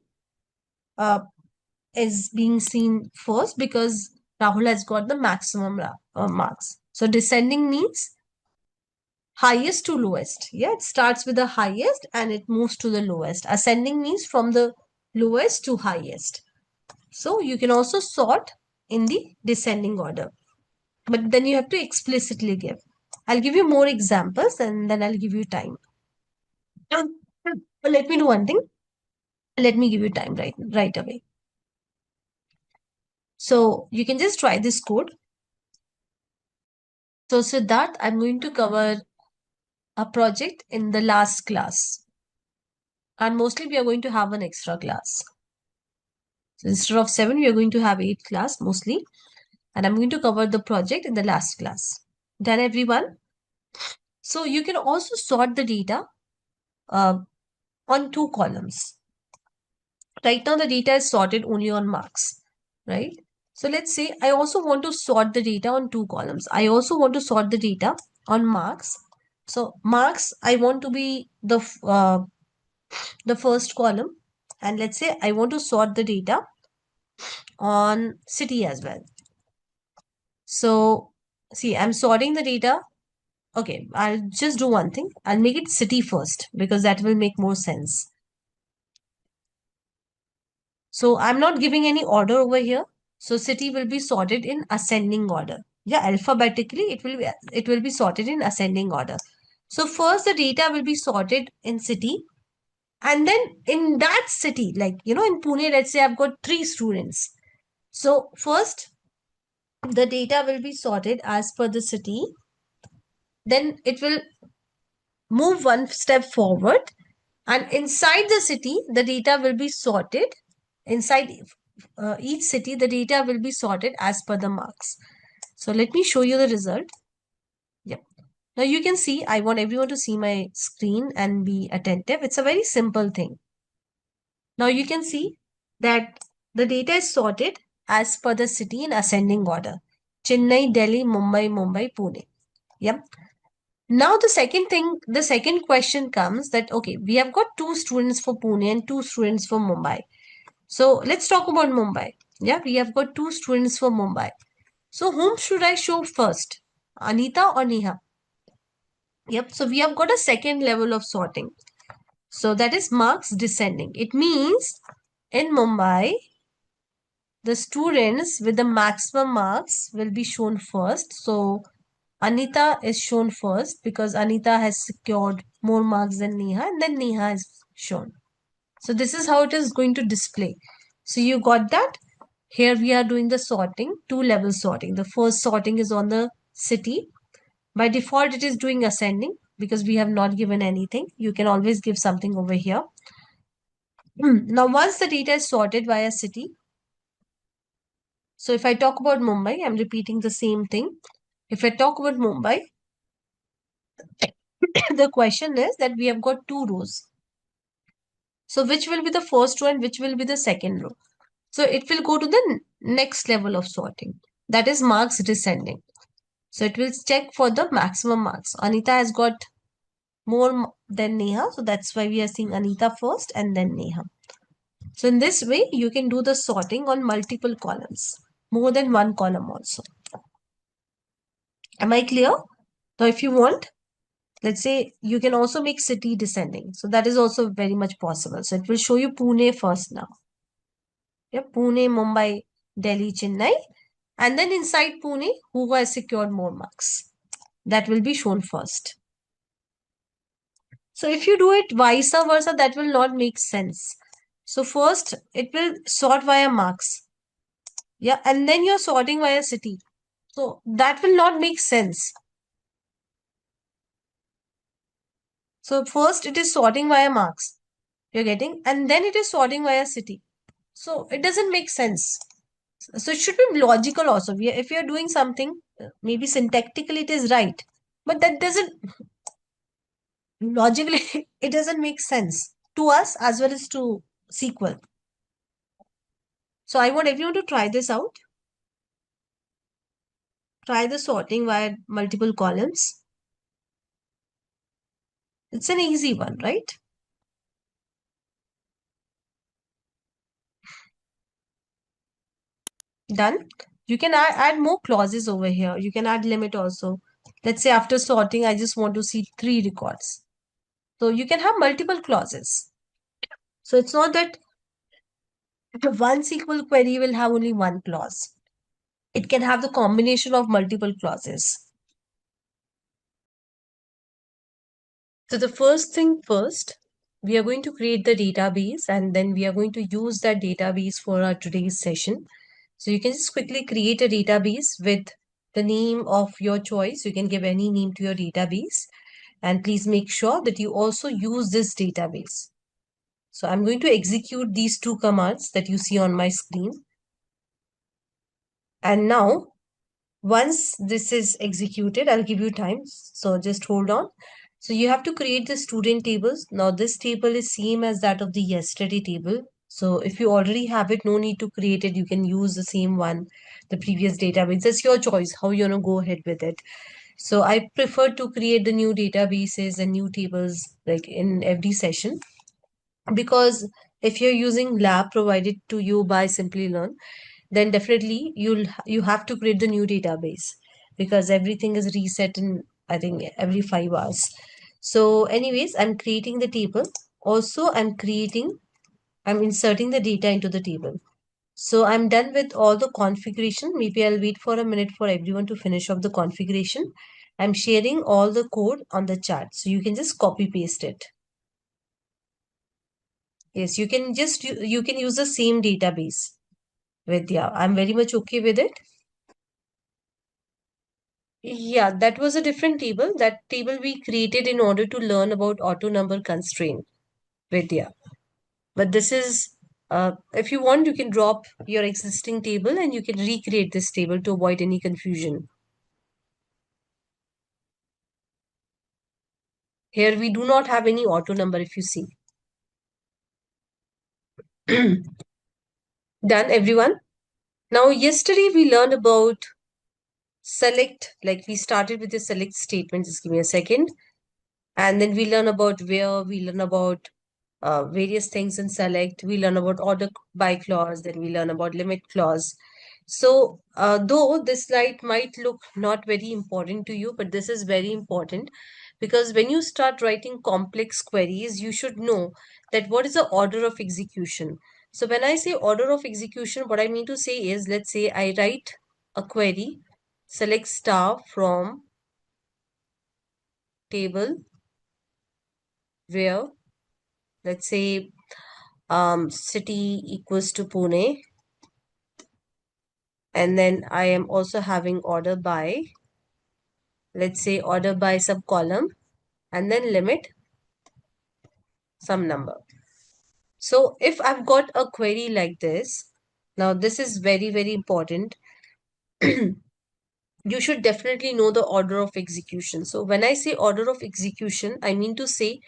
is being seen first because Rahul has got the maximum marks. So descending means highest to lowest. Yeah, it starts with the highest and it moves to the lowest. Ascending means from the lowest to highest. So you can also sort in the descending order, but then you have to explicitly give. I'll give you more examples and then I'll give you time. Let me do one thing. Let me give you time right away. So you can just try this code. So Siddharth, I'm going to cover a project in the last class. And mostly we are going to have an extra class. So instead of 7, we are going to have 8 class mostly. And I'm going to cover the project in the last class. Done, everyone? So you can also sort the data on 2 columns. Right now, the data is sorted only on marks, right? So let's say I also want to sort the data on 2 columns. I also want to sort the data on marks. So marks, I want to be the first column. And let's say I want to sort the data on city as well. So see, I'm sorting the data. Okay, I'll just do one thing. I'll make it city first because that will make more sense. So I'm not giving any order over here. So city will be sorted in ascending order. Yeah, alphabetically it will be sorted in ascending order. So first the data will be sorted in city, and then in that city, like in Pune, let's say I've got 3 students. So first the data will be sorted as per the city, then it will move one step forward, and inside the city the data will be sorted. Inside each city the data will be sorted as per the marks. So let me show you the result. Yep. Now you can see, I want everyone to see my screen and be attentive. It's a very simple thing. Now you can see that the data is sorted as per the city in ascending order. Chennai, Delhi, Mumbai, Mumbai, Pune. Yep. Now the second question comes that, okay, we have got 2 students for Pune and 2 students for Mumbai. So let's talk about Mumbai. Yeah, we have got 2 students for Mumbai. So whom should I show first? Anita or Neha? Yep. So we have got a second level of sorting. So that is marks descending. It means in Mumbai, the students with the maximum marks will be shown first. So Anita is shown first because Anita has secured more marks than Neha, and then Neha is shown. So this is how it is going to display. So you got that? Here we are doing the sorting, 2 level sorting. The first sorting is on the city. By default, it is doing ascending because we have not given anything. You can always give something over here. Now, once the data is sorted via city, so if I talk about Mumbai, I'm repeating the same thing. If I talk about Mumbai, the question is that we have got 2 rows. So which will be the first row and which will be the second row? So it will go to the next level of sorting. That is marks descending. So it will check for the maximum marks. Anita has got more than Neha. So that's why we are seeing Anita first and then Neha. So in this way, you can do the sorting on multiple columns, more than one column also. Am I clear? Now, if you want, let's say you can also make city descending. So that is also very much possible. So it will show you Pune first now. Yeah, Pune, Mumbai, Delhi, Chennai. And then inside Pune, who has secured more marks? That will be shown first. So if you do it vice versa, that will not make sense. So first, it will sort via marks. Yeah, and then you're sorting via city. So that will not make sense. So first it is sorting via marks. You're getting, and then it is sorting via city. So it doesn't make sense. So it should be logical also. If you're doing something, maybe syntactically it is right, but that doesn't logically it doesn't make sense to us as well as to SQL. So I want everyone to try this out. Try the sorting via multiple columns. It's an easy one, right? Done. You can add more clauses over here. You can add limit also. Let's say after sorting, I just want to see 3 records. So you can have multiple clauses. So it's not that one SQL query will have only one clause. It can have the combination of multiple clauses. So the first thing first, we are going to create the database and then we are going to use that database for our today's session. So you can just quickly create a database with the name of your choice. You can give any name to your database and please make sure that you also use this database. So I'm going to execute these 2 commands that you see on my screen. And now once this is executed, I'll give you time. So just hold on. So you have to create the student tables. Now this table is same as that of the yesterday table. So if you already have it, no need to create it. You can use the same one, the previous database. It's your choice how you want to go ahead with it. So I prefer to create the new databases and new tables like in every session, because if you're using lab provided to you by Simplilearn, then definitely you have to create the new database because everything is reset in, I think, every 5 hours. So anyways, I'm creating the table. Also, I'm inserting the data into the table. So I'm done with all the configuration. Maybe I'll wait for a minute for everyone to finish off the configuration. I'm sharing all the code on the chat. So you can just copy paste it. Yes, you can just, you can use the same database. Vidya, I'm very much okay with it. Yeah, that was a different table. That table we created in order to learn about auto number constraint, Vidya. But this is, if you want, you can drop your existing table and you can recreate this table to avoid any confusion. Here we do not have any auto number if you see. Done, everyone? Now, yesterday we learned about select, like we started with the select statement. Just give me a second. And then we learn about where, we learn about various things in select. We learn about order by clause, then we learn about limit clause. So, though this slide might look not very important to you, but this is very important because when you start writing complex queries, you should know that what is the order of execution. So when I say order of execution, what I mean to say is, let's say I write a query, select star from table where, let's say, city equals to Pune. And then I am also having order by, let's say order by subcolumn, and then limit some number. So if I've got a query like this, now this is very, very important. You should definitely know the order of execution. So when I say order of execution, I mean to say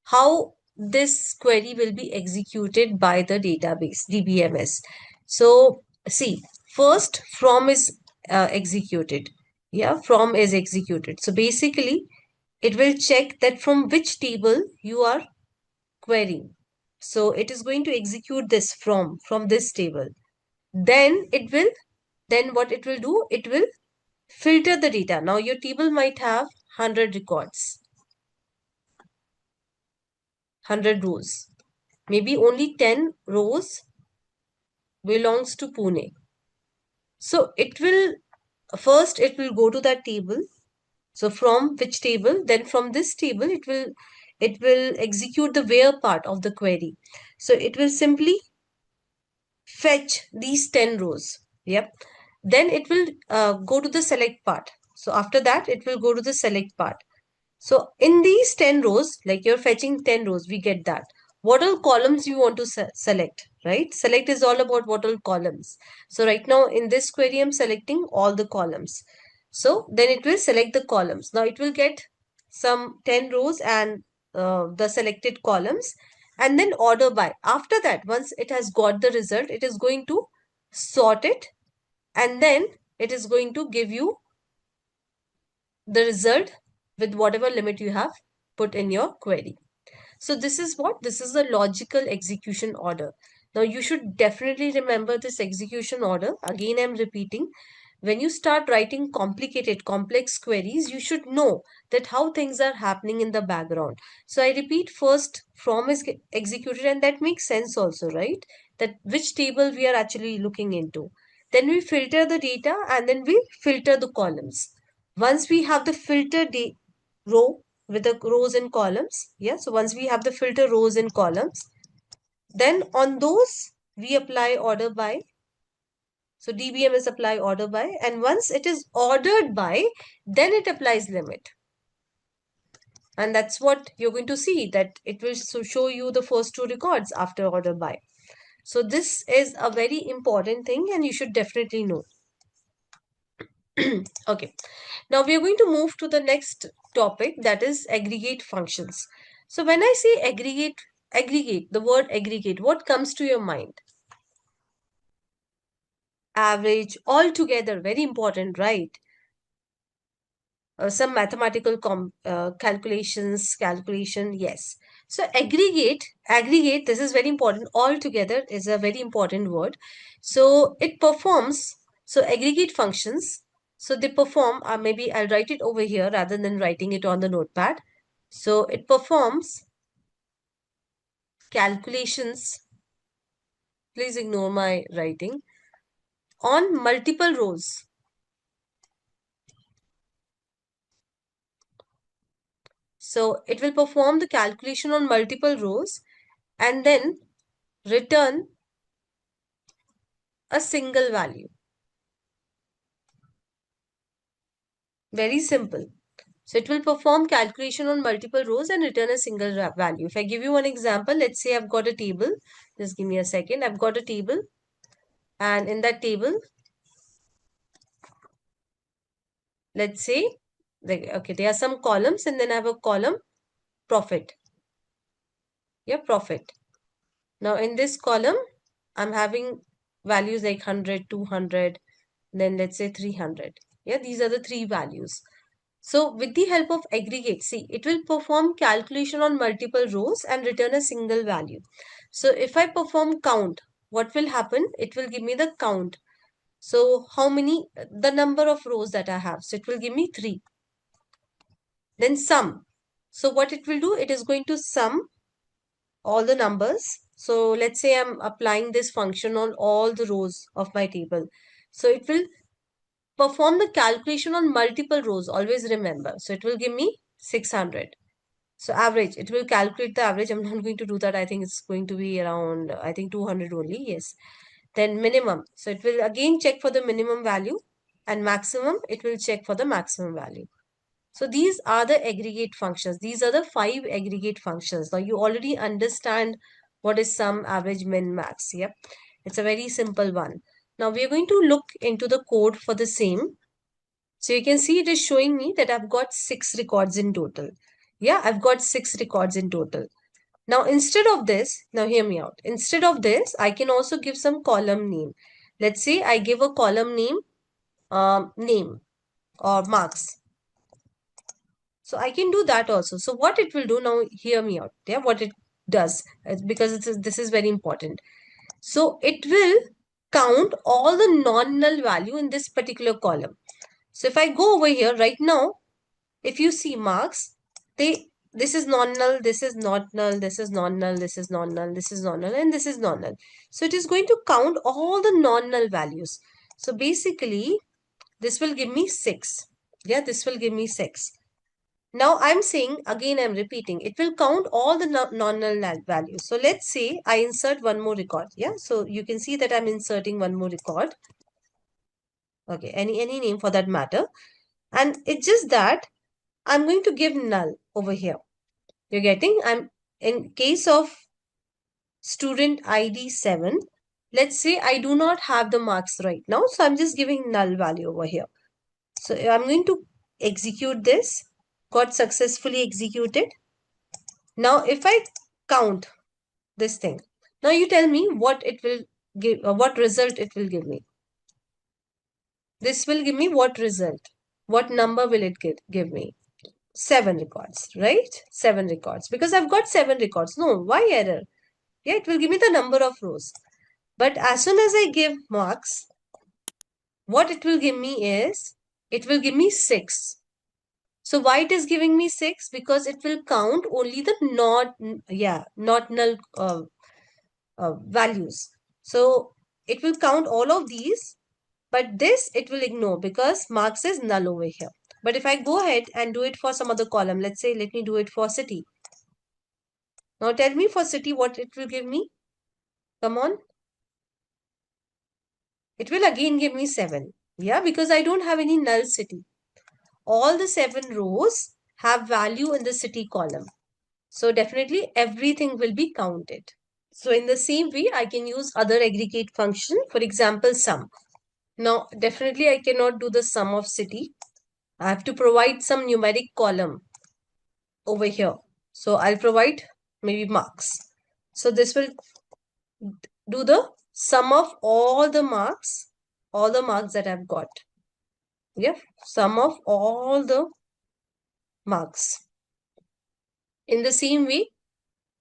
how this query will be executed by the database, DBMS. So see, first from is executed. Yeah, from is executed. So basically, it will check that from which table you are querying. So it is going to execute this from this table. Then it will, then what it will do, it will filter the data. Now your table might have 100 records, 100 rows. Maybe only 10 rows belongs to Pune. So it will, first it will go to that table. So from which table? Then from this table, it will execute the where part of the query. So it will simply fetch these 10 rows. Yep. Then it will go to the select part. So after that, it will go to the select part. So in these 10 rows, like you're fetching 10 rows, we get that. What all columns you want to select, right? Select is all about what all columns. So right now in this query, I'm selecting all the columns. So then it will select the columns. Now it will get some 10 rows and the selected columns and then order by. After that, once it has got the result, it is going to sort it and then it is going to give you the result with whatever limit you have put in your query. So this is what? This is the logical execution order. Now you should definitely remember this execution order. Again, I'm repeating. When you start writing complicated, complex queries, you should know that how things are happening in the background. So I repeat, first from is executed and that makes sense also, right? That which table we are actually looking into. Then we filter the data and then we filter the columns. Once we have the filter row with the rows and columns, yeah, so once we have the filter rows and columns, then on those we apply order by. So DBMS apply order by, and once it is ordered by, then it applies limit. And that's what you're going to see, that it will show you the first two records after order by. So this is a very important thing and you should definitely know. Okay, now we are going to move to the next topic, that is aggregate functions. So when I say aggregate, the word aggregate, what comes to your mind? Average, all together, very important, right? Some mathematical calculation, yes. So aggregate, this is very important. All together is a very important word. So it performs, so aggregate functions, so they perform, maybe I'll write it over here rather than writing it on the notepad. So it performs calculations please ignore my writing, on multiple rows. So it will perform the calculation on multiple rows and then return a single value. Very simple. So it will perform calculation on multiple rows and return a single value. If I give you one example, let's say I've got a table. Just give me a second. I've got a table, and in that table, let's say, okay, there are some columns, and then I have a column profit. Yeah, profit. Now in this column, I'm having values like 100, 200, then let's say 300. Yeah, these are the three values. So with the help of aggregate, see, it will perform calculation on multiple rows and return a single value. So if I perform count, what will happen? It will give me the count. So how many, the number of rows that I have. So it will give me 3. Then sum. So what it will do, it is going to sum all the numbers. So let's say I'm applying this function on all the rows of my table. So it will perform the calculation on multiple rows. Always remember. So it will give me 600. So average, it will calculate the average. I'm not going to do that. I think it's going to be around, I think 200 only. Yes. Then minimum. So it will again check for the minimum value, and maximum, it will check for the maximum value. So these are the aggregate functions. These are the 5 aggregate functions. Now you already understand what is sum, average, min, max. Yep. It's a very simple one. Now we are going to look into the code for the same. So you can see it is showing me that I've got 6 records in total. Yeah, I've got 6 records in total. Now instead of this, now hear me out. Instead of this, I can also give some column name. Let's say I give a column name, name or marks. So I can do that also. So what it will do now, hear me out. Yeah, what it does, because this is very important. So it will count all the non-null value in this particular column. So if I go over here right now, if you see marks, this is non-null, this is not null, this is non-null, this is non-null, this is non-null, and this is non-null. So it is going to count all the non-null values. So basically, this will give me 6. Yeah, this will give me 6. Now I'm saying, again I'm repeating, it will count all the non-null values. So let's say I insert one more record. Yeah, so you can see that I'm inserting one more record. Okay, any name for that matter. And it's just that I'm going to give null over here. You're getting? I'm in case of student ID 7. Let's say I do not have the marks right now. So I'm just giving null value over here. So I'm going to execute this. Got successfully executed. Now if I count this thing. Now you tell me what it will give, what result it will give me. This will give me what result? What number will it give me? 7 records, right? 7 records. Because I've got 7 records. No, why error? Yeah, it will give me the number of rows. But as soon as I give marks, what it will give me is, it will give me 6. So why it is giving me 6? Because it will count only the not null values. So it will count all of these, but this it will ignore because marks is null over here. But if I go ahead and do it for some other column, let's say, let me do it for city. Now tell me for city what it will give me. Come on. It will again give me 7. Yeah, because I don't have any null city. All the 7 rows have value in the city column. So definitely everything will be counted. So in the same way, I can use other aggregate function, for example, sum. Now, definitely I cannot do the sum of city. I have to provide some numeric column over here. So I'll provide maybe marks. So this will do the sum of all the marks that I've got. Yeah, sum of all the marks. In the same way,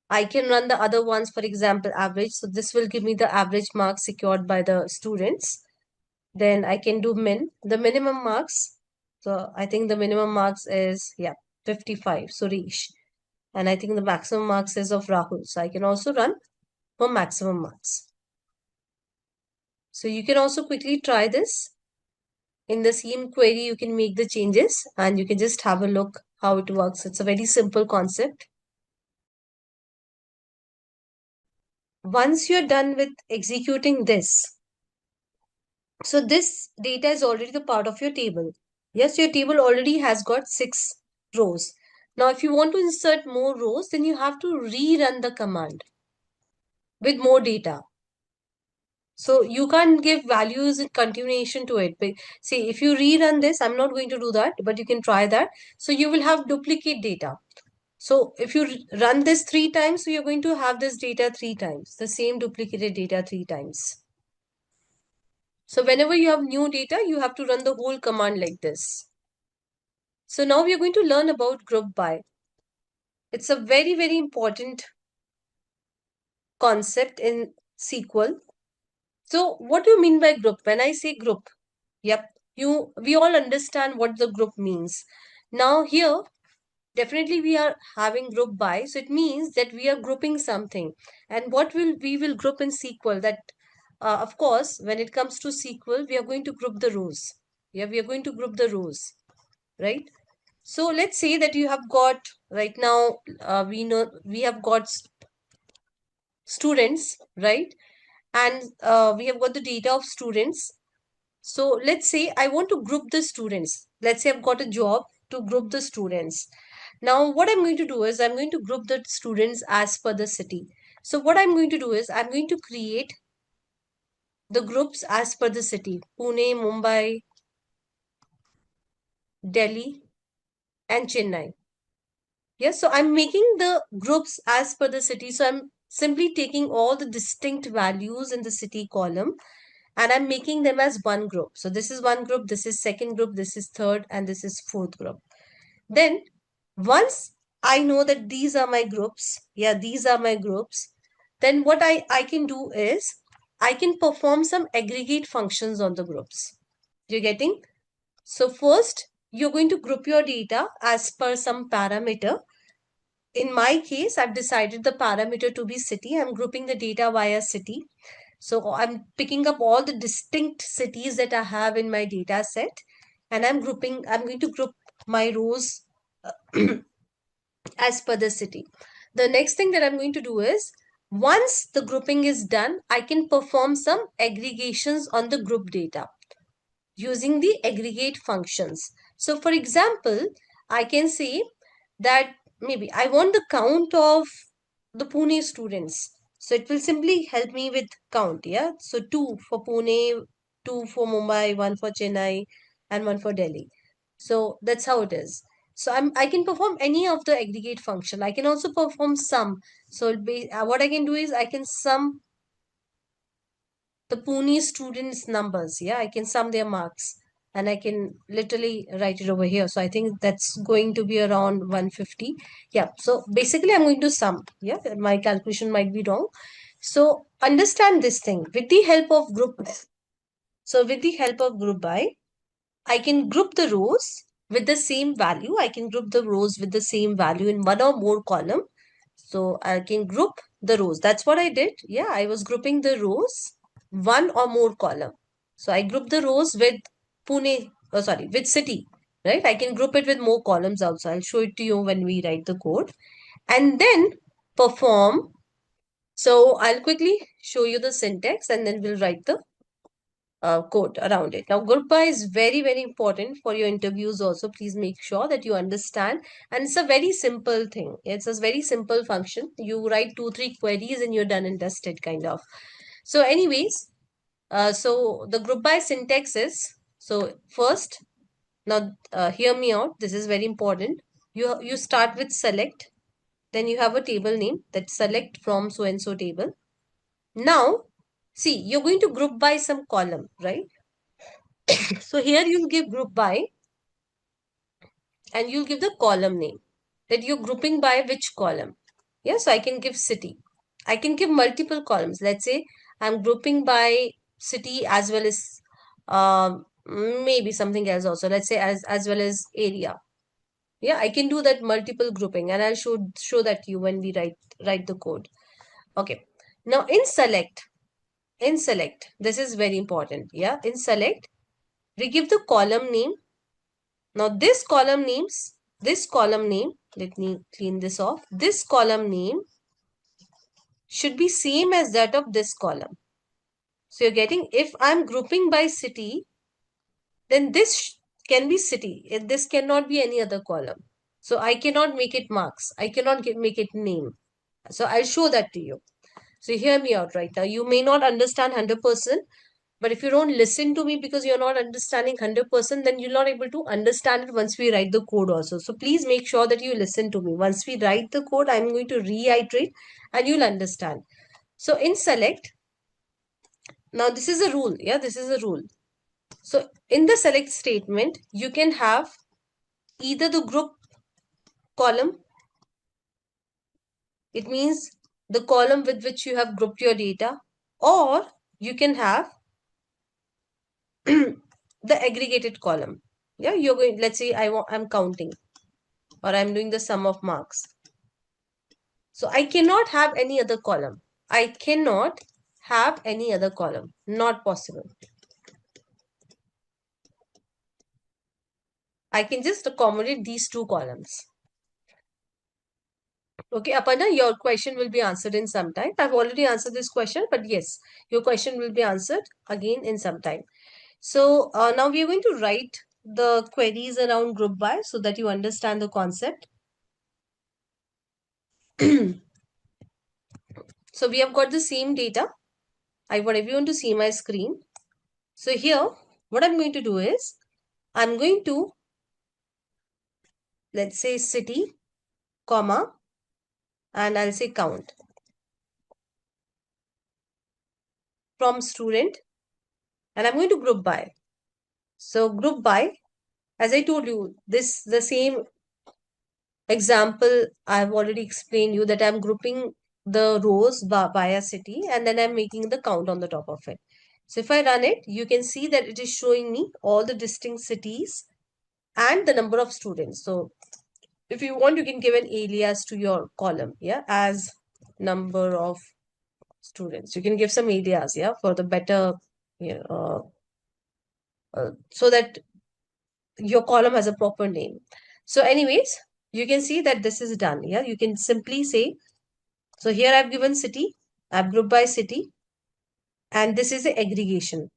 I can run the other ones, for example, average. So this will give me the average marks secured by the students. Then I can do min, the minimum marks. So I think the minimum marks is, 55, Suresh. And I think the maximum marks is of Rahul. So I can also run for maximum marks. So you can also quickly try this. In the same query, you can make the changes and you can just have a look how it works. It's a very simple concept. Once you're done with executing this, so this data is already the part of your table. Yes, your table already has got 6 rows. Now, if you want to insert more rows, then you have to rerun the command with more data. So you can't give values in continuation to it. But see, if you rerun this, I'm not going to do that, but you can try that. So you will have duplicate data. So if you run this 3 times, so you're going to have this data 3 times, the same duplicated data 3 times. So whenever you have new data, you have to run the whole command like this. So now we are going to learn about group by. It's a very, very important concept in SQL. So what do you mean by group? When I say group, yep, we all understand what the group means. Now here, definitely we are having group by, so it means that we are grouping something. And what will we will group in SQL? That of course, when it comes to SQL, we are going to group the rows. Yeah, we are going to group the rows, right? So let's say that you have got right now, we know we have got students, right? And we have got the data of students. So let's say I want to group the students. Let's say I've got a job to group the students. Now, what I'm going to do is I'm going to group the students as per the city. So what I'm going to do is I'm going to create the groups as per the city. Pune, Mumbai, Delhi, and Chennai. Yes, so I'm making the groups as per the city. So I'm simply taking all the distinct values in the city column and I'm making them as one group. So this is one group, this is second group, this is third, and this is fourth group. Then once I know that these are my groups, yeah, these are my groups, then what I can do is I can perform some aggregate functions on the groups. You're getting? So first, you're going to group your data as per some parameter. In my case, I've decided the parameter to be city. I'm grouping the data via city. So I'm picking up all the distinct cities that I have in my data set and I'm going to group my rows as per the city. The next thing that I'm going to do is once the grouping is done, I can perform some aggregations on the group data using the aggregate functions. So for example, I can say that maybe I want the count of the Pune students. So it will simply help me with count, yeah? So 2 for Pune, 2 for Mumbai, 1 for Chennai, and 1 for Delhi. So that's how it is. So I can perform any of the aggregate function. I can also perform sum. So what I can do is I can sum the Pune students' numbers. Yeah, I can sum their marks and I can literally write it over here. So I think that's going to be around 150. Yeah, so basically I'm going to sum. Yeah, my calculation might be wrong. So understand this thing with the help of group. So with the help of group by, I can group the rows with the same value. I can group the rows with the same value in one or more column. So I can group the rows. That's what I did. Yeah, I was grouping the rows one or more column. So I group the rows with Pune, with city, right? I can group it with more columns also. I'll show it to you when we write the code. And then perform. So I'll quickly show you the syntax and then we'll write the code around it. Now, group by is very, very important for your interviews also. Please make sure that you understand. And it's a very simple thing. It's a very simple function. You write 2, 3 queries and you're done and dusted kind of. So anyways, so the group by syntax is, so first, now hear me out. This is very important. You start with select. Then you have a table name that select from so and so table. Now, see, you're going to group by some column, right? So here you'll give group by and you'll give the column name that you're grouping by which column. Yeah, so I can give city. I can give multiple columns. Let's say I'm grouping by city as well as maybe something else also. Let's say as well as area. Yeah, I can do that multiple grouping and I'll show that to you when we write the code. Okay. Now in select, in select, this is very important. Yeah, in select, we give the column name. Now this column name, let me clean this off. This column name should be same as that of this column. So you're getting, if I'm grouping by city, then this can be city. This cannot be any other column. So I cannot make it marks. I cannot make it name. So I'll show that to you. So hear me out right now. You may not understand 100%, but if you don't listen to me because you're not understanding 100%, then you're not able to understand it once we write the code also. So please make sure that you listen to me. Once we write the code, I'm going to reiterate and you'll understand. So in select, now this is a rule. Yeah, this is a rule. So in the select statement, you can have either the group column. It means the column with which you have grouped your data, or you can have the aggregated column. Yeah, you're going, let's say I'm counting or I'm doing the sum of marks. So I cannot have any other column. I cannot have any other column. Not possible. I can just accommodate these two columns. Okay, Aparna, your question will be answered in some time. I've already answered this question, but yes, your question will be answered again in some time. So now we are going to write the queries around group by so that you understand the concept. So we have got the same data. I want everyone to see my screen. So here, what I'm going to do is, I'm going to, let's say city, comma, and I'll say count from student, and I'm going to group by. So group by, as I told you, the same example I've already explained you that I'm grouping the rows by a city and then I'm making the count on the top of it. So if I run it, you can see that it is showing me all the distinct cities and the number of students. So if you want, you can give an alias to your column, yeah, as number of students. You can give some alias, yeah, for the better, yeah, so that your column has a proper name. So anyways, you can see that this is done. Yeah, you can simply say, so here I've given city, I've grouped by city, and this is the aggregation.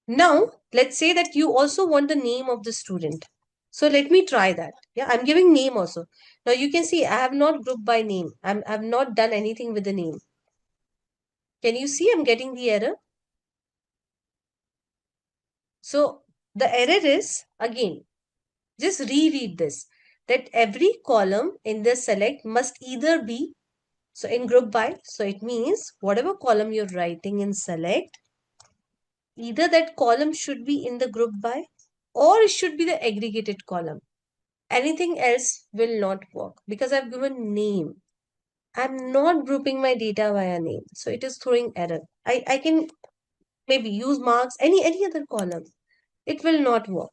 Now, let's say that you also want the name of the student. So let me try that. Yeah, I'm giving name also. Now you can see I have not grouped by name. I've not done anything with the name. Can you see I'm getting the error? So the error is, again, just reread this, that every column in the select must either be, so in group by, so it means whatever column you're writing in select, either that column should be in the group by or it should be the aggregated column. Anything else will not work because I've given name. I'm not grouping my data via name. So it is throwing error. I can maybe use marks, any other column. It will not work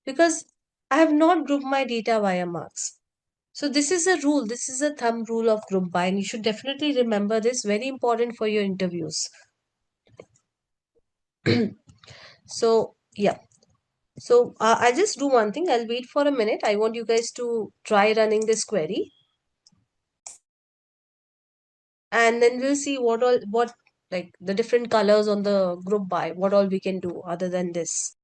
because I have not grouped my data via marks. So this is a rule. This is a thumb rule of group by, and you should definitely remember this. Very important for your interviews. So yeah. So I'll just do one thing. I'll wait for a minute. I want you guys to try running this query. And then we'll see what like the different colors on the group by, what all we can do other than this.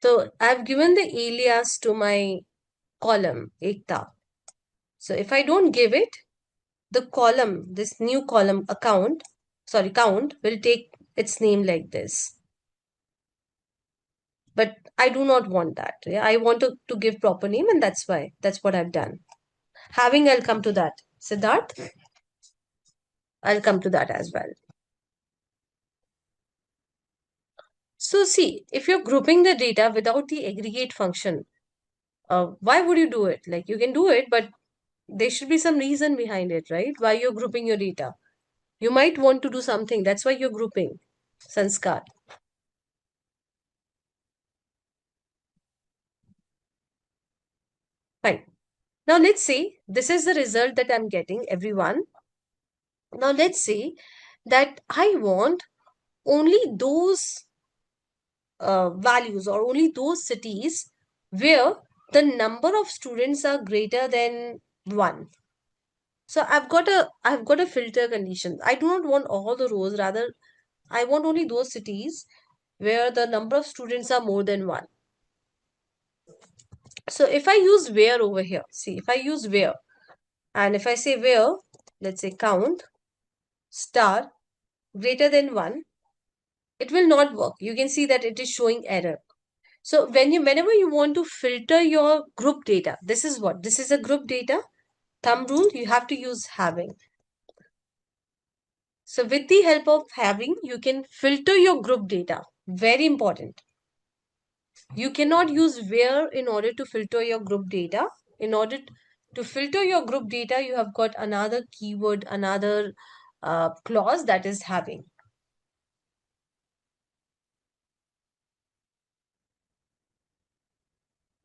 So I've given the alias to my column, Ekta. So if I don't give it, the column, this new column count will take its name like this. But I do not want that. Yeah? I want to give proper name, and that's what I've done. I'll come to that. Siddharth, I'll come to that as well. So see, if you're grouping the data without the aggregate function, why would you do it? Like you can do it, but there should be some reason behind it, right? Why you're grouping your data. You might want to do something. That's why you're grouping. Sanskar. Fine. Now let's say this is the result that I'm getting, everyone. Now let's say that I want only those values or only those cities where the number of students are greater than 1. So I've got a filter condition. I do not want all the rows, rather I want only those cities where the number of students are more than 1. So if I use where over here, see, if I use where, and if I say where, let's say count star greater than 1, it will not work. You can see that it is showing error. So whenever you want to filter your group data, this is what, this is a group data. Thumb rule, you have to use having. So with the help of having, you can filter your group data. Very important. You cannot use where in order to filter your group data. In order to filter your group data, you have got another keyword, another clause, that is having.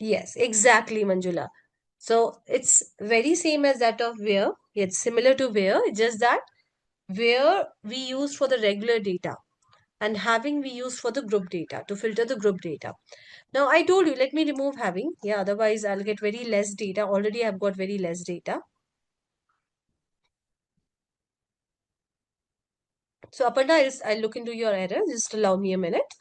Yes, exactly, Manjula. So it's very same as that of where. It's similar to where, just that where we use for the regular data and having we use for the group data to filter the group data. Now I told you, let me remove having. Yeah, otherwise I'll get very less data. Already I've got very less data. So Aparna, I'll look into your error. Just allow me a minute.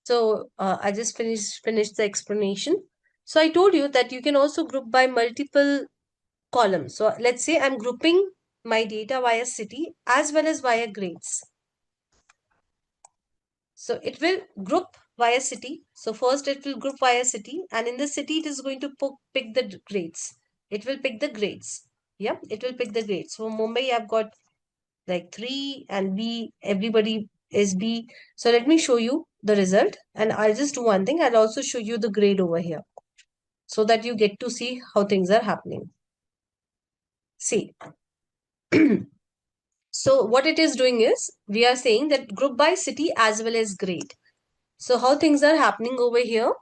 So I just finished the explanation. So I told you that you can also group by multiple columns. So let's say I'm grouping my data via city as well as via grades. So it will group via city. So first it will group via city, and in the city it is going to pick the grades. It will pick the grades. Yeah, it will pick the grades. So Mumbai, I've got like 3 and B, everybody is B. So let me show you the result, and I'll just do one thing. I'll also show you the grade over here so that you get to see how things are happening. See, so what it is doing is we are saying that group by city as well as grade. So how things are happening over here.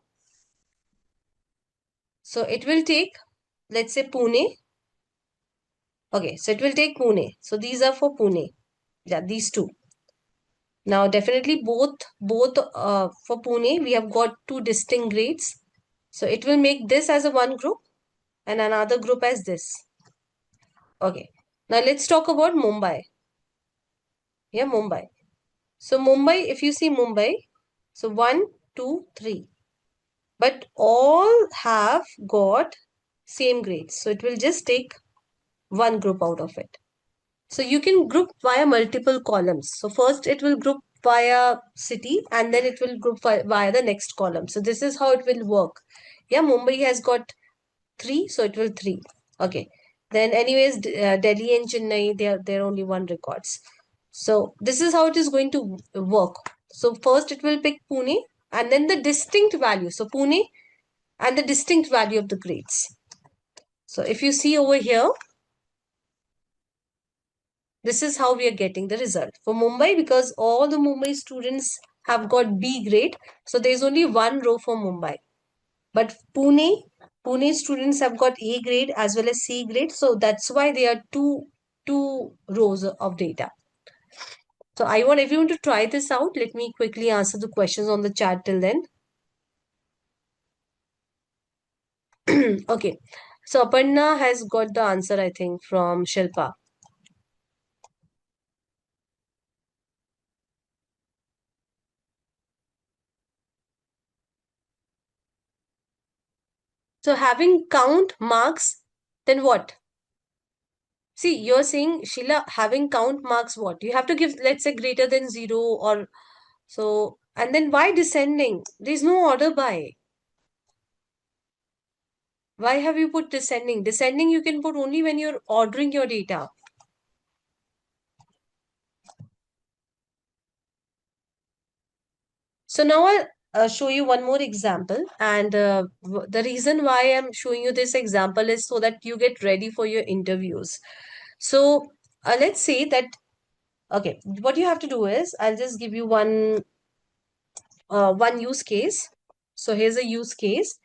So it will take, let's say Pune. Okay, so it will take Pune. So these are for Pune. Yeah, these two. Now definitely both for Pune we have got two distinct grades. So it will make this as a one group and another group as this. Okay. Now let's talk about Mumbai. Yeah, Mumbai. So Mumbai, if you see Mumbai, so 1, 2, 3. But all have got same grades. So it will just take one group out of it. So you can group via multiple columns. So first it will group via city and then it will group via the next column. So this is how it will work. Yeah, Mumbai has got 3, so it will 3. Okay. Then anyways, Delhi and Chennai, they're only one records. So this is how it is going to work. So first it will pick Pune and then the distinct value. So Pune and the distinct value of the grades. So if you see over here, this is how we are getting the result. For Mumbai, because all the Mumbai students have got B grade, so there is only one row for Mumbai. But Pune students have got A grade as well as C grade, so that's why there are two rows of data. So I want everyone to try this out. Let me quickly answer the questions on the chat till then. Okay. So Aparna has got the answer, I think, from Shilpa. So having count marks, then what? See, you're saying, Sheila, having count marks what? You have to give, let's say, greater than 0 or so. And then why descending? There's no order by. Why have you put descending? Descending you can put only when you're ordering your data. So now I'll show you one more example. And the reason why I'm showing you this example is so that you get ready for your interviews. So let's say that, okay, what you have to do is, I'll just give you one use case. So here's a use case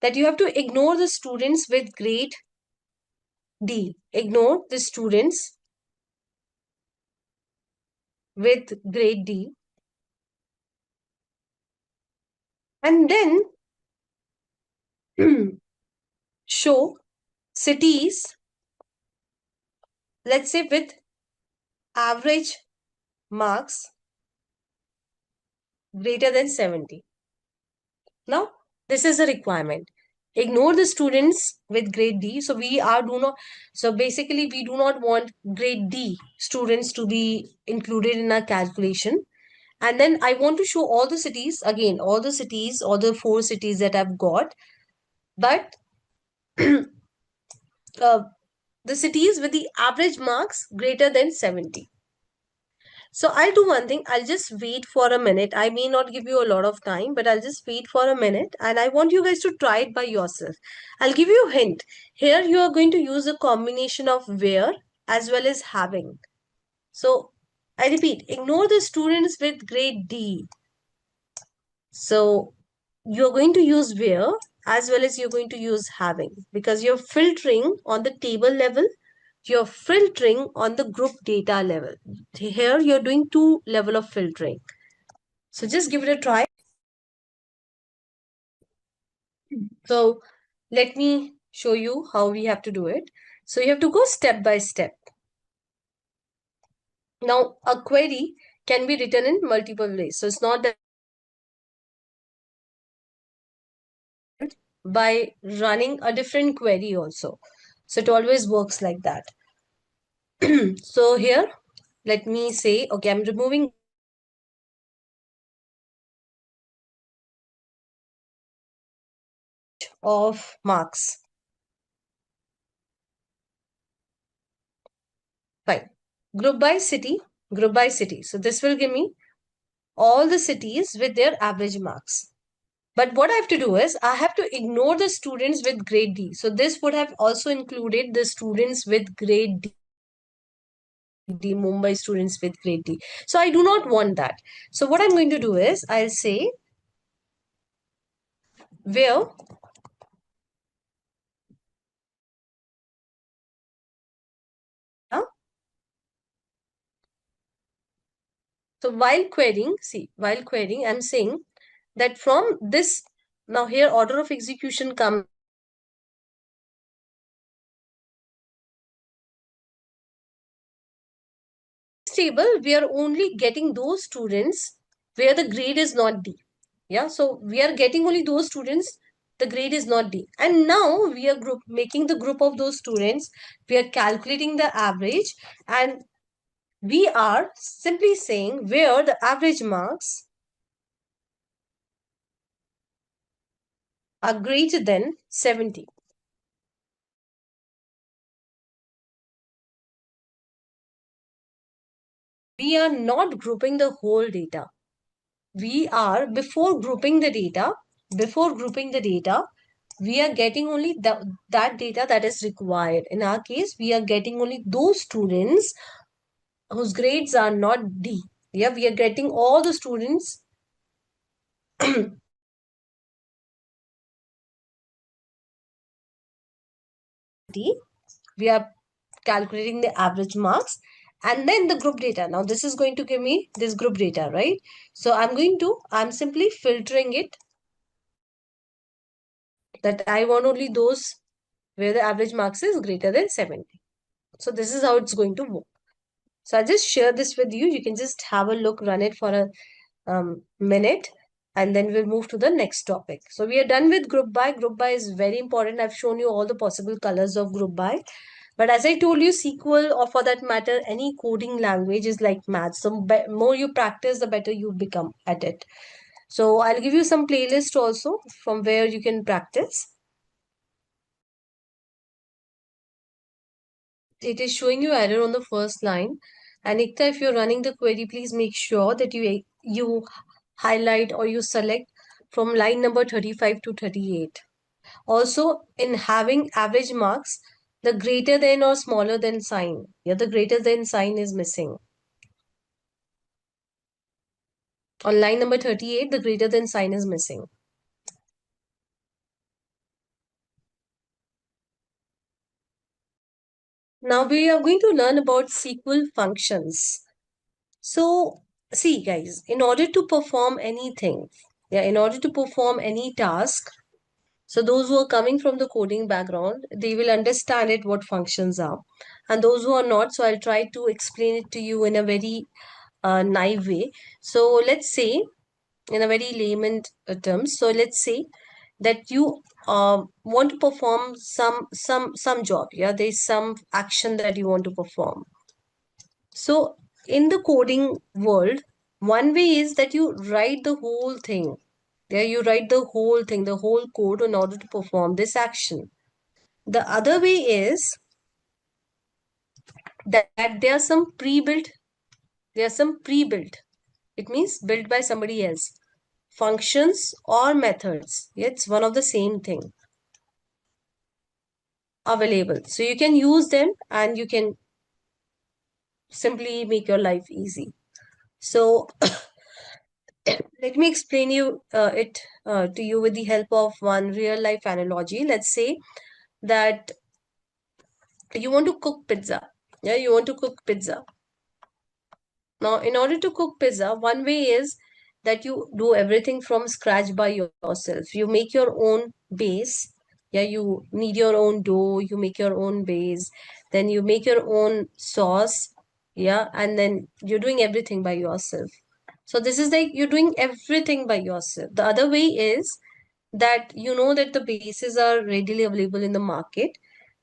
that you have to ignore the students with grade D. Ignore the students with grade D, and then show cities, let's say with average marks greater than 70. Now, this is a requirement. Ignore the students with grade D. So basically we do not want grade D students to be included in our calculation. And then I want to show all the cities, again, all the 4 cities that I've got, but the cities with the average marks greater than 70. So I'll do one thing. I'll just wait for a minute. I may not give you a lot of time, but I'll just wait for a minute and I want you guys to try it by yourself. I'll give you a hint. Here you are going to use a combination of where as well as having. So I repeat, ignore the students with grade D. So you're going to use where as well as you're going to use having, because you're filtering on the table level, you're filtering on the group data level. Here you're doing 2 level of filtering. So just give it a try. So let me show you how we have to do it. So you have to go step by step. Now a query can be written in multiple ways. So it's not that by running a different query also. So it always works like that. So here, let me say, okay, I'm removing of marks. Fine. Group by city, group by city. So this will give me all the cities with their average marks. But what I have to do is I have to ignore the students with grade D. So this would have also included the students with grade D, Mumbai students with grade D. So I do not want that. So what I'm going to do is I'll say where so while querying, I'm saying that from this, now here order of execution comes table, we are only getting those students where the grade is not D. Yeah, so we are getting only those students, the grade is not D. And now we are making the group of those students, we are calculating the average, and we are simply saying where the average marks are greater than 70. We are not grouping the whole data. We are, before grouping the data, we are getting only that data that is required. In our case, we are getting only those students whose grades are not D. Yeah, we are getting all the students D. We are calculating the average marks and then the group data. Now this is going to give me this group data, right? So I'm simply filtering it that I want only those where the average marks is greater than 70. So this is how it's going to work. So I just share this with you. You can just have a look, run it for a minute, and then we'll move to the next topic. So we are done with group by. Group by is very important. I've shown you all the possible colors of group by. But as I told you, SQL, or for that matter, any coding language is like maths. The more you practice, the better you become at it. So I'll give you some playlist also from where you can practice. It is showing you error on the first line. And Ikta, if you're running the query, please make sure that you highlight or you select from line number 35 to 38. Also, in having average marks, the greater than or smaller than sign. Yeah, the greater than sign is missing. On line number 38, the greater than sign is missing. Now we are going to learn about SQL functions. So, see, guys, in order to perform anything, yeah, in order to perform any task, so those who are coming from the coding background, they will understand it what functions are. And those who are not, so I'll try to explain it to you in a very naive way. So let's say, in a very layman terms, so let's say that you want to perform some job. Yeah, there's some action that you want to perform. So in the coding world, one way is that you write the whole thing. There you write the whole thing, the whole code in order to perform this action. The other way is that there are some pre-built. It means built by somebody else. Functions or methods. It's one of the same thing available. So you can use them and you can simply make your life easy. So let me explain it to you with the help of one real life analogy. Let's say that you want to cook pizza. Yeah, you want to cook pizza. Now, in order to cook pizza, one way is that you do everything from scratch by yourself. You make your own base. Yeah, you need your own dough, you make your own base, then you make your own sauce. Yeah, and then you're doing everything by yourself. So this is like you're doing everything by yourself. The other way is that you know that the bases are readily available in the market.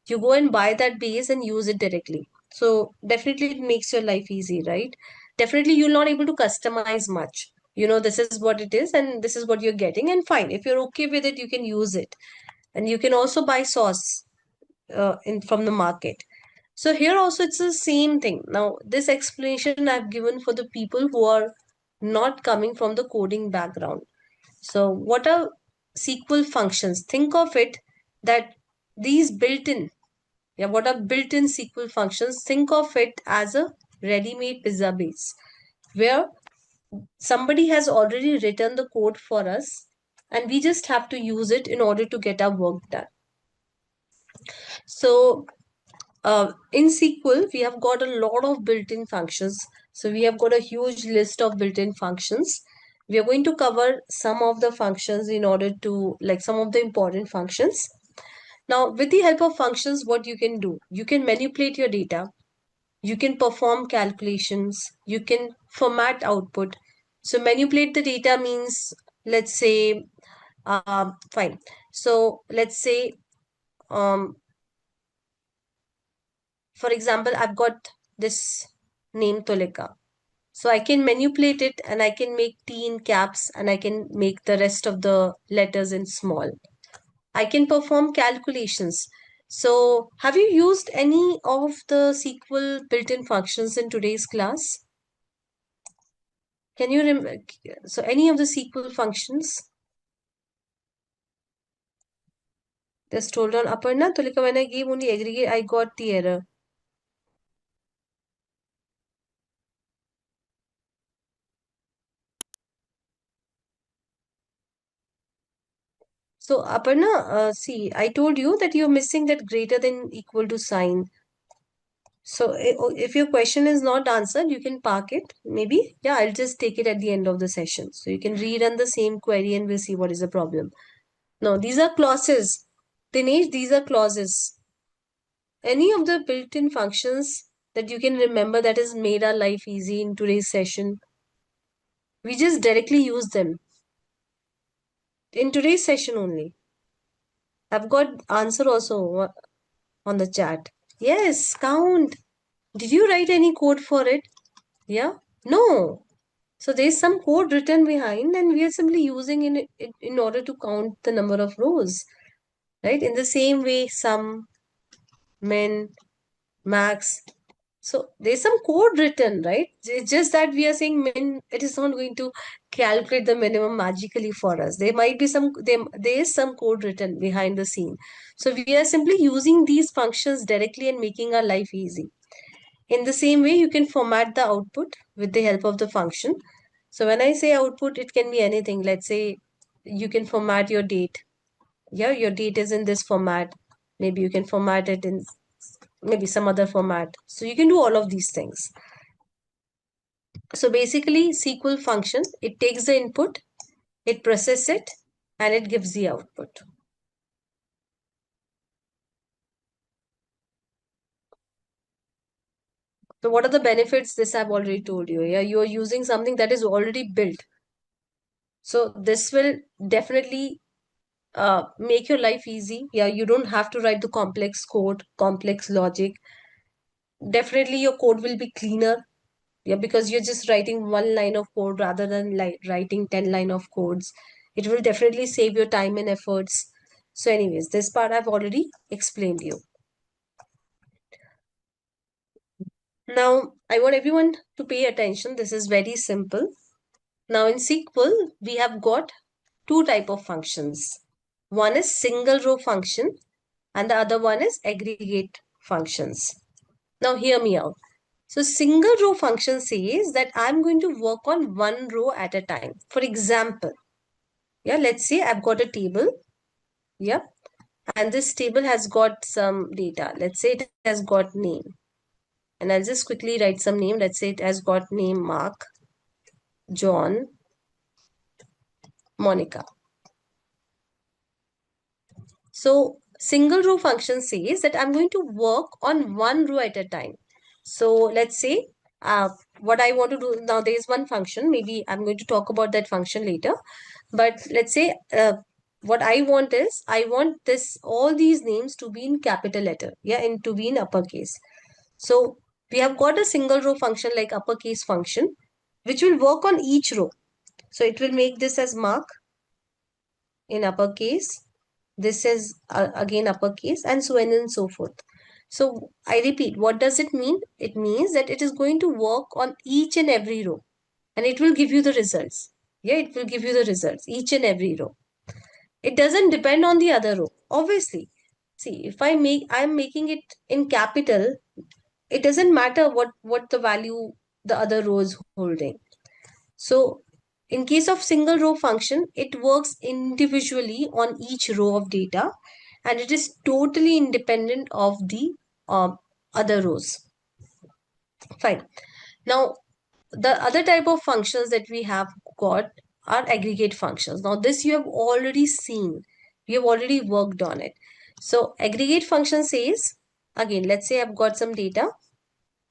You go and buy that base and use it directly. So definitely it makes your life easy, right? Definitely you're not able to customize much. You know, this is what it is and this is what you're getting, and fine. If you're okay with it, you can use it. And you can also buy sauce in from the market. So here also it's the same thing. Now, this explanation I've given for the people who are not coming from the coding background. So what are SQL functions? Think of it that these built-in, yeah, what are built-in SQL functions? Think of it as a ready-made pizza base where somebody has already written the code for us and we just have to use it in order to get our work done. So in SQL, we have got a lot of built-in functions. So we have got a huge list of built-in functions. We are going to cover some of the functions in order to, like, some of the important functions. Now, with the help of functions, what you can do? You can manipulate your data. You can perform calculations. You can format output. So manipulate the data means, let's say, fine. So let's say, um, for example, I've got this name Tolika. So I can manipulate it and I can make T in caps and I can make the rest of the letters in small. I can perform calculations. So have you used any of the SQL built-in functions in today's class? Can you so any of the SQL functions? Just hold on, Aparna. Tulika, when I gave only aggregate, I got the error. So Aparna, see, I told you that you're missing that greater than equal to sign. So if your question is not answered, you can park it. Maybe, yeah, I'll just take it at the end of the session. So you can rerun the same query and we'll see what is the problem. No, these are clauses. Dinesh, these are clauses. Any of the built-in functions that you can remember that has made our life easy in today's session, we just directly use them in today's session only. I've got answer also on the chat. Yes, count. Did you write any code for it? Yeah? No. So there's some code written behind and we are simply using it in order to count the number of rows. Right? In the same way, sum, min, max. So there's some code written, right? It's just that we are saying min, it is not going to calculate the minimum magically for us. There might be there is some code written behind the scene. So we are simply using these functions directly and making our life easy. In the same way, you can format the output with the help of the function. So when I say output, it can be anything. Let's say you can format your date. Yeah, your date is in this format. Maybe you can format it in maybe some other format. So you can do all of these things. So basically, SQL function, it takes the input, it processes it, and it gives the output. So what are the benefits? This I've already told you. Yeah, you are using something that is already built. So this will definitely make your life easy. Yeah, you don't have to write the complex code, complex logic. Definitely your code will be cleaner. Yeah, because you're just writing one line of code rather than like writing 10 line of codes. It will definitely save your time and efforts. So anyways, this part I've already explained you. Now, I want everyone to pay attention. This is very simple. Now in SQL, we have got two type of functions. One is single row function and the other one is aggregate functions. Now hear me out. So single row function says that I'm going to work on one row at a time. For example, yeah, let's say I've got a table. Yeah. And this table has got some data. Let's say it has got name. And I'll just quickly write some name. Let's say it has got name Mark, John, Monica. So single row function says that I'm going to work on one row at a time. So let's say what I want to do now, there is one function. Maybe I'm going to talk about that function later. But let's say what I want is I want this all these names to be in capital letter. Yeah, and to be in uppercase. So we have got a single row function like uppercase function, which will work on each row. So it will make this as Mark in uppercase. This is again uppercase and so on and so forth. So I repeat, what does it mean? It means that it is going to work on each and every row and it will give you the results. Yeah, it will give you the results, each and every row. It doesn't depend on the other row, obviously. See, if I'm making it in capital, it doesn't matter what the value the other row is holding. So in case of single row function, it works individually on each row of data and it is totally independent of the um, other rows. Fine. Now, the other type of functions that we have got are aggregate functions. Now, this you have already seen. We have already worked on it. So, aggregate function says, again, let's say I've got some data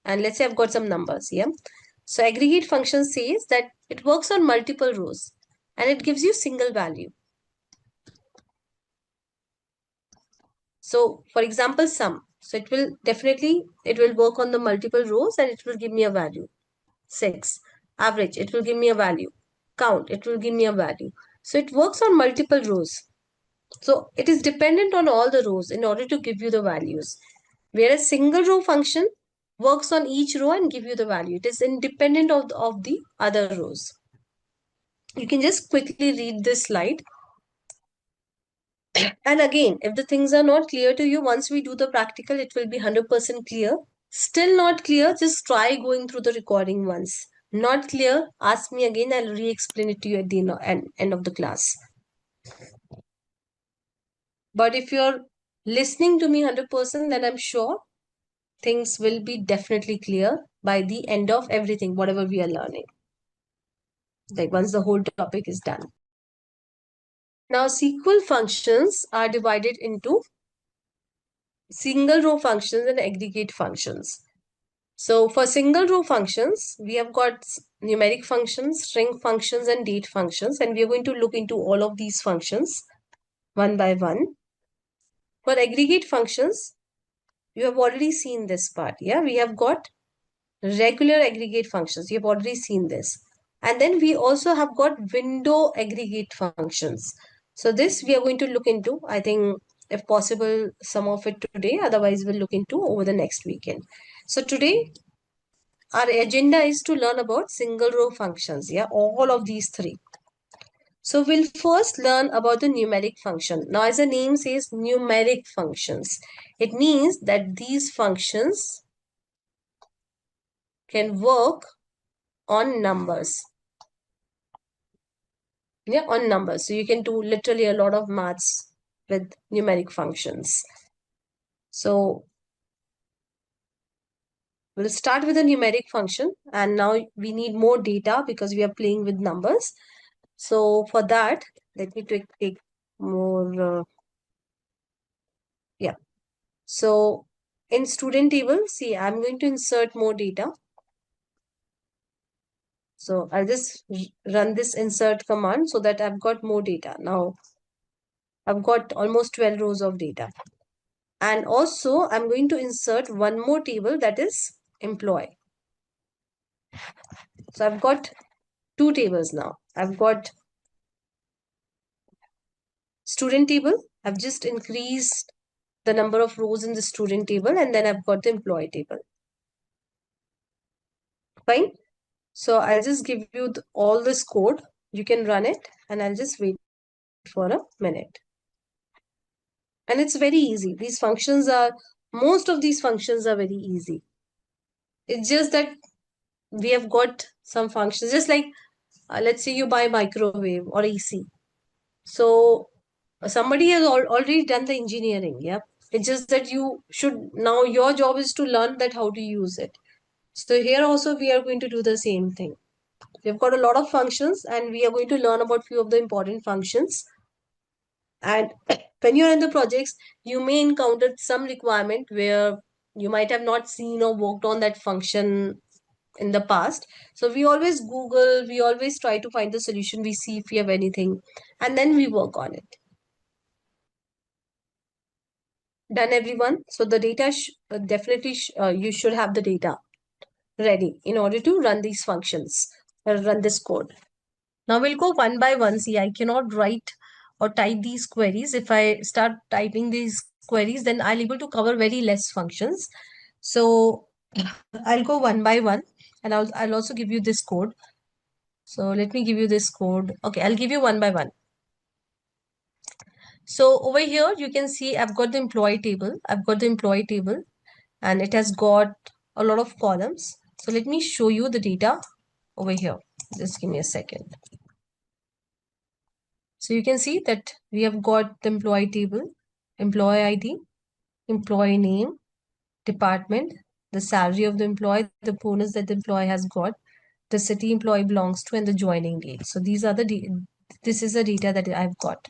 and let's say I've got some numbers here. So aggregate function says that it works on multiple rows and it gives you single value. So for example, sum. So it will work on the multiple rows and it will give me a value. 6. Average, it will give me a value. Count, it will give me a value. So it works on multiple rows. So it is dependent on all the rows in order to give you the values. Whereas single row function works on each row and give you the value. It is independent of the other rows. You can just quickly read this slide. And again, if the things are not clear to you, once we do the practical, it will be 100% clear. Still not clear, just try going through the recording once. Not clear, ask me again, I'll re-explain it to you at the end of the class. But if you're listening to me 100%, then I'm sure things will be definitely clear by the end of everything, whatever we are learning. Like once the whole topic is done. Now, SQL functions are divided into single row functions and aggregate functions. So for single row functions, we have got numeric functions, string functions, and date functions. And we are going to look into all of these functions one by one. For aggregate functions, you have already seen this part. Yeah, we have got regular aggregate functions. You have already seen this. And then we also have got window aggregate functions. So this we are going to look into, I think, if possible, some of it today. Otherwise, we'll look into over the next weekend. So today, our agenda is to learn about single row functions. Yeah, all of these three. So we'll first learn about the numeric function. Now, as the name says, numeric functions. It means that these functions can work on numbers. Yeah, on numbers. So you can do literally a lot of maths with numeric functions. So We'll start with a numeric function, and now we need more data because we are playing with numbers. So for that, let me take more, yeah. So in student table, see, I'm going to insert more data. So I'll just run this insert command so that I've got more data. Now I've got almost 12 rows of data. And also I'm going to insert one more table, that is employee. So I've got two tables now. I've got student table. I've just increased the number of rows in the student table, and then I've got the employee table. Fine. So I'll just give you all this code. You can run it, and I'll just wait for a minute. And it's very easy. Most of these functions are very easy. It's just that we have got some functions, just like let's say you buy microwave or AC. So somebody has already done the engineering. Yeah. It's just that now your job is to learn that how to use it. So here also we are going to do the same thing. We've got a lot of functions, and we are going to learn about few of the important functions. And when you're in the projects, you may encounter some requirement where you might have not seen or worked on that function in the past. So we always Google, we always try to find the solution, we see if we have anything, and then we work on it. Done, everyone? So the data definitely you should have the data ready in order to run these functions, run this code. Now we'll go one by one. See, I cannot write or type these queries. If I start typing these queries, then I'll able to cover very less functions. So I'll go one by one, and I'll also give you this code. So let me give you this code. Okay, I'll give you one by one. So over here, you can see I've got the employee table. I've got the employee table, and it has got a lot of columns. So let me show you the data over here. Just give me a second. So you can see that we have got the employee table, employee ID, employee name, department, the salary of the employee, the bonus that the employee has got, the city employee belongs to, and the joining date. So these are this is the data that I've got.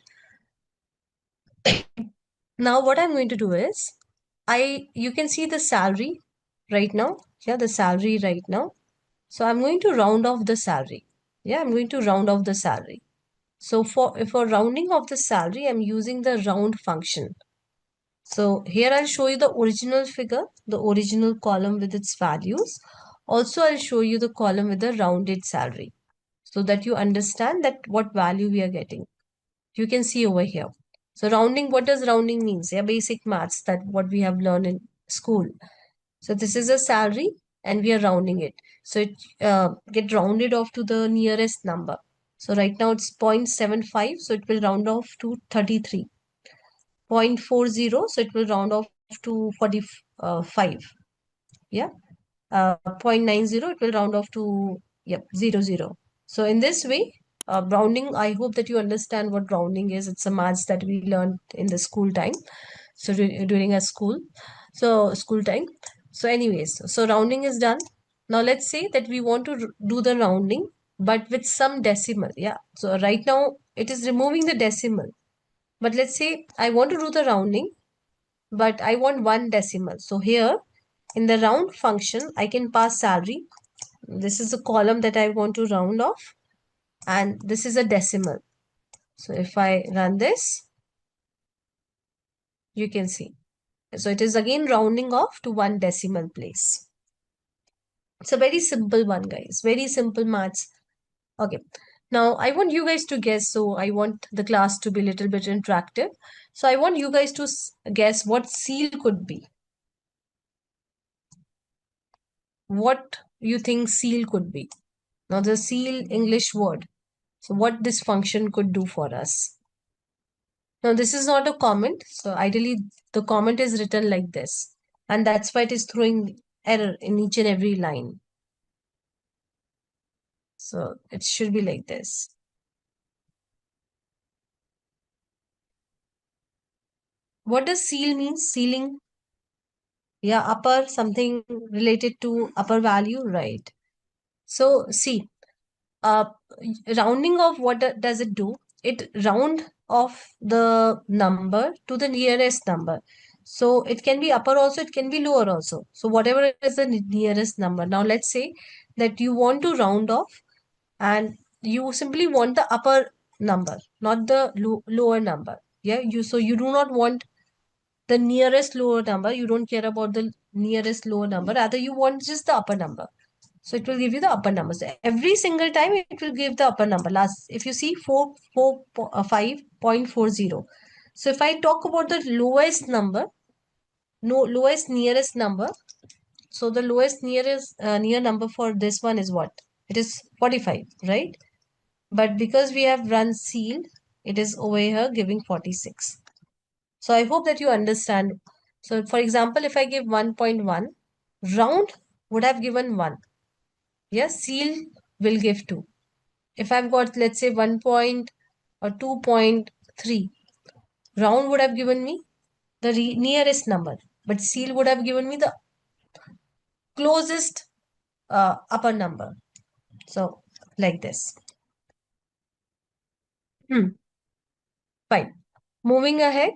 Now what I'm going to do is, you can see the salary right now. Yeah, the salary right now. So I'm going to round off the salary. Yeah, I'm going to round off the salary. So for rounding of the salary, I'm using the round function. So here I'll show you the original figure, the original column with its values. Also, I'll show you the column with the rounded salary so that you understand that what value we are getting. You can see over here. So rounding, what does rounding means? Yeah, basic maths, that what we have learned in school. So this is a salary and we are rounding it. So it get rounded off to the nearest number. So right now it's 0.75. So it will round off to 33. 0.40. So it will round off to 45. Yeah. 0.90. It will round off to, yep, 00. So in this way, rounding, I hope that you understand what rounding is. It's a maths that we learned in the school time. So during a school time. So anyways, so rounding is done. Now let's say that we want to do the rounding, but with some decimal. Yeah. So right now it is removing the decimal. But let's say I want to do the rounding, but I want one decimal. So here in the round function, I can pass salary. This is the column that I want to round off, and this is a decimal. So if I run this, you can see. So it is again rounding off to one decimal place. It's a very simple one, guys. Very simple maths. Okay. Now I want you guys to guess. So I want the class to be a little bit interactive. So I want you guys to guess what seal could be. What you think seal could be. Now the seal English word. So what this function could do for us. Now this is not a comment. So ideally the comment is written like this. And that's why it is throwing error in each and every line. So it should be like this. What does seal mean? Sealing. Yeah, upper something related to upper value, right? So see, uh, rounding off, what does it do? It round off the number to the nearest number. So it can be upper also, it can be lower also. So whatever is the nearest number. Now let's say that you want to round off and you simply want the upper number, not the lower number. Yeah, you do not want the nearest lower number. You don't care about the nearest lower number. Rather, you want just the upper number. So it will give you the upper number. So every single time it will give the upper number. Last, if you see 5.40. So if I talk about the lowest number, no lowest nearest number. So the lowest near number for this one is what? It is 45, right? But because we have run seal, it is over here giving 46. So I hope that you understand. So for example, if I give 1.1, round would have given 1. Yes, seal will give 2. If I've got, let's say, 1 point or 2.3, round would have given me the nearest number, but seal would have given me the closest upper number. So like this. Fine. Moving ahead.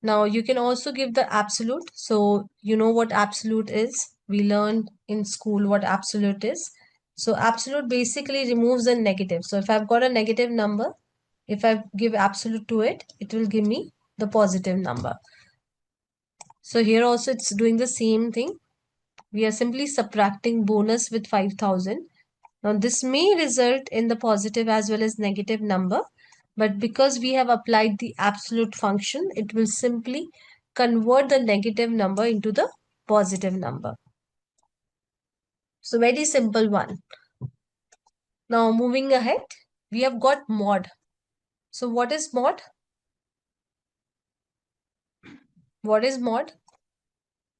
Now you can also give the absolute. So you know what absolute is. We learned in school what absolute is. So absolute basically removes the negative. So if I've got a negative number, if I give absolute to it, it will give me the positive number. So here also it's doing the same thing. We are simply subtracting bonus with 5,000. Now this may result in the positive as well as negative number, but because we have applied the absolute function, it will simply convert the negative number into the positive number. So very simple one. Now moving ahead, we have got mod. So what is mod? What is mod?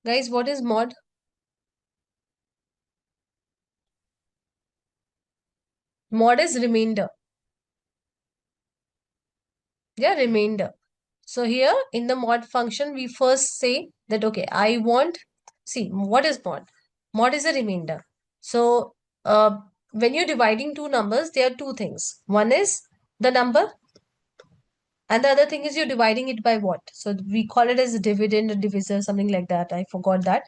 Guys, what is mod? Mod is remainder. Yeah, remainder. So here in the mod function, we first say that, okay, I want, see, what is mod? Mod is a remainder. So when you're dividing two numbers, there are two things. One is the number, and the other thing is you're dividing it by what? So we call it as a dividend, a divisor, something like that. I forgot that.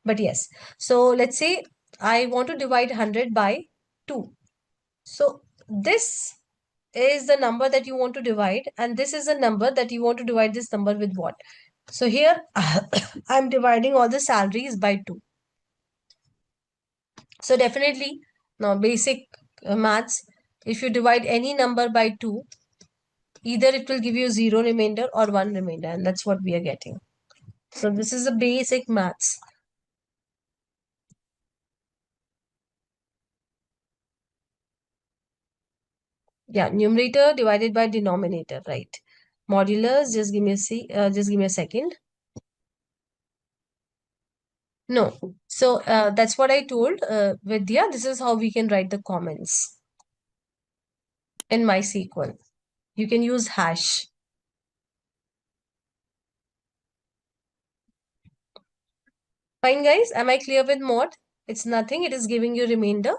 But yes. So let's say I want to divide 100 by 2. So this is the number that you want to divide, and this is a number that you want to divide this number with what? So here I'm dividing all the salaries by 2. So definitely now basic maths, if you divide any number by 2, either it will give you 0 remainder or 1 remainder, and that's what we are getting. So this is a basic maths. Yeah, numerator divided by denominator, right? Modulus, just give me a second. No. So that's what I told Vidya. This is how we can write the comments in MySQL. You can use hash. Fine, guys. Am I clear with mod? It's nothing. It is giving you remainder.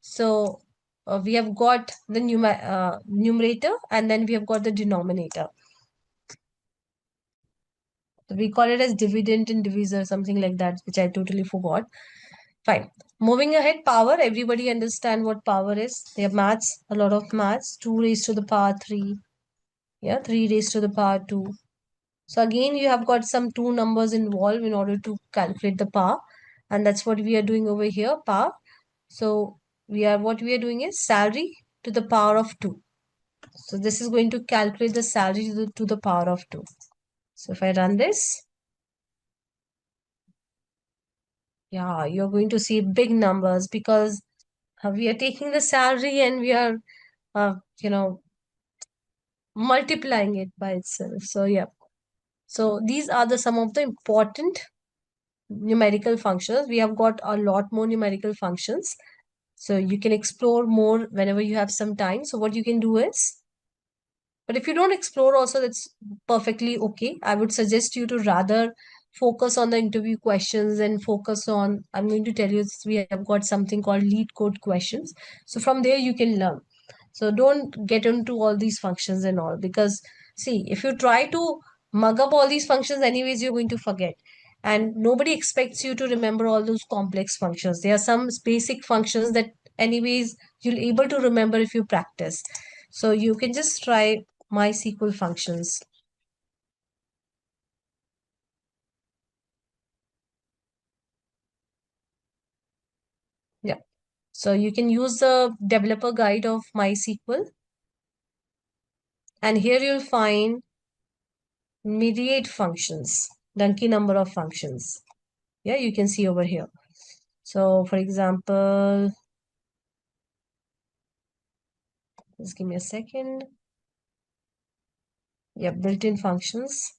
So we have got the numerator and then we have got the denominator. So we call it as dividend and divisor, something like that, which I totally forgot. Fine. Moving ahead, power. Everybody understand what power is. They have maths, a lot of maths. 2 raised to the power 3. Yeah, 3 raised to the power 2. So again, you have got some two numbers involved in order to calculate the power. And that's what we are doing over here, power. So what we are doing is salary to the power of 2. So this is going to calculate the salary to the power of 2. So if I run this, yeah, you're going to see big numbers because we are taking the salary and we are, uh, you know, multiplying it by itself. So yeah. So these are the some of the important numerical functions. We have got a lot more numerical functions. So you can explore more whenever you have some time. So what you can do is, but if you don't explore also, that's perfectly okay. I would suggest you to rather focus on the interview questions and focus on, I'm going to tell you, we have got something called lead code questions. So from there you can learn. So don't get into all these functions and all, because see, if you try to mug up all these functions, anyways, you're going to forget. And nobody expects you to remember all those complex functions. There are some basic functions that anyways you'll able to remember if you practice. So you can just try MySQL functions. Yeah. So you can use the developer guide of MySQL, and here you'll find myriad functions, donkey number of functions. Yeah, you can see over here. So for example, just give me a second. Yeah, built-in functions.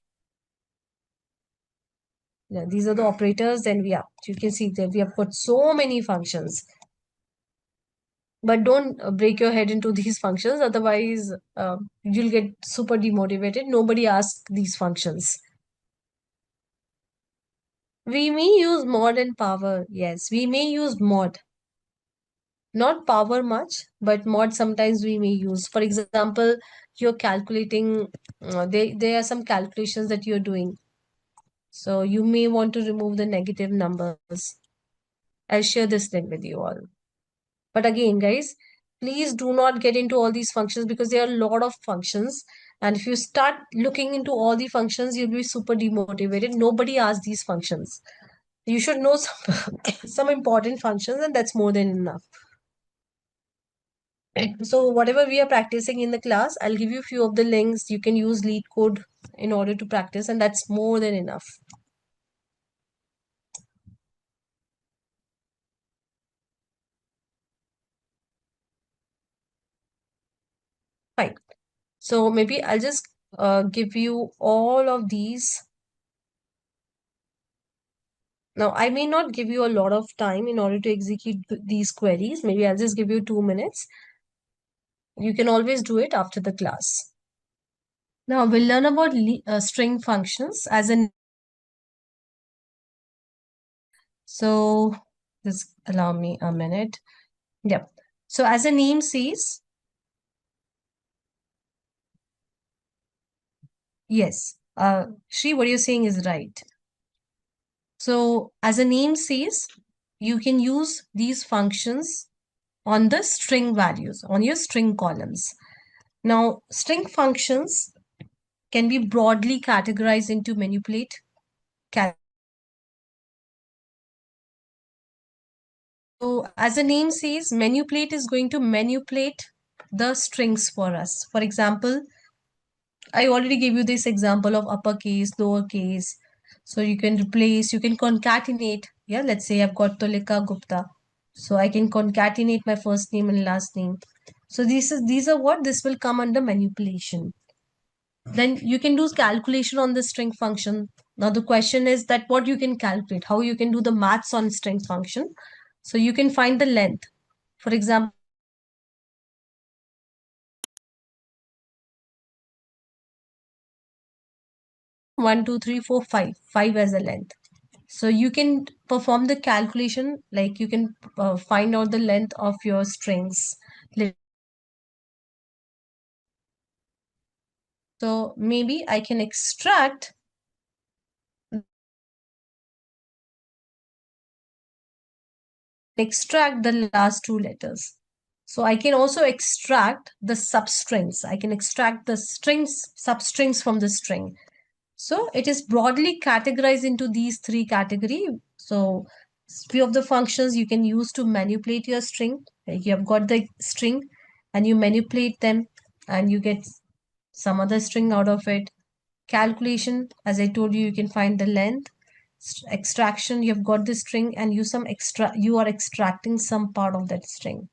Yeah, these are the operators. Then you can see that we have got so many functions. But don't break your head into these functions, otherwise you'll get super demotivated. Nobody asks these functions. We may use mod and power. Yes, we may use mod. Not power much, but mod sometimes we may use. For example, you're calculating, there are some calculations that you're doing. So you may want to remove the negative numbers. I'll share this link with you all. But again, guys, please do not get into all these functions, because there are a lot of functions. And if you start looking into all the functions, you'll be super demotivated. Nobody asks these functions. You should know some important functions, and that's more than enough. So whatever we are practicing in the class, I'll give you a few of the links. You can use lead code in order to practice, and that's more than enough. Fine. So maybe I'll just give you all of these. Now, I may not give you a lot of time in order to execute these queries. Maybe I'll just give you 2 minutes. You can always do it after the class. Now, we'll learn about string functions as an. So, just allow me a minute. Yep. So, as the name says, yes, Shri, what you're saying is right. So, as the name says, you can use these functions on the string values, on your string columns. Now, string functions can be broadly categorized into manipulate. So as the name says, manipulate is going to manipulate the strings for us. For example, I already gave you this example of uppercase, lowercase. So you can replace, you can concatenate. Yeah, let's say I've got Tolika Gupta. So I can concatenate my first name and last name. So these are what this will come under manipulation. Then you can do calculation on the string function. Now the question is that what you can calculate, how you can do the maths on string function. So you can find the length. For example, 1, 2, 3, 4, 5. 5 as a length. So you can perform the calculation, like you can find out the length of your strings. So maybe I can extract the last two letters. So I can also extract the substrings. I can extract the strings, substrings from the string. So it is broadly categorized into these three categories. So few of the functions you can use to manipulate your string. Like you have got the string and you manipulate them and you get some other string out of it. Calculation, as I told you, you can find the length. Extraction, you have got the string and you are extracting some part of that string.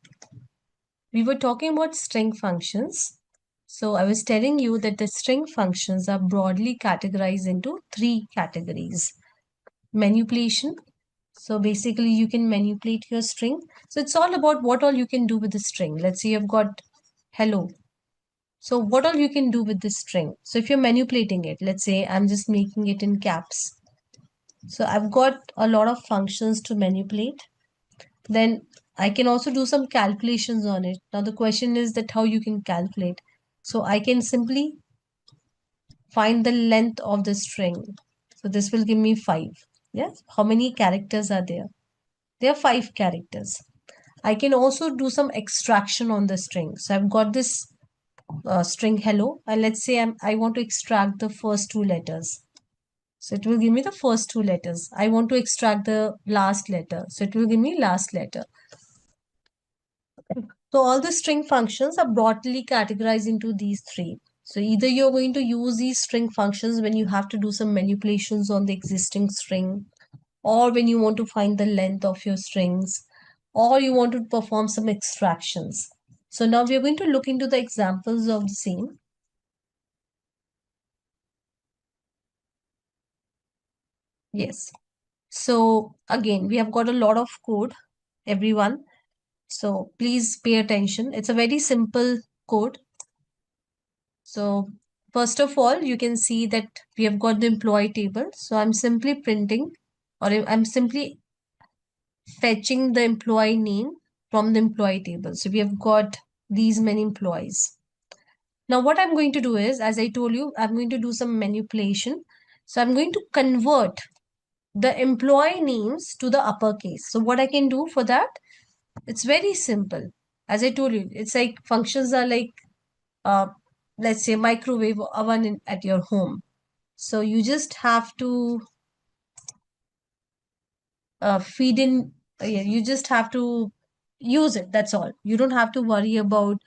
We were talking about string functions. So I was telling you that the string functions are broadly categorized into three categories. Manipulation. So basically you can manipulate your string. So it's all about what all you can do with the string. Let's say you've got hello. So what all you can do with this string? So if you're manipulating it, let's say I'm just making it in caps. So I've got a lot of functions to manipulate. Then I can also do some calculations on it. Now the question is that how you can calculate. So I can simply find the length of the string. So this will give me 5. Yes. How many characters are there? There are 5 characters. I can also do some extraction on the string. So I've got this string hello, and let's say I want to extract the first 2 letters. So it will give me the first 2 letters. I want to extract the last letter. So it will give me last letter. So all the string functions are broadly categorized into these 3. So either you're going to use these string functions when you have to do some manipulations on the existing string, or when you want to find the length of your strings, or you want to perform some extractions. So now we are going to look into the examples of the same. Yes. So again, we have got a lot of code, everyone. So please pay attention. It's a very simple code. So first of all, you can see that we have got the employee table. So I'm simply printing, or I'm simply fetching the employee name from the employee table. So we have got these many employees. Now what I'm going to do is, as I told you, I'm going to do some manipulation. So I'm going to convert the employee names to the uppercase. So what I can do for that, it's very simple. As I told you, it's like functions are like, uh, let's say microwave oven at your home. So you just have to feed in, yeah, you just have to use it. That's all. You don't have to worry about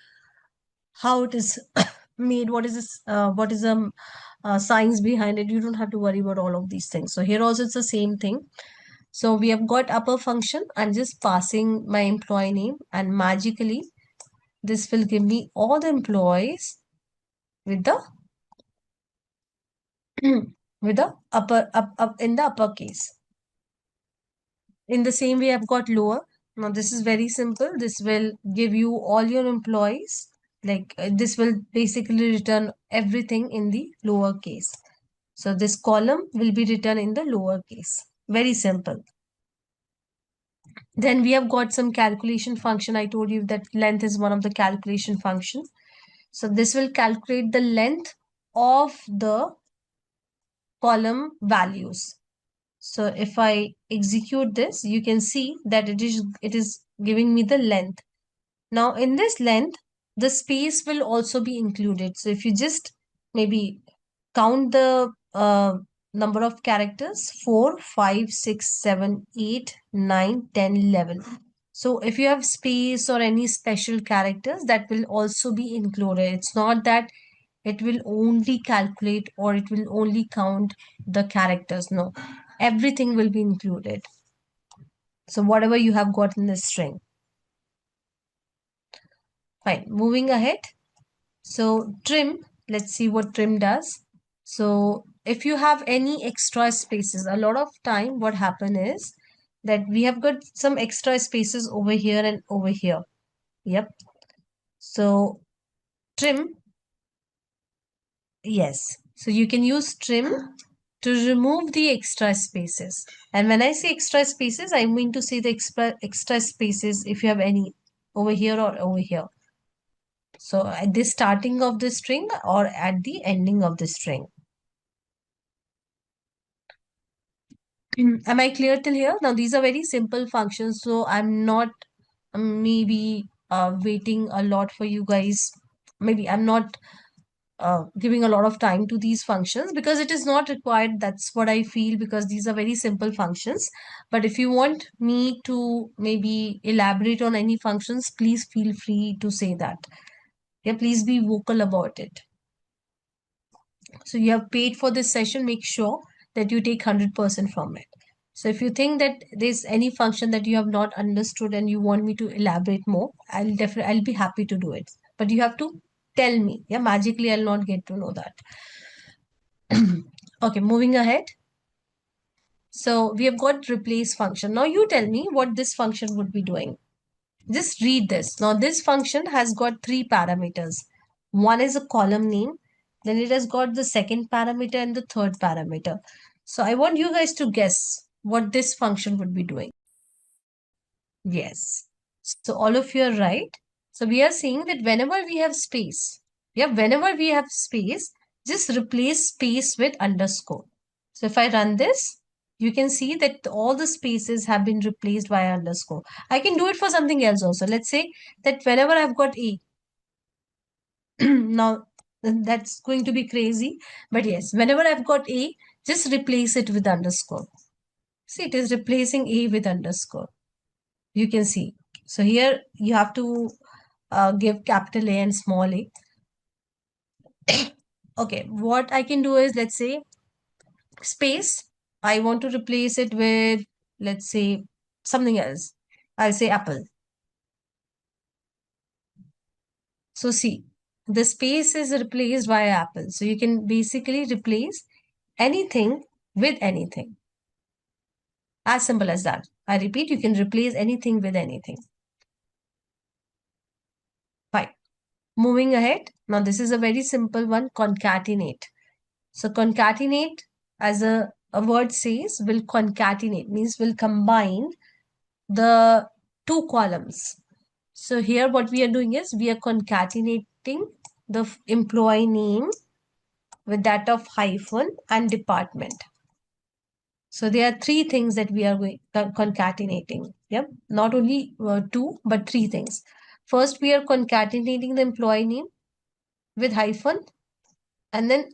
how it is made, what is this, what is the science behind it. You don't have to worry about all of these things. So here also it's the same thing. So we have got upper function. I'm just passing my employee name, and magically this will give me all the employees with the with the up in the uppercase. In the same way, I've got lower. Now this is very simple. This will give you all your employees. Like this will basically return everything in the lower case. So this column will be written in the lower case. Very simple. Then we have got some calculation function. I told you that length is one of the calculation functions. So this will calculate the length of the column values. So if I execute this, you can see that it is giving me the length. Now in this length, the space will also be included. So if you just maybe count the number of characters, 4, 5, 6, 7, 8, 9, 10, 11. So if you have space or any special characters, that will also be included. It's not that it will only calculate or it will only count the characters. No, everything will be included. So whatever you have got in the string. Fine, moving ahead. So trim, let's see what trim does. So if you have any extra spaces, a lot of time what happen is that we have got some extra spaces over here and over here. Yep. So trim, yes. So you can use trim to remove the extra spaces. And when I say extra spaces, I mean to say the extra spaces if you have any over here or over here. So at the starting of the string or at the ending of the string. Am I clear till here? Now these are very simple functions, so I'm not maybe waiting a lot for you guys. Maybe I'm not giving a lot of time to these functions because it is not required. That's what I feel, because these are very simple functions. But if you want me to maybe elaborate on any functions, please feel free to say that. Yeah, please be vocal about it. So you have paid for this session, make sure that you take 100% from it. So if you think that there's any function that you have not understood and you want me to elaborate more, I'll be happy to do it. But you have to tell me. Yeah, magically I'll not get to know that. Okay, moving ahead. So we have got replace function. Now you tell me what this function would be doing. Just read this. Now this function has got 3 parameters. One is a column name. Then it has got the second parameter and the third parameter. So I want you guys to guess what this function would be doing. Yes. So all of you are right. So we are saying that whenever we have space, just replace space with underscore. So if I run this, you can see that all the spaces have been replaced by underscore. I can do it for something else also. Let's say that whenever I've got A, now that's going to be crazy, but yes, whenever I've got A, just replace it with underscore. See, it is replacing A with underscore. You can see. So here you have to give capital A and small a. Okay, what I can do is, let's say, space. I want to replace it with, let's say, something else. I'll say apple. So see, the space is replaced by apple. So you can basically replace anything with anything. As simple as that. I repeat, you can replace anything with anything. Fine. Moving ahead. Now this is a very simple one, concatenate. So concatenate, as a word says, will concatenate, means will combine the two columns. So here what we are doing is we are concatenating the employee name with that of hyphen and department. So there are three things that we are concatenating. Yep, not only two, but three things. First, we are concatenating the employee name with hyphen, and then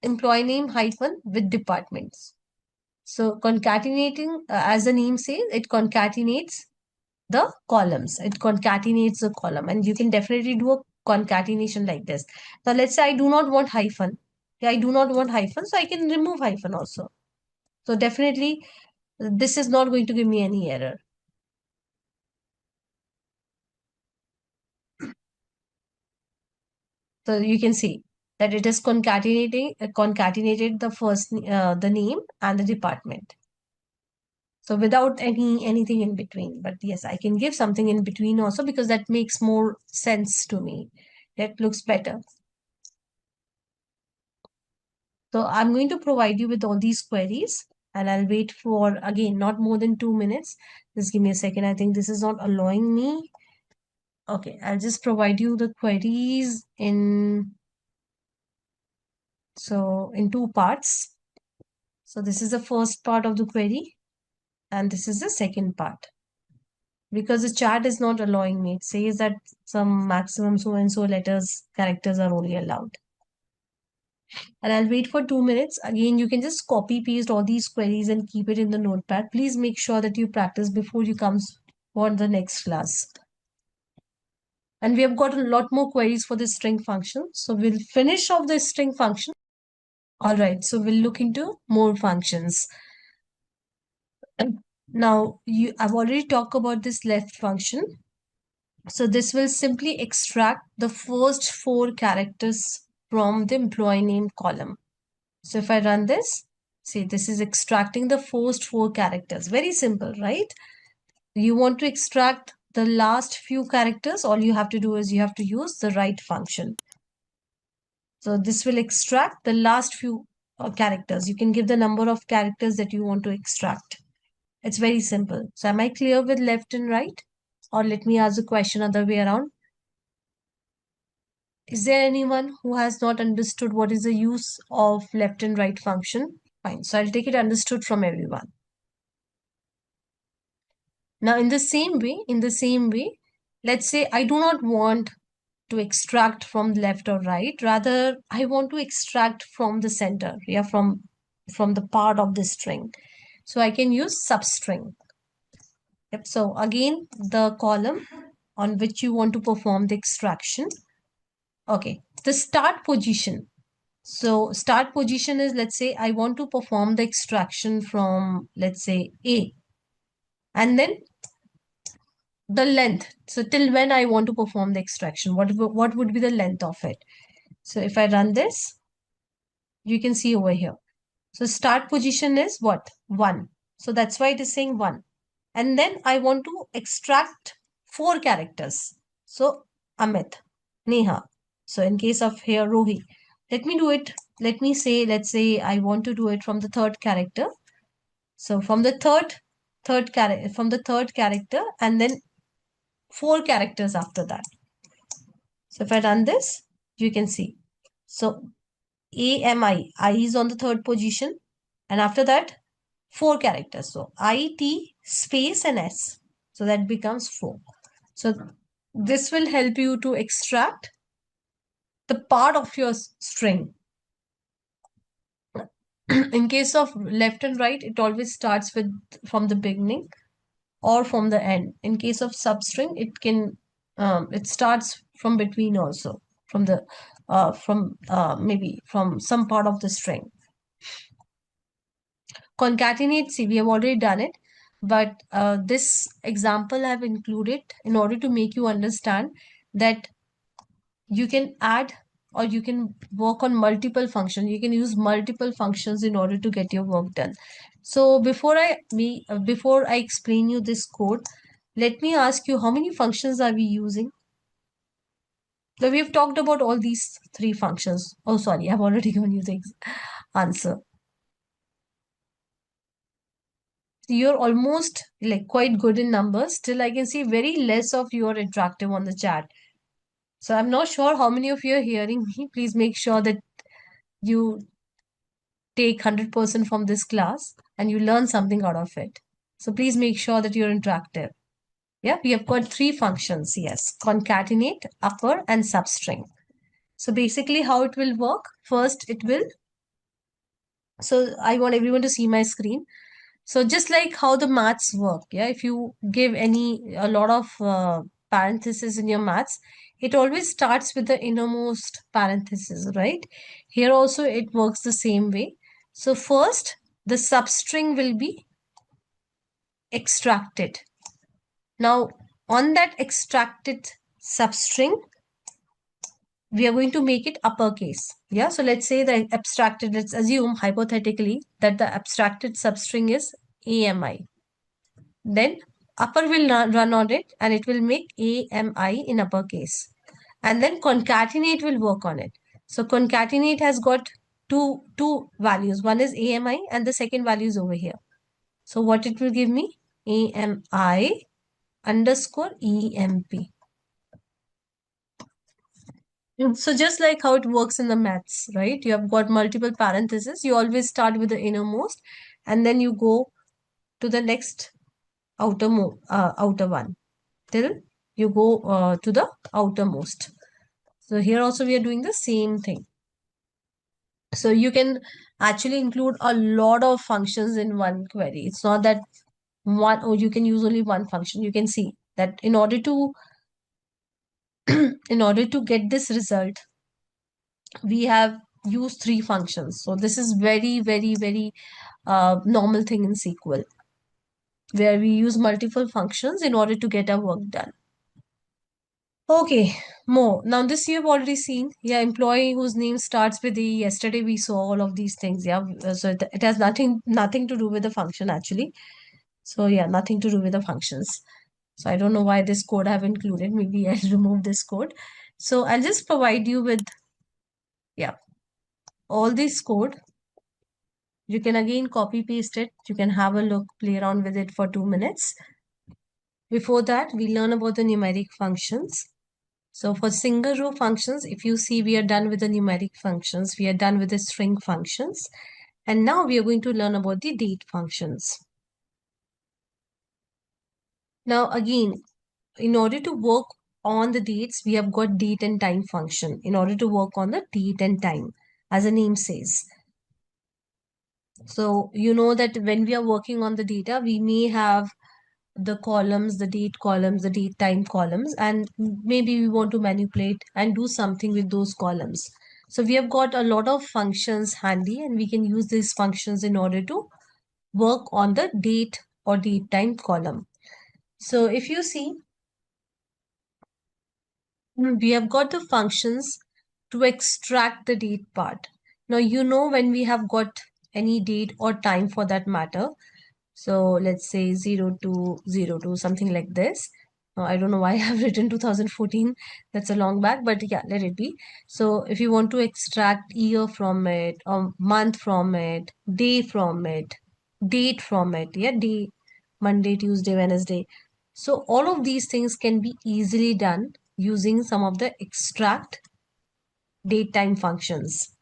employee name hyphen with departments. So concatenating, as the name says, it concatenates the columns. It concatenates the column, and you can definitely do a concatenation like this. Now let's say I do not want hyphen. Yeah, I do not want hyphen, so I can remove hyphen also. So definitely this is not going to give me any error. So you can see that it is concatenated the name and the department. So without anything in between. But yes, I can give something in between also because that makes more sense to me. That looks better. So I'm going to provide you with all these queries and I'll wait for, again, not more than 2 minutes. Just give me a second. I think this is not allowing me. Okay, I'll just provide you the queries in two parts. So this is the first part of the query and this is the second part. Because the chat is not allowing me. It says that some maximum so and so letters, characters are only allowed. And I'll wait for 2 minutes. Again, you can just copy paste all these queries and keep it in the notepad. Please make sure that you practice before you come for the next class. And we have got a lot more queries for the string function. So we'll finish off the string function. All right, so we'll look into more functions. Now, I've already talked about this left function. So this will simply extract the first 4 characters from the employee name column. So if I run this, see, this is extracting the first 4 characters. Very simple, right? You want to extract the last few characters, all you have to do is you have to use the right function. So this will extract the last few characters. You can give the number of characters that you want to extract. It's very simple. So am I clear with left and right? Or let me ask the question other way around. Is there anyone who has not understood what is the use of left and right function? Fine. So I'll take it understood from everyone. Now, in the same way, let's say I do not want to extract from left or right. Rather, I want to extract from the center, yeah, from the part of the string. So I can use substring. Yep. So again, the column on which you want to perform the extraction. Okay, the start position. So start position is, let's say I want to perform the extraction from, let's say, A. And then the length. So till when I want to perform the extraction, what would be the length of it? So if I run this, you can see over here. So start position is what? 1. So that's why it is saying 1. And then I want to extract 4 characters. So Amit, Neha. So in case of here, Rohi, let me do it. Let's say I want to do it from the third character. So from the third character, and then 4 characters after that. So if I run this, you can see. So AMI, I is on the third position, and after that, 4 characters. So IT space and S. So that becomes 4. So this will help you to extract the part of your string. In case of left and right, it always starts with from the beginning or from the end. In case of substring, it starts from between also, from the maybe from some part of the string. Concatenate, see, we have already done it, but this example I've included in order to make you understand that you can add or you can work on multiple functions. You can use multiple functions in order to get your work done. So before I explain you this code, let me ask you, how many functions are we using? So we've talked about all these 3 functions. Oh, sorry, I've already given you the answer. You're almost like quite good in numbers. Still, I can see very less of you are interactive on the chat. So I'm not sure how many of you are hearing me. Please make sure that you take 100% from this class and you learn something out of it. So please make sure that you're interactive. Yeah, we have got 3 functions. Yes, concatenate, upper, and substring. So basically how it will work, first it will, so I want everyone to see my screen. So just like how the maths work, yeah, if you give a lot of parentheses in your maths, it always starts with the innermost parenthesis, right? Here also it works the same way. So first, the substring will be extracted. Now, on that extracted substring, we are going to make it uppercase. Yeah, so let's say the abstracted, let's assume hypothetically that the abstracted substring is AMI. Then upper will run on it and it will make AMI in uppercase. And then concatenate will work on it. So concatenate has got two values. One is AMI and the second value is over here. So what it will give me? AMI underscore EMP. So just like how it works in the maths, right? You have got multiple parentheses. You always start with the innermost and then you go to the next outer one till you go to the outermost. So here also we are doing the same thing. So you can actually include a lot of functions in one query. It's not that one, or you can use only one function. You can see that in order to get this result, we have used 3 functions. So this is very, very, very normal thing in SQL, where we use multiple functions in order to get our work done. Okay, more. Now this you have already seen. Yeah, employee whose name starts with E. Yesterday we saw all of these things. Yeah, so it has nothing to do with the function actually. So yeah, nothing to do with the functions. So I don't know why this code I have included. Maybe I'll remove this code. So I'll just provide you with, yeah, all this code. You can again copy paste it. You can have a look, play around with it for 2 minutes. Before that, we learn about the numeric functions. So for single row functions, if you see, we are done with the numeric functions. We are done with the string functions. And now we are going to learn about the date functions. Now again, in order to work on the dates, we have got date and time function. In order to work on the date and time, as the name says. So you know that when we are working on the data, we may have the columns, the date columns, the date time columns, and maybe we want to manipulate and do something with those columns. So we have got a lot of functions handy and we can use these functions in order to work on the date or date time column. So if you see, we have got the functions to extract the date part. Now, you know, when we have got any date or time for that matter, so let's say 0202, something like this. I don't know why I have written 2014. That's a long back, but yeah, let it be. So if you want to extract year from it, or month from it, day from it, date from it, yeah, day, Monday, Tuesday, Wednesday. So all of these things can be easily done using some of the extract date time functions.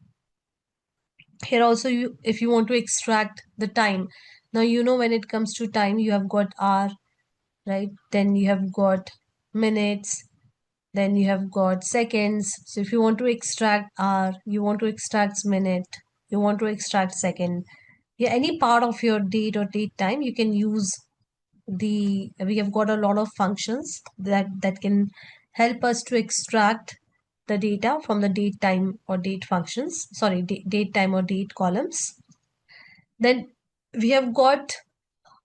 Here also, if you want to extract the time, now when it comes to time, you have got hour, right? Then you have got minutes, then you have got seconds. So if you want to extract hour, you want to extract minute, you want to extract second, yeah, any part of your date or date time, you can use we have got a lot of functions that can help us to extract the data from the date time or date functions, sorry, date time or date columns. Then we have got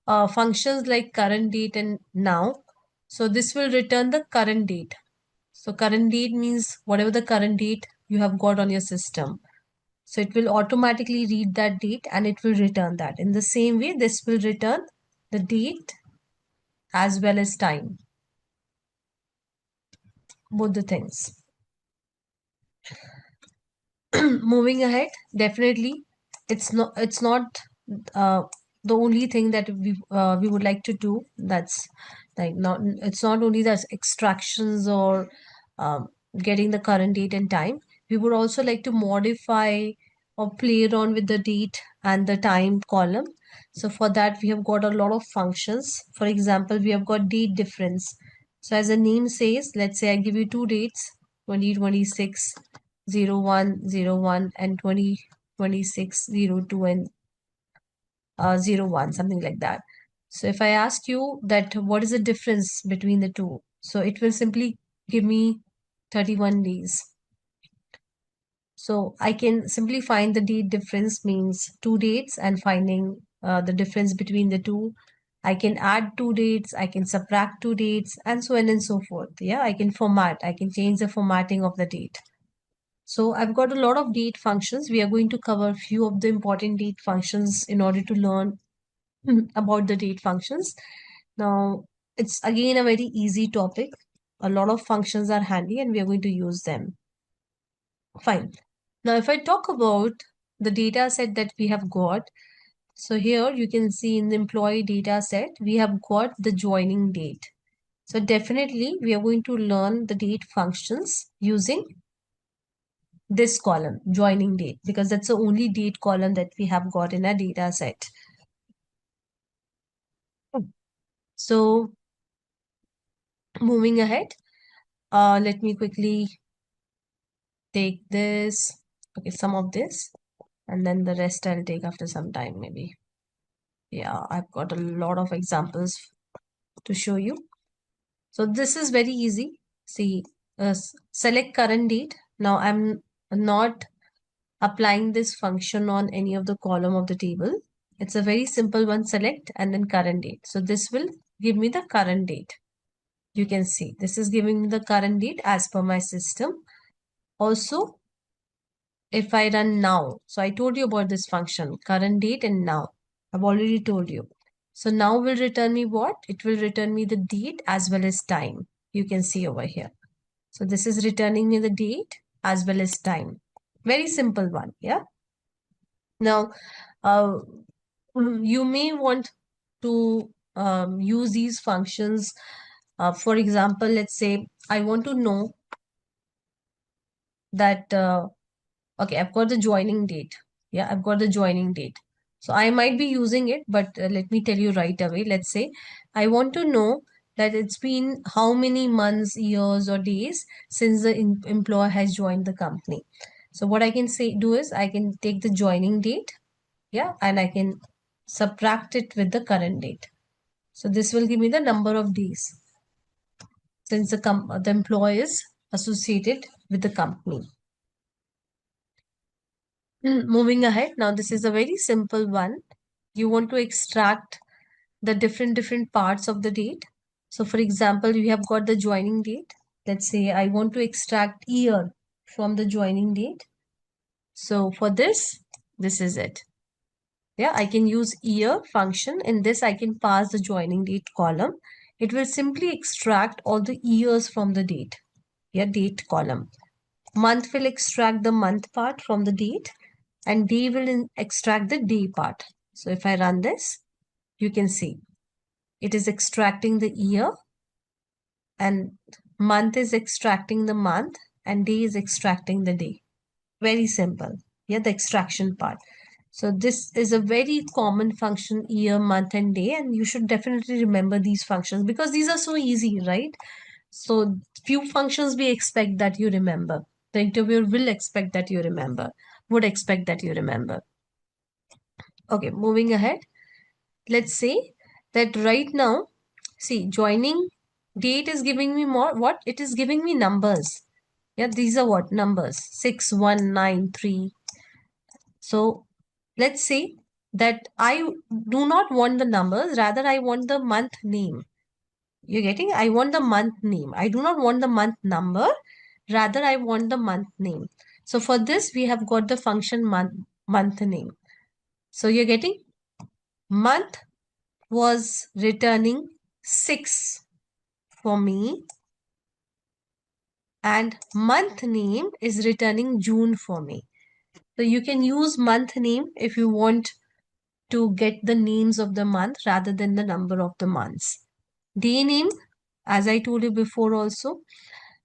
functions like current date and now. So this will return the current date. So current date means whatever the current date you have got on your system. So it will automatically read that date and it will return that. In the same way, this will return the date as well as time, both the things. Moving ahead, definitely, it's not uh, the only thing that we would like to do. That's like not it's not only the extractions or um, getting the current date and time. We would also like to modify or play around with the date and the time column. So for that, we have got a lot of functions. For example, we have got date difference. So as the name says, let's say I give you two dates, 2026 0101 and 2026 02 and 01, something like that. So if I ask you that what is the difference between the two, so it will simply give me 31 days. So I can simply find the date difference means two dates and finding the difference between the two. I can add two dates, I can subtract two dates, and so on and so forth. Yeah, I can change the formatting of the date. So I've got a lot of date functions. We are going to cover a few of the important date functions in order to learn about the date functions. Now, it's again a very easy topic. A lot of functions are handy and we are going to use them. Fine. Now, if I talk about the data set that we have got, so here you can see in the employee data set, we have got the joining date. So definitely we are going to learn the date functions using this column, joining date, because that's the only date column that we have got in our data set. So moving ahead, let me quickly take this, okay, some of this, and then the rest I'll take after some time maybe. Yeah, I've got a lot of examples to show you. So this is very easy. See, select current date. Now I'm not applying this function on any of the column of the table. It's a very simple one, select and then current date. So this will give me the current date. You can see this is giving me the current date as per my system. Also, if I run now, so I told you about this function, current date and now. I've already told you. So now will return me what? It will return me the date as well as time. You can see over here. So this is returning me the date as well as time. Very simple one, yeah. Now, uh, you may want to use these functions. For example, let's say I want to know that, okay, I've got the joining date. Yeah, I've got the joining date. So I might be using it, but let me tell you right away. Let's say I want to know that it's been how many months, years, or days since the employer has joined the company. So what I can do is I can take the joining date, yeah, and I can subtract it with the current date. So this will give me the number of days since the employee is associated with the company. Moving ahead, now this is a very simple one. You want to extract the different parts of the date. So for example, you have got the joining date. Let's say I want to extract year from the joining date. So for this is it. Yeah, I can use year function. In this, I can pass the joining date column. it will simply extract all the years from the date, date column. Month will extract the month part from the date, and day will extract the day part. So if I run this, you can see it is extracting the year, and month is extracting the month, and day is extracting the day. Very simple. The extraction part. So this is a very common function, year, month, and day, and you should definitely remember these functions because these are so easy, right? So few functions we expect that you remember. The interviewer will expect that you remember, would expect that you remember. Okay, moving ahead. Let's say that right now, see, joining date is giving me more, what? It is giving me numbers. These are what? Numbers, 6, 1, 9, 3. So let's say that I do not want the numbers, rather I want the month name. You're getting? I want the month name. I do not want the month number, rather I want the month name. So for this, we have got the function month name. So you're getting month was returning 6 for me, and month name is returning June for me. So you can use month name if you want to get the names of the month rather than the number of the months. Day name, as I told you before also.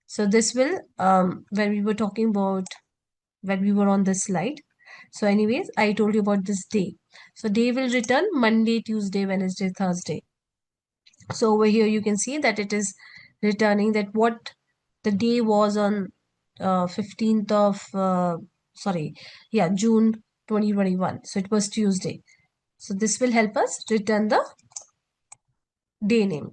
So this will, when we were talking about, when we were on this slide. So anyways, I told you about this day. So day will return Monday, Tuesday, Wednesday, Thursday. So over here, you can see that it is returning that what the day was on 15th of, June 2021. So it was Tuesday. So this will help us return the day name.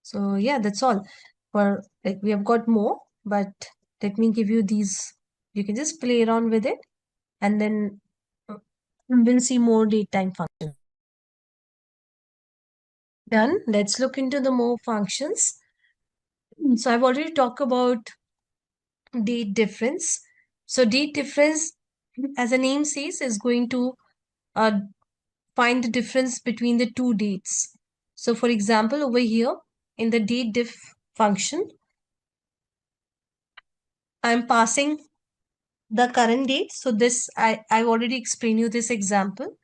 So yeah, that's all. For like we have got more, but let me give you these. You can just play around with it, and then we'll see more date time functions. Done. Let's look into the more functions. So I've already talked about date difference. So date difference, as the name says, is going to uh, find the difference between the two dates. So for example, over here in the date diff function, I'm passing the current date. So this, I've already explained you this example.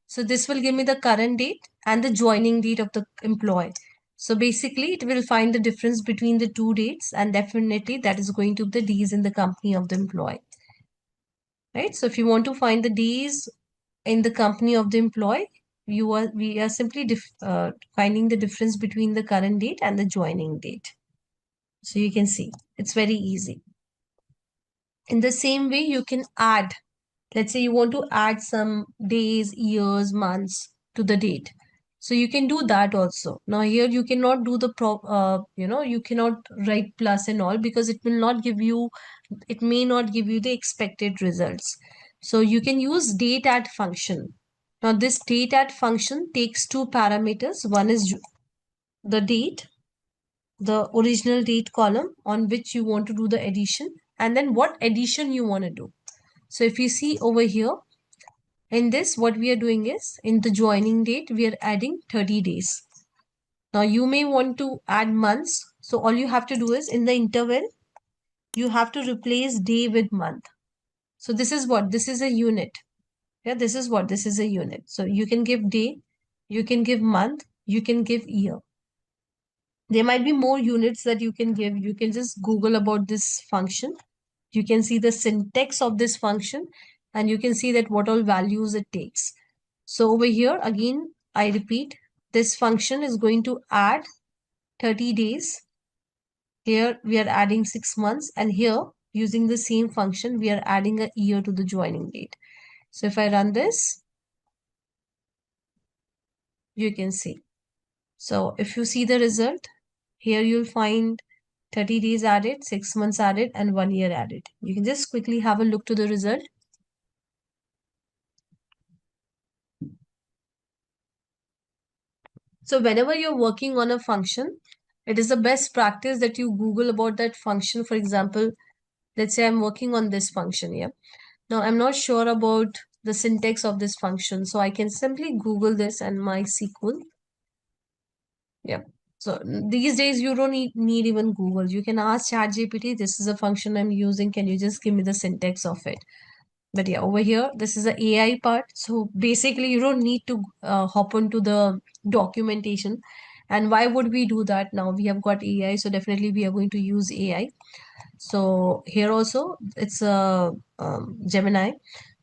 So this will give me the current date and the joining date of the employee. So basically it will find the difference between the two dates, and definitely that is going to be the days in the company of the employee. Right? So if you want to find the days in the company of the employee, we are simply finding the difference between the current date and the joining date. So you can see it's very easy. In the same way, you can add, let's say you want to add some days, years, months to the date. So you can do that also. Now here you cannot do the you cannot write plus and all, because it will not give you, it may not give you the expected results. So you can use date add function. Now this date add function takes two parameters. One is the date, the original date column on which you want to do the addition, and then what addition you want to do. So if you see over here, in this, what we are doing is, in the joining date, we are adding 30 days. Now you may want to add months. So all you have to do is, in the interval, you have to replace day with month. So this is what? This is a unit. This is what? This is a unit. So you can give day, you can give month, you can give year. There might be more units that you can give. You can just Google about this function. You can see the syntax of this function, and you can see that what all values it takes. So over here, again, I repeat, this function is going to add 30 days. Here we are adding 6 months, and here using the same function, we are adding a year to the joining date. So if I run this, you can see. So if you see the result, here you'll find 30 days added, 6 months added, and 1 year added. You can just quickly have a look to the result. So whenever you're working on a function, it is the best practice that you Google about that function. For example, let's say I'm working on this function here. Now I'm not sure about the syntax of this function, so I can simply Google this and MySQL. Yeah. So these days you don't need even Google. You can ask ChatGPT, this is a function I'm using. Can you just give me the syntax of it? But yeah, over here, this is the AI part. So basically, you don't need to hop onto the documentation. And why would we do that now? We have got AI, so definitely we are going to use AI. So here also, it's a Gemini.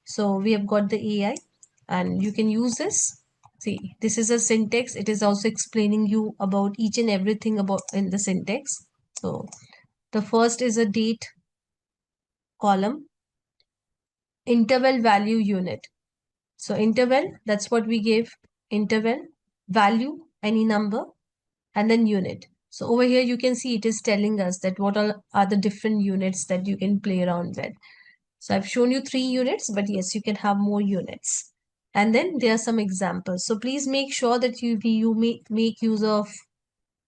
So we have got the AI, and you can use this. See, this is a syntax. It is also explaining you about each and everything about in the syntax. So the first is a date column, interval value unit. So interval, that's what we gave. Interval, value, any number, and then unit. So over here, you can see it is telling us that what are the different units that you can play around with. So I've shown you 3 units, but yes, you can have more units. And then there are some examples. So please make sure that you make use of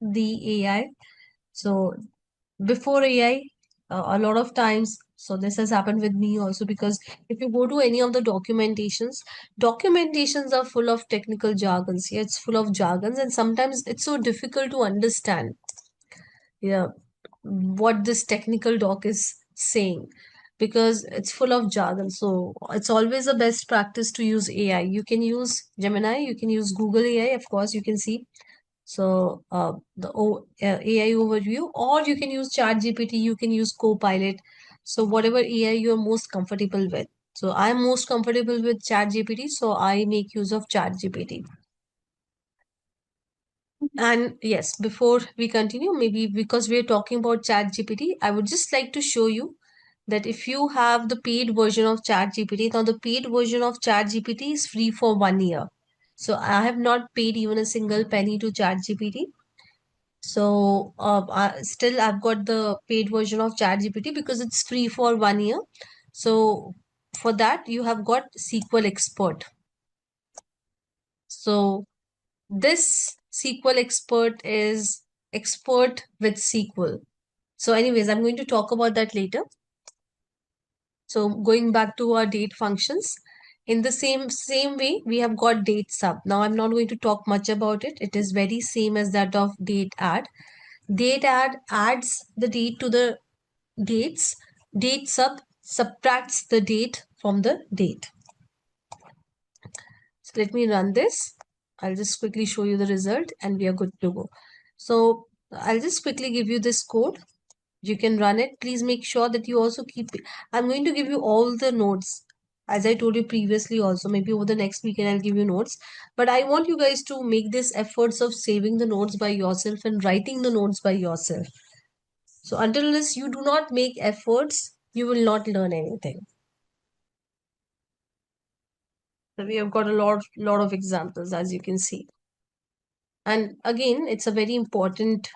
the AI. So before AI, a lot of times, so this has happened with me also, because if you go to any of the documentations are full of technical jargons. Yeah, it's full of jargons, and sometimes it's so difficult to understand, yeah, what this technical doc is saying, because it's full of jargon. So it's always a best practice to use AI. You can use Gemini, you can use Google AI, of course, you can see. So AI overview, or you can use ChatGPT, you can use Copilot. So whatever AI you're most comfortable with. So I'm most comfortable with ChatGPT, so I make use of ChatGPT. And yes, before we continue, maybe because we're talking about ChatGPT, I would just like to show you that if you have the paid version of ChatGPT, now the paid version of ChatGPT is free for 1 year. So I have not paid even a single penny to ChatGPT. So still I've got the paid version of ChatGPT because it's free for 1 year. So for that you have got SQL Expert. So this SQL Expert is expert with SQL. So anyways, I'm going to talk about that later. So going back to our date functions, in the same way, we have got date sub. Now I'm not going to talk much about it. It is very same as that of date add. Date add adds the date to the dates. Date sub subtracts the date from the date. So let me run this. I'll just quickly show you the result and we are good to go. So I'll just quickly give you this code. You can run it. Please make sure that you also keep it. I'm going to give you all the notes. As I told you previously also, maybe over the next weekend I'll give you notes. But I want you guys to make this efforts of saving the notes by yourself and writing the notes by yourself. So until unless you do not make efforts, you will not learn anything. So we have got a lot of examples, as you can see. And again, it's a very important,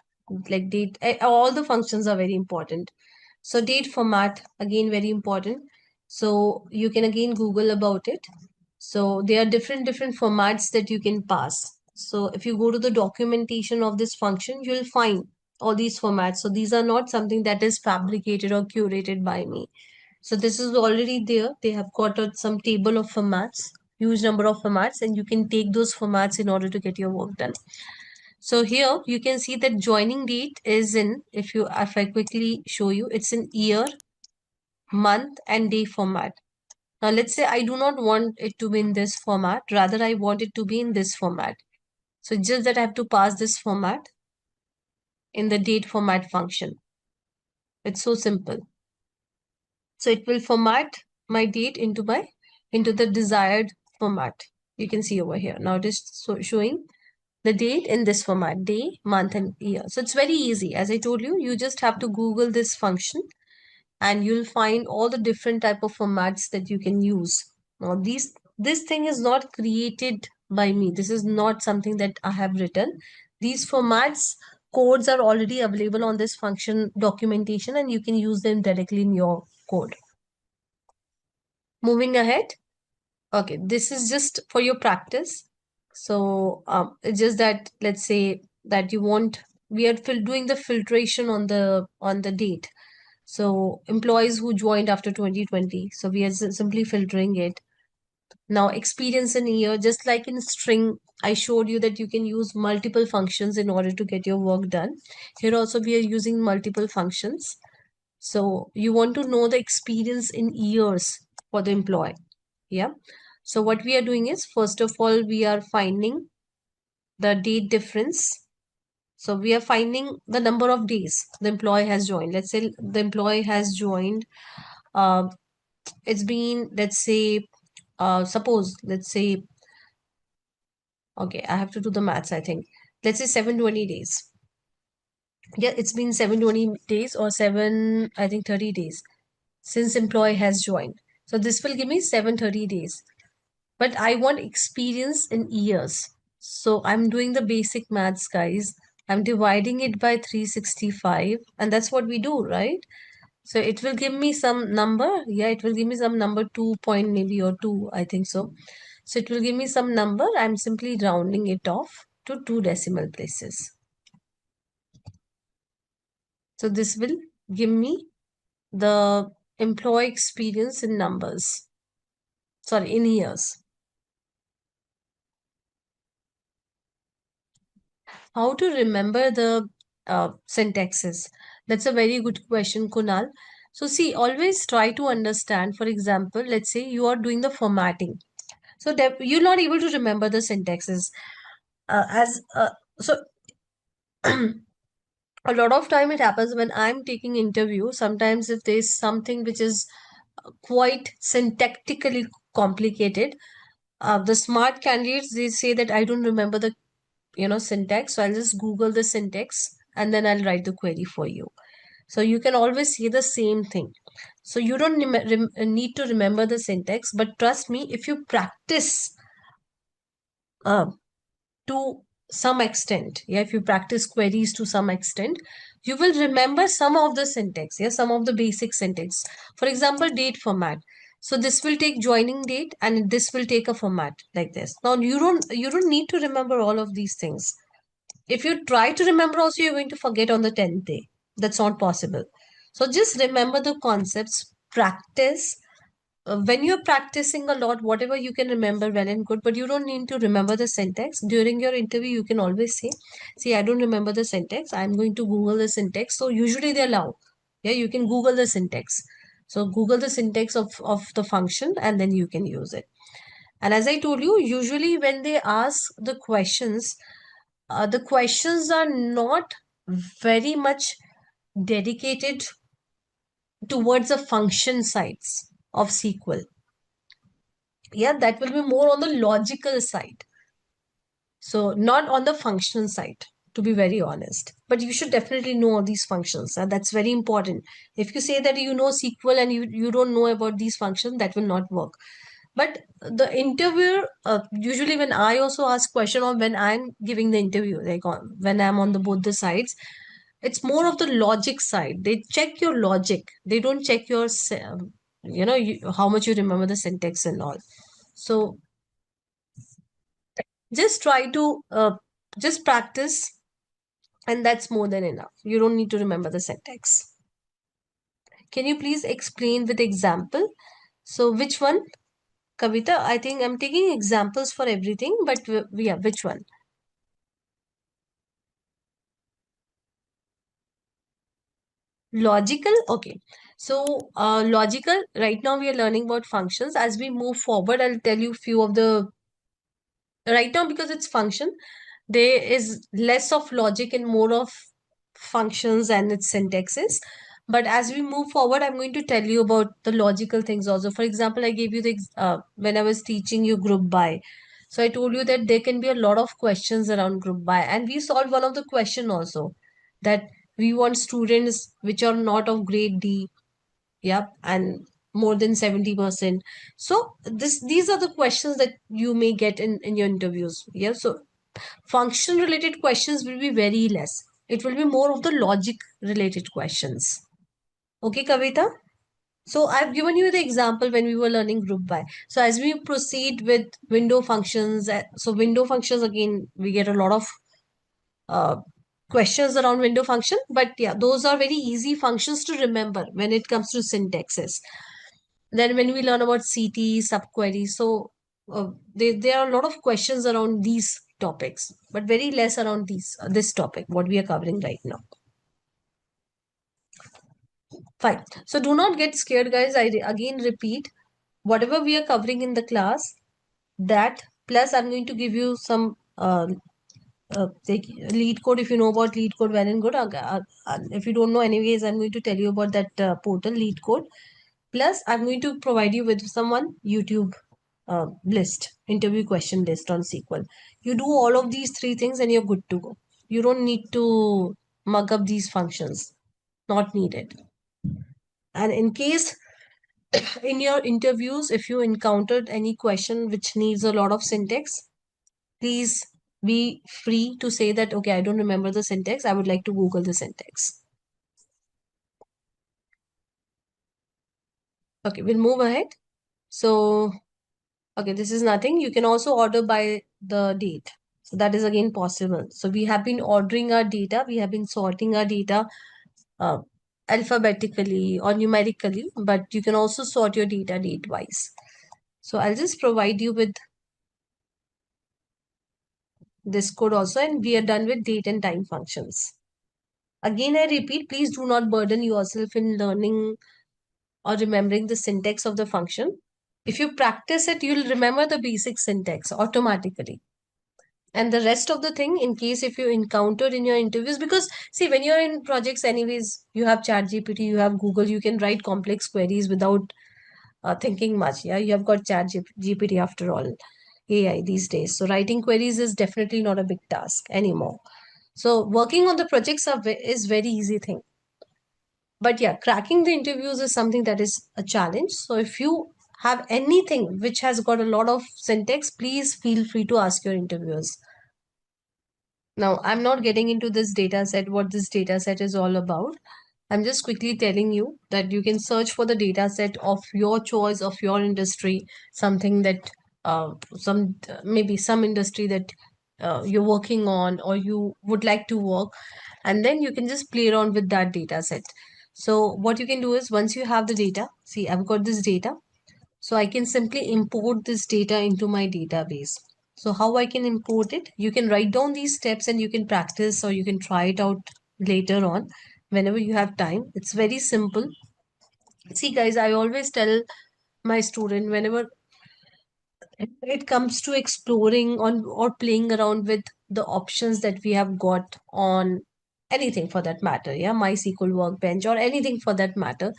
like date, all the functions are very important. So date format, again, very important. So you can again Google about it. So there are different formats that you can pass. So if you go to the documentation of this function, you'll find all these formats. So these are not something that is fabricated or curated by me. So this is already there. They have got some table of formats, huge number of formats, and you can take those formats in order to get your work done. So here you can see that joining date is in, if I quickly show you, it's in year, month, and day format. Now let's say I do not want it to be in this format, rather I want it to be in this format. So just that I have to pass this format in the date format function. It's so simple. So it will format my date into the desired format. You can see over here. Now it is showing the date in this format, day, month, and year. So it's very easy. As I told you, you just have to Google this function and you'll find all the different type of formats that you can use. Now this thing is not created by me. This is not something that I have written. These formats codes are already available on this function documentation and you can use them directly in your code. Moving ahead. Okay, this is just for your practice. So it's just that, let's say that we are doing the filtration on the date. So employees who joined after 2020. So we are simply filtering it. Now, experience in year, just like in string, I showed you that you can use multiple functions in order to get your work done. Here also we are using multiple functions. So you want to know the experience in years for the employee. Yeah. So what we are doing is, first of all, we are finding the date difference. So we are finding the number of days the employee has joined. Let's say the employee has joined, uh, it's been, let's say, let's say, okay, I have to do the maths, I think. Let's say 720 days. Yeah, it's been 720 days or 30 days since employee has joined. So this will give me 730 days. But I want experience in years. So I'm doing the basic maths, guys. I'm dividing it by 365, and that's what we do, right? So it will give me some number. Yeah, it will give me some number, 2 point maybe, or 2, I think so. So it will give me some number. I'm simply rounding it off to 2 decimal places. So this will give me the employee experience in numbers. Sorry, in years. How to remember the syntaxes? That's a very good question, Kunal. So see, always try to understand. For example, let's say you are doing the formatting. So you're not able to remember the syntaxes. As so a lot of time it happens when I'm taking interview. Sometimes if there's something which is quite syntactically complicated, the smart candidates, they say that I don't remember the syntax, so I'll just Google the syntax and then I'll write the query for you. So you can always say the same thing. So you don't need to remember the syntax, but trust me, if you practice uh, to some extent, yeah, if you practice queries to some extent, you will remember some of the syntax, yeah, some of the basic syntax. For example, date format. So this will take joining date and this will take a format like this. Now you don't need to remember all of these things. If you try to remember also, you're going to forget on the 10th day. That's not possible. So just remember the concepts, practice. When you're practicing a lot, whatever you can remember, well and good, but you don't need to remember the syntax. During your interview, you can always say, see, I don't remember the syntax. I'm going to Google the syntax. So usually they allow. Yeah, you can Google the syntax. So Google the syntax of the function and then you can use it. And as I told you, usually when they ask the questions are not very much dedicated towards the function sides of SQL. Yeah, that will be more on the logical side. So not on the function side, to be very honest. But you should definitely know all these functions. And that's very important. If you say that you know SQL and you don't know about these functions, that will not work. But the interviewer, usually when I also ask question or when I'm giving the interview, like when I'm on the both the sides, it's more of the logic side. They check your logic. They don't check your, how much you remember the syntax and all. So just try to just practice, and that's more than enough. You don't need to remember the syntax. Can you please explain with example? So which one, Kavita? I think I'm taking examples for everything, but yeah, which one? Logical, okay. So logical, right now we are learning about functions. As we move forward, I'll tell you few of the, right now because it's function, there is less of logic and more of functions and its syntaxes. But as we move forward, I'm going to tell you about the logical things also. For example, I gave you when I was teaching you group by. So I told you that there can be a lot of questions around group by, and we solved one of the question also, that we want students which are not of grade D, yep, and more than 70%. So these are the questions that you may get in your interviews. Yeah. So function related questions will be very less. It will be more of the logic related questions. Okay, Kavita? So I've given you the example when we were learning group by. So as we proceed with window functions, so window functions, again, we get a lot of uh, questions around window function. But yeah, those are very easy functions to remember when it comes to syntaxes. Then when we learn about CT, subquery, so there are a lot of questions around these topics, but very less around this topic, what we are covering right now. Fine. So do not get scared, guys. Again repeat, whatever we are covering in the class, that plus I'm going to give you some like lead code. If you know about lead code, well and good. If you don't know, anyways, I'm going to tell you about that portal lead code. Plus, I'm going to provide you with someone YouTube list, interview question list on SQL. You do all of these three things and you're good to go. You don't need to mug up these functions. Not needed. And in case in your interviews, if you encountered any question which needs a lot of syntax, please be free to say that, okay, I don't remember the syntax. I would like to Google the syntax. Okay, we'll move ahead. So, okay, this is nothing. You can also order by the date. So that is again possible. So we have been ordering our data. We have been sorting our data uh, alphabetically or numerically, but you can also sort your data date-wise. So I'll just provide you with this code also, and we are done with date and time functions. Again, I repeat, please do not burden yourself in learning or remembering the syntax of the function. If you practice it, you'll remember the basic syntax automatically. And the rest of the thing, in case if you encounter in your interviews, because see, when you're in projects anyways, you have ChatGPT, you have Google, you can write complex queries without thinking much. Yeah, you have got ChatGPT after all, AI these days. So writing queries is definitely not a big task anymore. So working on the projects is very easy thing. But yeah, cracking the interviews is something that is a challenge. So if you have anything which has got a lot of syntax, please feel free to ask your interviewers. Now, I'm not getting into this data set, what this data set is all about. I'm just quickly telling you that you can search for the data set of your choice, of your industry, something that maybe some industry that you're working on or you would like to work, and then you can just play around with that data set. So what you can do is, once you have the data, see, I've got this data. So I can simply import this data into my database. So how I can import it? You can write down these steps and you can practice, or you can try it out later on whenever you have time. It's very simple. See guys, I always tell my student, whenever it comes to exploring on or playing around with the options that we have got on anything for that matter, yeah, MySQL workbench or anything for that matter.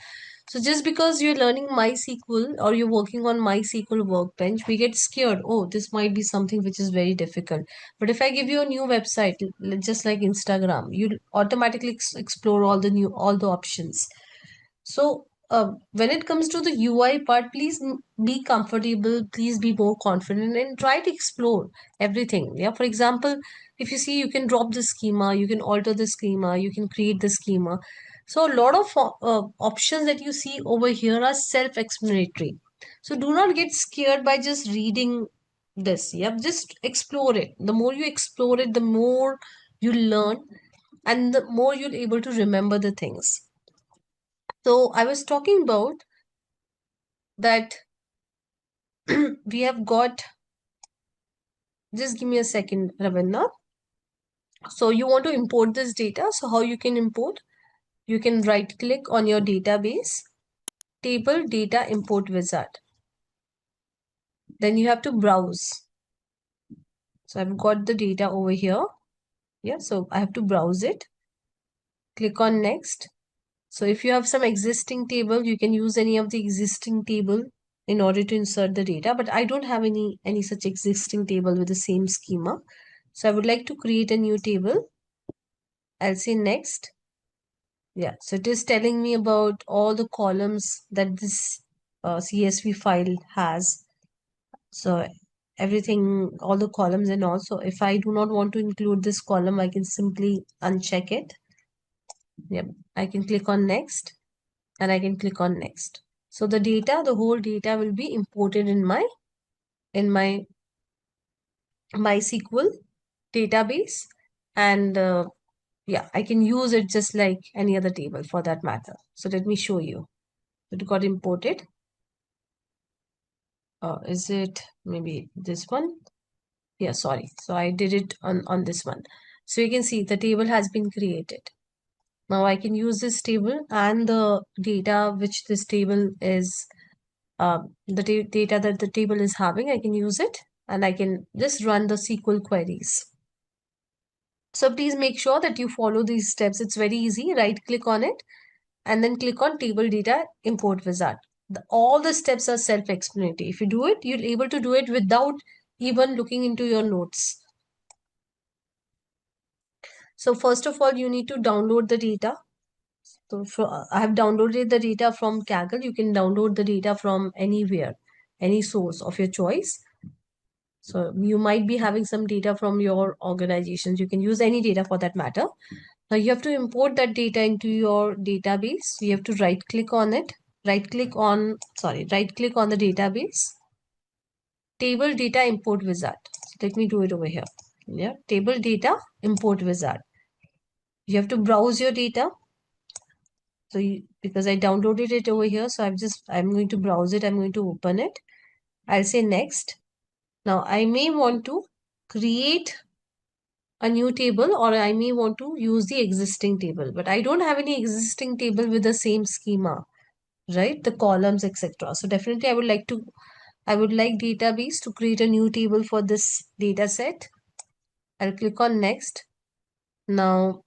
So just because you're learning MySQL or you're working on MySQL workbench, we get scared. Oh, this might be something which is very difficult. But if I give you a new website, just like Instagram, you automatically explore all the options. So when it comes to the UI part, please be comfortable, please be more confident and try to explore everything. Yeah, for example, if you see, you can drop the schema, you can alter the schema, you can create the schema. So a lot of options that you see over here are self-explanatory. So do not get scared by just reading this. Yeah, just explore it. The more you explore it, the more you learn and the more you're able to remember the things. So I was talking about that we have got, just give me a second, Ravinna. So you want to import this data. So how you can import? You can right click on your database, table data import wizard. Then you have to browse. So I've got the data over here. Yeah, so I have to browse it. Click on next. So if you have some existing table, you can use any of the existing table in order to insert the data. But I don't have any such existing table with the same schema. So I would like to create a new table. I'll say next. Yeah, so it is telling me about all the columns that this CSV file has. So everything, all the columns and all. So if I do not want to include this column, I can simply uncheck it. Yep, I can click on next and I can click on next. So the data, the whole data will be imported in my MySQL database, and yeah, I can use it just like any other table for that matter. So let me show you. It got imported. Is it maybe this one? Yeah, sorry. So I did it on this one. So you can see the table has been created. Now I can use this table and the data which this table is, data that the table is having, I can use it and I can just run the SQL queries. So please make sure that you follow these steps. It's very easy. Right click on it and then click on table data import wizard. All the steps are self-explanatory. If you do it, you're able to do it without even looking into your notes. So first of all, you need to download the data. So I have downloaded the data from Kaggle. You can download the data from anywhere, any source of your choice. So you might be having some data from your organizations. You can use any data for that matter. Now you have to import that data into your database. You have to right click on it. Right click on the database. Table data import wizard. So let me do it over here. Yeah, table data import wizard. You have to browse your data. So because I downloaded it over here, so I'm going to browse it. I'm going to open it. I'll say next. Now I may want to create a new table or I may want to use the existing table, but I don't have any existing table with the same schema, right? The columns, etc. So definitely I would like database to create a new table for this data set. I'll click on next. Now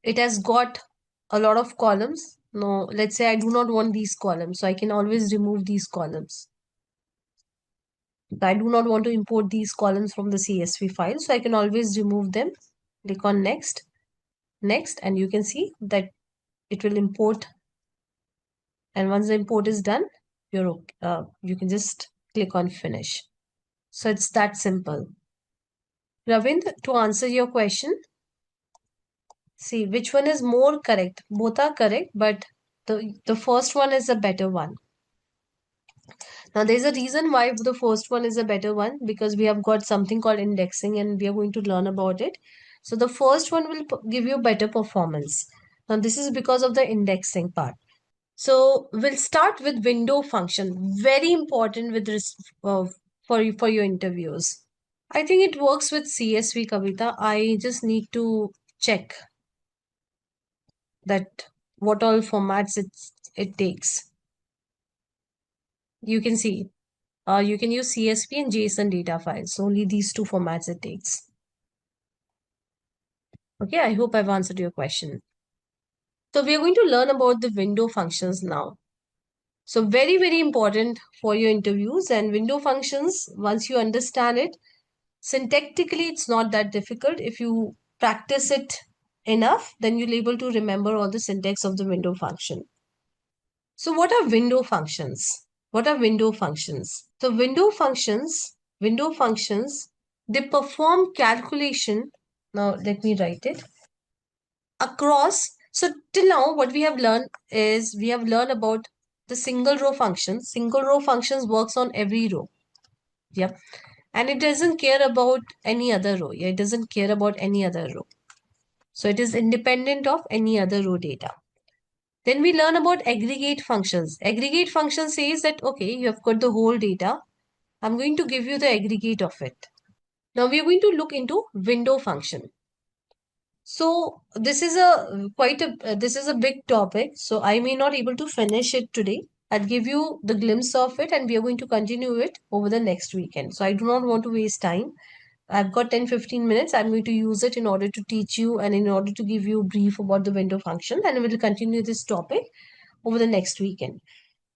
it has got a lot of columns. Now let's say I do not want these columns, so I can always remove these columns. I do not want to import these columns from the CSV file, so I can always remove them. Click on next, and you can see that it will import. And once the import is done, you can just click on finish. So it's that simple. Ravind, to answer your question, see which one is more correct. Both are correct, but the first one is a better one. Now, there's a reason why the first one is a better one, because we have got something called indexing and we are going to learn about it. So the first one will give you better performance. Now, this is because of the indexing part. So we'll start with window function. Very important with this for your interviews. I think it works with CSV, Kavita. I just need to check that what all formats it takes. You can see you can use CSV and JSON data files. So only these two formats it takes. Okay, I hope I've answered your question. So we are going to learn about the window functions now. So very, very important for your interviews, and window functions, once you understand it, syntactically, it's not that difficult. If you practice it enough, then you'll be able to remember all the syntax of the window function. So what are window functions? What are window functions? So window functions, they perform calculation. Now let me write it. Across, so till now what we have learned is we have learned about the single row functions. Single row functions works on every row. Yep. And it doesn't care about any other row. Yeah, it doesn't care about any other row. So it is independent of any other row data. Then we learn about aggregate functions. Aggregate function says that, okay, you have got the whole data. I'm going to give you the aggregate of it. Now we are going to look into window function. So this is a big topic. So I may not able to finish it today. I'll give you the glimpse of it and we are going to continue it over the next weekend. So I do not want to waste time. I've got 10-15 minutes. I'm going to use it in order to teach you and in order to give you a brief about the window function, and we'll continue this topic over the next weekend.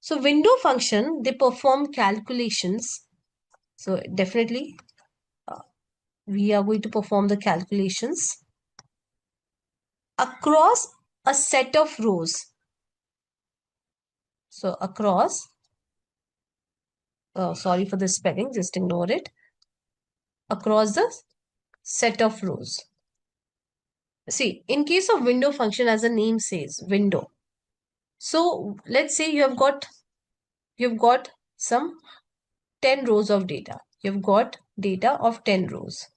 So window function, they perform calculations. So definitely we are going to perform the calculations across a set of rows. So across, sorry for the spelling, just ignore it. Across the set of rows. See, in case of window function, as the name says, window. So let's say you've got some 10 rows of data. You've got data of 10 rows.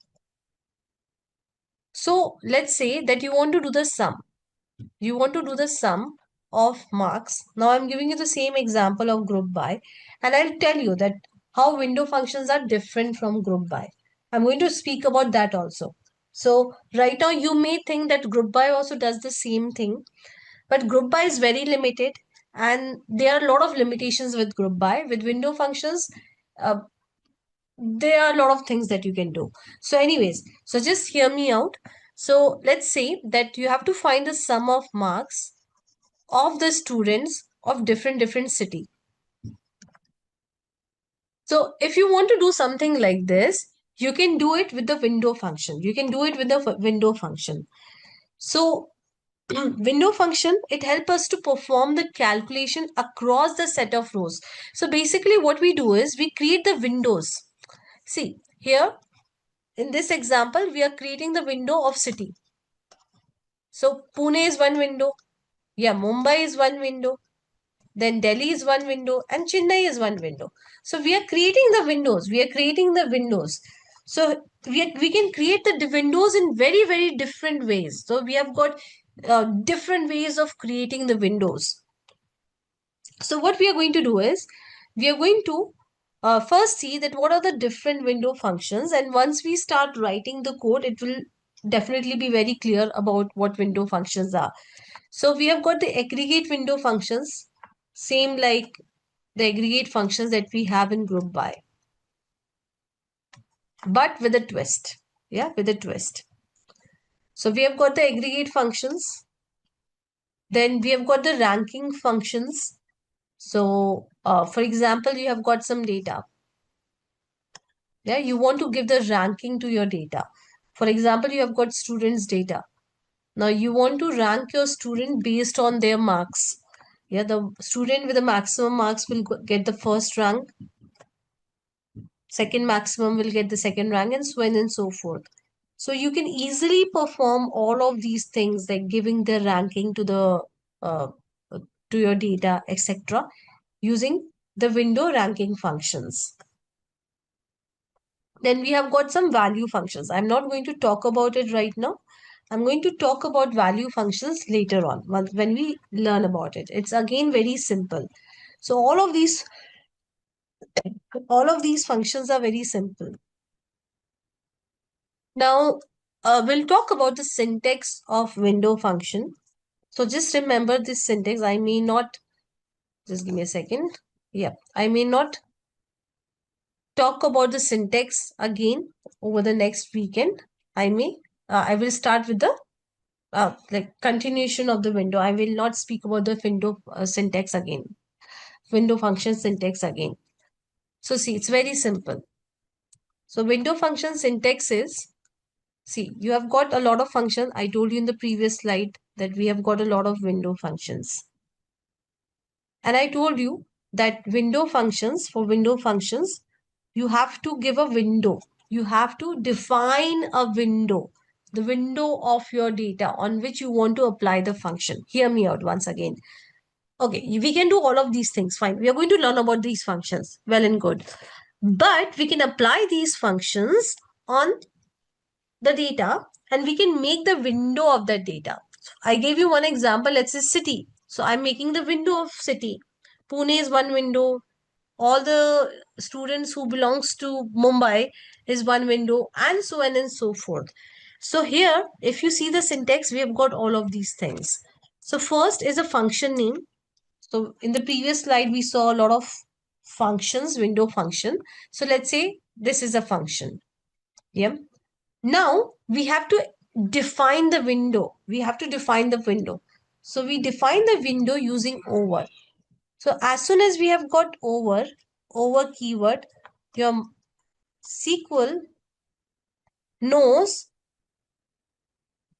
So let's say that you want to do the sum. You want to do the sum of marks. Now I'm giving you the same example of group by, and I'll tell you that how window functions are different from group by. I'm going to speak about that also. So right now you may think that group by also does the same thing, but group by is very limited, and there are a lot of limitations with group by. With window functions, uh, there are a lot of things that you can do. So anyways, so just hear me out. So let's say that you have to find the sum of marks of the students of different city. So if you want to do something like this, you can do it with the window function. You can do it with the window function. So window function, it helps us to perform the calculation across the set of rows. So basically what we do is we create the windows. See here in this example, we are creating the window of city. So Pune is one window. Yeah, Mumbai is one window. Then Delhi is one window and Chennai is one window. So we are creating the windows. We are creating the windows. So we can create the windows in very different ways. So we have got different ways of creating the windows. So what we are going to do is we are going to first see that what are the different window functions, and once we start writing the code, it will definitely be very clear about what window functions are. So we have got the aggregate window functions, same like the aggregate functions that we have in group by, but with a twist. Yeah, with a twist. So we have got the aggregate functions. Then we have got the ranking functions. So for example, you have got some data. Yeah, you want to give the ranking to your data. For example, you have got students data. Now you want to rank your student based on their marks. Yeah, the student with the maximum marks will get the first rank, second maximum will get the second rank, and so on and so forth. So you can easily perform all of these things like giving the ranking uh, to your data, etc., using the window ranking functions. Then we have got some value functions. I'm not going to talk about it right now. I'm going to talk about value functions later on when we learn about it. It's again very simple. So all of these functions are very simple. Now we'll talk about the syntax of window function. So just remember this syntax. I may not, just give me a second. Yeah, I may not talk about the syntax again over the next weekend. I will start with the like continuation of the window. I will not speak about the window syntax again, window function syntax again. So see, it's very simple. So window function syntax is, see, you have got a lot of functions. I told you in the previous slide that we have got a lot of window functions. And I told you that for window functions, you have to give a window. You have to define a window, the window of your data on which you want to apply the function. Hear me out once again. Okay, we can do all of these things. Fine. We are going to learn about these functions. Well and good. But we can apply these functions on the data and we can make the window of that data. I gave you one example. Let's say city. So I'm making the window of city. Pune is one window. All the students who belongs to Mumbai is one window, and so on and so forth. So here, if you see the syntax, we have got all of these things. So first is a function name. So in the previous slide, we saw a lot of functions, window function. So let's say this is a function. Yeah. Now we have to define the window. We have to define the window. So we define the window using over. So as soon as we have got over keyword, your SQL knows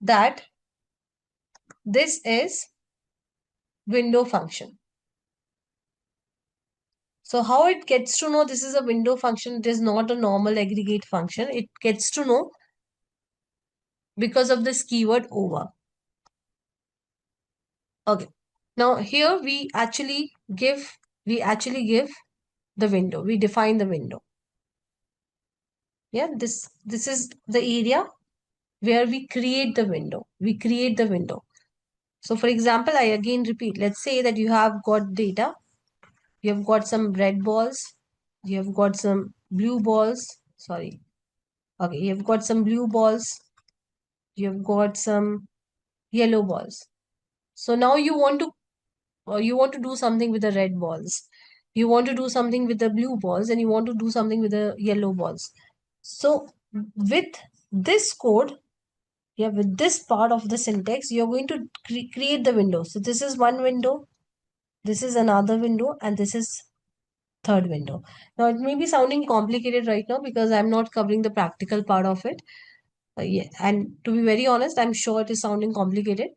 that this is window function. So how it gets to know this is a window function? It is not a normal aggregate function. It gets to know because of this keyword over. Okay. Now here we actually give the window. We define the window. Yeah, this is the area where we create the window. We create the window. So for example, I again repeat, let's say that you have got data, you have got some red balls, you have got some blue balls, sorry. Okay, you have got some blue balls, you have got some yellow balls. So now you want to do something with the red balls. You want to do something with the blue balls and you want to do something with the yellow balls. So with this code, yeah, with this part of the syntax, you're going to create the window. So this is one window, this is another window, and this is third window. Now it may be sounding complicated right now because I'm not covering the practical part of it. Yeah, and to be very honest, I'm sure it is sounding complicated.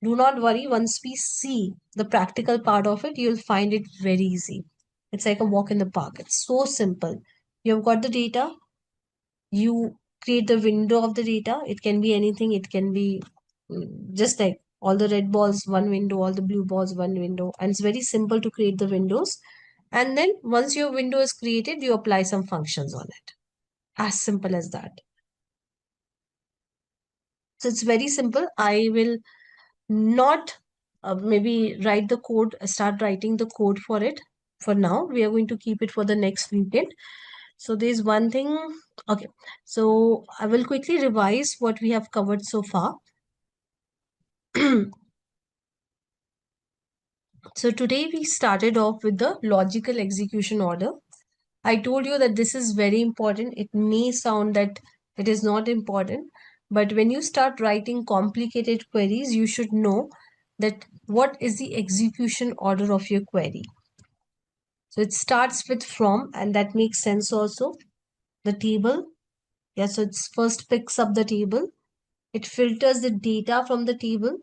Do not worry, once we see the practical part of it, you'll find it very easy. It's like a walk in the park. It's so simple. You've got the data, you create the window of the data. It can be anything, it can be just like all the red balls, one window, all the blue balls, one window. And it's very simple to create the windows. And then once your window is created, you apply some functions on it. As simple as that. So it's very simple. I will not maybe write the code, start writing the code for it. For now, we are going to keep it for the next weekend. So there's one thing. Okay, so I will quickly revise what we have covered so far. So today we started off with the logical execution order. I told you that this is very important. It may sound that it is not important, but when you start writing complicated queries, you should know that what is the execution order of your query. So it starts with from, and that makes sense also. The table. Yeah, so it first picks up the table. It filters the data from the table.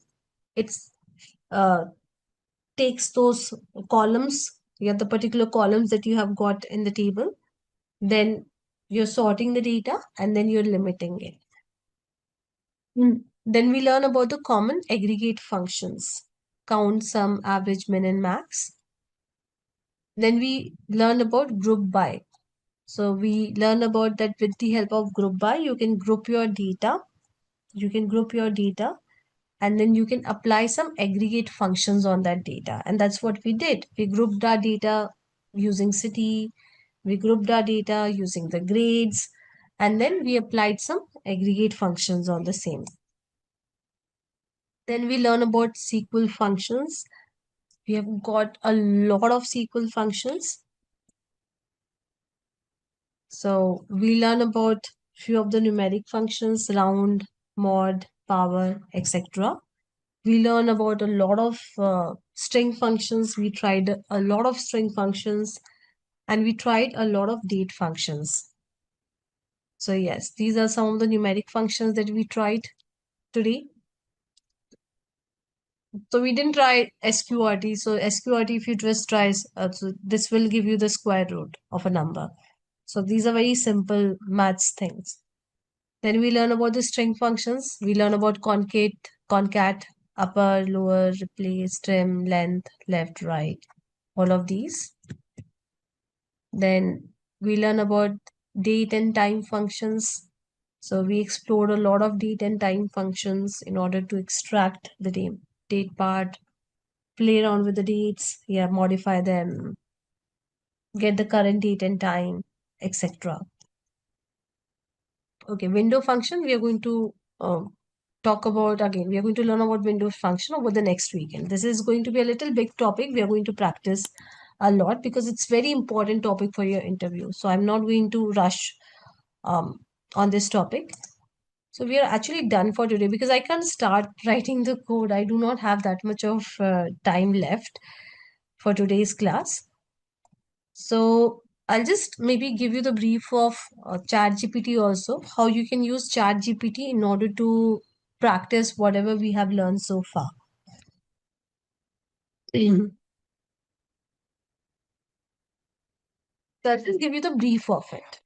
It's takes those columns, yeah, the particular columns that you have got in the table. Then you're sorting the data and then you're limiting it. Then we learn about the common aggregate functions, count, sum, average, min, and max. Then we learn about group by. So we learn about that with the help of group by, you can group your data. You can group your data and then you can apply some aggregate functions on that data. And that's what we did. We grouped our data using city. We grouped our data using the grades. And then we applied some aggregate functions on the same. Then we learn about SQL functions. We have got a lot of SQL functions. So we learn about few of the numeric functions, round, mod, power, etc. We learn about a lot of string functions. We tried a lot of string functions and we tried a lot of date functions. So yes, these are some of the numeric functions that we tried today. So we didn't try SQRT. So SQRT, if you just try, so this will give you the square root of a number. So these are very simple maths things. Then we learn about the string functions. We learn about concat, upper, lower, replace, trim, length, left, right, all of these. Then we learn about date and time functions. So we explored a lot of date and time functions in order to extract the date part, play around with the dates, yeah, modify them, get the current date and time, etc. Okay, window function, we are going to talk about again. We are going to learn about window function over the next weekend. This is going to be a little big topic. We are going to practice a lot because it's very important topic for your interview. So I'm not going to rush on this topic. So we are actually done for today because I can't start writing the code. I do not have that much of time left for today's class. So I'll just maybe give you the brief of ChatGPT also, how you can use ChatGPT in order to practice whatever we have learned so far. So I'll just give you the brief of it.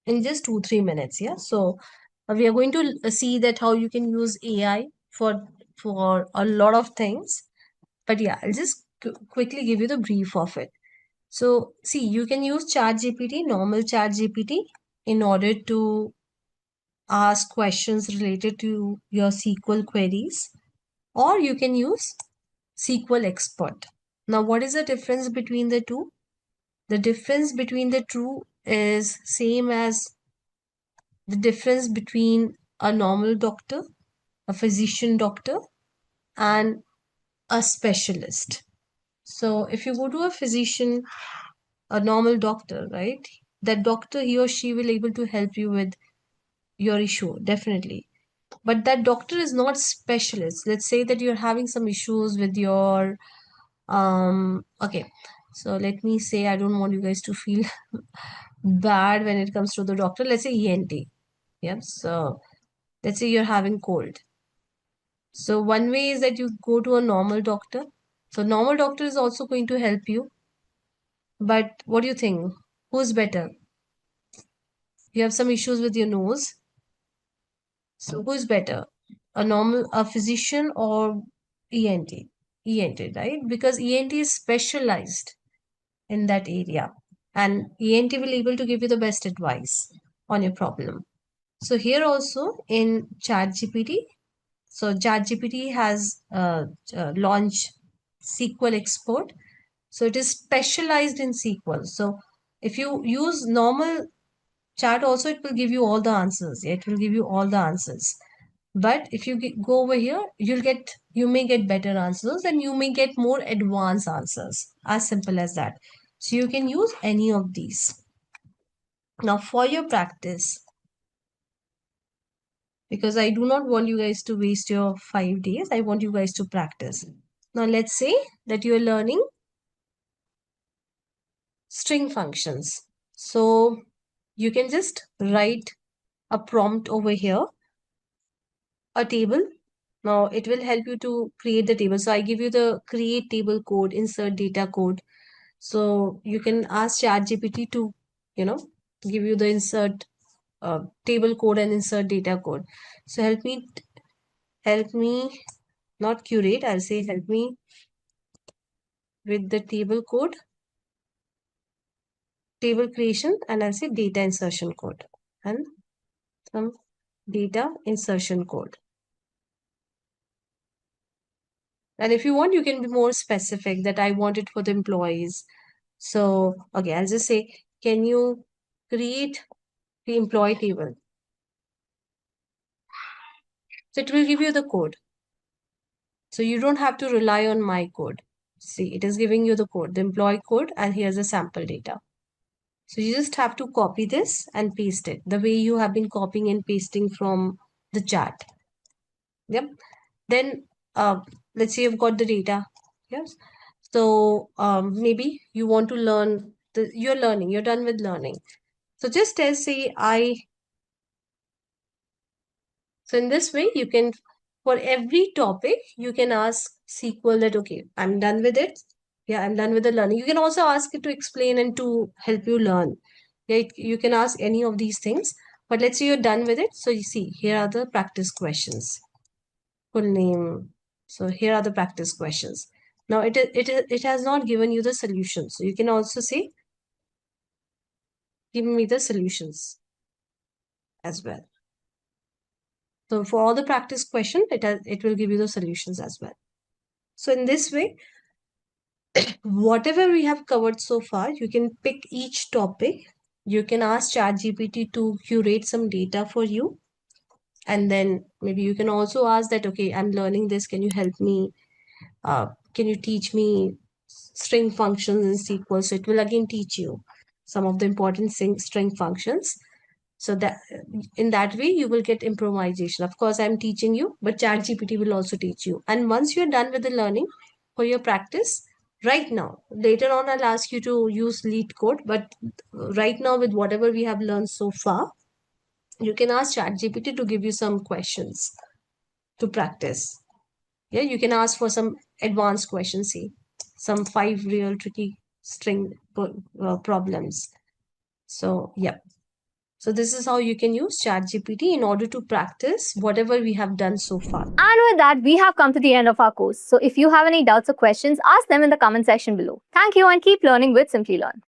In just 2-3 minutes, yeah. So we are going to see that how you can use AI for a lot of things. But yeah, I'll just quickly give you the brief of it. So see, you can use ChatGPT, normal ChatGPT, in order to ask questions related to your SQL queries, or you can use SQL Expert. Now, what is the difference between the two? The difference between the two is same as the difference between a normal doctor, a physician doctor, and a specialist. So if you go to a physician, a normal doctor, right? That doctor, he or she will able to help you with your issue, definitely. But that doctor is not specialist. Let's say that you're having some issues with your okay. So let me say, I don't want you guys to feel bad when it comes to the doctor. Let's say ENT. Yeah. So let's say you're having cold. So one way is that you go to a normal doctor. So normal doctor is also going to help you. But what do you think? Who's better? You have some issues with your nose. So who's better? A physician or ENT? ENT, right? Because ENT is specialized in that area, and ENT will able to give you the best advice on your problem. So here also in ChatGPT, so ChatGPT has launched SQL Expert. So it is specialized in SQL. So if you use normal chat also, it will give you all the answers. It will give you all the answers. But if you go over here, you may get better answers, and you may get more advanced answers. As simple as that. So you can use any of these. Now for your practice, because I do not want you guys to waste your 5 days, I want you guys to practice. Now let's say that you are learning string functions. So you can just write a prompt over here, a table. Now it will help you to create the table. So I give you the create table code, insert data code. So you can ask ChatGPT to, give you the insert table code and insert data code. So help me, not curate, I'll say help me with the table code, table creation, and I'll say data insertion code and some data insertion code. And if you want, you can be more specific that I want it for the employees. So, okay, I'll just say, can you create the employee table? So it will give you the code. So you don't have to rely on my code. See, it is giving you the code, the employee code, and here's the sample data. So you just have to copy this and paste it the way you have been copying and pasting from the chat. Yep. Then let's say you've got the data. Yes. So maybe you want to learn you're learning, you're done with learning. So just say so in this way, you can, for every topic, you can ask SQL that, okay, I'm done with it. Yeah, I'm done with the learning. You can also ask it to explain and to help you learn. Yeah, you can ask any of these things. But let's say you're done with it. So you see, here are the practice questions. Full name. So here are the practice questions. Now it has not given you the solution. So you can also say, give me the solutions as well. So for all the practice question, it will give you the solutions as well. So in this way, whatever we have covered so far, you can pick each topic. You can ask ChatGPT to curate some data for you. And then maybe you can also ask that, okay, I'm learning this. Can you help me? Can you teach me string functions in SQL? So it will again teach you some of the important string functions. So that in that way, you will get improvisation. Of course, I'm teaching you, but ChatGPT will also teach you. And once you're done with the learning for your practice, right now, later on, I'll ask you to use lead code. But right now, with whatever we have learned so far, you can ask ChatGPT to give you some questions to practice. Yeah, you can ask for some advanced questions, see, some 5 real tricky string problems. So, yeah. So this is how you can use ChatGPT in order to practice whatever we have done so far. And with that, we have come to the end of our course. So if you have any doubts or questions, ask them in the comment section below. Thank you and keep learning with Simplilearn.